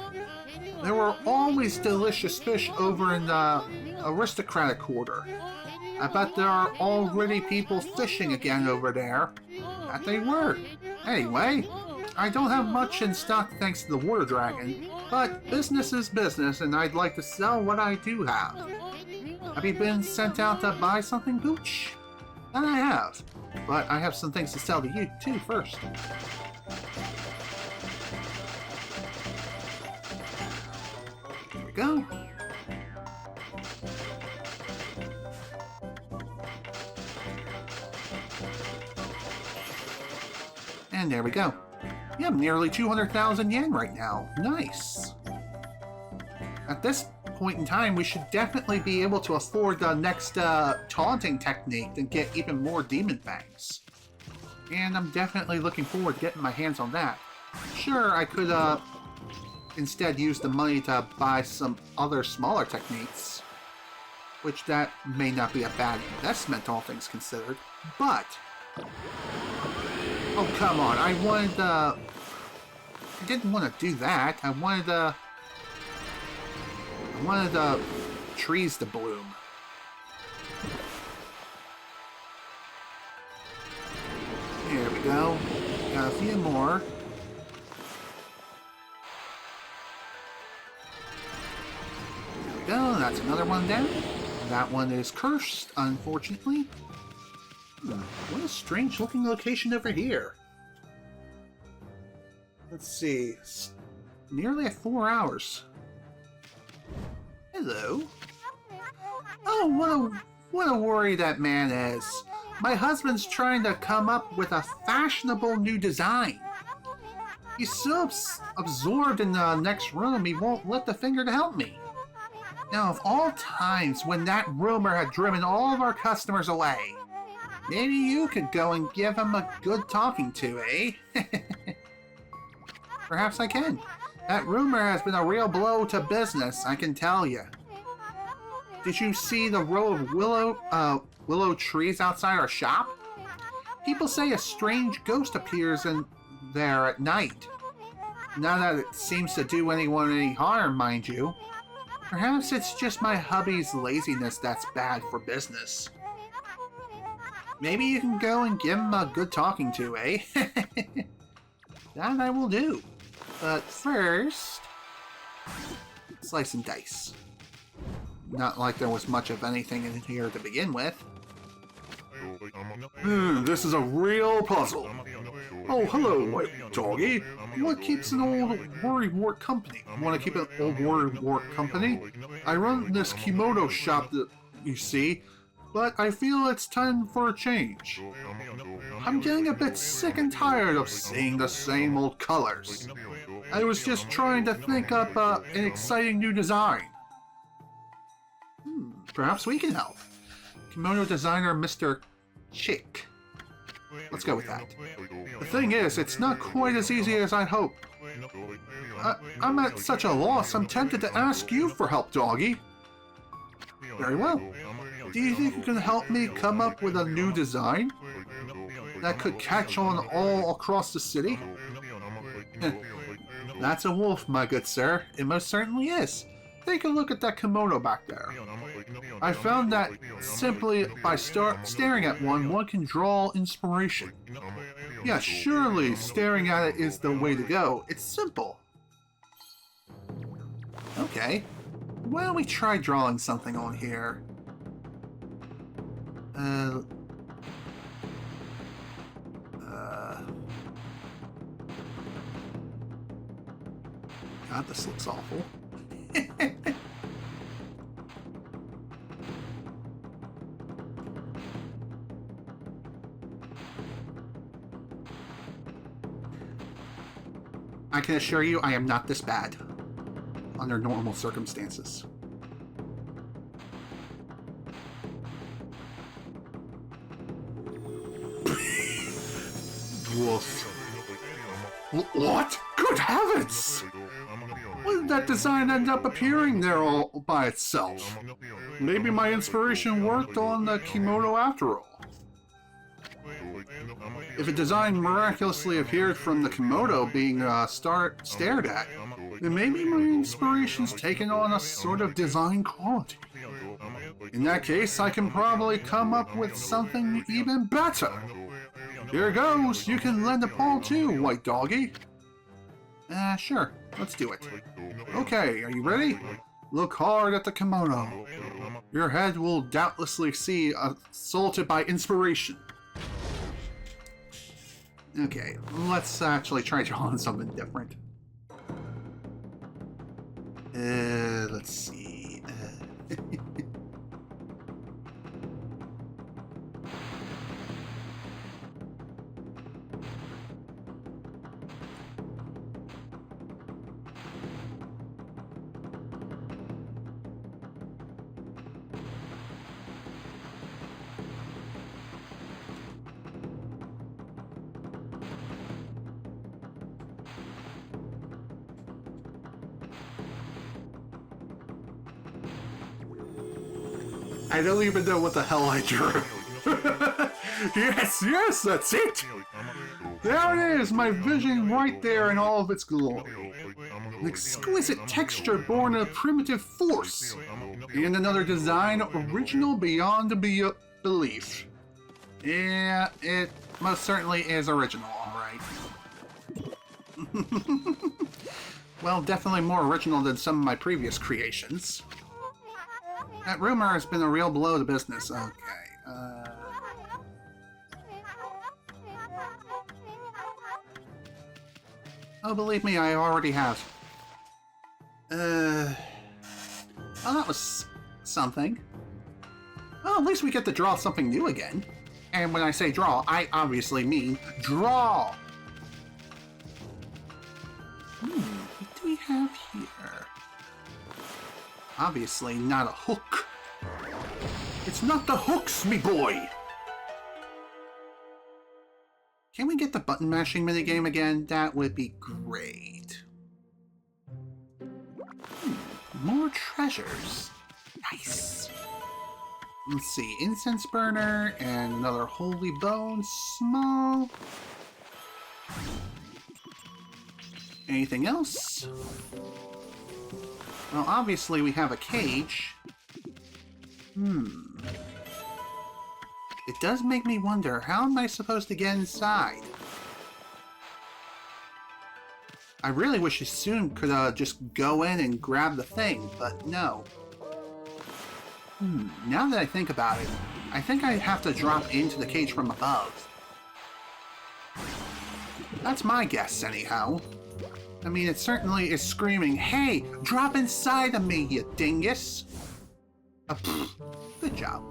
[SPEAKER 1] There were always delicious fish over in the aristocratic quarter. I bet there are already people fishing again over there. That they were. Anyway, I don't have much in stock thanks to the water dragon, but business is business and I'd like to sell what I do have. Have you been sent out to buy something, Gooch? And I have, but I have some things to sell to you too first. Here we go. And there we go. You have nearly 200,000 yen right now. Nice. At this point in time, we should definitely be able to afford the next taunting technique and get even more demon fangs. And I'm definitely looking forward to getting my hands on that. Sure, I could instead use the money to buy some other smaller techniques, which that may not be a bad investment, all things considered, but... Oh, come on, I didn't want to do that. I wanted the trees to bloom. Here we go. Got a few more. There we go. That's another one down. That one is cursed, unfortunately. What a strange looking location over here. Let's see. Nearly at 4 hours. Hello. Oh, what a worry that man is. My husband's trying to come up with a fashionable new design. He's so absorbed in the next room, he won't lift a finger to help me. Now, of all times when that rumor had driven all of our customers away, maybe you could go and give him a good talking to, eh? Perhaps I can. That rumor has been a real blow to business, I can tell you. Did you see the row of willow trees outside our shop? People say a strange ghost appears in there at night. Not that it seems to do anyone any harm, mind you. Perhaps it's just my hubby's laziness that's bad for business. Maybe you can go and give him a good talking to, eh? That I will do. But first, slice and dice. Not like there was much of anything in here to begin with. This is a real puzzle. Oh, hello, white doggy. What keeps an old worrywart company? Want to keep an old worrywart company? I run this kimono shop that you see, but I feel it's time for a change. I'm getting a bit sick and tired of seeing the same old colors. I was just trying to think up an exciting new design. Perhaps we can help. Kimono designer Mr. Chick. Let's go with that. The thing is, it's not quite as easy as I'd hoped. I'm at such a loss, I'm tempted to ask you for help, doggy. Very well. Do you think you can help me come up with a new design that could catch on all across the city? That's a wolf, my good sir. It most certainly is. Take a look at that kimono back there. I found that simply by staring at one can draw inspiration. Yeah, surely staring at it is the way to go. It's simple. Okay. Why don't we try drawing something on here? God, this looks awful. I can assure you I am not this bad under normal circumstances. Woof. What? Good heavens! When did that design end up appearing there all by itself? Maybe my inspiration worked on the kimono after all. If a design miraculously appeared from the kimono being stared at, then maybe my inspiration's taken on a sort of design quality. In that case, I can probably come up with something even better. Here goes. You can lend a paw too, white doggy. Sure. Let's do it. Okay, are you ready? Look hard at the kimono. Your head will doubtlessly see assaulted by inspiration. Okay, let's actually try drawing something different. Let's see. I don't even know what the hell I drew. Yes, that's it! There it is, my vision right there in all of its glory. An exquisite texture born of primitive force. And another design original beyond belief. Yeah, it most certainly is original, alright. Well, definitely more original than some of my previous creations. That rumor has been a real blow to business. Okay, Oh, believe me, I already have. Well, that was something. Well, at least we get to draw something new again. And when I say draw, I obviously mean draw! What do we have here? Obviously not a hook. It's not the hooks, me boy! Can we get the button mashing minigame again? That would be great. More treasures. Nice. Let's see, incense burner and another holy bone, small. Anything else? Well, obviously we have a cage. It does make me wonder, how am I supposed to get inside? I really wish I soon could just go in and grab the thing, but no. Now that I think about it, I think I'd have to drop into the cage from above. That's my guess, anyhow. I mean, it certainly is screaming, "Hey, drop inside of me, you dingus!" Good job.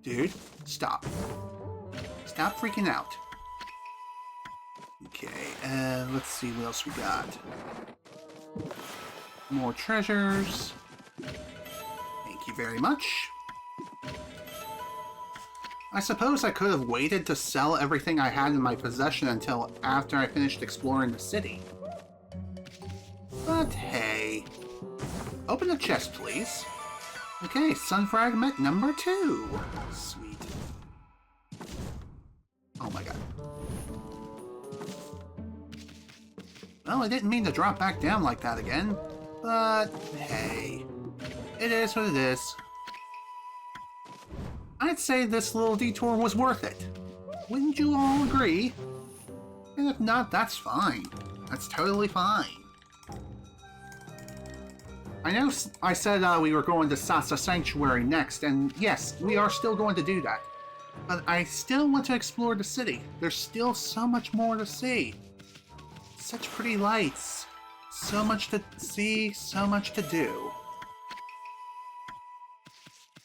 [SPEAKER 1] Dude, stop. Stop freaking out. Okay, let's see what else we got. More treasures. Thank you very much. I suppose I could have waited to sell everything I had in my possession until after I finished exploring the city. But hey. Open the chest, please. Okay, sun fragment number 2. Sweet. Oh my god. Well, I didn't mean to drop back down like that again, but hey. It is what it is. I'd say this little detour was worth it. Wouldn't you all agree? And if not, that's fine. That's totally fine. I know I said we were going to Sasa Sanctuary next, and yes, we are still going to do that. But I still want to explore the city. There's still so much more to see. Such pretty lights. So much to see, so much to do.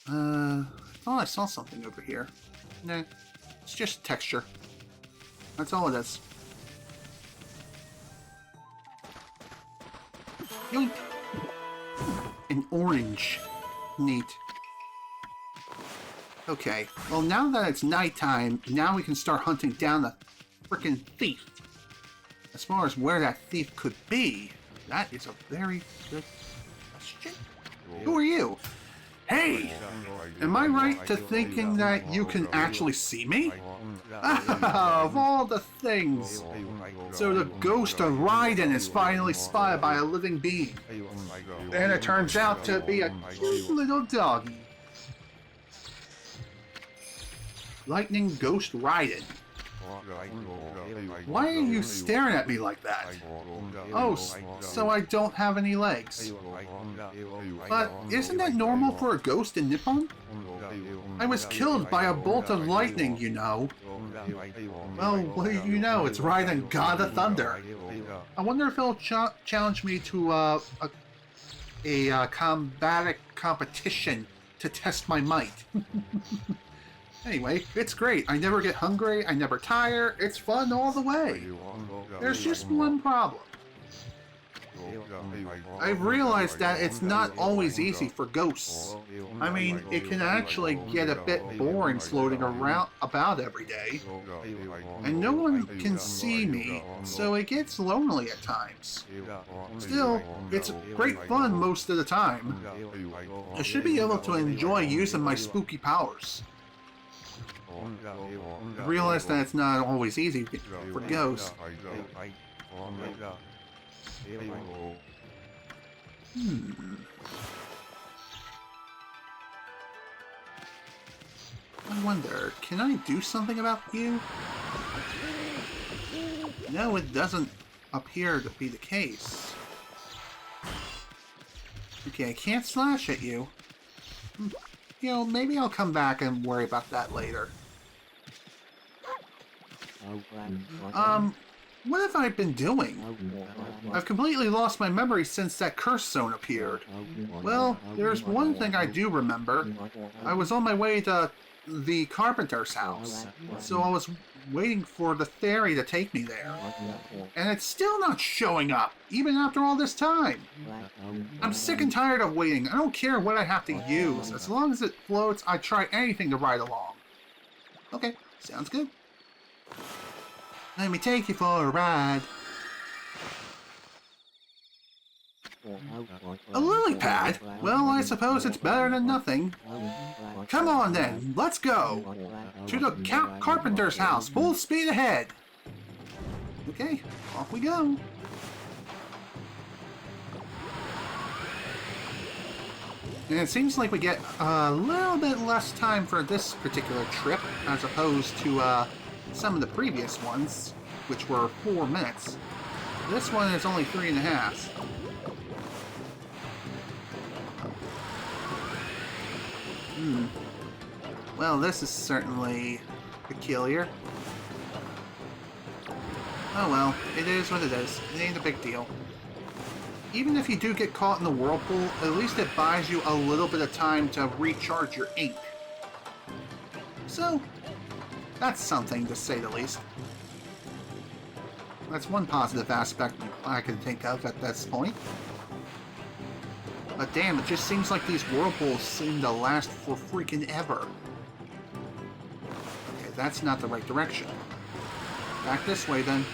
[SPEAKER 1] I thought I saw something over here. Nah, it's just texture. That's all it is. Yoink! An orange. Neat. Okay, well now that it's nighttime, now we can start hunting down the frickin' thief. As far as where that thief could be, that is a very good question. Who are you? Hey! Am I right to thinking that you can actually see me? Of all the things! So the ghost of Raiden is finally spotted by a living being. And it turns out to be a cute little doggy. Lightning Ghost Raiden. Why are you staring at me like that? Oh, so I don't have any legs. But isn't that normal for a ghost in Nippon? I was killed by a bolt of lightning, you know. Well, what do you know? It's Raiden, God of Thunder. I wonder if he'll challenge me to a combatic competition to test my might. Anyway, it's great. I never get hungry, I never tire, it's fun all the way. There's just one problem. I've realized that it's not always easy for ghosts. I mean, it can actually get a bit boring floating around about every day. And no one can see me, so it gets lonely at times. Still, it's great fun most of the time. I should be able to enjoy using my spooky powers. I realize that it's not always easy for ghosts. I wonder, can I do something about you? No, it doesn't appear to be the case. Okay, I can't slash at you. You know, maybe I'll come back and worry about that later. What have I been doing? I've completely lost my memory since that curse zone appeared. Well, there's one thing I do remember. I was on my way to the carpenter's house, so I was waiting for the ferry to take me there. And it's still not showing up, even after all this time. I'm sick and tired of waiting. I don't care what I have to use. As long as it floats, I try anything to ride along. Okay, sounds good. Let me take you for a ride. A lily pad? Well, I suppose it's better than nothing. Come on then, let's go. To the carpenter's house, full speed ahead. Okay, off we go. And it seems like we get a little bit less time for this particular trip as opposed to some of the previous ones, which were 4 minutes. This one is only 3.5. Well, this is certainly peculiar. Oh well, it is what it is. It ain't a big deal. Even if you do get caught in the whirlpool, at least it buys you a little bit of time to recharge your ink. So, that's something to say the least. That's one positive aspect I can think of at this point. But damn, it just seems like these whirlpools seem to last for freaking ever. Okay, that's not the right direction. Back this way then.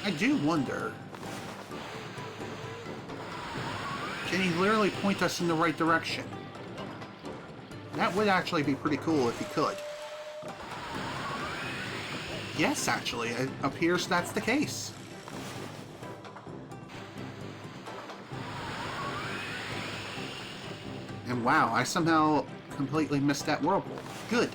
[SPEAKER 1] I do wonder, can he literally point us in the right direction? That would actually be pretty cool if he could. Yes, actually, it appears that's the case. And wow, I somehow completely missed that whirlpool. Good.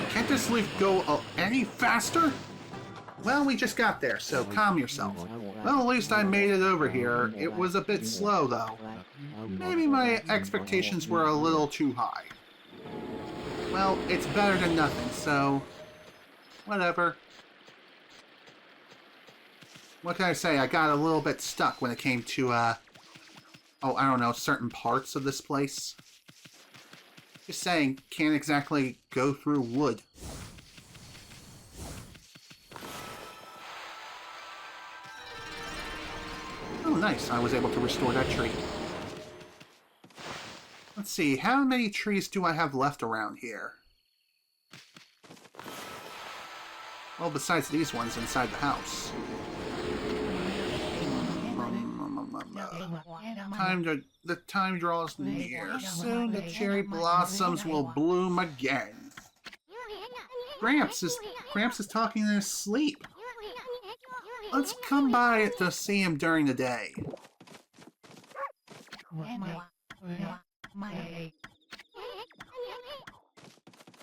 [SPEAKER 1] Can't this leaf go any faster? Well, we just got there, so calm yourself. Well, at least I made it over here. It was a bit slow, though. Maybe my expectations were a little too high. Well, it's better than nothing, so whatever. What can I say? I got a little bit stuck when it came to, I don't know, certain parts of this place. Just saying, can't exactly go through wood. Oh, nice. I was able to restore that tree. Let's see, how many trees do I have left around here? Well, besides these ones inside the house. The time draws near. Soon the cherry blossoms will bloom again. Gramps is talking in his sleep. Let's come by to see him during the day.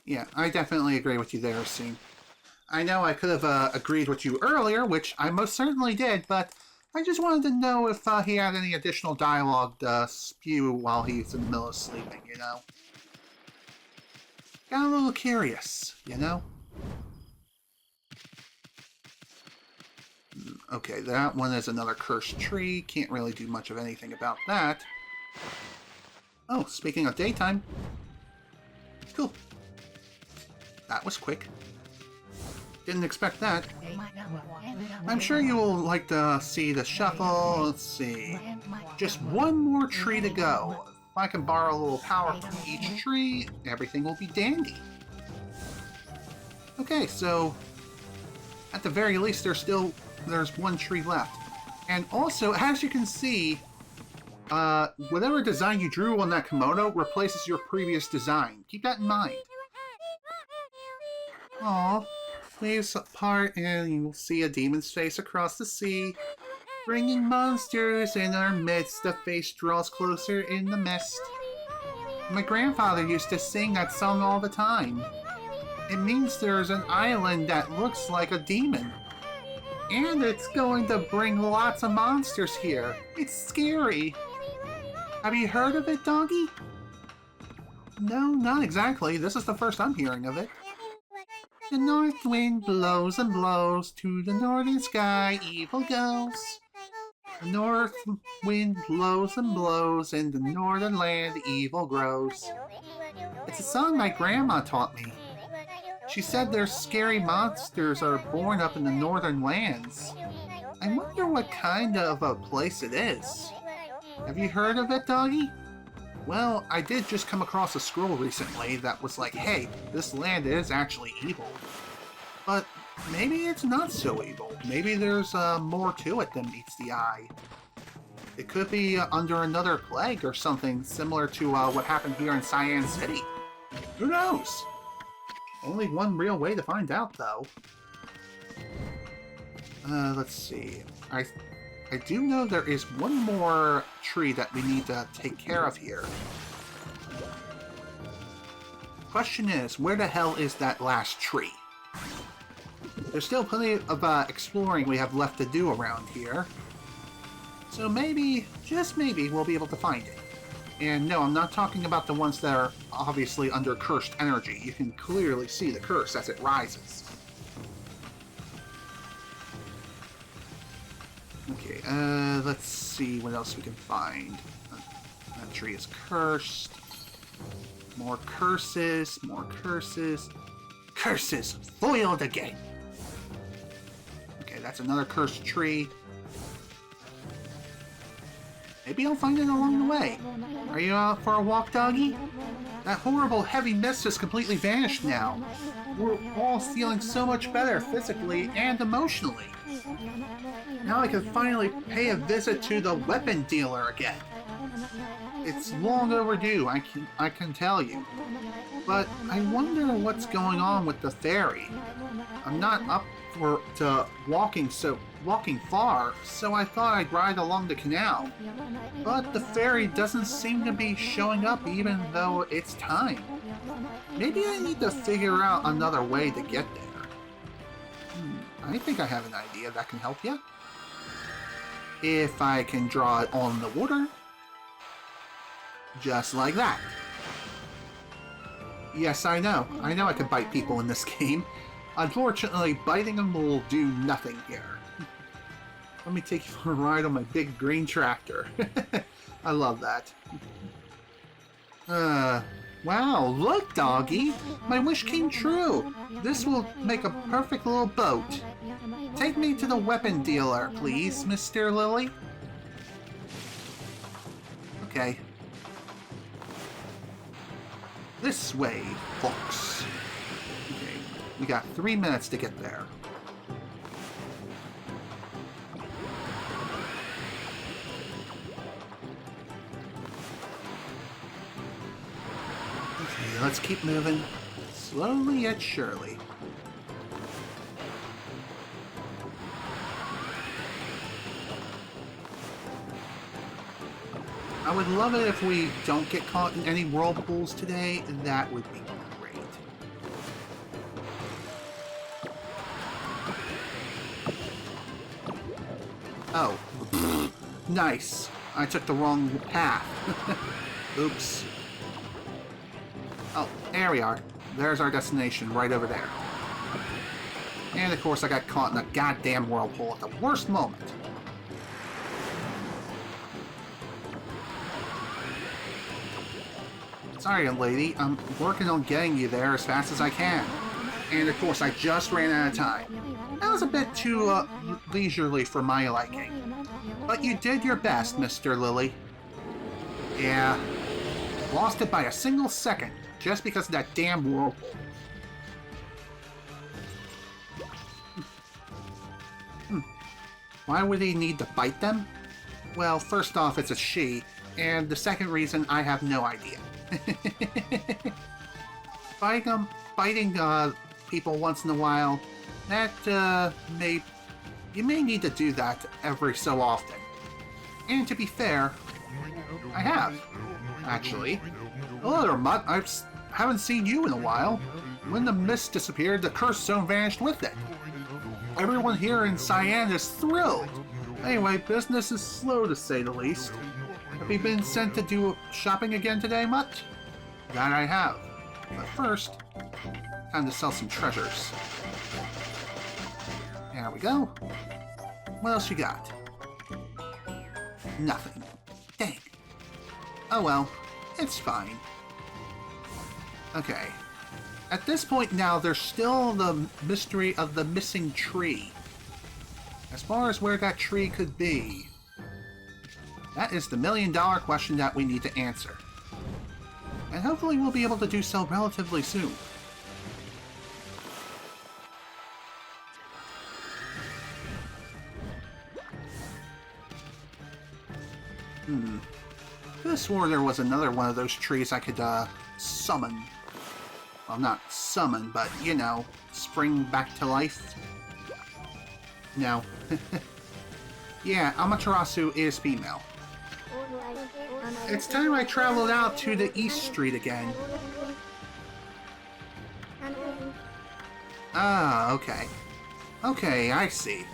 [SPEAKER 1] Yeah, I definitely agree with you there, Sei'an. I know I could have agreed with you earlier, which I most certainly did, but I just wanted to know if he had any additional dialogue to spew while he's in the middle of sleeping, you know? Got a little curious, you know? Okay, that one is another cursed tree. Can't really do much of anything about that. Oh, speaking of daytime. Cool. That was quick. Didn't expect that. I'm sure you will like to see the shuffle. Let's see. Just one more tree to go. If I can borrow a little power from each tree, everything will be dandy. Okay, so at the very least there's one tree left. And also, as you can see, whatever design you drew on that kimono replaces your previous design. Keep that in mind. Aww. Waves apart and you will see a demon's face across the sea. Bringing monsters in our midst, the face draws closer in the mist. My grandfather used to sing that song all the time. It means there's an island that looks like a demon. And it's going to bring lots of monsters here. It's scary. Have you heard of it, doggy? No, not exactly. This is the first I'm hearing of it. The north wind blows and blows, to the northern sky evil goes. The north wind blows and blows, in the northern land evil grows. It's a song my grandma taught me. She said their scary monsters are born up in the northern lands. I wonder what kind of a place it is. Have you heard of it, doggy? Well, I did just come across a scroll recently that was like, hey, this land is actually evil. But maybe it's not so evil. Maybe there's more to it than meets the eye. It could be under another plague or something similar to what happened here in Sei'an City. Who knows? Only one real way to find out, though. Let's see. I do know there is one more tree that we need to take care of here. Question is, where the hell is that last tree? There's still plenty of exploring we have left to do around here. So maybe, just maybe, we'll be able to find it. And no, I'm not talking about the ones that are obviously under cursed energy. You can clearly see the curse as it rises. Okay, let's see what else we can find. That tree is cursed. More curses, more curses. Curses! Foiled again! Okay, that's another cursed tree. Maybe I'll find it along the way. Are you out for a walk, doggy? That horrible heavy mist has completely vanished now. We're all feeling so much better physically and emotionally. Now I can finally pay a visit to the weapon dealer again. It's long overdue, I can tell you. But I wonder what's going on with the ferry. I'm not up to walking far, so I thought I'd ride along the canal. But the ferry doesn't seem to be showing up even though it's time. Maybe I need to figure out another way to get there. I think I have an idea that can help you. If I can draw it on the water. Just like that. Yes, I know I can bite people in this game. Unfortunately, biting them will do nothing here. Let me take you for a ride on my big green tractor. I love that. Wow, look, doggy! My wish came true! This will make a perfect little boat. Take me to the weapon dealer, please, Mr. Lily. Okay. This way, folks. Okay, we got 3 minutes to get there. Okay, let's keep moving. Slowly yet surely. I would love it if we don't get caught in any whirlpools today. That would be great. Oh. Nice. I took the wrong path. Oops. Oh, there we are. There's our destination, right over there. And of course I got caught in a goddamn whirlpool at the worst moment. Sorry, lady. I'm working on getting you there as fast as I can. And of course, I just ran out of time. That was a bit too leisurely for my liking. But you did your best, Mr. Lily. Yeah. Lost it by a single second, just because of that damn whirlpool. Why would he need to bite them? Well, first off, it's a she, and the second reason, I have no idea. Biting people once in a while, that you may need to do that every so often. And to be fair, I have, actually. Hello, Mutt. I haven't seen you in a while. When the mist disappeared, the curse zone vanished with it. Everyone here in Sei'an is thrilled. Anyway, business is slow to say the least. Have you been sent to do shopping again today, much? That I have. But first, time to sell some treasures. There we go. What else you got? Nothing. Dang. Oh well, it's fine. Okay. At this point now, there's still the mystery of the missing tree. As far as where that tree could be, that is the million-dollar question that we need to answer. And hopefully we'll be able to do so relatively soon. I could have sworn there was another one of those trees I could, summon. Well, not summon, but, you know, spring back to life. No. Yeah, Amaterasu is female. It's time I traveled out to the East Street again. Ah, okay. Okay, I see.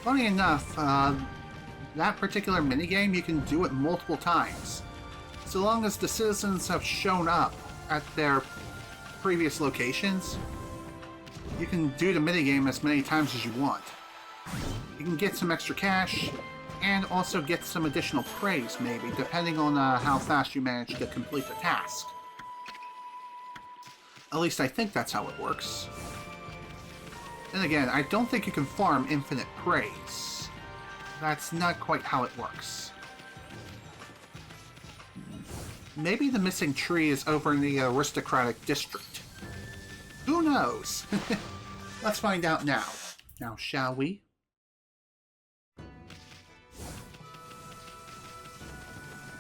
[SPEAKER 1] Funny enough, that particular minigame, you can do it multiple times. So long as the citizens have shown up at their previous locations, you can do the minigame as many times as you want. You can get some extra cash, and also get some additional praise, maybe, depending on how fast you manage to complete the task. At least I think that's how it works. Then again, I don't think you can farm infinite praise. That's not quite how it works. Maybe the missing tree is over in the aristocratic district. Who knows? Let's find out now. Now, shall we?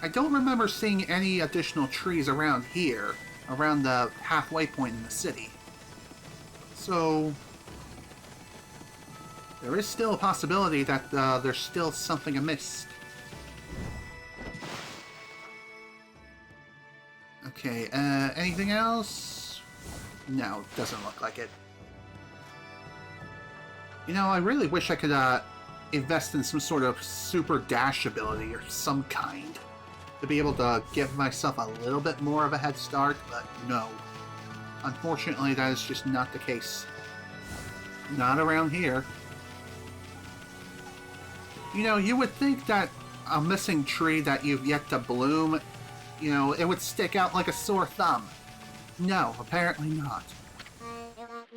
[SPEAKER 1] I don't remember seeing any additional trees around here, around the halfway point in the city. So, there is still a possibility that there's still something amiss. Okay, anything else? No, doesn't look like it. You know, I really wish I could invest in some sort of super dash ability or some kind to be able to give myself a little bit more of a head start, but no. Unfortunately, that is just not the case. Not around here. You know, you would think that a missing tree that you've yet to bloom, you know, it would stick out like a sore thumb. No, apparently not.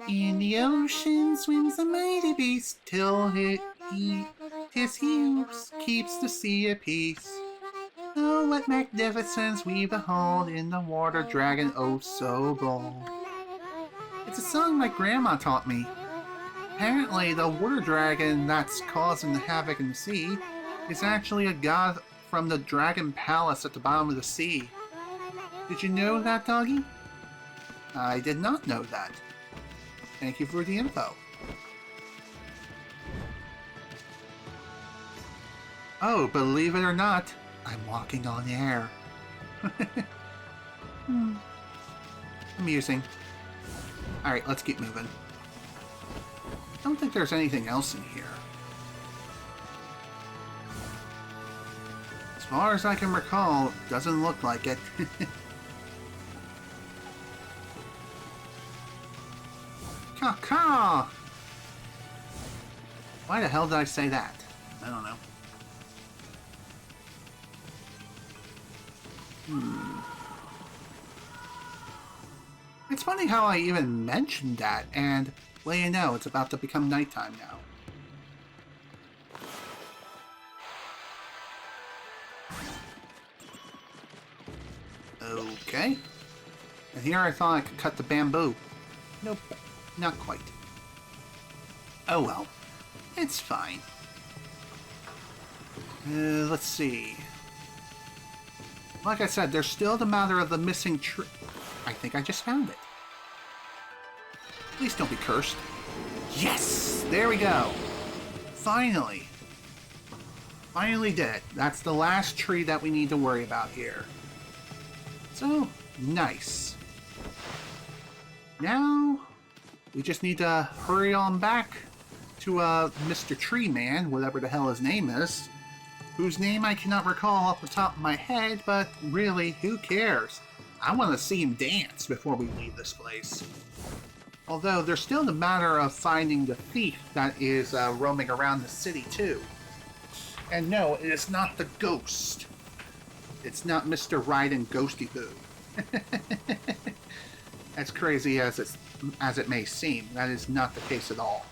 [SPEAKER 1] In the ocean swims a mighty beast, till his hughes keeps the sea at peace. Oh, what magnificence we behold in the water dragon, oh so bold. It's a song my grandma taught me. Apparently, the water dragon that's causing the havoc in the sea is actually a god from the dragon palace at the bottom of the sea. Did you know that, doggy? I did not know that. Thank you for the info. Oh, believe it or not, I'm walking on air. Amusing. Alright, let's keep moving. I don't think there's anything else in here. As far as I can recall, doesn't look like it. Caw-caw! Why the hell did I say that? I don't know. It's funny how I even mentioned that, and, well, you know, it's about to become nighttime now. Okay. And here I thought I could cut the bamboo. Nope, not quite. Oh well, it's fine. Let's see. Like I said, there's still the matter of the missing tree. I think I just found it. Please don't be cursed. Yes! There we go! Finally! Finally did it. That's the last tree that we need to worry about here. So, nice. Now, we just need to hurry on back to Mr. Tree Man, whatever the hell his name is, whose name I cannot recall off the top of my head, but really, who cares? I want to see him dance before we leave this place. Although, there's still the matter of finding the thief that is roaming around the city, too. And no, it is not the ghost. It's not Mr. Raiden Ghosty Boo. As crazy as it may seem, that is not the case at all.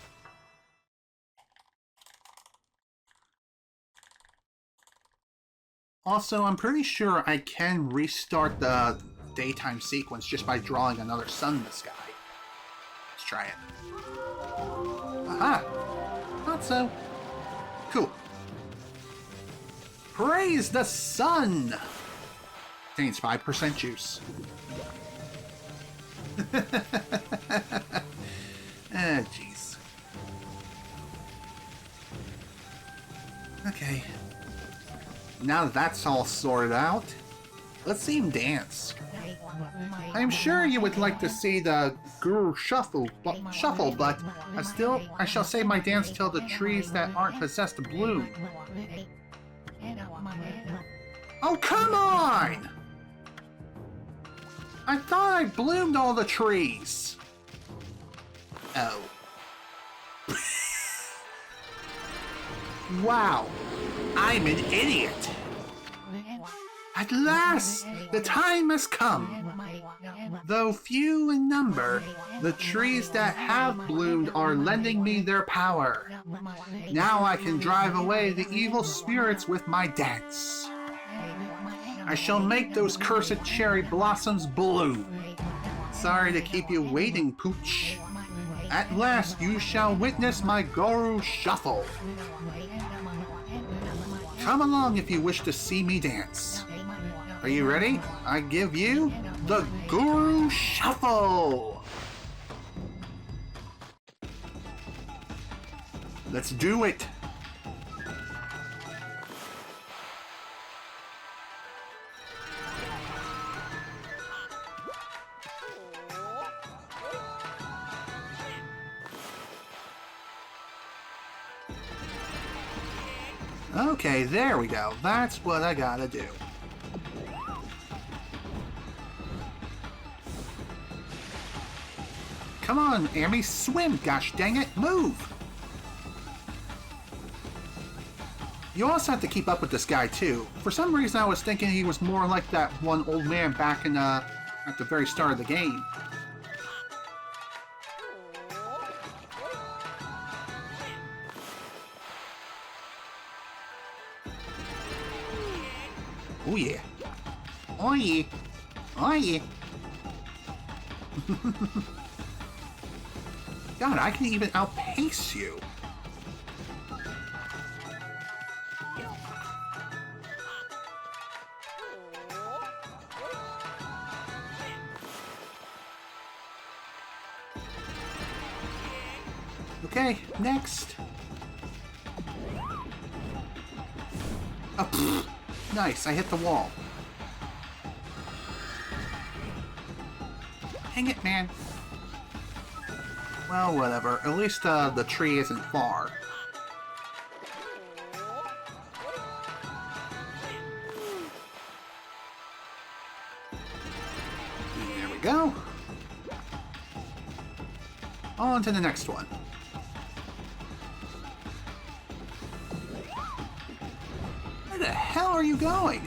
[SPEAKER 1] Also, I'm pretty sure I can restart the daytime sequence just by drawing another sun in the sky. Let's try it. Aha! Not so. Cool. Praise the sun! Contains 5% juice. Ah, jeez. Okay. Now that that's all sorted out, let's see him dance. I'm sure you would like to see the Guru Shuffle, but I shall save my dance till the trees that aren't possessed bloom. Oh, come on! I thought I bloomed all the trees. Oh. Wow, I'm an idiot. At last, the time has come. Though few in number, the trees that have bloomed are lending me their power. Now I can drive away the evil spirits with my dance. I shall make those cursed cherry blossoms bloom. Sorry to keep you waiting, Pooch. At last you shall witness my Guru Shuffle. Come along if you wish to see me dance. Are you ready? I give you the Guru Shuffle! Let's do it! Okay, there we go. That's what I gotta do. Come on, Amy, swim, gosh dang it, move! You also have to keep up with this guy, too. For some reason, I was thinking he was more like that one old man back in, at the very start of the game. Oh yeah. Oh yeah. Oh yeah. God, I can even outpace you. Okay, next. Oh, pfft. Nice, I hit the wall. Hang it, man. Well, whatever. At least the tree isn't far. And there we go. On to the next one. Where the hell are you going?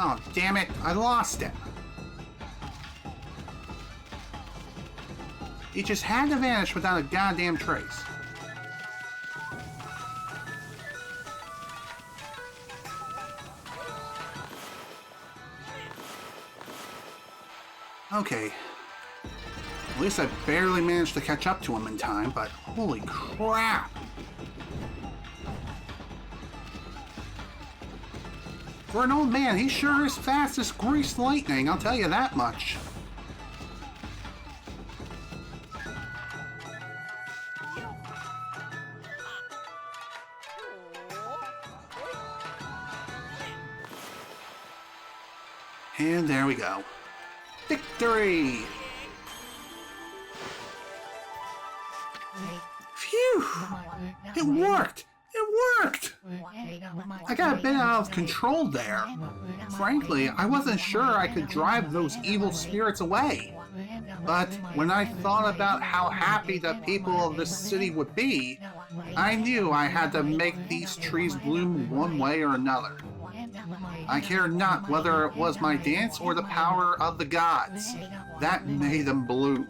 [SPEAKER 1] Oh, damn it, I lost it. He just had to vanish without a goddamn trace. Okay. At least I barely managed to catch up to him in time, but holy crap! For an old man, he sure is fast as greased lightning, I'll tell you that much. And there we go. Victory! Phew! It worked! It worked! I got a bit out of control there. Frankly, I wasn't sure I could drive those evil spirits away. But when I thought about how happy the people of this city would be, I knew I had to make these trees bloom one way or another. I cared not whether it was my dance or the power of the gods that made them bloom.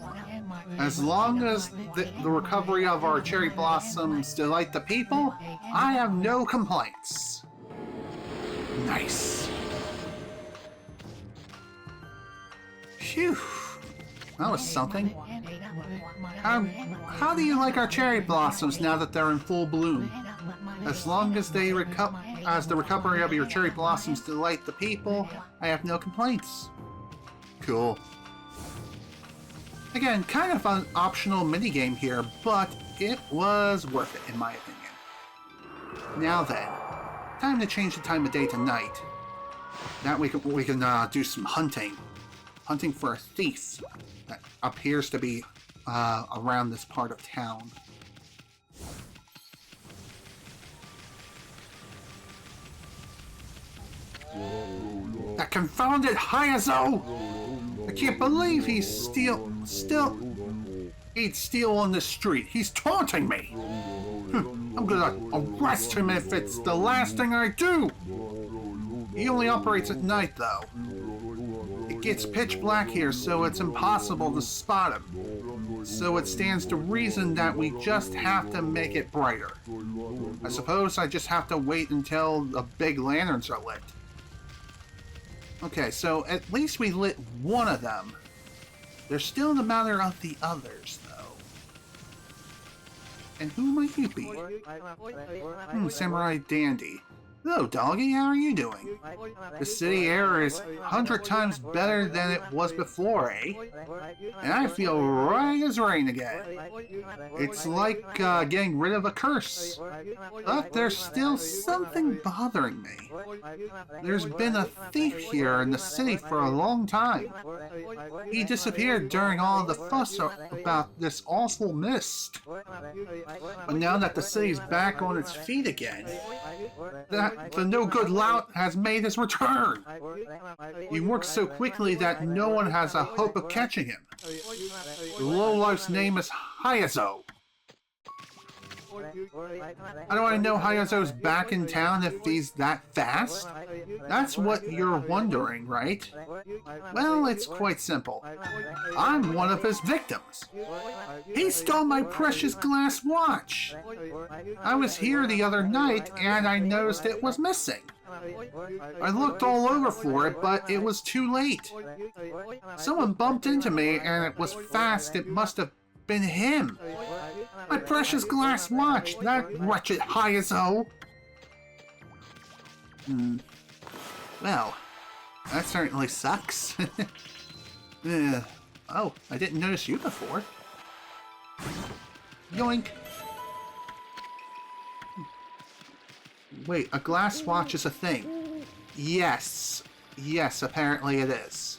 [SPEAKER 1] As long as the recovery of our cherry blossoms delight the people, I have no complaints. Nice. Phew. That was something. How do you like our cherry blossoms now that they're in full bloom? As long as the recovery of your cherry blossoms delight the people, I have no complaints. Cool. Again, kind of an optional minigame here, but it was worth it in my opinion. Now then, time to change the time of day to night. Now we can do some hunting. Hunting for a thief that appears to be around this part of town. That confounded Hayazo! I can't believe he'd steal on the street. He's taunting me! I'm gonna arrest him if it's the last thing I do! He only operates at night, though. It gets pitch black here, so it's impossible to spot him. So it stands to reason that we just have to make it brighter. I suppose I just have to wait until the big lanterns are lit. Okay, so at least we lit one of them. There's still the matter of the others, though. And who might you be? Samurai Dandy. Hello, doggy. How are you doing? The city air is 100 times better than it was before, eh? And I feel right as rain again. It's like getting rid of a curse. But there's still something bothering me. There's been a thief here in the city for a long time. He disappeared during all the fuss about this awful mist. But now that the city's back on its feet again, the no-good lout has made his return. He works so quickly that no one has a hope of catching him. The lowlife's name is Hayazo. How do I know Hayazo's back in town if he's that fast? That's what you're wondering, right? Well, it's quite simple. I'm one of his victims. He stole my precious glass watch. I was here the other night and I noticed it was missing. I looked all over for it, but it was too late. Someone bumped into me and it was fast. It must have been him. My precious glass watch, that wretched Hayazo. Well, that certainly sucks. Oh, I didn't notice you before. Yoink. Wait, a glass watch is a thing. Yes. Yes, apparently it is.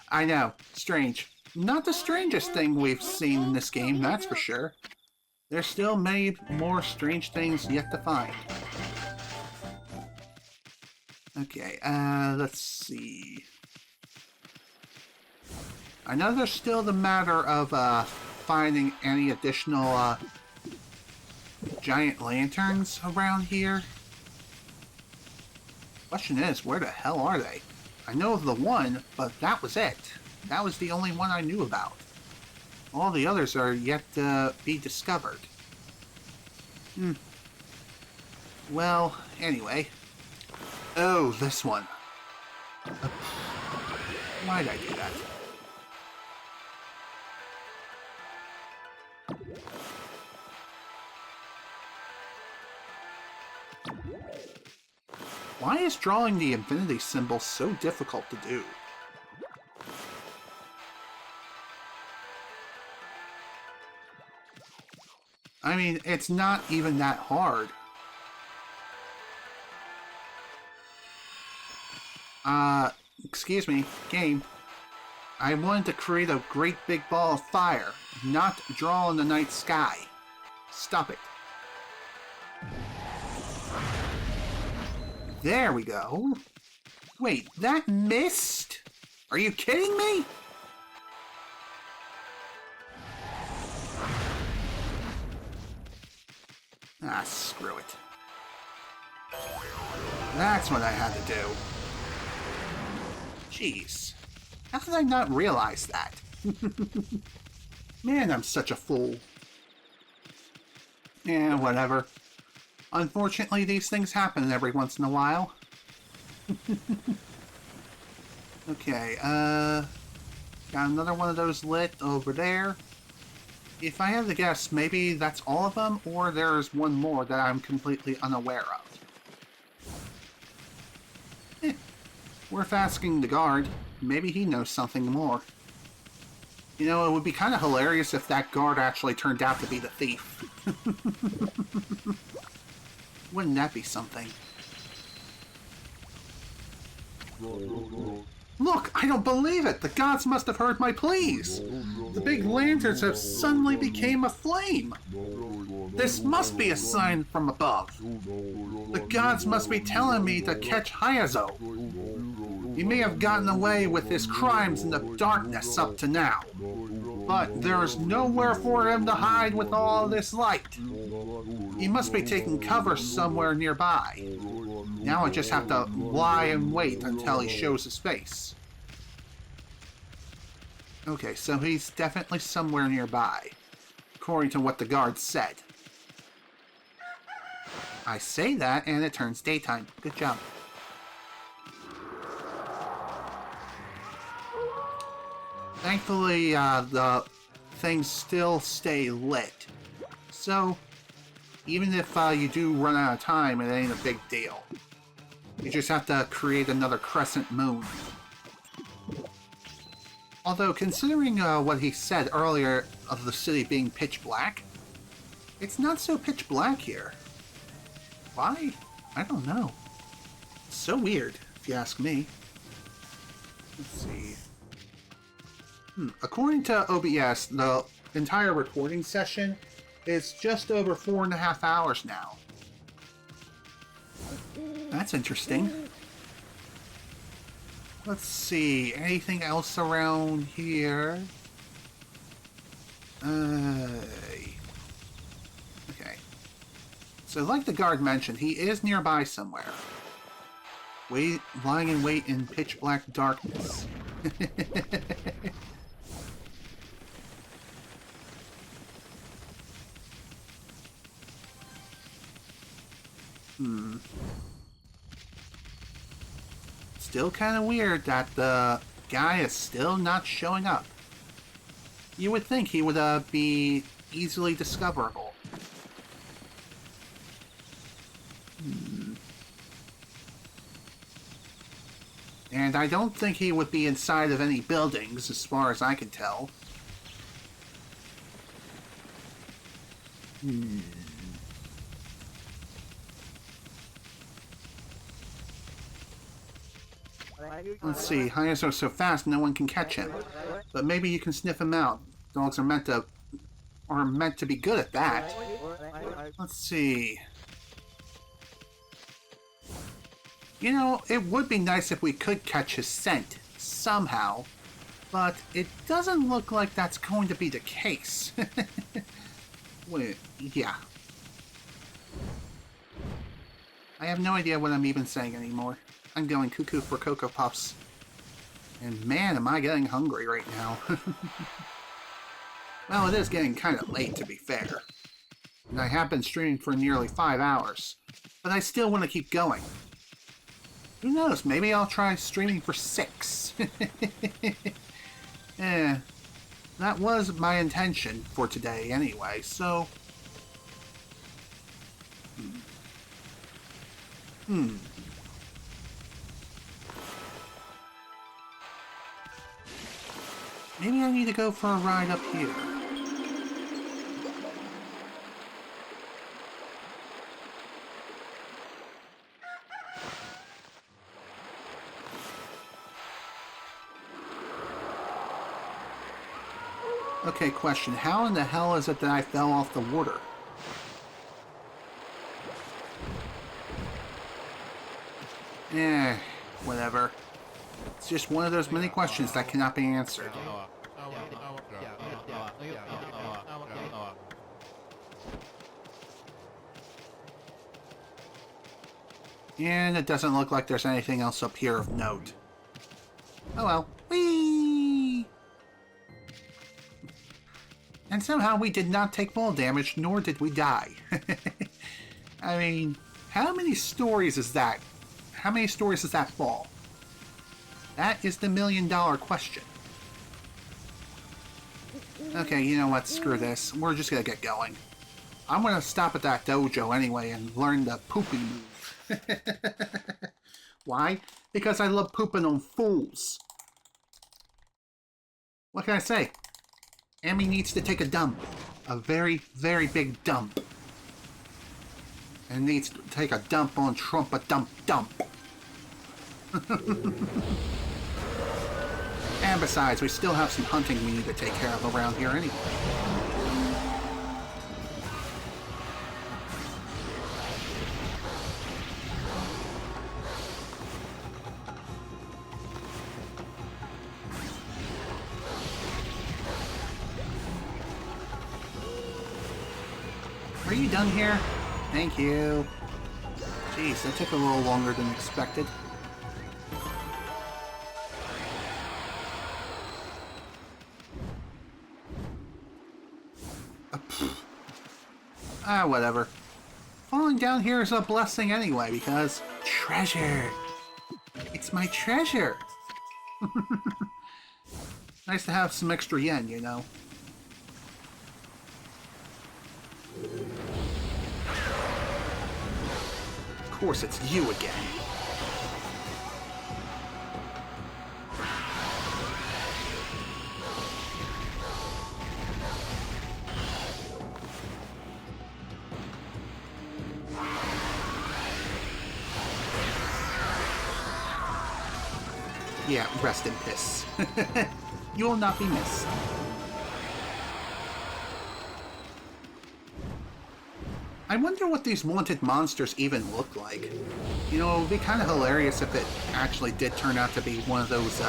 [SPEAKER 1] I know, strange. Not the strangest thing we've seen in this game, that's for sure. There's still many more strange things yet to find. Okay, let's see. I know there's still the matter of finding any additional giant lanterns around here. Question is, where the hell are they? I know of the one, but that was it. That was the only one I knew about. All the others are yet to be discovered. Well, anyway. Oh, this one. Why'd I do that? Why is drawing the infinity symbol so difficult to do? I mean, it's not even that hard. Excuse me, game. I wanted to create a great big ball of fire, not draw in the night sky. Stop it. There we go. Wait, that missed? Are you kidding me? Ah, screw it. That's what I had to do. Jeez. How did I not realize that? Man, I'm such a fool. Yeah, whatever. Unfortunately, these things happen every once in a while. Okay, got another one of those lit over there. If I had to guess, maybe that's all of them, or there's one more that I'm completely unaware of. Worth asking the guard. Maybe he knows something more. You know, it would be kind of hilarious if that guard actually turned out to be the thief. Wouldn't that be something? Look, I don't believe it! The gods must have heard my pleas! The big lanterns have suddenly became aflame! This must be a sign from above. The gods must be telling me to catch Hayazo. He may have gotten away with his crimes in the darkness up to now, but there is nowhere for him to hide with all this light. He must be taking cover somewhere nearby. Now I just have to lie and wait until he shows his face. Okay, so he's definitely somewhere nearby, according to what the guard said. I say that and it turns daytime. Good job. Thankfully, the things still stay lit. So, even if you do run out of time, it ain't a big deal. You just have to create another crescent moon. Although, considering what he said earlier of the city being pitch black, it's not so pitch black here. Why? I don't know. It's so weird, if you ask me. Let's see. According to OBS, the entire recording session is just over 4.5 hours now. That's interesting. Let's see, anything else around here? Okay. So like the guard mentioned, he is nearby somewhere. Lying in wait in pitch black darkness. Still kind of weird that the guy is still not showing up. You would think he would be easily discoverable. And I don't think he would be inside of any buildings, as far as I can tell. Let's see, Hayazo's so fast no one can catch him. But maybe you can sniff him out. Dogs are meant to be good at that. Let's see. You know, it would be nice if we could catch his scent, somehow. But it doesn't look like that's going to be the case. Wait, yeah. I have no idea what I'm even saying anymore. I'm going cuckoo for Cocoa Puffs. And man, am I getting hungry right now. Well, it is getting kind of late, to be fair. And I have been streaming for nearly 5 hours. But I still want to keep going. Who knows, maybe I'll try streaming for 6. Eh, that was my intention for today anyway, so... Maybe I need to go for a ride up here. Okay, question. How in the hell is it that I fell off the water? Eh, whatever. It's just one of those many questions that cannot be answered. And it doesn't look like there's anything else up here of note. Oh well. Whee! And somehow we did not take fall damage, nor did we die. I mean, how many stories is that? How many stories does that fall? That is the million-dollar question. Okay, you know what? Screw this. We're just gonna get going. I'm gonna stop at that dojo anyway and learn the pooping move. Why? Because I love pooping on fools. What can I say? Amy needs to take a dump. A very, very big dump. And needs to take a dump on Trump a dump dump. And besides, we still have some hunting we need to take care of around here anyway. Are you done here? Thank you. Jeez, that took a little longer than expected. Whatever. Falling down here is a blessing anyway, because treasure! It's my treasure! Nice to have some extra yen, you know. Of course, it's you again. Yeah, rest in piss. You will not be missed. I wonder what these wanted monsters even look like. You know, it would be kind of hilarious if it actually did turn out to be one of those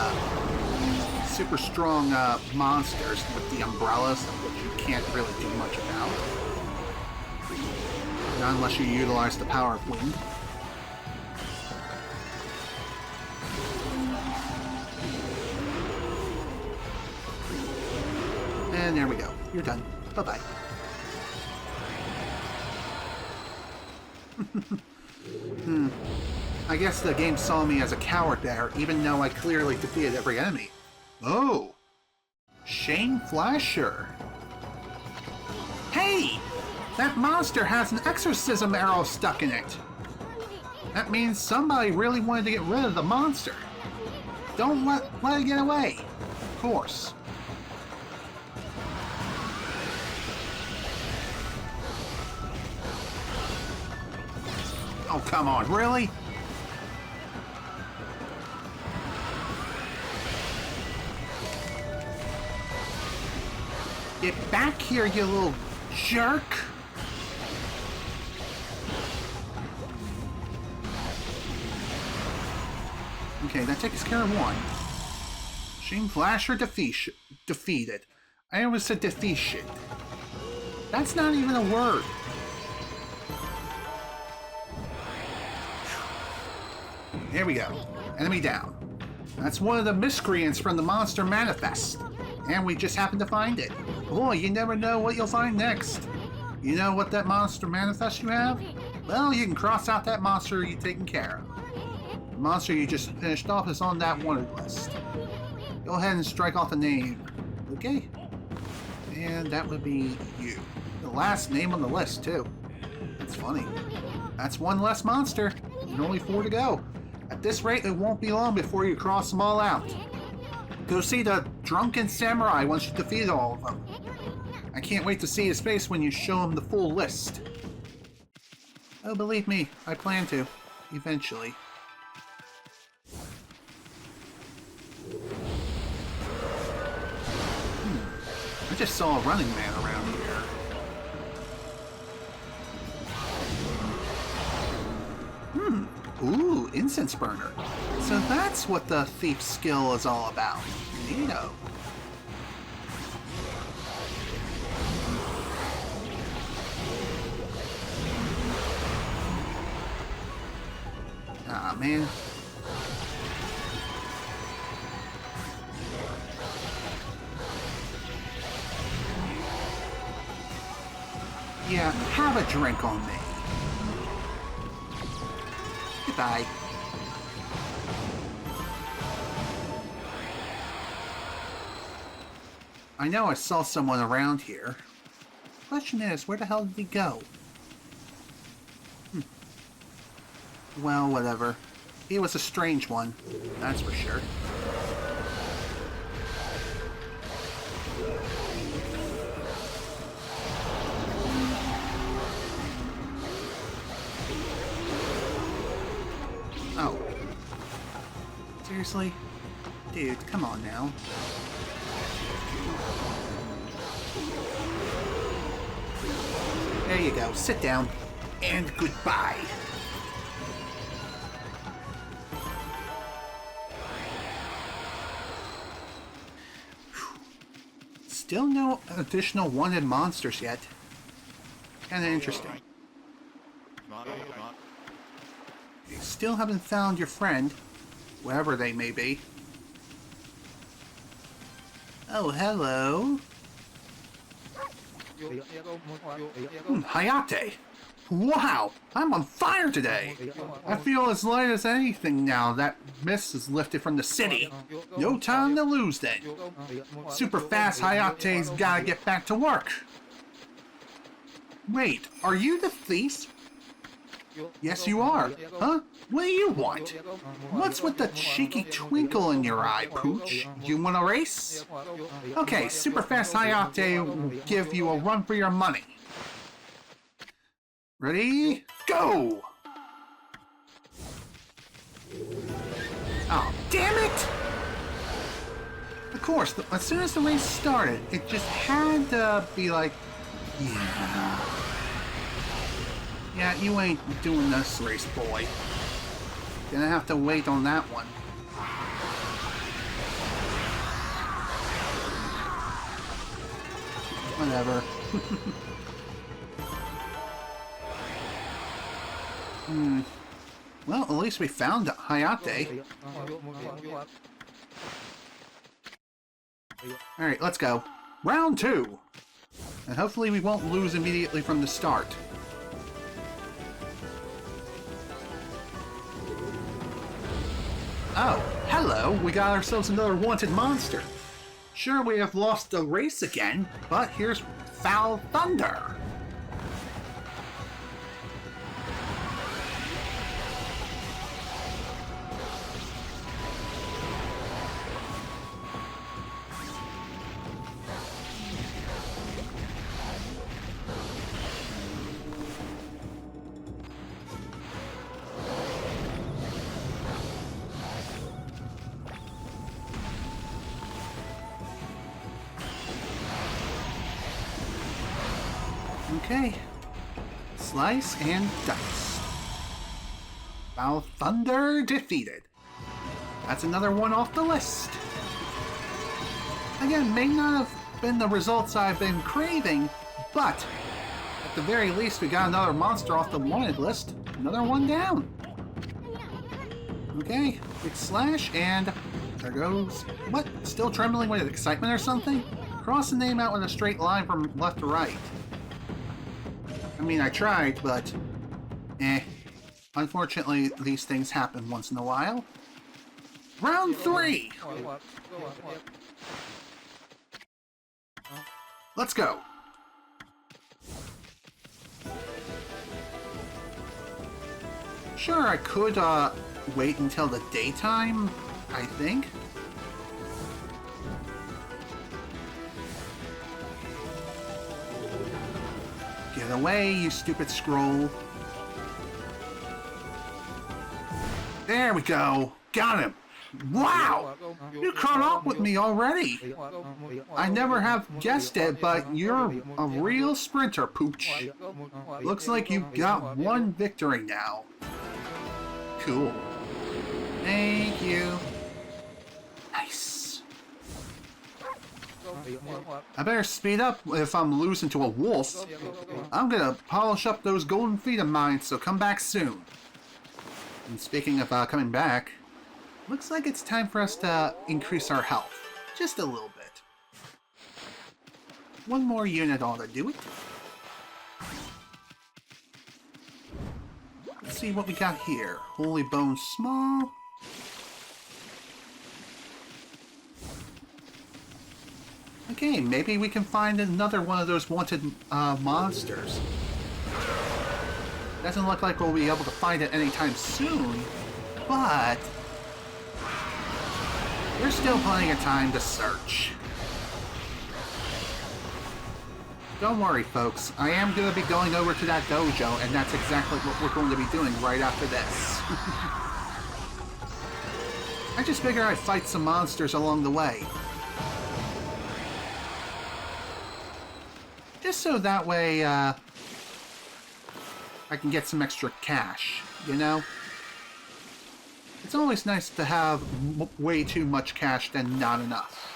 [SPEAKER 1] super strong monsters with the umbrellas, which you can't really do much about. Not unless you utilize the power of wind. And there we go. You're done. Bye-bye. I guess the game saw me as a coward there, even though I clearly defeated every enemy. Oh! Shane Flasher! Hey! That monster has an exorcism arrow stuck in it! That means somebody really wanted to get rid of the monster. Don't let it get away. Of course. Oh, come on, really? Get back here, you little jerk! Okay, that takes care of one. Shane Flasher defeated. I almost said defeated. That's not even a word. Here we go. Enemy down. That's one of the miscreants from the Monster Manifest. And we just happened to find it. Boy, you never know what you'll find next. You know what that Monster Manifest you have? Well, you can cross out that monster you've taken care of. The monster you just finished off is on that wanted list. Go ahead and strike off a name. Okay? And that would be you. The last name on the list, too. That's funny. That's one less monster. And only 4 to go. At this rate, it won't be long before you cross them all out. Go see the drunken samurai once you defeat all of them. I can't wait to see his face when you show him the full list. Oh, believe me, I plan to. Eventually. I just saw a running man around here. Ooh, incense burner. So that's what the thief skill is all about. Neato. Ah, man. Yeah, have a drink on me. Goodbye. I know I saw someone around here. Question is, where the hell did he go? Well, whatever. He was a strange one, that's for sure. Oh. Seriously? Dude, come on now. There you go. Sit down. And goodbye. Still no additional wanted monsters yet. Kinda interesting. You still haven't found your friend, wherever they may be. Oh, hello. Hayate! Wow! I'm on fire today! I feel as light as anything now that mist is lifted from the city. No time to lose then. Super fast Hayate's gotta get back to work. Wait, are you the thief? Yes, you are. Huh? What do you want? What's with the cheeky twinkle in your eye, Pooch? You want a race? Okay, super fast Hayate will give you a run for your money. Ready? Go! Oh, damn it! Of course, as soon as the race started, it just had to be like, yeah. Yeah, you ain't doing this race, boy. Gonna have to wait on that one. Whatever. Well, at least we found Hayate. Alright, let's go. Round 2! And hopefully we won't lose immediately from the start. Oh, hello! We got ourselves another wanted monster. Sure, we have lost the race again, but here's Foul Thunder. Okay. Slice and dice. Foul Thunder defeated. That's another one off the list. Again, may not have been the results I've been craving, but at the very least we got another monster off the wanted list. Another one down. Okay, big slash, and there goes... What? Still trembling with excitement or something? Cross the name out with a straight line from left to right. I mean, I tried, but... Unfortunately, these things happen once in a while. Round 3! Let's go! Sure, I could, wait until the daytime, I think. Get away, you stupid scroll. There we go. Got him. Wow! You caught up with me already! I never have guessed it, but you're a real sprinter, Pooch. Looks like you've got one victory now. Cool. Thank you. Nice. I better speed up if I'm losing to a wolf. I'm gonna polish up those golden feet of mine, so come back soon. And speaking of coming back, looks like it's time for us to increase our health. Just a little bit. One more unit ought to do it. Let's see what we got here. Holy Bone Small. Okay, maybe we can find another one of those wanted monsters. Doesn't look like we'll be able to find it anytime soon, but there's still plenty of time to search. Don't worry, folks. I am going to be going over to that dojo, and that's exactly what we're going to be doing right after this. I just figured I'd fight some monsters along the way. Just so that way, I can get some extra cash, you know? It's always nice to have way too much cash than not enough.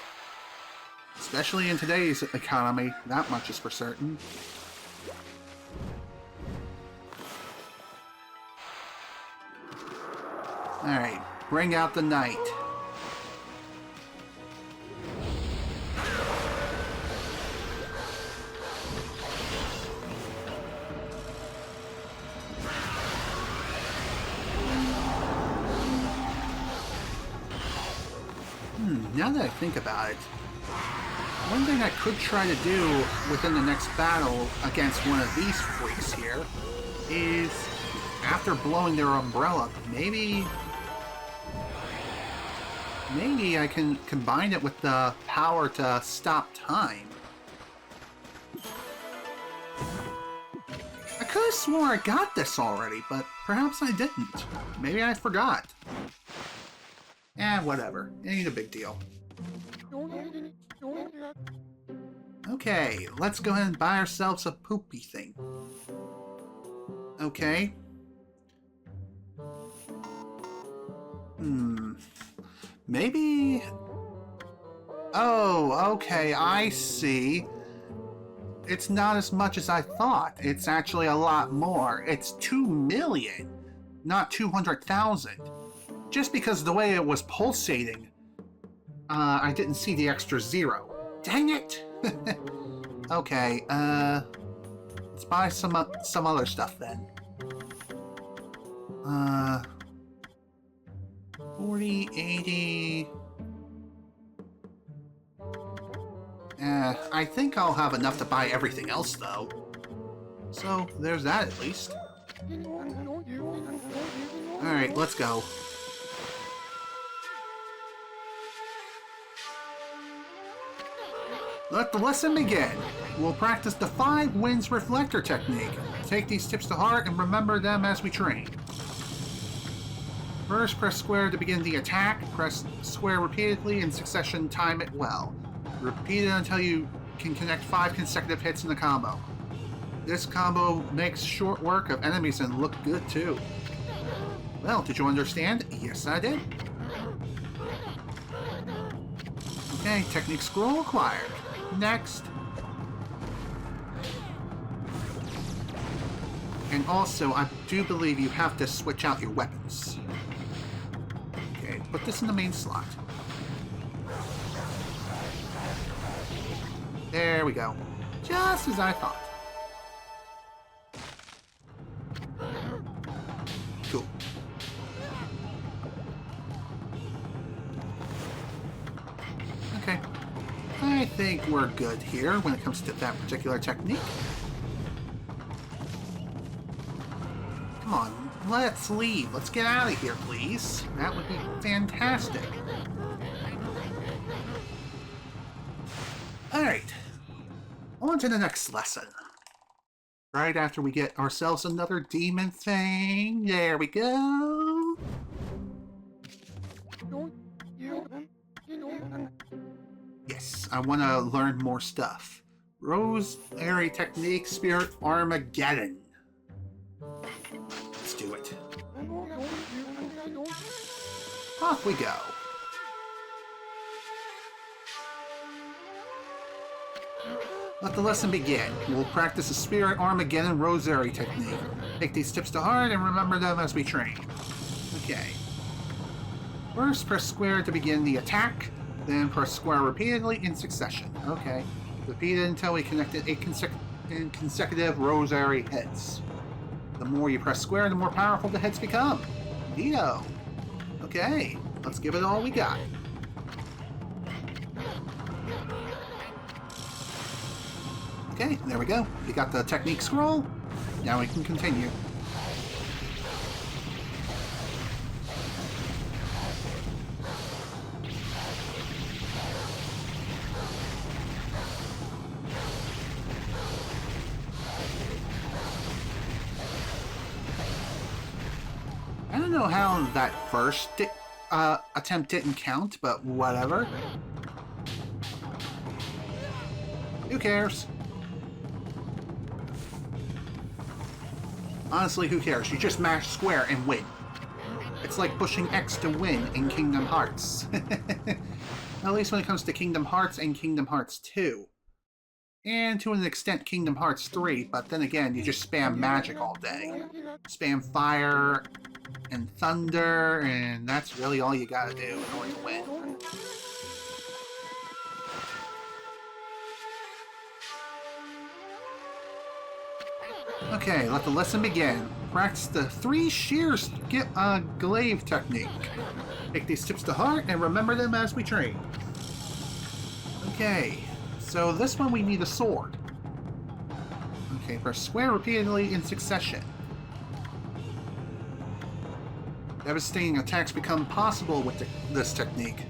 [SPEAKER 1] Especially in today's economy, that much is for certain. Alright, bring out the knight. Now that I think about it, one thing I could try to do within the next battle against one of these freaks here is, after blowing their umbrella, maybe I can combine it with the power to stop time. I could have sworn I got this already, but perhaps I didn't. Maybe I forgot. Whatever. It ain't a big deal. Okay, let's go ahead and buy ourselves a poopy thing. Okay. Maybe... Oh, okay, I see. It's not as much as I thought. It's actually a lot more. It's 2 million, not 200,000. Just because the way it was pulsating, I didn't see the extra 0. Dang it! Okay, let's buy some other stuff then. 40, 80... I think I'll have enough to buy everything else, though. So, there's that at least. Alright, let's go. Let the lesson begin. We'll practice the 5 winds reflector technique. Take these tips to heart and remember them as we train. First, press square to begin the attack. Press square repeatedly in succession, time it well. Repeat it until you can connect 5 consecutive hits in the combo. This combo makes short work of enemies and look good too. Well, did you understand? Yes, I did. Okay, technique scroll acquired. Next. And also, I do believe you have to switch out your weapons. Okay, put this in the main slot. There we go. Just as I thought. Cool. Okay. I think we're good here when it comes to that particular technique. Come on, let's leave. Let's get out of here, please. That would be fantastic. Alright. On to the next lesson. Right after we get ourselves another demon thing. There we go. Yes, I want to learn more stuff. Rose-erey technique, Spirit Armageddon. Let's do it. Off we go. Let the lesson begin. We'll practice the Spirit Armageddon Rose-erey technique. Take these tips to heart and remember them as we train. Okay. First, press square to begin the attack, then press square repeatedly in succession. Okay. Repeat it until we connected 8 consecutive Rose-erey hits. The more you press square, the more powerful the hits become. Neato. Okay, let's give it all we got. Okay, there we go. We got the technique scroll. Now we can continue. I don't know how that first attempt didn't count, but whatever. Who cares? Honestly, who cares? You just mash square and win. It's like pushing X to win in Kingdom Hearts. At least when it comes to Kingdom Hearts and Kingdom Hearts 2. And to an extent Kingdom Hearts 3, but then again, you just spam magic all day. Spam fire and thunder, and that's really all you gotta do in order to win. Okay, let the lesson begin. Practice the 3 shears glaive technique. Take these tips to heart and remember them as we train. Okay, so this one we need a sword. Okay, press square repeatedly in succession. Devastating attacks become possible with this technique.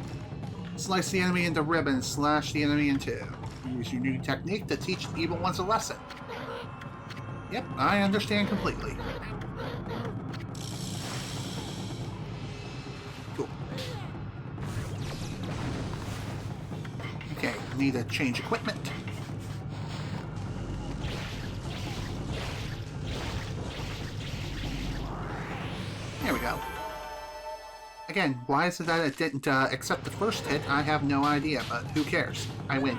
[SPEAKER 1] Slice the enemy into ribbons, slash the enemy in two. Use your new technique to teach the evil ones a lesson. Yep, I understand completely. Cool. Okay, need to change equipment. There we go. Again, why is it that it didn't accept the first hit? I have no idea, but who cares? I win.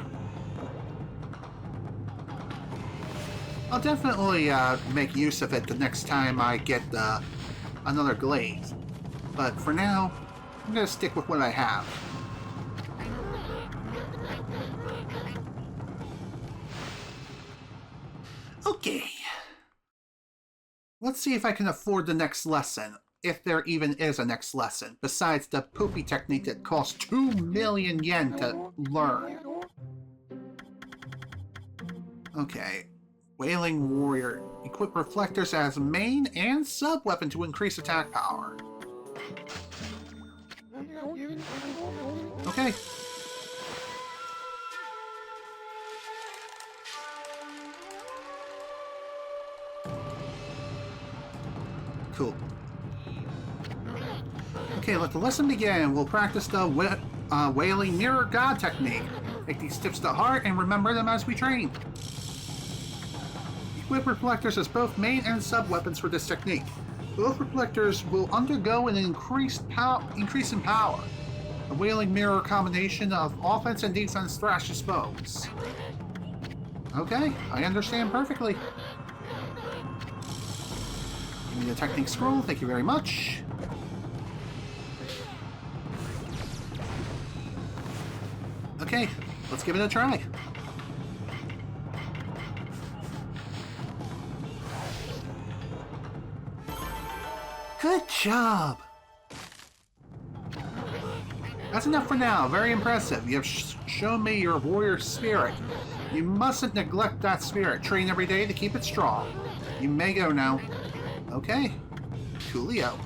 [SPEAKER 1] I'll definitely make use of it the next time I get another glaive. But for now, I'm going to stick with what I have. Okay. Let's see if I can afford the next lesson, if there even is a next lesson, besides the poopy technique that costs 2 million yen to learn. Okay. Wailing Warrior. Equip reflectors as main and sub-weapon to increase attack power. Okay. Cool. Okay, let the lesson begin. We'll practice the Wailing Mirror God technique. Take these tips to heart and remember them as we train. Equip reflectors as both main and sub-weapons for this technique. Both reflectors will undergo an increase in power. A Wailing Mirror combination of offense and defense thrashes foes. Okay, I understand perfectly. Give me the technique scroll, thank you very much. Okay, let's give it a try. Good job! That's enough for now. Very impressive. You have shown me your warrior spirit. You mustn't neglect that spirit. Train every day to keep it strong. You may go now. Okay. Coolio.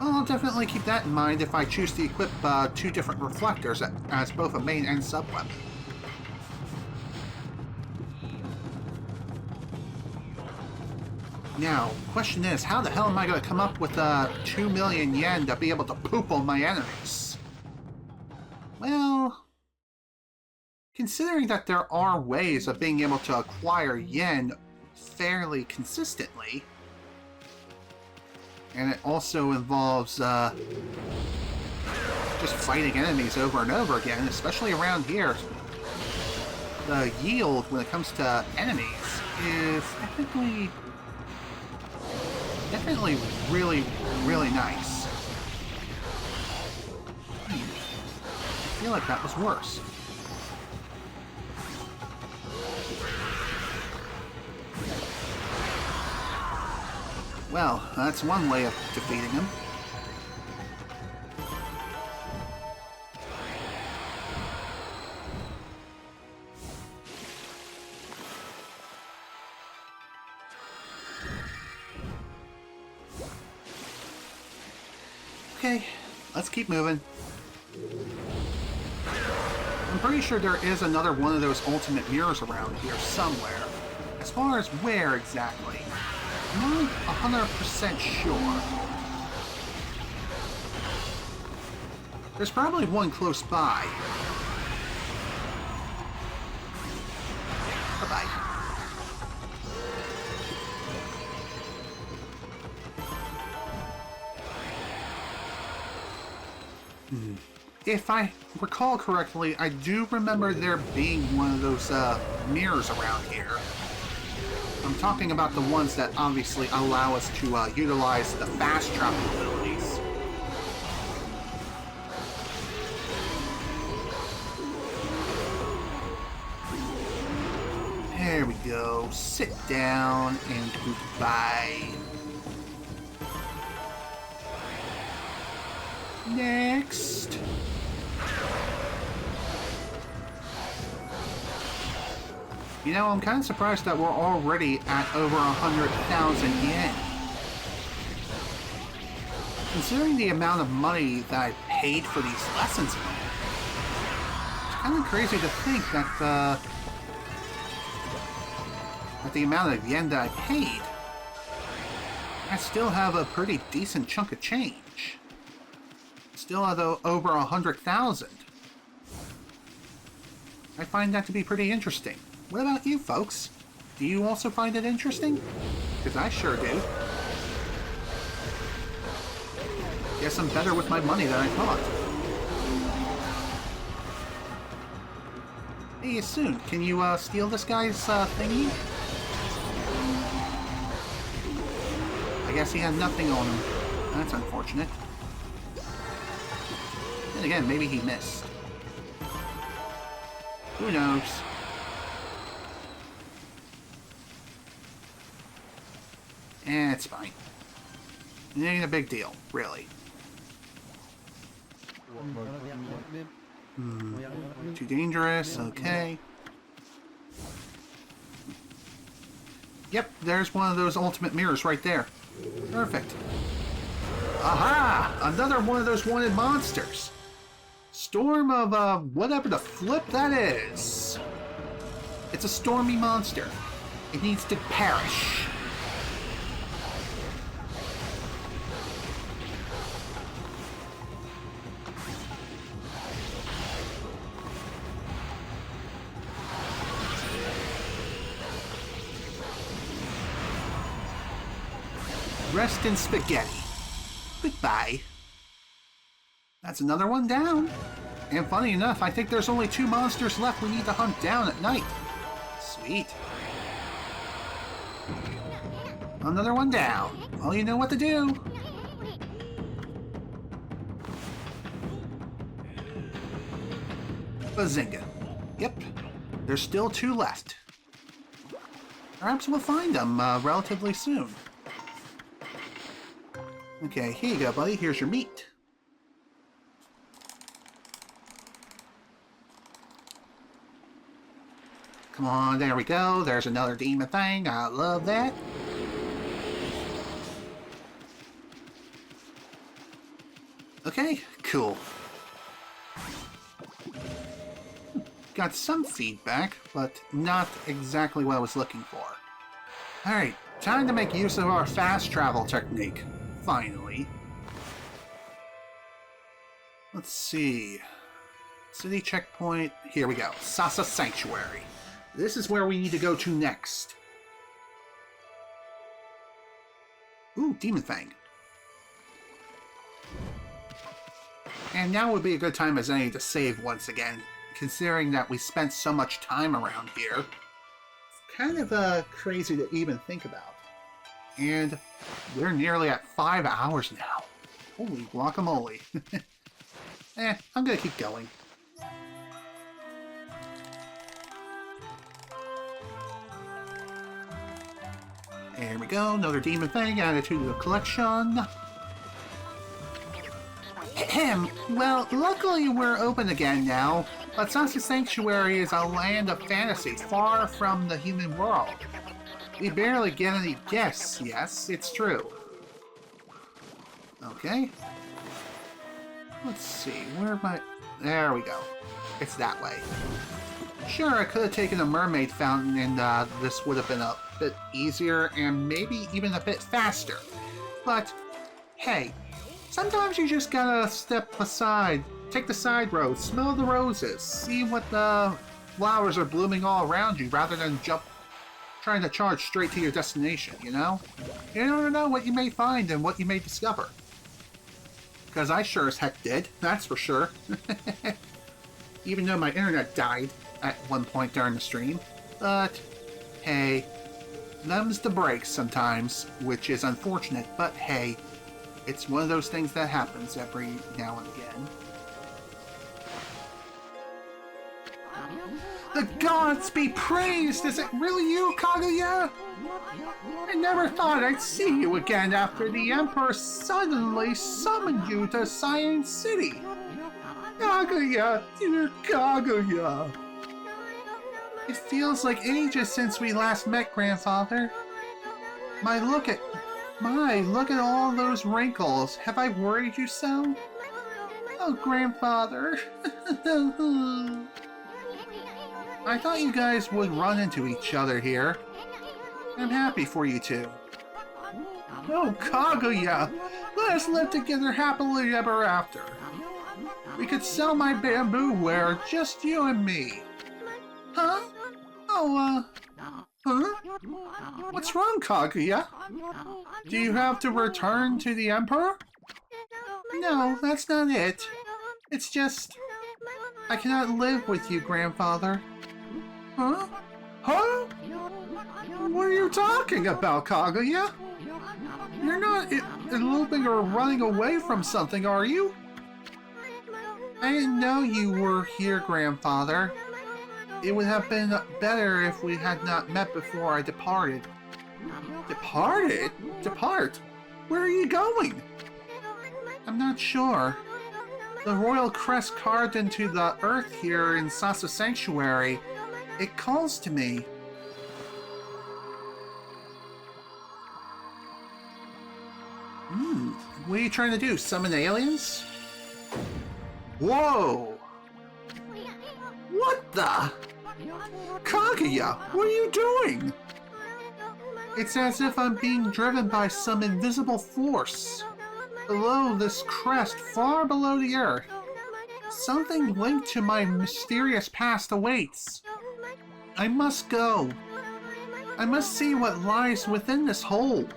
[SPEAKER 1] Well, I'll definitely keep that in mind if I choose to equip 2 different reflectors as both a main and sub-weapon. Now, question is, how the hell am I going to come up with 2 million yen to be able to poop on my enemies? Well, considering that there are ways of being able to acquire yen fairly consistently, and it also involves just fighting enemies over and over again, especially around here, the yield when it comes to enemies is definitely really, really nice. I feel like that was worse. Well, that's one way of defeating him. Okay, let's keep moving. I'm pretty sure there is another one of those ultimate mirrors around here somewhere. As far as where exactly, I'm not 100% sure. There's probably one close by. Bye-bye. If I recall correctly, I do remember there being one of those mirrors around here. I'm talking about the ones that obviously allow us to utilize the fast travel abilities. There we go. Sit down and goodbye. Next. You know, I'm kind of surprised that we're already at over 100,000 yen. Considering the amount of money that I paid for these lessons, it's kind of crazy to think that the amount of yen that I paid, I still have a pretty decent chunk of change. Still at over 100,000. I find that to be pretty interesting. What about you folks? Do you also find it interesting? Because I sure do. Guess I'm better with my money than I thought. Hey, Soon, can you steal this guy's thingy? I guess he had nothing on him. That's unfortunate. Then again, maybe he missed. Who knows? It's fine. It ain't a big deal, really. Too dangerous, okay. Yep, there's one of those ultimate mirrors right there. Perfect. Aha! Another one of those wanted monsters. Storm of, whatever the flip that is. It's a stormy monster. It needs to perish. Rest in spaghetti. Goodbye. That's another one down. And funny enough, I think there's only 2 monsters left we need to hunt down at night. Sweet. Another one down. Well, you know what to do. Bazinga. Yep. There's still 2 left. Perhaps we'll find them relatively soon. Okay, here you go, buddy. Here's your meat. Come on, there we go. There's another demon thing. I love that. Okay, cool. Got some feedback, but not exactly what I was looking for. Alright, Time to make use of our fast travel technique. Finally. Let's see. City checkpoint. Here we go. Sei'an Sanctuary. This is where we need to go to next. Ooh, Demon Fang. And now would be a good time as any to save once again, considering that we spent so much time around here. It's kind of crazy to even think about. And we're nearly at 5 hours now. Holy guacamole. I'm gonna keep going. There we go, another Demon Fang added to the collection. Ahem. Well, luckily we're open again now, but Sei'an Sanctuary is a land of fantasy far from the human world. We barely get any guests, yes, it's true. Okay. Let's see, where am I? There we go. It's that way. Sure, I could have taken a mermaid fountain and this would have been a bit easier and maybe even a bit faster. But, hey, sometimes you just gotta step aside, take the side road, smell the roses, see what the flowers are blooming all around you rather than trying to charge straight to your destination, you know? You never know what you may find and what you may discover. Because I sure as heck did, that's for sure. Even though my internet died at one point during the stream. But, hey, them's the breaks sometimes, which is unfortunate, but hey, it's one of those things that happens every now and again. The gods be praised! Is it really you, Kaguya? I never thought I'd see you again after the Emperor suddenly summoned you to Sei'an City. Kaguya, dear Kaguya. It feels like ages since we last met, Grandfather. Look at all those wrinkles. Have I worried you so? Oh, Grandfather. I thought you guys would run into each other here. I'm happy for you two. Oh, Kaguya! Let us live together happily ever after. We could sell my bamboo ware, just you and me. Huh? Oh, huh? What's wrong, Kaguya? Do you have to return to the Emperor? No, that's not it. It's just... I cannot live with you, Grandfather. Huh? Huh? What are you talking about, Kaguya? You're not eloping or running away from something, are you? I didn't know you were here, Grandfather. It would have been better if we had not met before I departed. Departed? Depart? Where are you going? I'm not sure. The royal crest carved into the earth here in Sei'an Sanctuary, it calls to me. What are you trying to do? Summon aliens? Whoa! What the? Kaguya, what are you doing? It's as if I'm being driven by some invisible force. Below this crest, far below the earth, something linked to my mysterious past awaits. I must go. I must see what lies within this hole.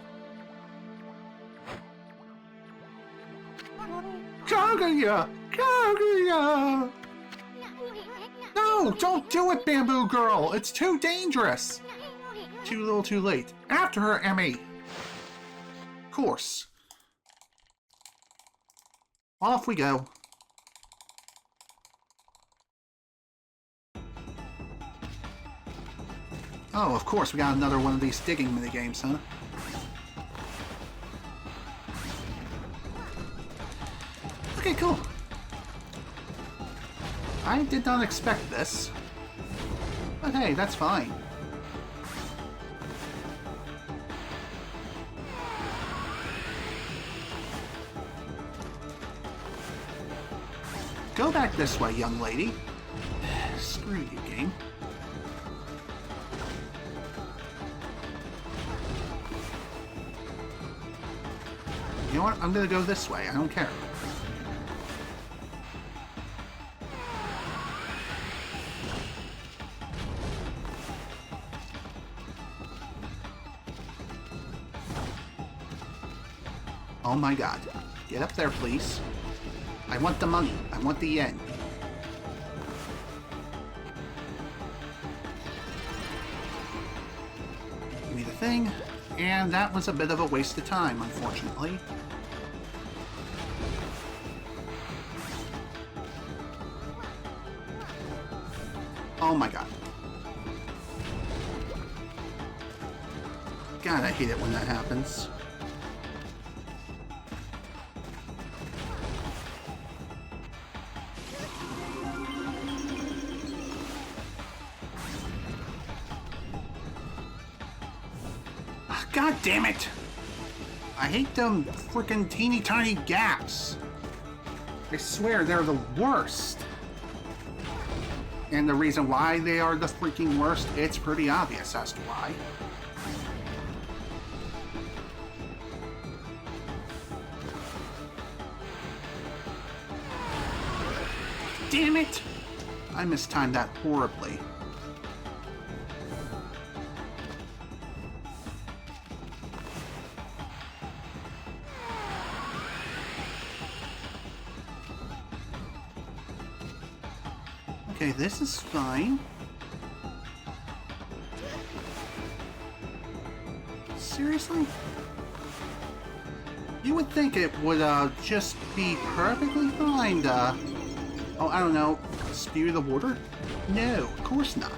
[SPEAKER 1] Kaguya! Kaguya! No, don't do it, Bamboo Girl! It's too dangerous! Too little too late. After her, Emmy! Of course. Off we go. Oh, of course, we got another one of these digging minigames, huh? Okay, cool. I did not expect this. But hey, that's fine. Go back this way, young lady. Screw you, game. know what? I'm gonna go this way. I don't care. Oh my god. Get up there, please. I want the money. I want the yen. Give me the thing. And that was a bit of a waste of time, unfortunately. Oh my god. God, I hate it when that happens. God damn it! I hate them freaking teeny tiny gaps. I swear they're the worst. And the reason why they are the freaking worst, it's pretty obvious as to why. Damn it! I mistimed that horribly. Okay, this is fine. Seriously? You would think it would just be perfectly fine to, oh, I don't know, spew the water? No, of course not.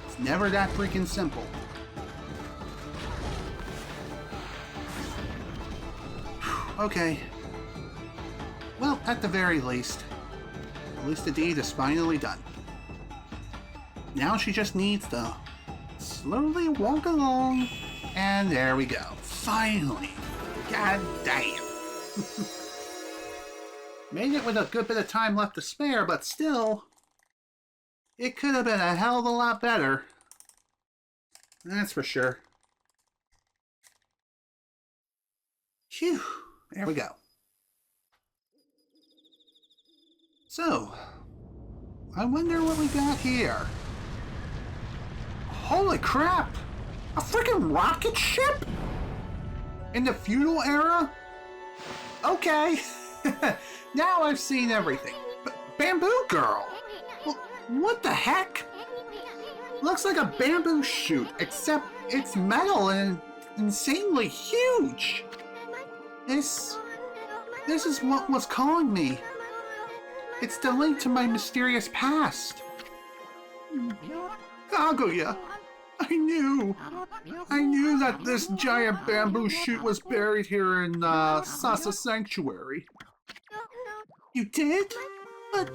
[SPEAKER 1] It's never that freaking simple. Okay. Well, at the very least the deed is finally done. Now she just needs to slowly walk along, and there we go. Finally! God damn! Made it with a good bit of time left to spare, but still, it could have been a hell of a lot better. That's for sure. Phew! There we go. So, I wonder what we got here. Holy crap! A freaking rocket ship? In the feudal era? Okay. Now I've seen everything. Bamboo girl! Well, what the heck? Looks like a bamboo shoot, except it's metal and insanely huge. This is what was calling me. It's the link to my mysterious past. Kaguya, I knew that this giant bamboo shoot was buried here in Sasa Sanctuary. You did? But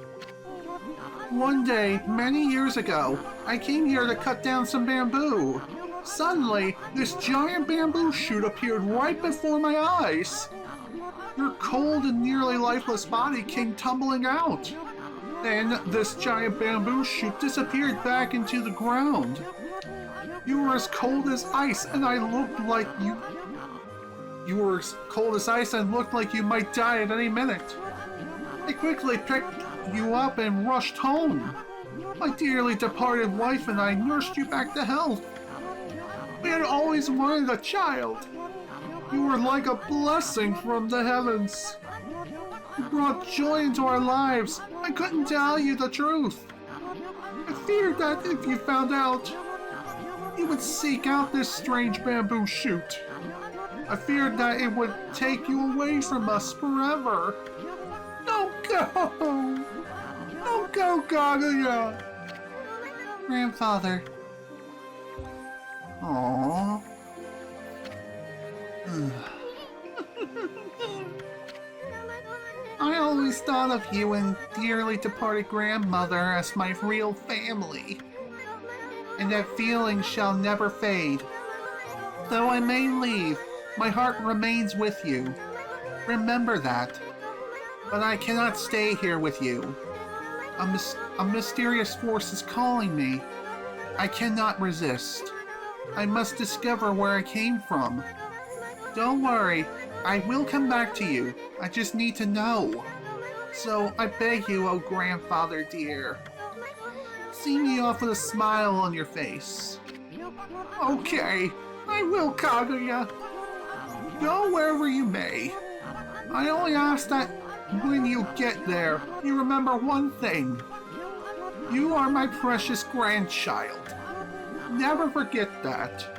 [SPEAKER 1] one day, many years ago, I came here to cut down some bamboo. Suddenly, this giant bamboo shoot appeared right before my eyes. Your cold and nearly lifeless body came tumbling out. Then this giant bamboo shoot disappeared back into the ground. You were as cold as ice, and I looked like you... You were as cold as ice and looked like you might die at any minute. I quickly picked you up and rushed home. My dearly departed wife and I nursed you back to health. We had always wanted a child. You were like a blessing from the heavens. You brought joy into our lives. I couldn't tell you the truth. I feared that if you found out, you would seek out this strange bamboo shoot. I feared that it would take you away from us forever. Don't go! Don't go, Kaguya! Grandfather. Aww. I always thought of you and dearly departed grandmother as my real family, and that feeling shall never fade. Though I may leave, my heart remains with you. Remember that. But I cannot stay here with you. A mysterious force is calling me. I cannot resist. I must discover where I came from. Don't worry, I will come back to you. I just need to know. So I beg you, oh grandfather dear. See me off with a smile on your face. Okay, I will, Kaguya. Go wherever you may. I only ask that when you get there, you remember one thing. You are my precious grandchild. Never forget that.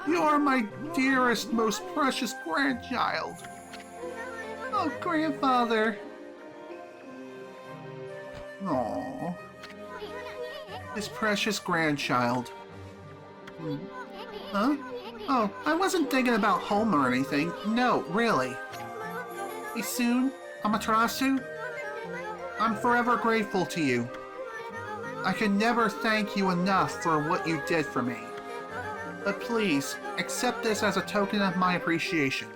[SPEAKER 1] You are my dearest, most precious grandchild. Oh, grandfather. Aww. His precious grandchild. Huh? Oh, I wasn't thinking about home or anything. No, really. Hey, soon, Amaterasu? I'm forever grateful to you. I can never thank you enough for what you did for me. But please, accept this as a token of my appreciation.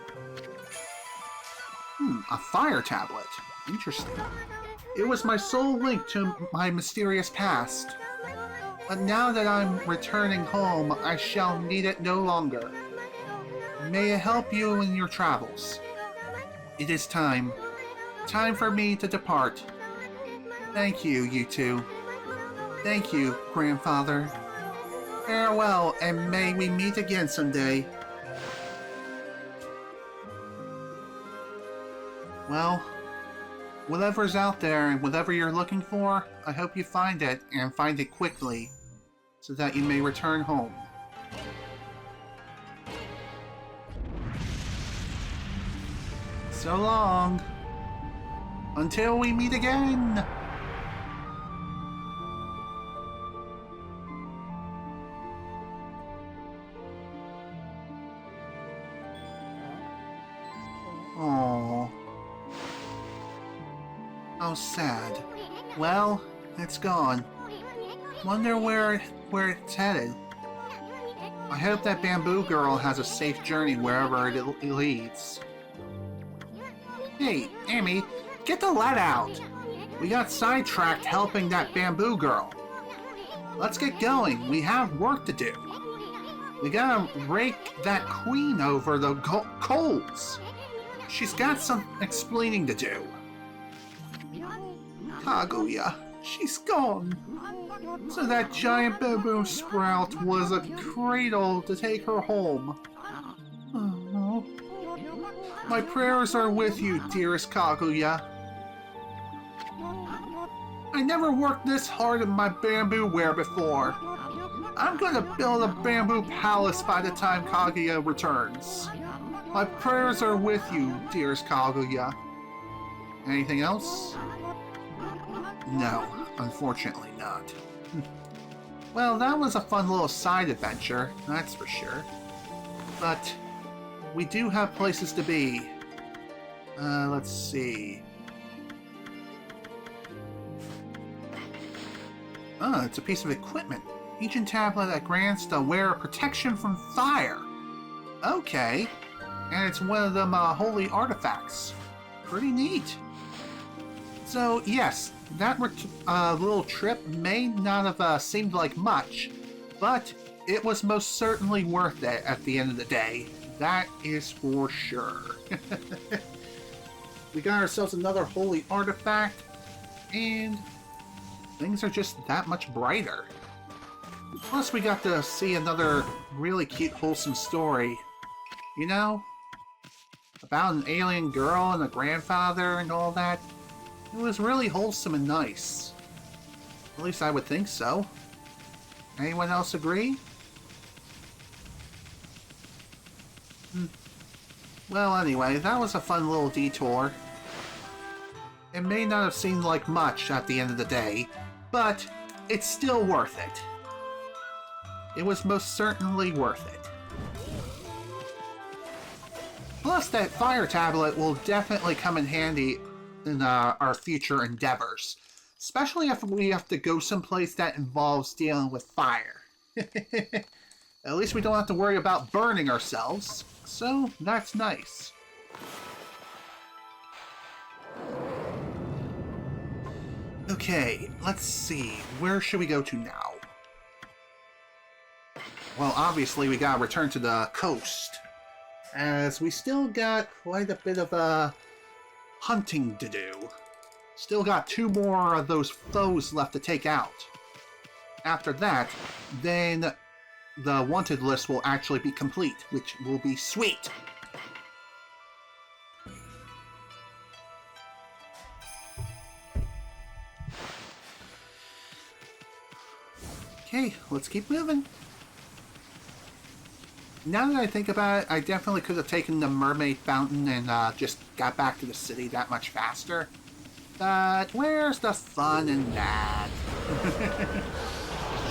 [SPEAKER 1] A fire tablet. Interesting. It was my sole link to my mysterious past. But now that I'm returning home, I shall need it no longer. May it help you in your travels. It is time. Time for me to depart. Thank you, you two. Thank you, grandfather. Farewell, and may we meet again someday. Well, whatever's out there and whatever you're looking for, I hope you find it, and find it quickly, so that you may return home. So long. Until we meet again. Aww. How sad. Well, it's gone. Wonder where it's headed. I hope that bamboo girl has a safe journey wherever it leads. Hey, Amy, get the lead out! We got sidetracked helping that bamboo girl. Let's get going. We have work to do. We gotta rake that queen over the coals. She's got some explaining to do. Kaguya, she's gone. So that giant bamboo sprout was a cradle to take her home. Oh. My prayers are with you, dearest Kaguya. I never worked this hard in my bamboo ware before. I'm gonna build a bamboo palace by the time Kaguya returns. My prayers are with you, dearest Kaguya. Anything else? No, unfortunately not. Well, that was a fun little side adventure, that's for sure. But we do have places to be. Let's see. Oh, it's a piece of equipment. Ancient tablet that grants the wearer protection from fire. Okay. And it's one of them holy artifacts. Pretty neat. So, yes, that little trip may not have seemed like much, but it was most certainly worth it at the end of the day. That is for sure. We got ourselves another holy artifact, and things are just that much brighter. Plus, we got to see another really cute, wholesome story. You know? About an alien girl and a grandfather and all that. It was really wholesome and nice. At least I would think so. Anyone else agree? Well, anyway, that was a fun little detour. It may not have seemed like much at the end of the day, but it's still worth it. It was most certainly worth it. Plus, that fire tablet will definitely come in handy in our future endeavors. Especially if we have to go someplace that involves dealing with fire. At least we don't have to worry about burning ourselves. So, that's nice. Okay, let's see. Where should we go to now? Well, obviously we gotta return to the coast. as we still got quite a bit of hunting to do. Still got 2 more of those foes left to take out. After that, then the wanted list will actually be complete, which will be sweet. Okay, let's keep moving. Now that I think about it, I definitely could have taken the mermaid fountain and just got back to the city that much faster. But where's the fun in that?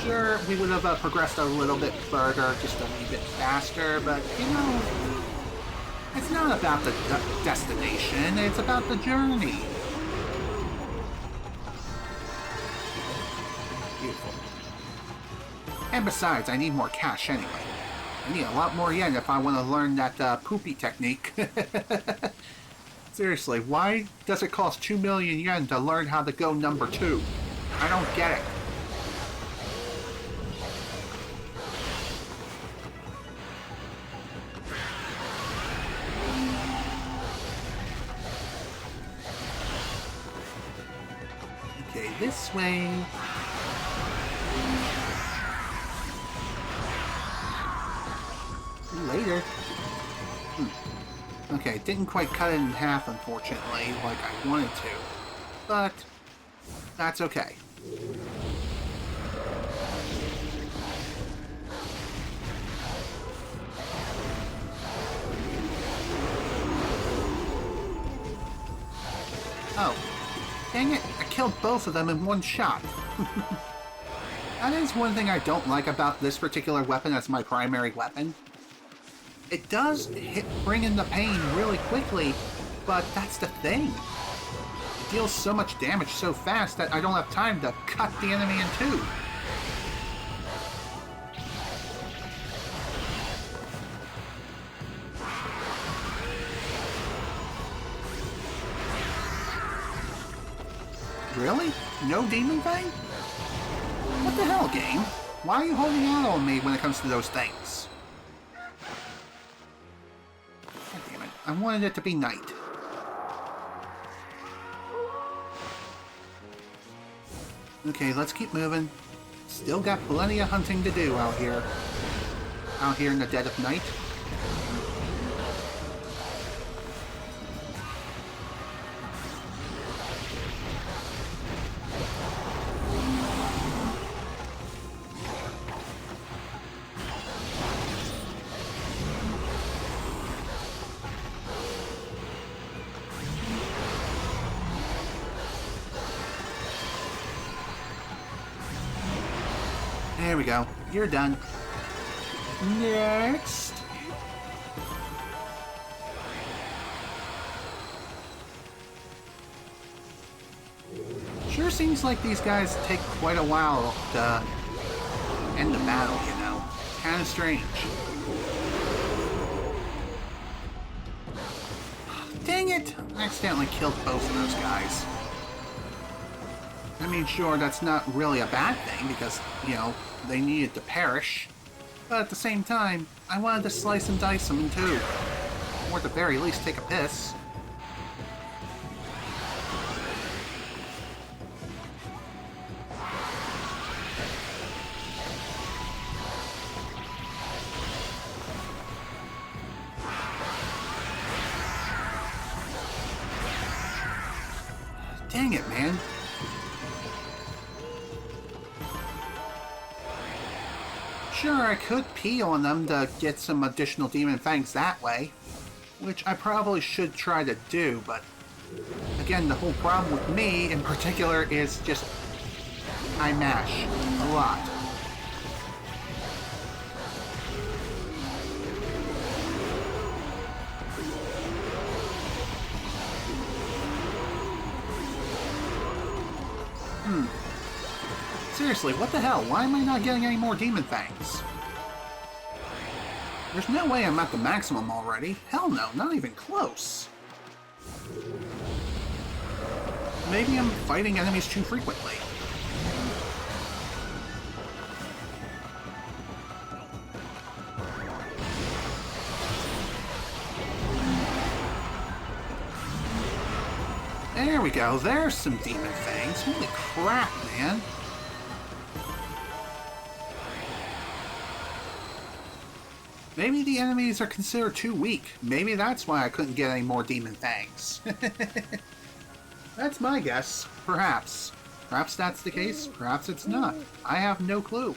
[SPEAKER 1] Sure, we would have progressed a little bit further, just a wee bit faster, but, you know, it's not about the destination, it's about the journey. Beautiful. And besides, I need more cash anyway. I need a lot more yen if I want to learn that poopy technique. Seriously, why does it cost 2 million yen to learn how to go number 2? I don't get it. Okay, this way. Later. Okay, didn't quite cut it in half, unfortunately, like I wanted to. But that's okay. Oh, dang it, I killed both of them in one shot. That is one thing I don't like about this particular weapon as my primary weapon. It does bring in the pain really quickly, but that's the thing. It deals so much damage so fast that I don't have time to cut the enemy in two. Really? No Demon Fang? What the hell, game? Why are you holding out on me when it comes to those things? God damn it. I wanted it to be night. Okay, let's keep moving. Still got plenty of hunting to do out here. Out here in the dead of night. There we go. You're done. Next. Sure seems like these guys take quite a while to end the battle, you know. Kind of strange. Dang it! I accidentally killed both of those guys. I mean, sure, that's not really a bad thing because, you know, they needed to perish. But at the same time, I wanted to slice and dice them in two. Or at the very least, take a piss. Dang it, man. Sure, I could pee on them to get some additional Demon Fangs that way, which I probably should try to do, but again, the whole problem with me in particular is just I mash a lot. Seriously, what the hell? Why am I not getting any more Demon Fangs? There's no way I'm at the maximum already. Hell no, not even close. Maybe I'm fighting enemies too frequently. There we go. There's some demon fangs. Holy crap, man. Maybe the enemies are considered too weak. Maybe that's why I couldn't get any more demon fangs. That's my guess. Perhaps. Perhaps that's the case. Perhaps it's not. I have no clue.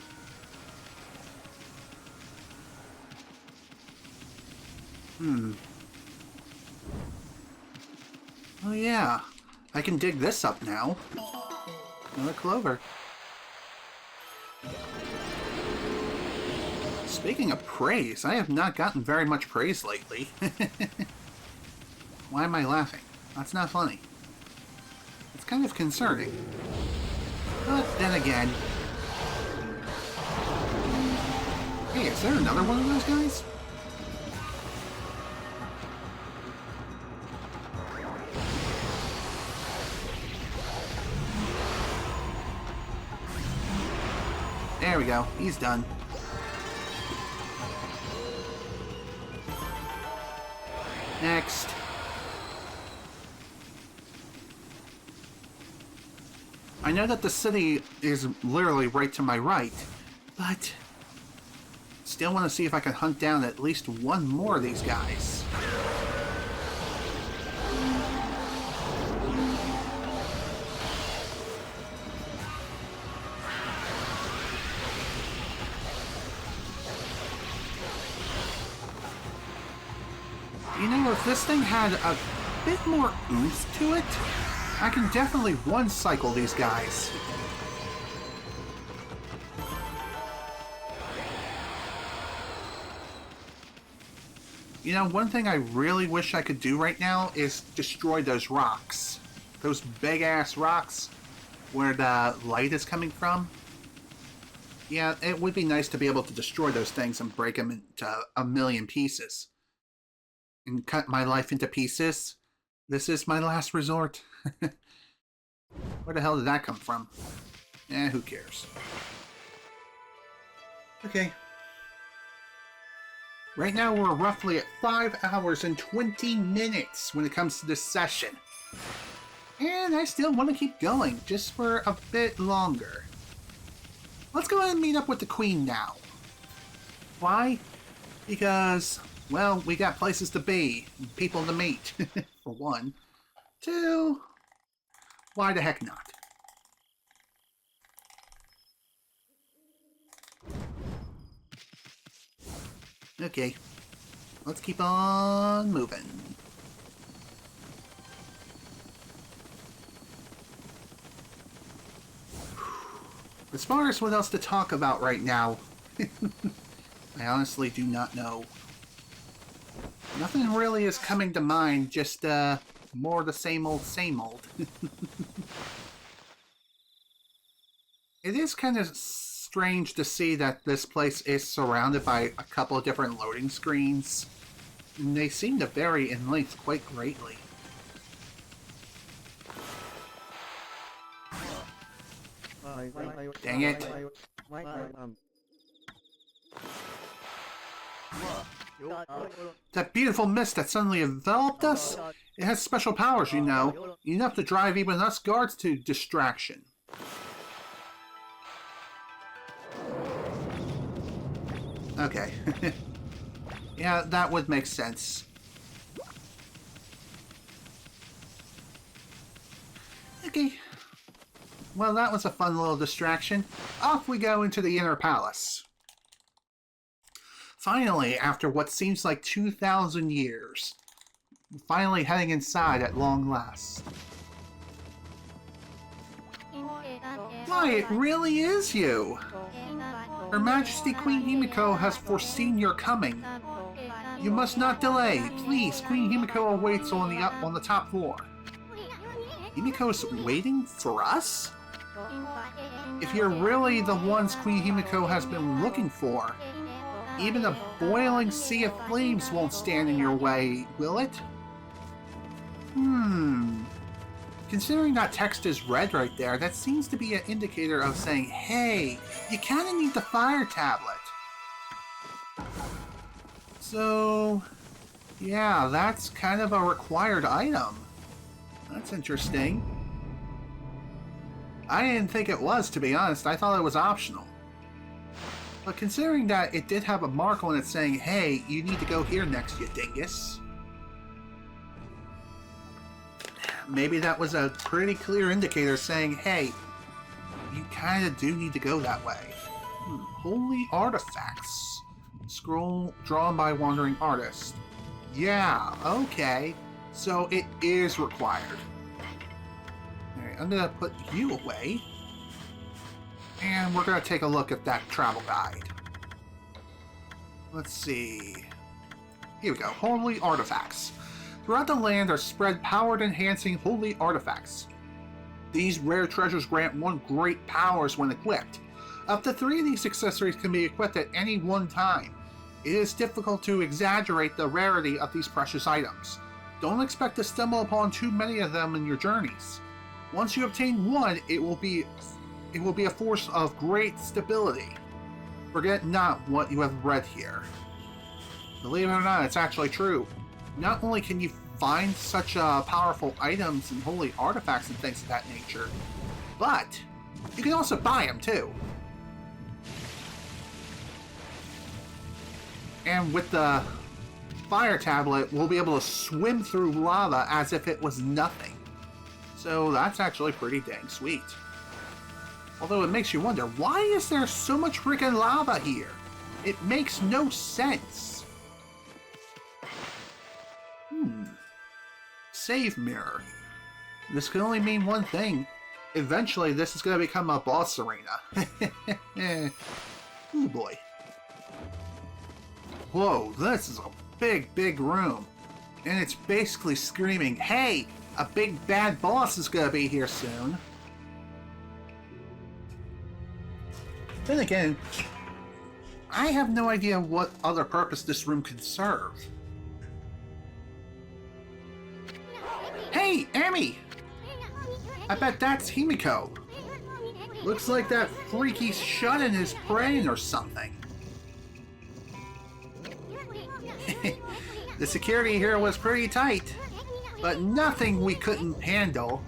[SPEAKER 1] Oh yeah. I can dig this up now. Another clover. Speaking of praise, I have not gotten very much praise lately. Why am I laughing? That's not funny. It's kind of concerning. But then again... Hey, is there another one of those guys? There we go. He's done. Next. I know that the city is literally right to my right, but still want to see if I can hunt down at least one more of these guys. You know, if this thing had a bit more oomph to it, I can definitely one-cycle these guys. You know, one thing I really wish I could do right now is destroy those rocks. Those big-ass rocks where the light is coming from. Yeah, it would be nice to be able to destroy those things and break them into a million pieces. And cut my life into pieces. This is my last resort. Where the hell did that come from? Eh, who cares? Okay. Right now we're roughly at 5 hours and 20 minutes when it comes to this session. And I still want to keep going, just for a bit longer. Let's go ahead and meet up with the Queen now. Why? Because... well, we got places to be, people to meet, for one. Two, why the heck not? Okay, let's keep on moving. As far as what else to talk about right now, I honestly do not know. Nothing really is coming to mind, just more the same old, same old. It is kind of strange to see that this place is surrounded by a couple of different loading screens. And they seem to vary in length quite greatly. Dang it. That beautiful mist that suddenly enveloped us? It has special powers, you know. Enough to drive even us guards to distraction. Okay. Yeah, that would make sense. Okay. Well, that was a fun little distraction. Off we go into the inner palace. Finally, after what seems like 2,000 years, finally heading inside at long last. Why, it really is you! Her Majesty Queen Himiko has foreseen your coming. You must not delay. Please, Queen Himiko awaits on the top floor. Himiko's waiting for us? If you're really the ones Queen Himiko has been looking for, even a boiling sea of flames won't stand in your way, will it? Considering that text is red right there, that seems to be an indicator of saying, hey, you kind of need the fire tablet. So, yeah, that's kind of a required item. That's interesting. I didn't think it was, to be honest. I thought it was optional. But considering that it did have a mark on it saying, hey, you need to go here next, you dingus. Maybe that was a pretty clear indicator saying, hey, you kind of do need to go that way. Holy artifacts. Scroll drawn by wandering artist. Yeah, okay. So it is required. Alright, I'm gonna put you away. And we're gonna take a look at that travel guide. Let's see. Here we go. Holy artifacts. Throughout the land are spread power-enhancing holy artifacts. These rare treasures grant one great powers when equipped. Up to 3 of these accessories can be equipped at any one time. It is difficult to exaggerate the rarity of these precious items. Don't expect to stumble upon too many of them in your journeys. Once you obtain one, it will be a force of great stability. Forget not what you have read here. Believe it or not, it's actually true. Not only can you find such powerful items and holy artifacts and things of that nature, but you can also buy them too. And with the fire tablet, we'll be able to swim through lava as if it was nothing. So that's actually pretty dang sweet. Although it makes you wonder, why is there so much freaking lava here? It makes no sense. Save mirror. This can only mean one thing. Eventually, this is going to become a boss arena. Ooh boy. Whoa, this is a big, big room. And it's basically screaming, hey, a big bad boss is going to be here soon. Then again, I have no idea what other purpose this room could serve. Hey, Amy! I bet that's Himiko. Looks like that freaky shut-in is praying or something. The security here was pretty tight, but nothing we couldn't handle.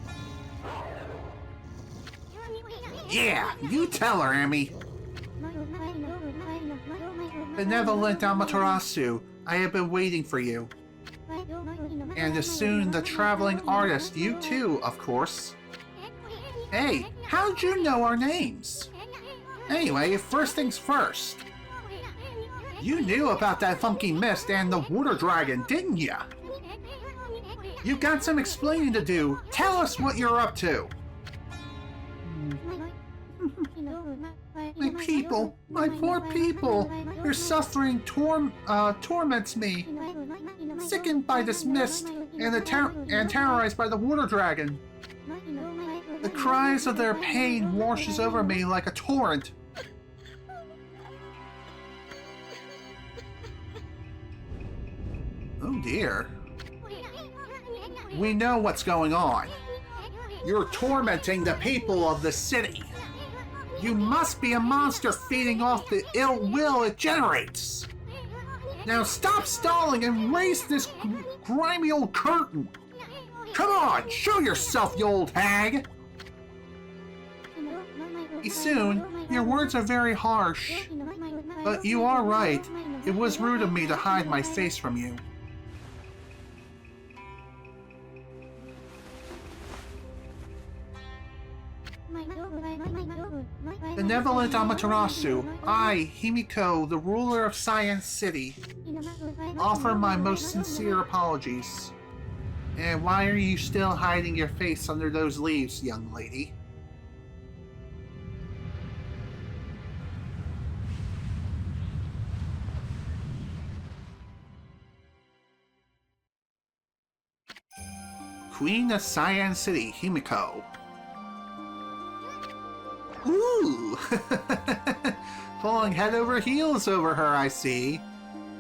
[SPEAKER 1] Yeah, you tell her, Amy. Benevolent Amaterasu, I have been waiting for you. And as soon the traveling artist, you too, of course. Hey, how'd you know our names? Anyway, first things first. You knew about that funky mist and the water dragon, didn't ya? You got some explaining to do. Tell us what you're up to. My people, my poor people, their suffering torments me. Sickened by this mist and terrorized by the water dragon. The cries of their pain washes over me like a torrent. Oh dear. We know what's going on. You're tormenting the people of the city. You must be a monster feeding off the ill will it generates. Now stop stalling and raise this grimy old curtain. Come on, show yourself, you old hag. Soon, your words are very harsh. But you are right. It was rude of me to hide my face from you. Benevolent Amaterasu, I, Himiko, the ruler of Sei'an City, offer my most sincere apologies. And why are you still hiding your face under those leaves, young lady? Queen of Sei'an City, Himiko. Ooh! Falling head over heels over her, I see.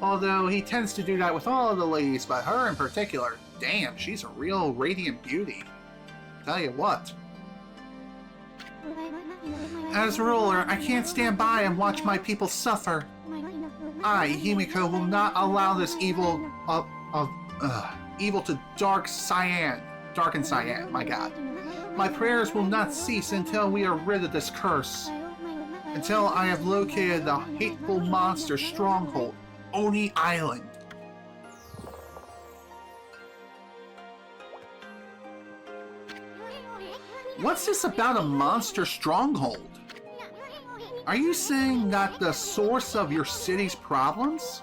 [SPEAKER 1] Although he tends to do that with all of the ladies, but her in particular. Damn, she's a real radiant beauty. Tell you what. As ruler, I can't stand by and watch my people suffer. I, Himiko, will not allow this evil to dark Sei'an. darkened Sei'an, my god. My prayers will not cease until we are rid of this curse. Until I have located the hateful monster stronghold, Oni Island. What's this about a monster stronghold? Are you saying that the source of your city's problems?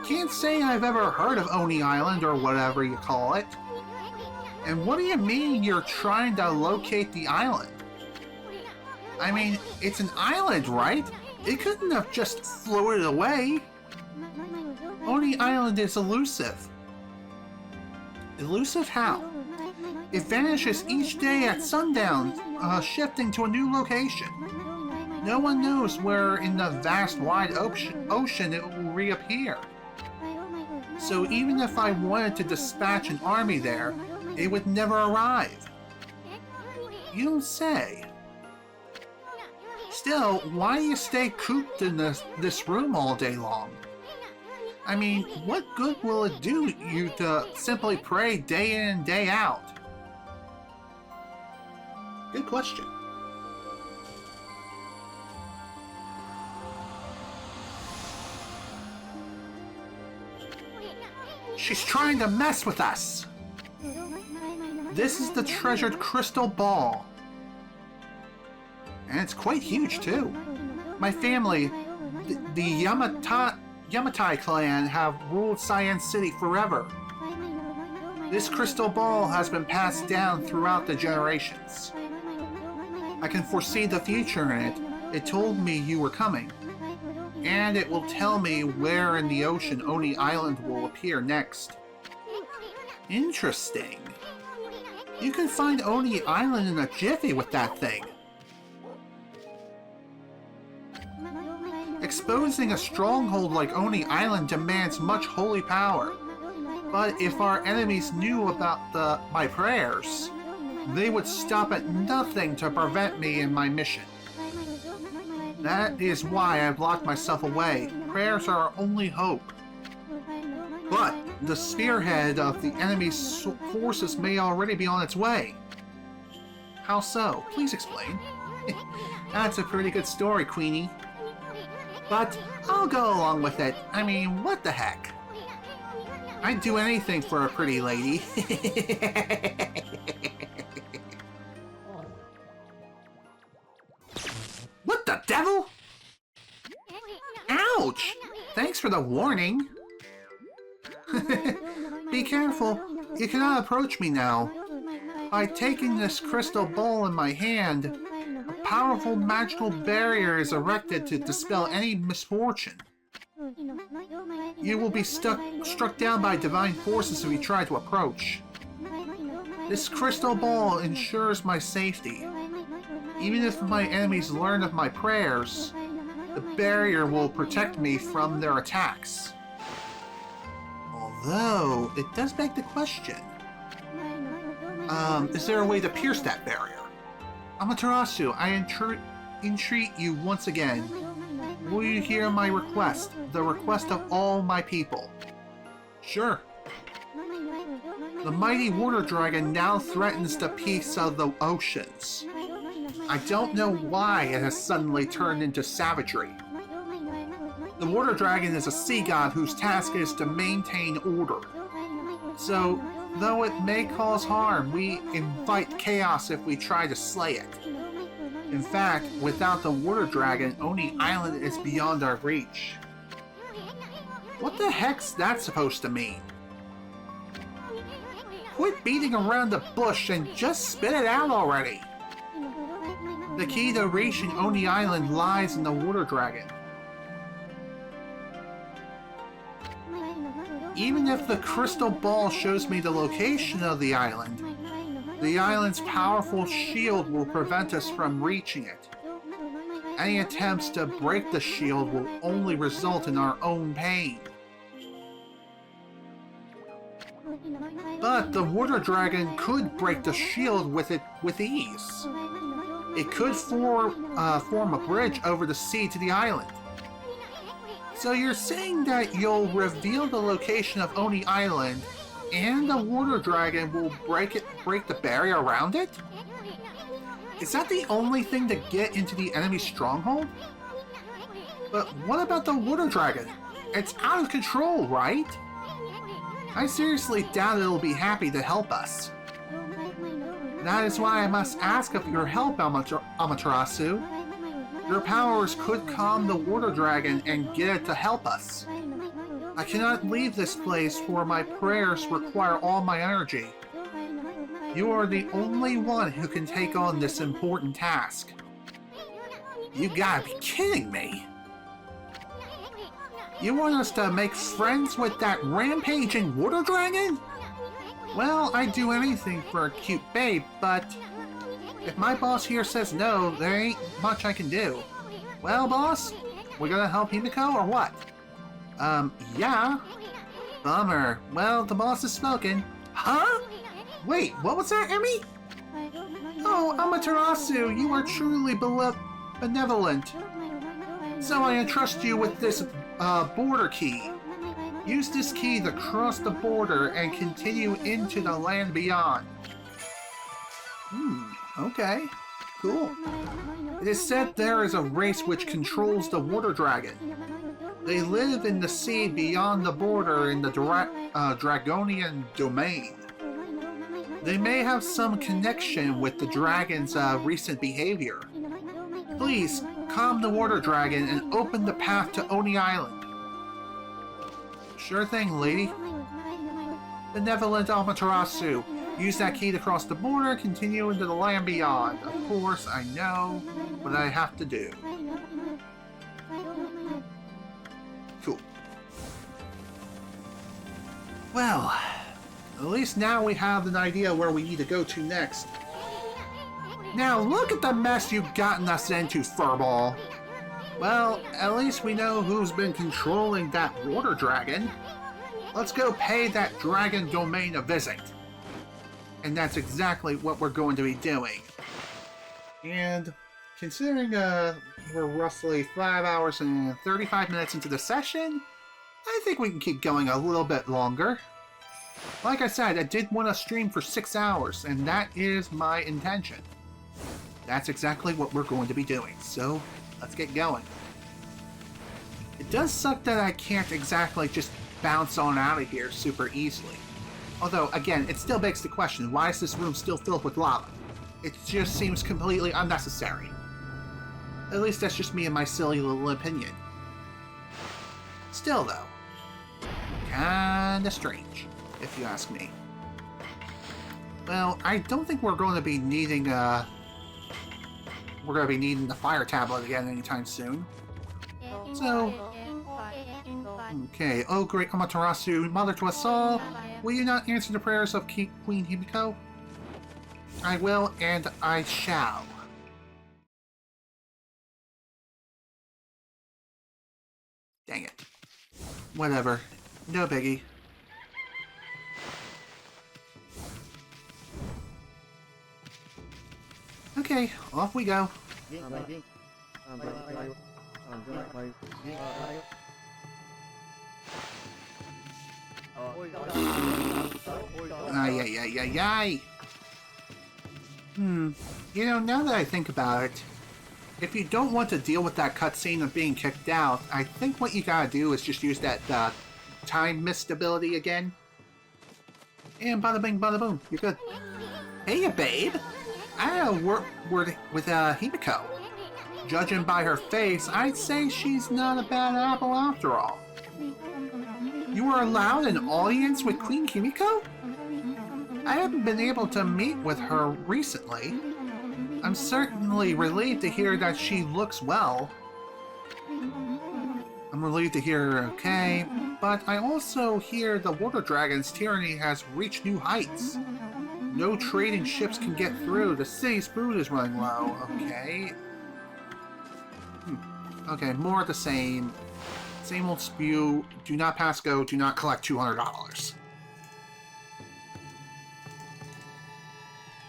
[SPEAKER 1] Can't say I've ever heard of Oni Island or whatever you call it. And what do you mean you're trying to locate the island? I mean, it's an island, right? It couldn't have just floated away. Oni Island is elusive. Elusive how? It vanishes each day at sundown, shifting to a new location. No one knows where in the vast wide ocean it will reappear. So even if I wanted to dispatch an army there, it would never arrive. You don't say. Still, why do you stay cooped in this room all day long? I mean, what good will it do you to simply pray day in and day out? Good question. She's trying to mess with us! This is the treasured crystal ball. And it's quite huge, too. My family, the Yamatai clan, have ruled Sei'an City forever. This crystal ball has been passed down throughout the generations. I can foresee the future in it. It told me you were coming. And it will tell me where in the ocean Oni Island will appear next. Interesting. You can find Oni Island in a jiffy with that thing. Exposing a stronghold like Oni Island demands much holy power. But if our enemies knew about my prayers, they would stop at nothing to prevent me in my mission. That is why I've locked myself away. Prayers are our only hope. But the spearhead of the enemy's forces may already be on its way. How so? Please explain. That's a pretty good story, Queenie. But I'll go along with it. I mean, what the heck? I'd do anything for a pretty lady. What the devil? Ouch! Thanks for the warning. Be careful. You cannot approach me now. By taking this crystal ball in my hand, a powerful magical barrier is erected to dispel any misfortune. You will be struck down by divine forces if you try to approach. This crystal ball ensures my safety. Even if my enemies learn of my prayers, the barrier will protect me from their attacks. Although, it does beg the question. Is there a way to pierce that barrier? Amaterasu, I entreat you once again. Will you hear my request, the request of all my people? Sure. The mighty water dragon now threatens the peace of the oceans. I don't know why it has suddenly turned into savagery. The water dragon is a sea god whose task is to maintain order. So, though it may cause harm, we invite chaos if we try to slay it. In fact, without the water dragon, Oni Island is beyond our reach. What the heck's that supposed to mean? Quit beating around the bush and just spit it out already! The key to reaching Oni Island lies in the water dragon. Even if the crystal ball shows me the location of the island's powerful shield will prevent us from reaching it. Any attempts to break the shield will only result in our own pain. But the water dragon could break the shield with ease. It could form a bridge over the sea to the island. So you're saying that you'll reveal the location of Oni Island and the water dragon will break the barrier around it? Is that the only thing to get into the enemy stronghold? But what about the water dragon? It's out of control, right? I seriously doubt it'll be happy to help us. That is why I must ask of your help, Amaterasu. Your powers could calm the water dragon and get it to help us. I cannot leave this place, for my prayers require all my energy. You are the only one who can take on this important task. You gotta be kidding me! You want us to make friends with that rampaging water dragon? Well, I'd do anything for a cute babe, but if my boss here says no, there ain't much I can do. Well, boss, we're gonna help Himiko or what? Yeah. Bummer. Well, the boss has spoken. Huh? Wait, what was that, Emmy? Oh, Amaterasu, you are truly benevolent. So I entrust you with this border key. Use this key to cross the border and continue into the land beyond. Okay. Cool. It is said there is a race which controls the water dragon. They live in the sea beyond the border in the Dragonian domain. They may have some connection with the dragon's recent behavior. Please, calm the water dragon and open the path to Oni Island. Sure thing, lady. Benevolent Amaterasu. Use that key to cross the border, continue into the land beyond. Of course, I know what I have to do. Cool. Well, at least now we have an idea where we need to go to next. Now look at the mess you've gotten us into, Furball. Well, at least we know who's been controlling that water dragon. Let's go pay that dragon domain a visit. And that's exactly what we're going to be doing. And considering we're roughly 5 hours and 35 minutes into the session, I think we can keep going a little bit longer. Like I said, I did want to stream for 6 hours, and that is my intention. That's exactly what we're going to be doing, so let's get going. It does suck that I can't exactly just bounce on out of here super easily. Although, again, it still begs the question, why is this room still filled with lava? It just seems completely unnecessary. At least that's just me and my silly little opinion. Still, though, kinda strange, if you ask me. Well, I don't think we're going to be needing, the fire tablet again anytime soon. So, okay, oh great Amaterasu, mother to us all, will you not answer the prayers of Queen Himiko? I will, and I shall. Dang it. Whatever. No biggie. Okay, off we go. Ay. You know, now that I think about it, if you don't want to deal with that cutscene of being kicked out, I think what you gotta do is just use that time mist ability again. And bada bing, bada boom, you're good. Hey, babe! I had a word with Himiko. Judging by her face, I'd say she's not a bad apple after all. You were allowed an audience with Queen Himiko? I haven't been able to meet with her recently. I'm certainly relieved to hear that she looks well. I'm relieved to hear her okay, but I also hear the Water Dragon's tyranny has reached new heights. No trading ships can get through. The city's food is running low. Okay. Okay, more of the same. Same old spew. Do not pass go. Do not collect $200.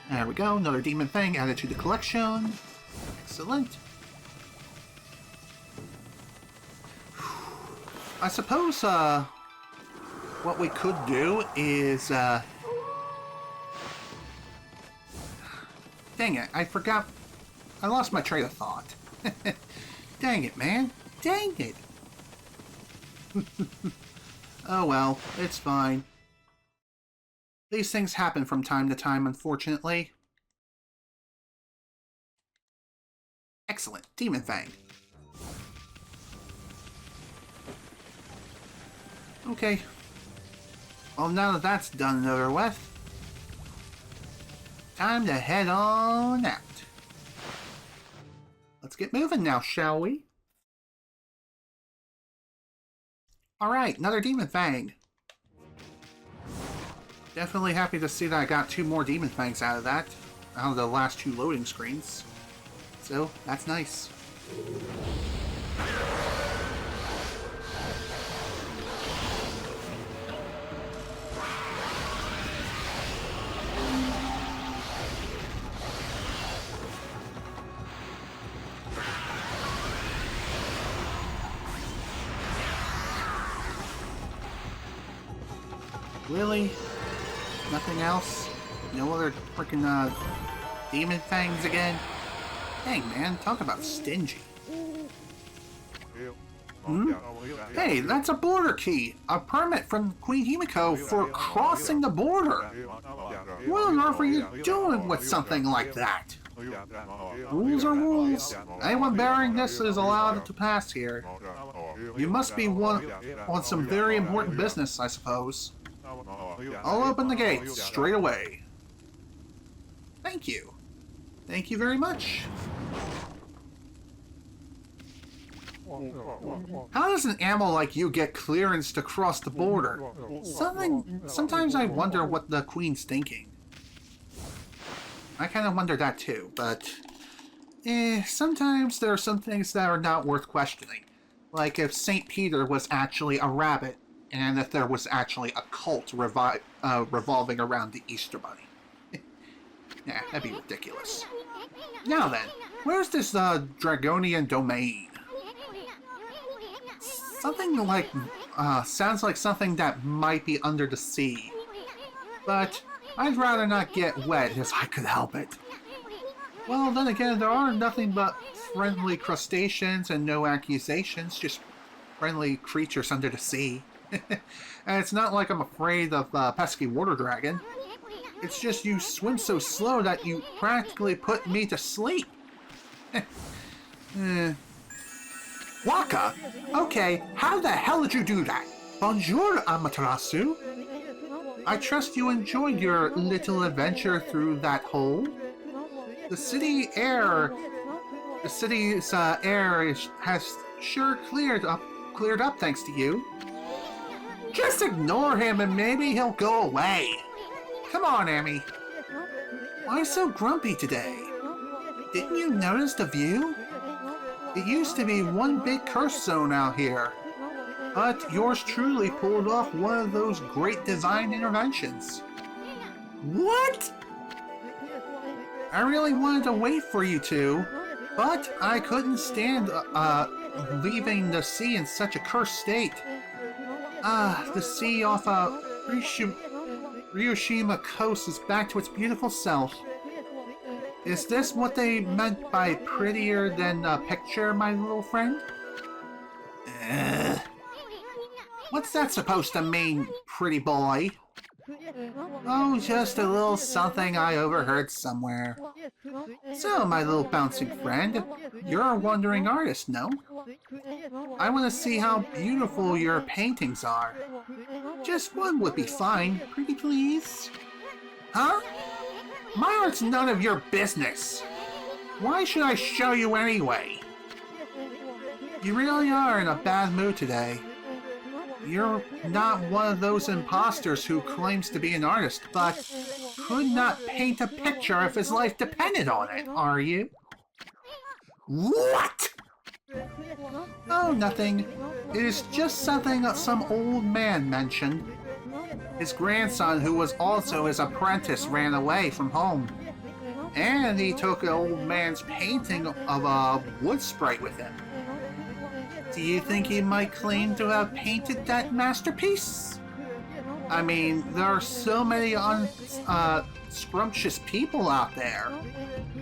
[SPEAKER 1] There we go. Another demon thing added to the collection. Excellent. I suppose, what we could do is, dang it, I forgot. I lost my train of thought. Dang it, man. Dang it. Oh well, it's fine. These things happen from time to time, unfortunately. Excellent. Demon Fang. Okay. Well, now that that's done and over with, time to head on out. Let's get moving now, shall we? Alright, another Demon Fang. Definitely happy to see that I got 2 more Demon Fangs out of that. Out of the last 2 loading screens. So, that's nice. Really? Nothing else? No other freaking Demon Fangs again? Dang, man, talk about stingy. Hmm? Hey, that's a border key! A permit from Queen Himiko for crossing the border! What on earth are you doing with something like that? Rules are rules. Anyone bearing this is allowed to pass here. You must be on some very important business, I suppose. I'll open the gates straight away. Thank you. Thank you very much. How does an animal like you get clearance to cross the border? Sometimes I wonder what the Queen's thinking. I kind of wonder that too, but sometimes there are some things that are not worth questioning. Like if St. Peter was actually a rabbit, and if there was actually a cult revolving around the Easter Bunny. Yeah, that'd be ridiculous. Now then, where's this Dragonian domain? Something like, sounds like something that might be under the sea. But I'd rather not get wet if I could help it. Well, then again, there are nothing but friendly crustaceans and no accusations, just friendly creatures under the sea. And it's not like I'm afraid of pesky water dragon. It's just you swim so slow that you practically put me to sleep. Waka? Okay, how the hell did you do that? Bonjour, Amaterasu. I trust you enjoyed your little adventure through that hole. The city's air has sure cleared up thanks to you. Just ignore him and maybe he'll go away. Come on, Amy. Why so grumpy today? Didn't you notice the view? It used to be one big curse zone out here. But yours truly pulled off one of those great design interventions. What? I really wanted to wait for you two, but I couldn't stand leaving the sea in such a cursed state. The sea off Ryushima coast is back to its beautiful self. Is this what they meant by prettier than a picture, my little friend? What's that supposed to mean, pretty boy? Oh, just a little something I overheard somewhere. So, my little bouncing friend, you're a wandering artist, no? I want to see how beautiful your paintings are. Just one would be fine, pretty please. Huh? My art's none of your business. Why should I show you anyway? You really are in a bad mood today. You're not one of those imposters who claims to be an artist, but could not paint a picture if his life depended on it, are you? What? Oh, nothing. It is just something that some old man mentioned. His grandson, who was also his apprentice, ran away from home. And he took an old man's painting of a wood sprite with him. Do you think he might claim to have painted that masterpiece? I mean, there are so many scrumptious people out there.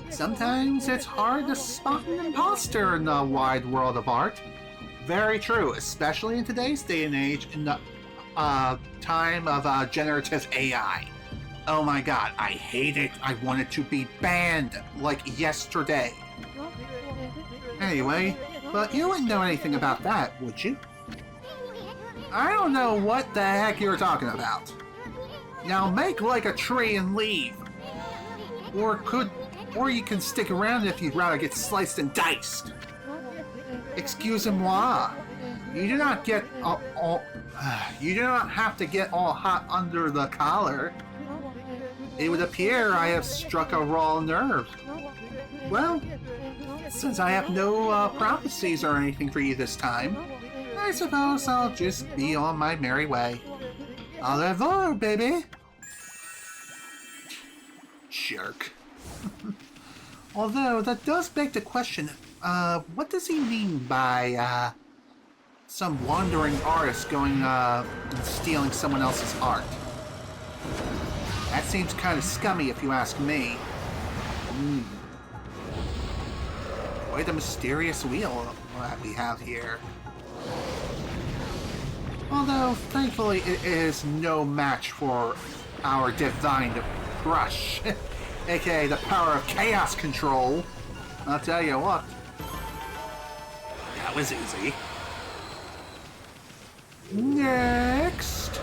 [SPEAKER 1] Sometimes it's hard to spot an imposter in the wide world of art. Very true, especially in today's day and age, in the time of generative AI. Oh my god, I hate it. I want it to be banned, like yesterday. Anyway, but you wouldn't know anything about that, would you? I don't know what the heck you're talking about. Now make like a tree and leave. Or you can stick around if you'd rather get sliced and diced. Excusez-moi. You do not get you do not have to get all hot under the collar. It would appear I have struck a raw nerve. Well, since I have no prophecies or anything for you this time, I suppose I'll just be on my merry way. Au revoir, baby! Jerk. Although, that does beg the question, what does he mean by, some wandering artist going, and stealing someone else's art? That seems kind of scummy if you ask me. Quite a mysterious wheel that we have here. Although, thankfully, it is no match for our divine brush, aka the power of chaos control. I'll tell you what. That was easy. Next!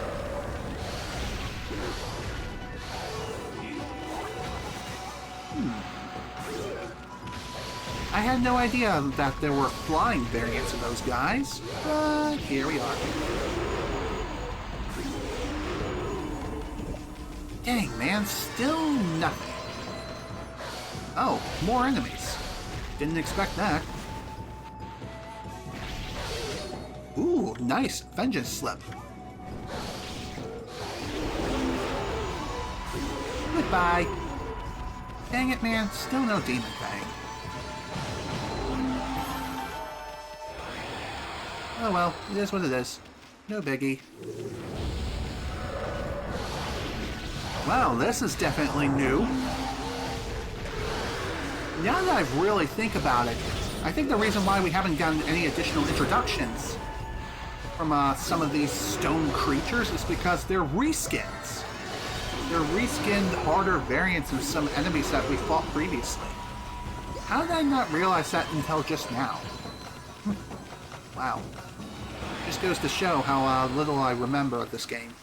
[SPEAKER 1] I had no idea that there were flying variants of those guys, but here we are. Dang, man, still nothing. Oh, more enemies. Didn't expect that. Ooh, nice. Vengeance slip. Goodbye. Dang it, man. Still no demon thing. Oh well, it is what it is. No biggie. Wow, this is definitely new. Now that I really think about it, I think the reason why we haven't gotten any additional introductions from some of these stone creatures is because they're reskins. They're reskinned, harder variants of some enemies that we fought previously. How did I not realize that until just now? Wow. Just goes to show how little I remember of this game.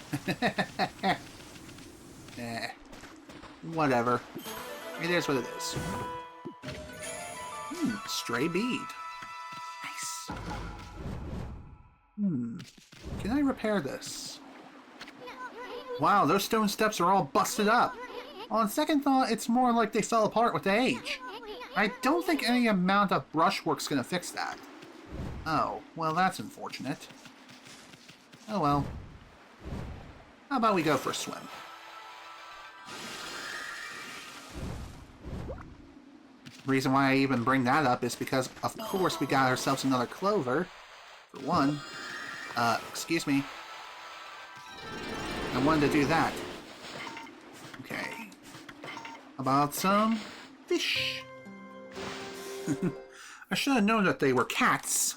[SPEAKER 1] Whatever. It is what it is. Stray bead. Nice. Can I repair this? Wow, those stone steps are all busted up. On second thought, it's more like they fell apart with age. I don't think any amount of brushwork's gonna fix that. Oh, well that's unfortunate. Oh well. How about we go for a swim? The reason why I even bring that up is because, of course, we got ourselves another clover. For one. Excuse me. I wanted to do that. Okay. About some fish. I should have known that they were cats.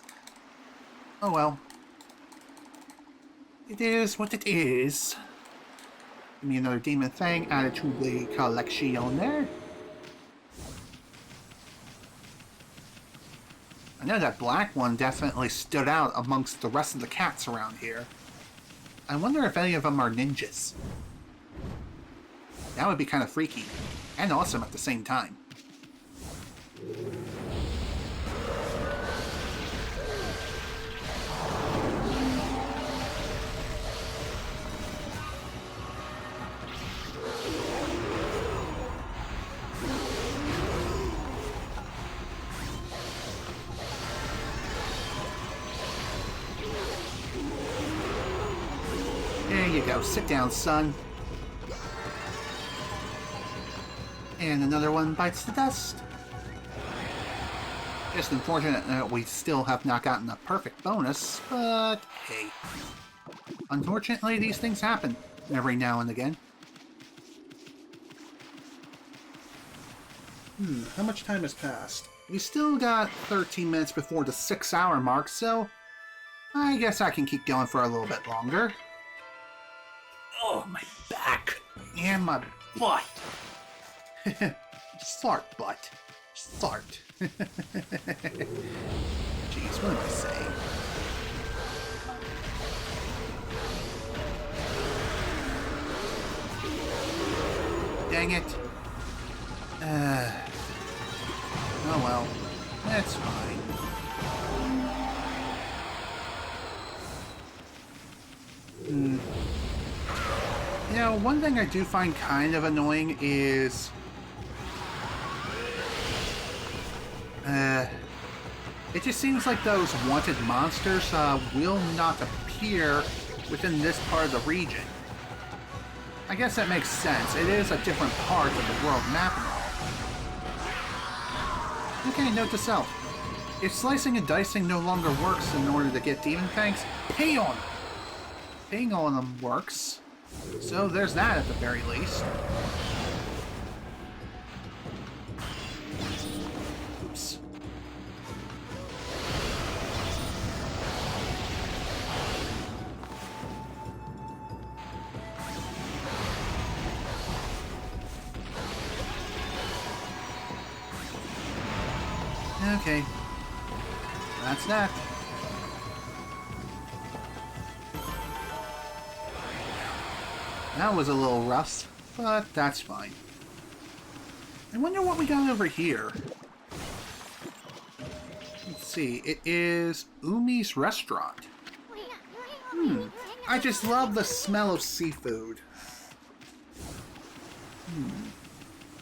[SPEAKER 1] Oh well. It is what it is. Give me another demon thing added to the collection there. I know that black one definitely stood out amongst the rest of the cats around here. I wonder if any of them are ninjas. That would be kind of freaky. And awesome at the same time. There you go. Sit down, son. And another one bites the dust. Just unfortunate that we still have not gotten a perfect bonus, but hey. Unfortunately, these things happen. every now and again. How much time has passed? We still got 13 minutes before the 6-hour mark, so I guess I can keep going for a little bit longer. Oh, my back and my butt. Fart butt. Fart. Jeez, what am I saying? Dang it. Oh well. That's fine. You know, one thing I do find kind of annoying is... it just seems like those wanted monsters will not appear within this part of the region. I guess that makes sense. It is a different part of the world map and all. Okay, note to self. If slicing and dicing no longer works in order to get demon fangs, pay on them! Paying on them works. So there's that at the very least. Oops. Okay. That's that. That was a little rough, but that's fine. I wonder what we got over here. Let's see. It is Umi's restaurant. I just love the smell of seafood.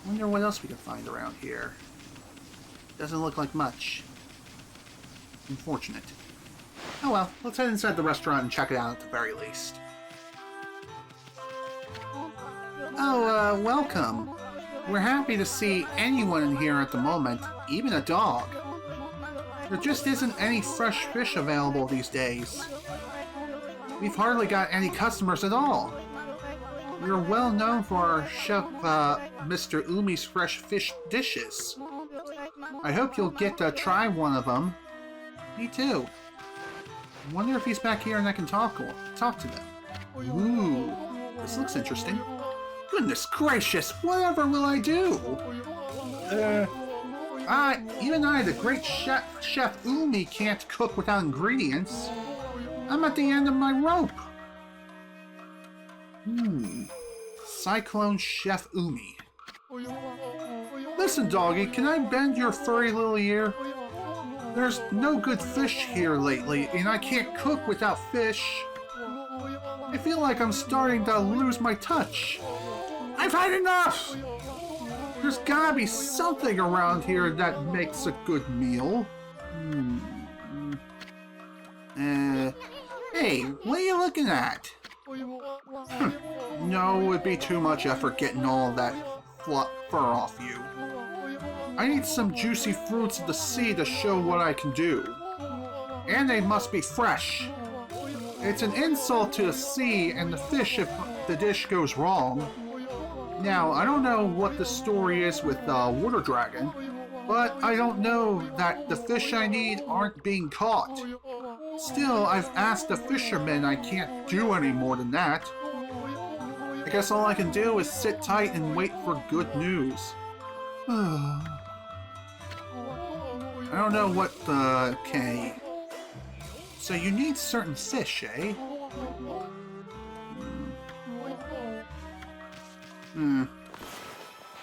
[SPEAKER 1] Wonder what else we can find around here. Doesn't look like much. Unfortunate. Oh well, let's head inside the restaurant and check it out at the very least. Oh, welcome. We're happy to see anyone in here at the moment, even a dog. There just isn't any fresh fish available these days. We've hardly got any customers at all. We're well known for our chef, Mr. Umi's fresh fish dishes. I hope you'll get to try one of them. Me too. I wonder if he's back here and I can talk to them. Ooh, this looks interesting. Goodness gracious, whatever will I do? Even I, the great Chef Umi, can't cook without ingredients. I'm at the end of my rope. Cyclone Chef Umi. Listen, doggy, can I bend your furry little ear? There's no good fish here lately, and I can't cook without fish. I feel like I'm starting to lose my touch. I've had enough! There's gotta be something around here that makes a good meal. Hey, what are you looking at? No, it'd be too much effort getting all of that fur off you. I need some juicy fruits of the sea to show what I can do. And they must be fresh. It's an insult to the sea and the fish if the dish goes wrong. Now, I don't know what the story is with Water Dragon, but I don't know that the fish I need aren't being caught. Still, I've asked the fishermen. I can't do any more than that. I guess all I can do is sit tight and wait for good news. I don't know what, okay. So you need certain fish, eh?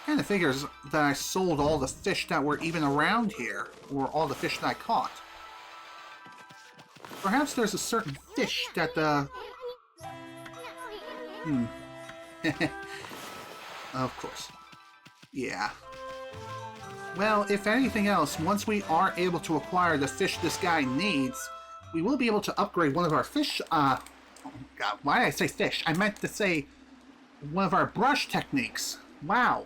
[SPEAKER 1] Kinda figures that I sold all the fish that were even around here, or all the fish that I caught. Perhaps there's a certain fish that, Of course. Yeah. Well, if anything else, once we are able to acquire the fish this guy needs, we will be able to upgrade one of our fish, oh God, why did I say fish? I meant to say one of our brush techniques. Wow.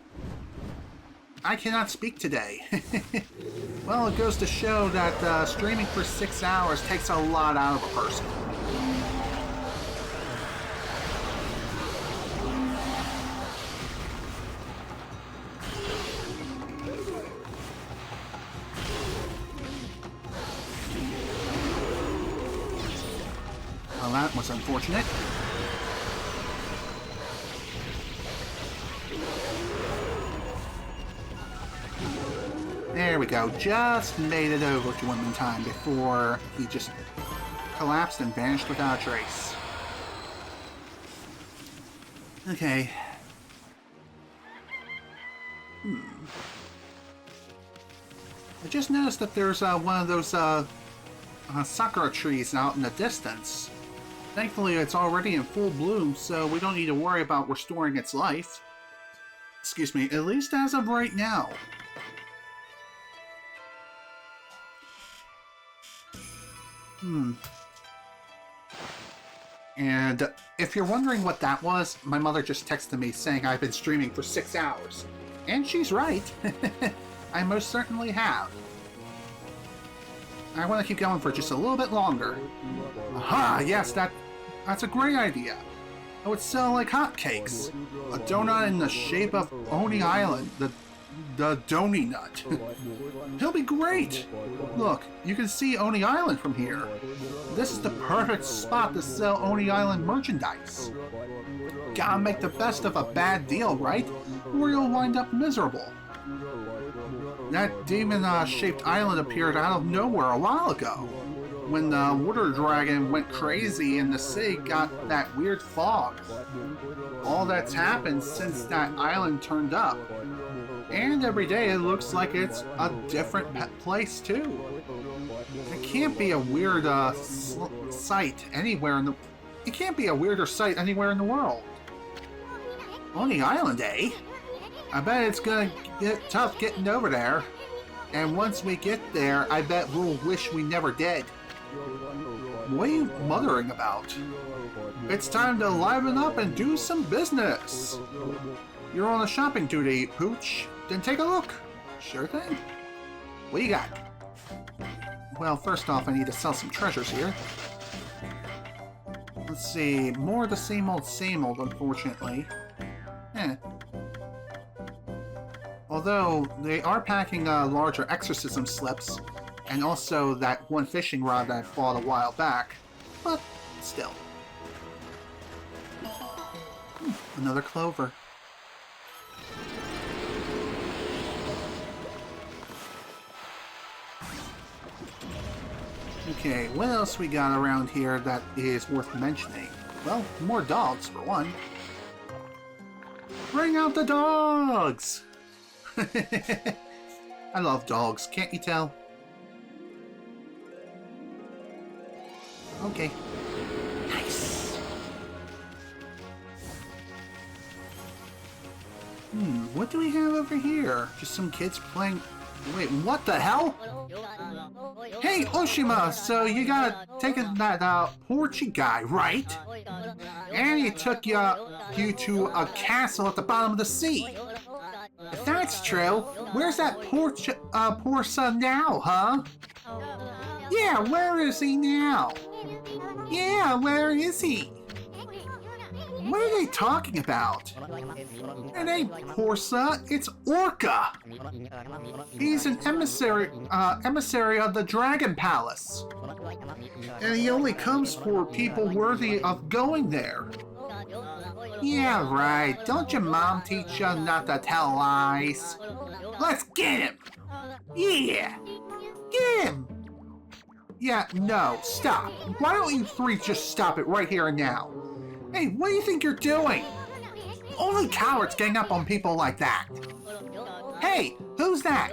[SPEAKER 1] I cannot speak today. Well, it goes to show that streaming for 6 hours takes a lot out of a person. was unfortunate. There we go. Just made it over to him in time before he just collapsed and vanished without a trace. Okay. I just noticed that there's one of those sakura trees out in the distance. Thankfully, it's already in full bloom, so we don't need to worry about restoring its life. Excuse me, at least as of right now. And if you're wondering what that was, my mother just texted me saying I've been streaming for 6 hours. And she's right. I most certainly have. I want to keep going for just a little bit longer. Aha, yes, that's a great idea. I would sell like hotcakes. A donut in the shape of Oni Island, the Doni Nut. He'll be great! Look, you can see Oni Island from here. This is the perfect spot to sell Oni Island merchandise. Gotta make the best of a bad deal, right? Or you'll wind up miserable. That demon-shaped island appeared out of nowhere a while ago, when the water dragon went crazy and the city got that weird fog. All that's happened since that island turned up. And every day it looks like it's a different place too. It can't be a weird sight anywhere in the... It can't be a weirder sight anywhere in the world. Oni Island, eh? I bet it's gonna get tough getting over there. And once we get there, I bet we'll wish we never did. What are you muttering about? It's time to liven up and do some business. You're on a shopping duty, Pooch. Then take a look. Sure thing. What do you got? Well, first off, I need to sell some treasures here. Let's see. More of the same old, unfortunately. Although, they are packing larger exorcism slips, and also that one fishing rod that I bought a while back. But, still. Another clover. Okay, what else we got around here that is worth mentioning? Well, more dogs, for one. Bring out the dogs! I love dogs, can't you tell? Okay. Nice! What do we have over here? Just some kids playing... Wait, what the hell? Hey, Oshima, so you got taken that Porchy guy, right? And he took you to a castle at the bottom of the sea. If that's true, where's that poor son now, huh? Yeah, where is he now? Yeah, where is he? What are they talking about? It ain't Porsa, it's Orca! He's an emissary of the Dragon Palace. And he only comes for people worthy of going there. Yeah, right. Don't your mom teach you not to tell lies? Let's get him! Yeah! Get him! Yeah, no, stop. Why don't you three just stop it right here and now? Hey, what do you think you're doing? Only cowards gang up on people like that. Hey, who's that?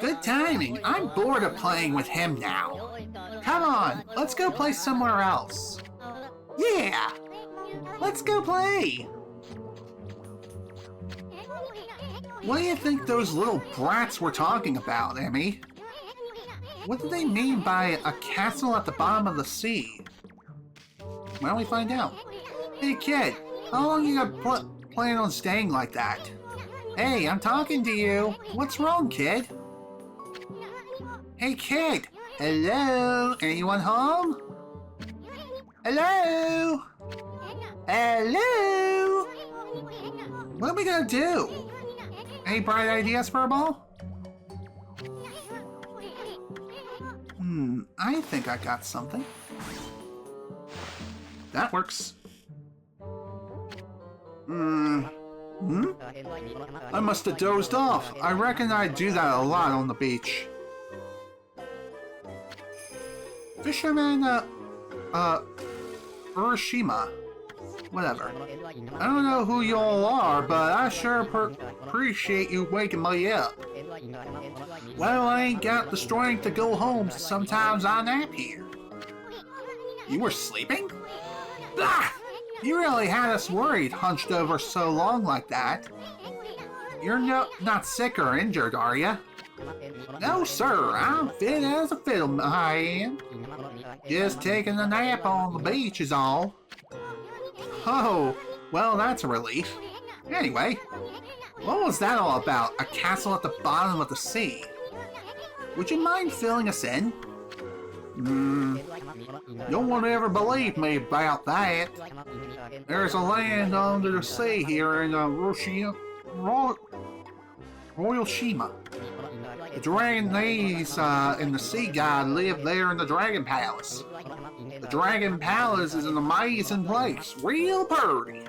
[SPEAKER 1] Good timing. I'm bored of playing with him now. Come on, let's go play somewhere else. Yeah! Let's go play! What do you think those little brats were talking about, Emmy? What do they mean by a castle at the bottom of the sea? Why don't we find out? Hey kid, how long you gonna plan on staying like that? Hey, I'm talking to you. What's wrong, kid? Hey kid! Hello? Anyone home? Hello? Hello? What are we gonna do? Any bright ideas for a ball? I think I got something. That works. I must have dozed off. I reckon I do that a lot on the beach. Fisherman, Urashima. Whatever. I don't know who y'all are, but I sure appreciate you waking me up. Well, I ain't got the strength to go home, so sometimes I nap here. You were sleeping? Ah! You really had us worried, hunched over so long like that. You're not sick or injured, are ya? No, sir. I'm fit as a fiddle, I am. Just taking a nap on the beach is all. Oh, well, that's a relief. Anyway, what was that all about? A castle at the bottom of the sea? Would you mind filling us in? No one ever believed me about that. There's a land under the sea here in Royal Shima. The Dragonese and the Sea God live there in the Dragon Palace. The Dragon Palace is an amazing place, real pretty.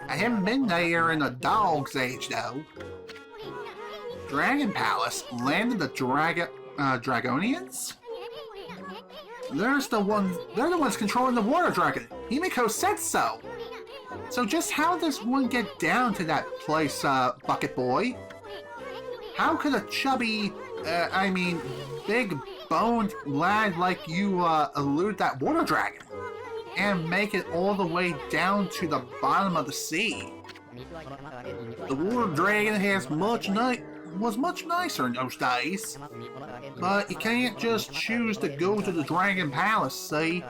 [SPEAKER 1] I haven't been there in a dog's age though. Dragon Palace, land of the Dragonians? They're the ones controlling the water dragon. Himiko said so. So just how does one get down to that place, Bucket Boy? How could a chubby, big-boned lad like you elude that water dragon and make it all the way down to the bottom of the sea? The water dragon was much nicer in those days. But you can't just choose to go to the Dragon Palace, see?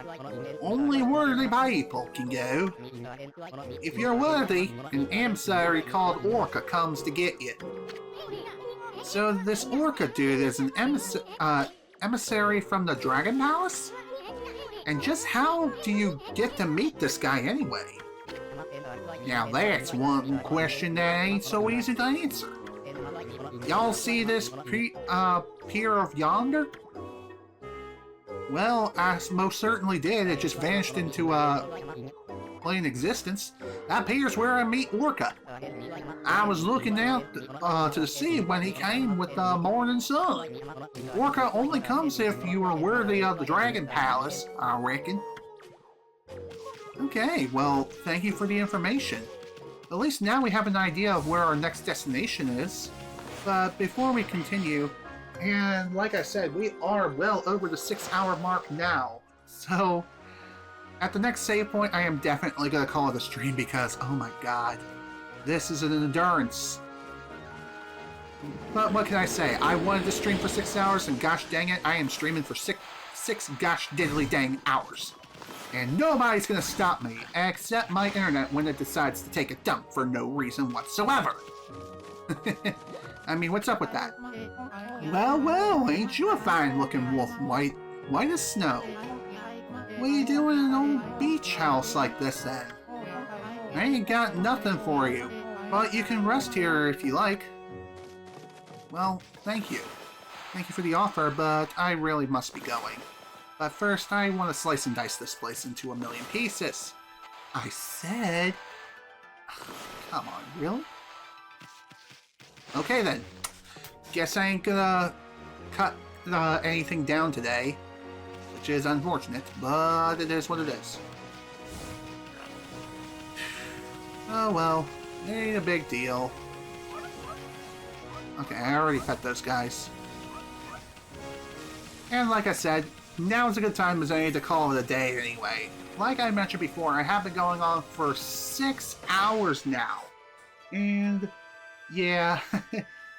[SPEAKER 1] Only worthy people can go. If you're worthy, an emissary called Orca comes to get you. So this Orca dude is an emissary from the Dragon Palace? And just how do you get to meet this guy anyway? Now that's one question that ain't so easy to answer. Y'all see this pier of yonder? Well, I most certainly did. It just vanished into plain existence. That pier's where I meet Orca. I was looking out to the sea when he came with the morning sun. Orca only comes if you are worthy of the Dragon Palace, I reckon. Okay, well, thank you for the information. At least now we have an idea of where our next destination is. But before we continue, and like I said, we are well over the 6-hour mark now. So, at the next save point, I am definitely going to call it a stream because, oh my god, this is an endurance. But what can I say? I wanted to stream for 6 hours, and gosh dang it, I am streaming for six gosh diddly dang hours. And nobody's going to stop me, except my internet when it decides to take a dump for no reason whatsoever. I mean, what's up with that? Well, ain't you a fine-looking wolf, white as snow? What are you doing in an old beach house like this, then? I ain't got nothing for you, but you can rest here if you like. Well, thank you. Thank you for the offer, but I really must be going. But first, I want to slice and dice this place into 1,000,000 pieces. I said... Come on, really? Okay then. Guess I ain't gonna cut anything down today, which is unfortunate, but it is what it is. Oh well, ain't a big deal. Okay, I already fed those guys. And like I said, now is a good time as any to call it a day anyway. Like I mentioned before, I have been going on for 6 hours now. And yeah,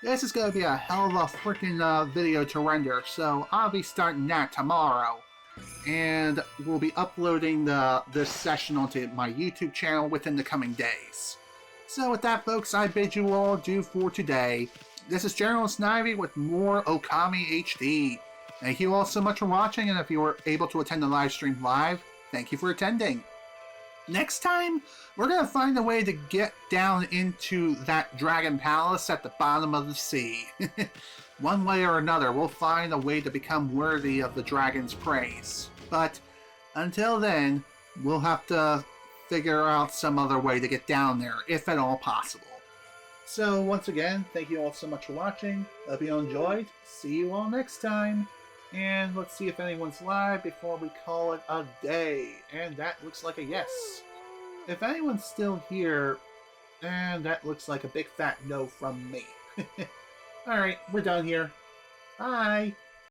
[SPEAKER 1] this is going to be a hell of a freaking video to render, so I'll be starting that tomorrow. And we'll be uploading this session onto my YouTube channel within the coming days. So with that, folks, I bid you all adieu for today. This is General Snivy with more Okami HD. Thank you all so much for watching, and if you were able to attend the live stream live, thank you for attending. Next time, we're going to find a way to get down into that Dragon Palace at the bottom of the sea. One way or another, we'll find a way to become worthy of the dragon's praise. But until then, we'll have to figure out some other way to get down there, if at all possible. So, once again, thank you all so much for watching. Hope you enjoyed. See you all next time. And let's see if anyone's live before we call it a day. And that looks like a yes. If anyone's still here, and that looks like a big fat no from me. Alright, we're done here. Bye!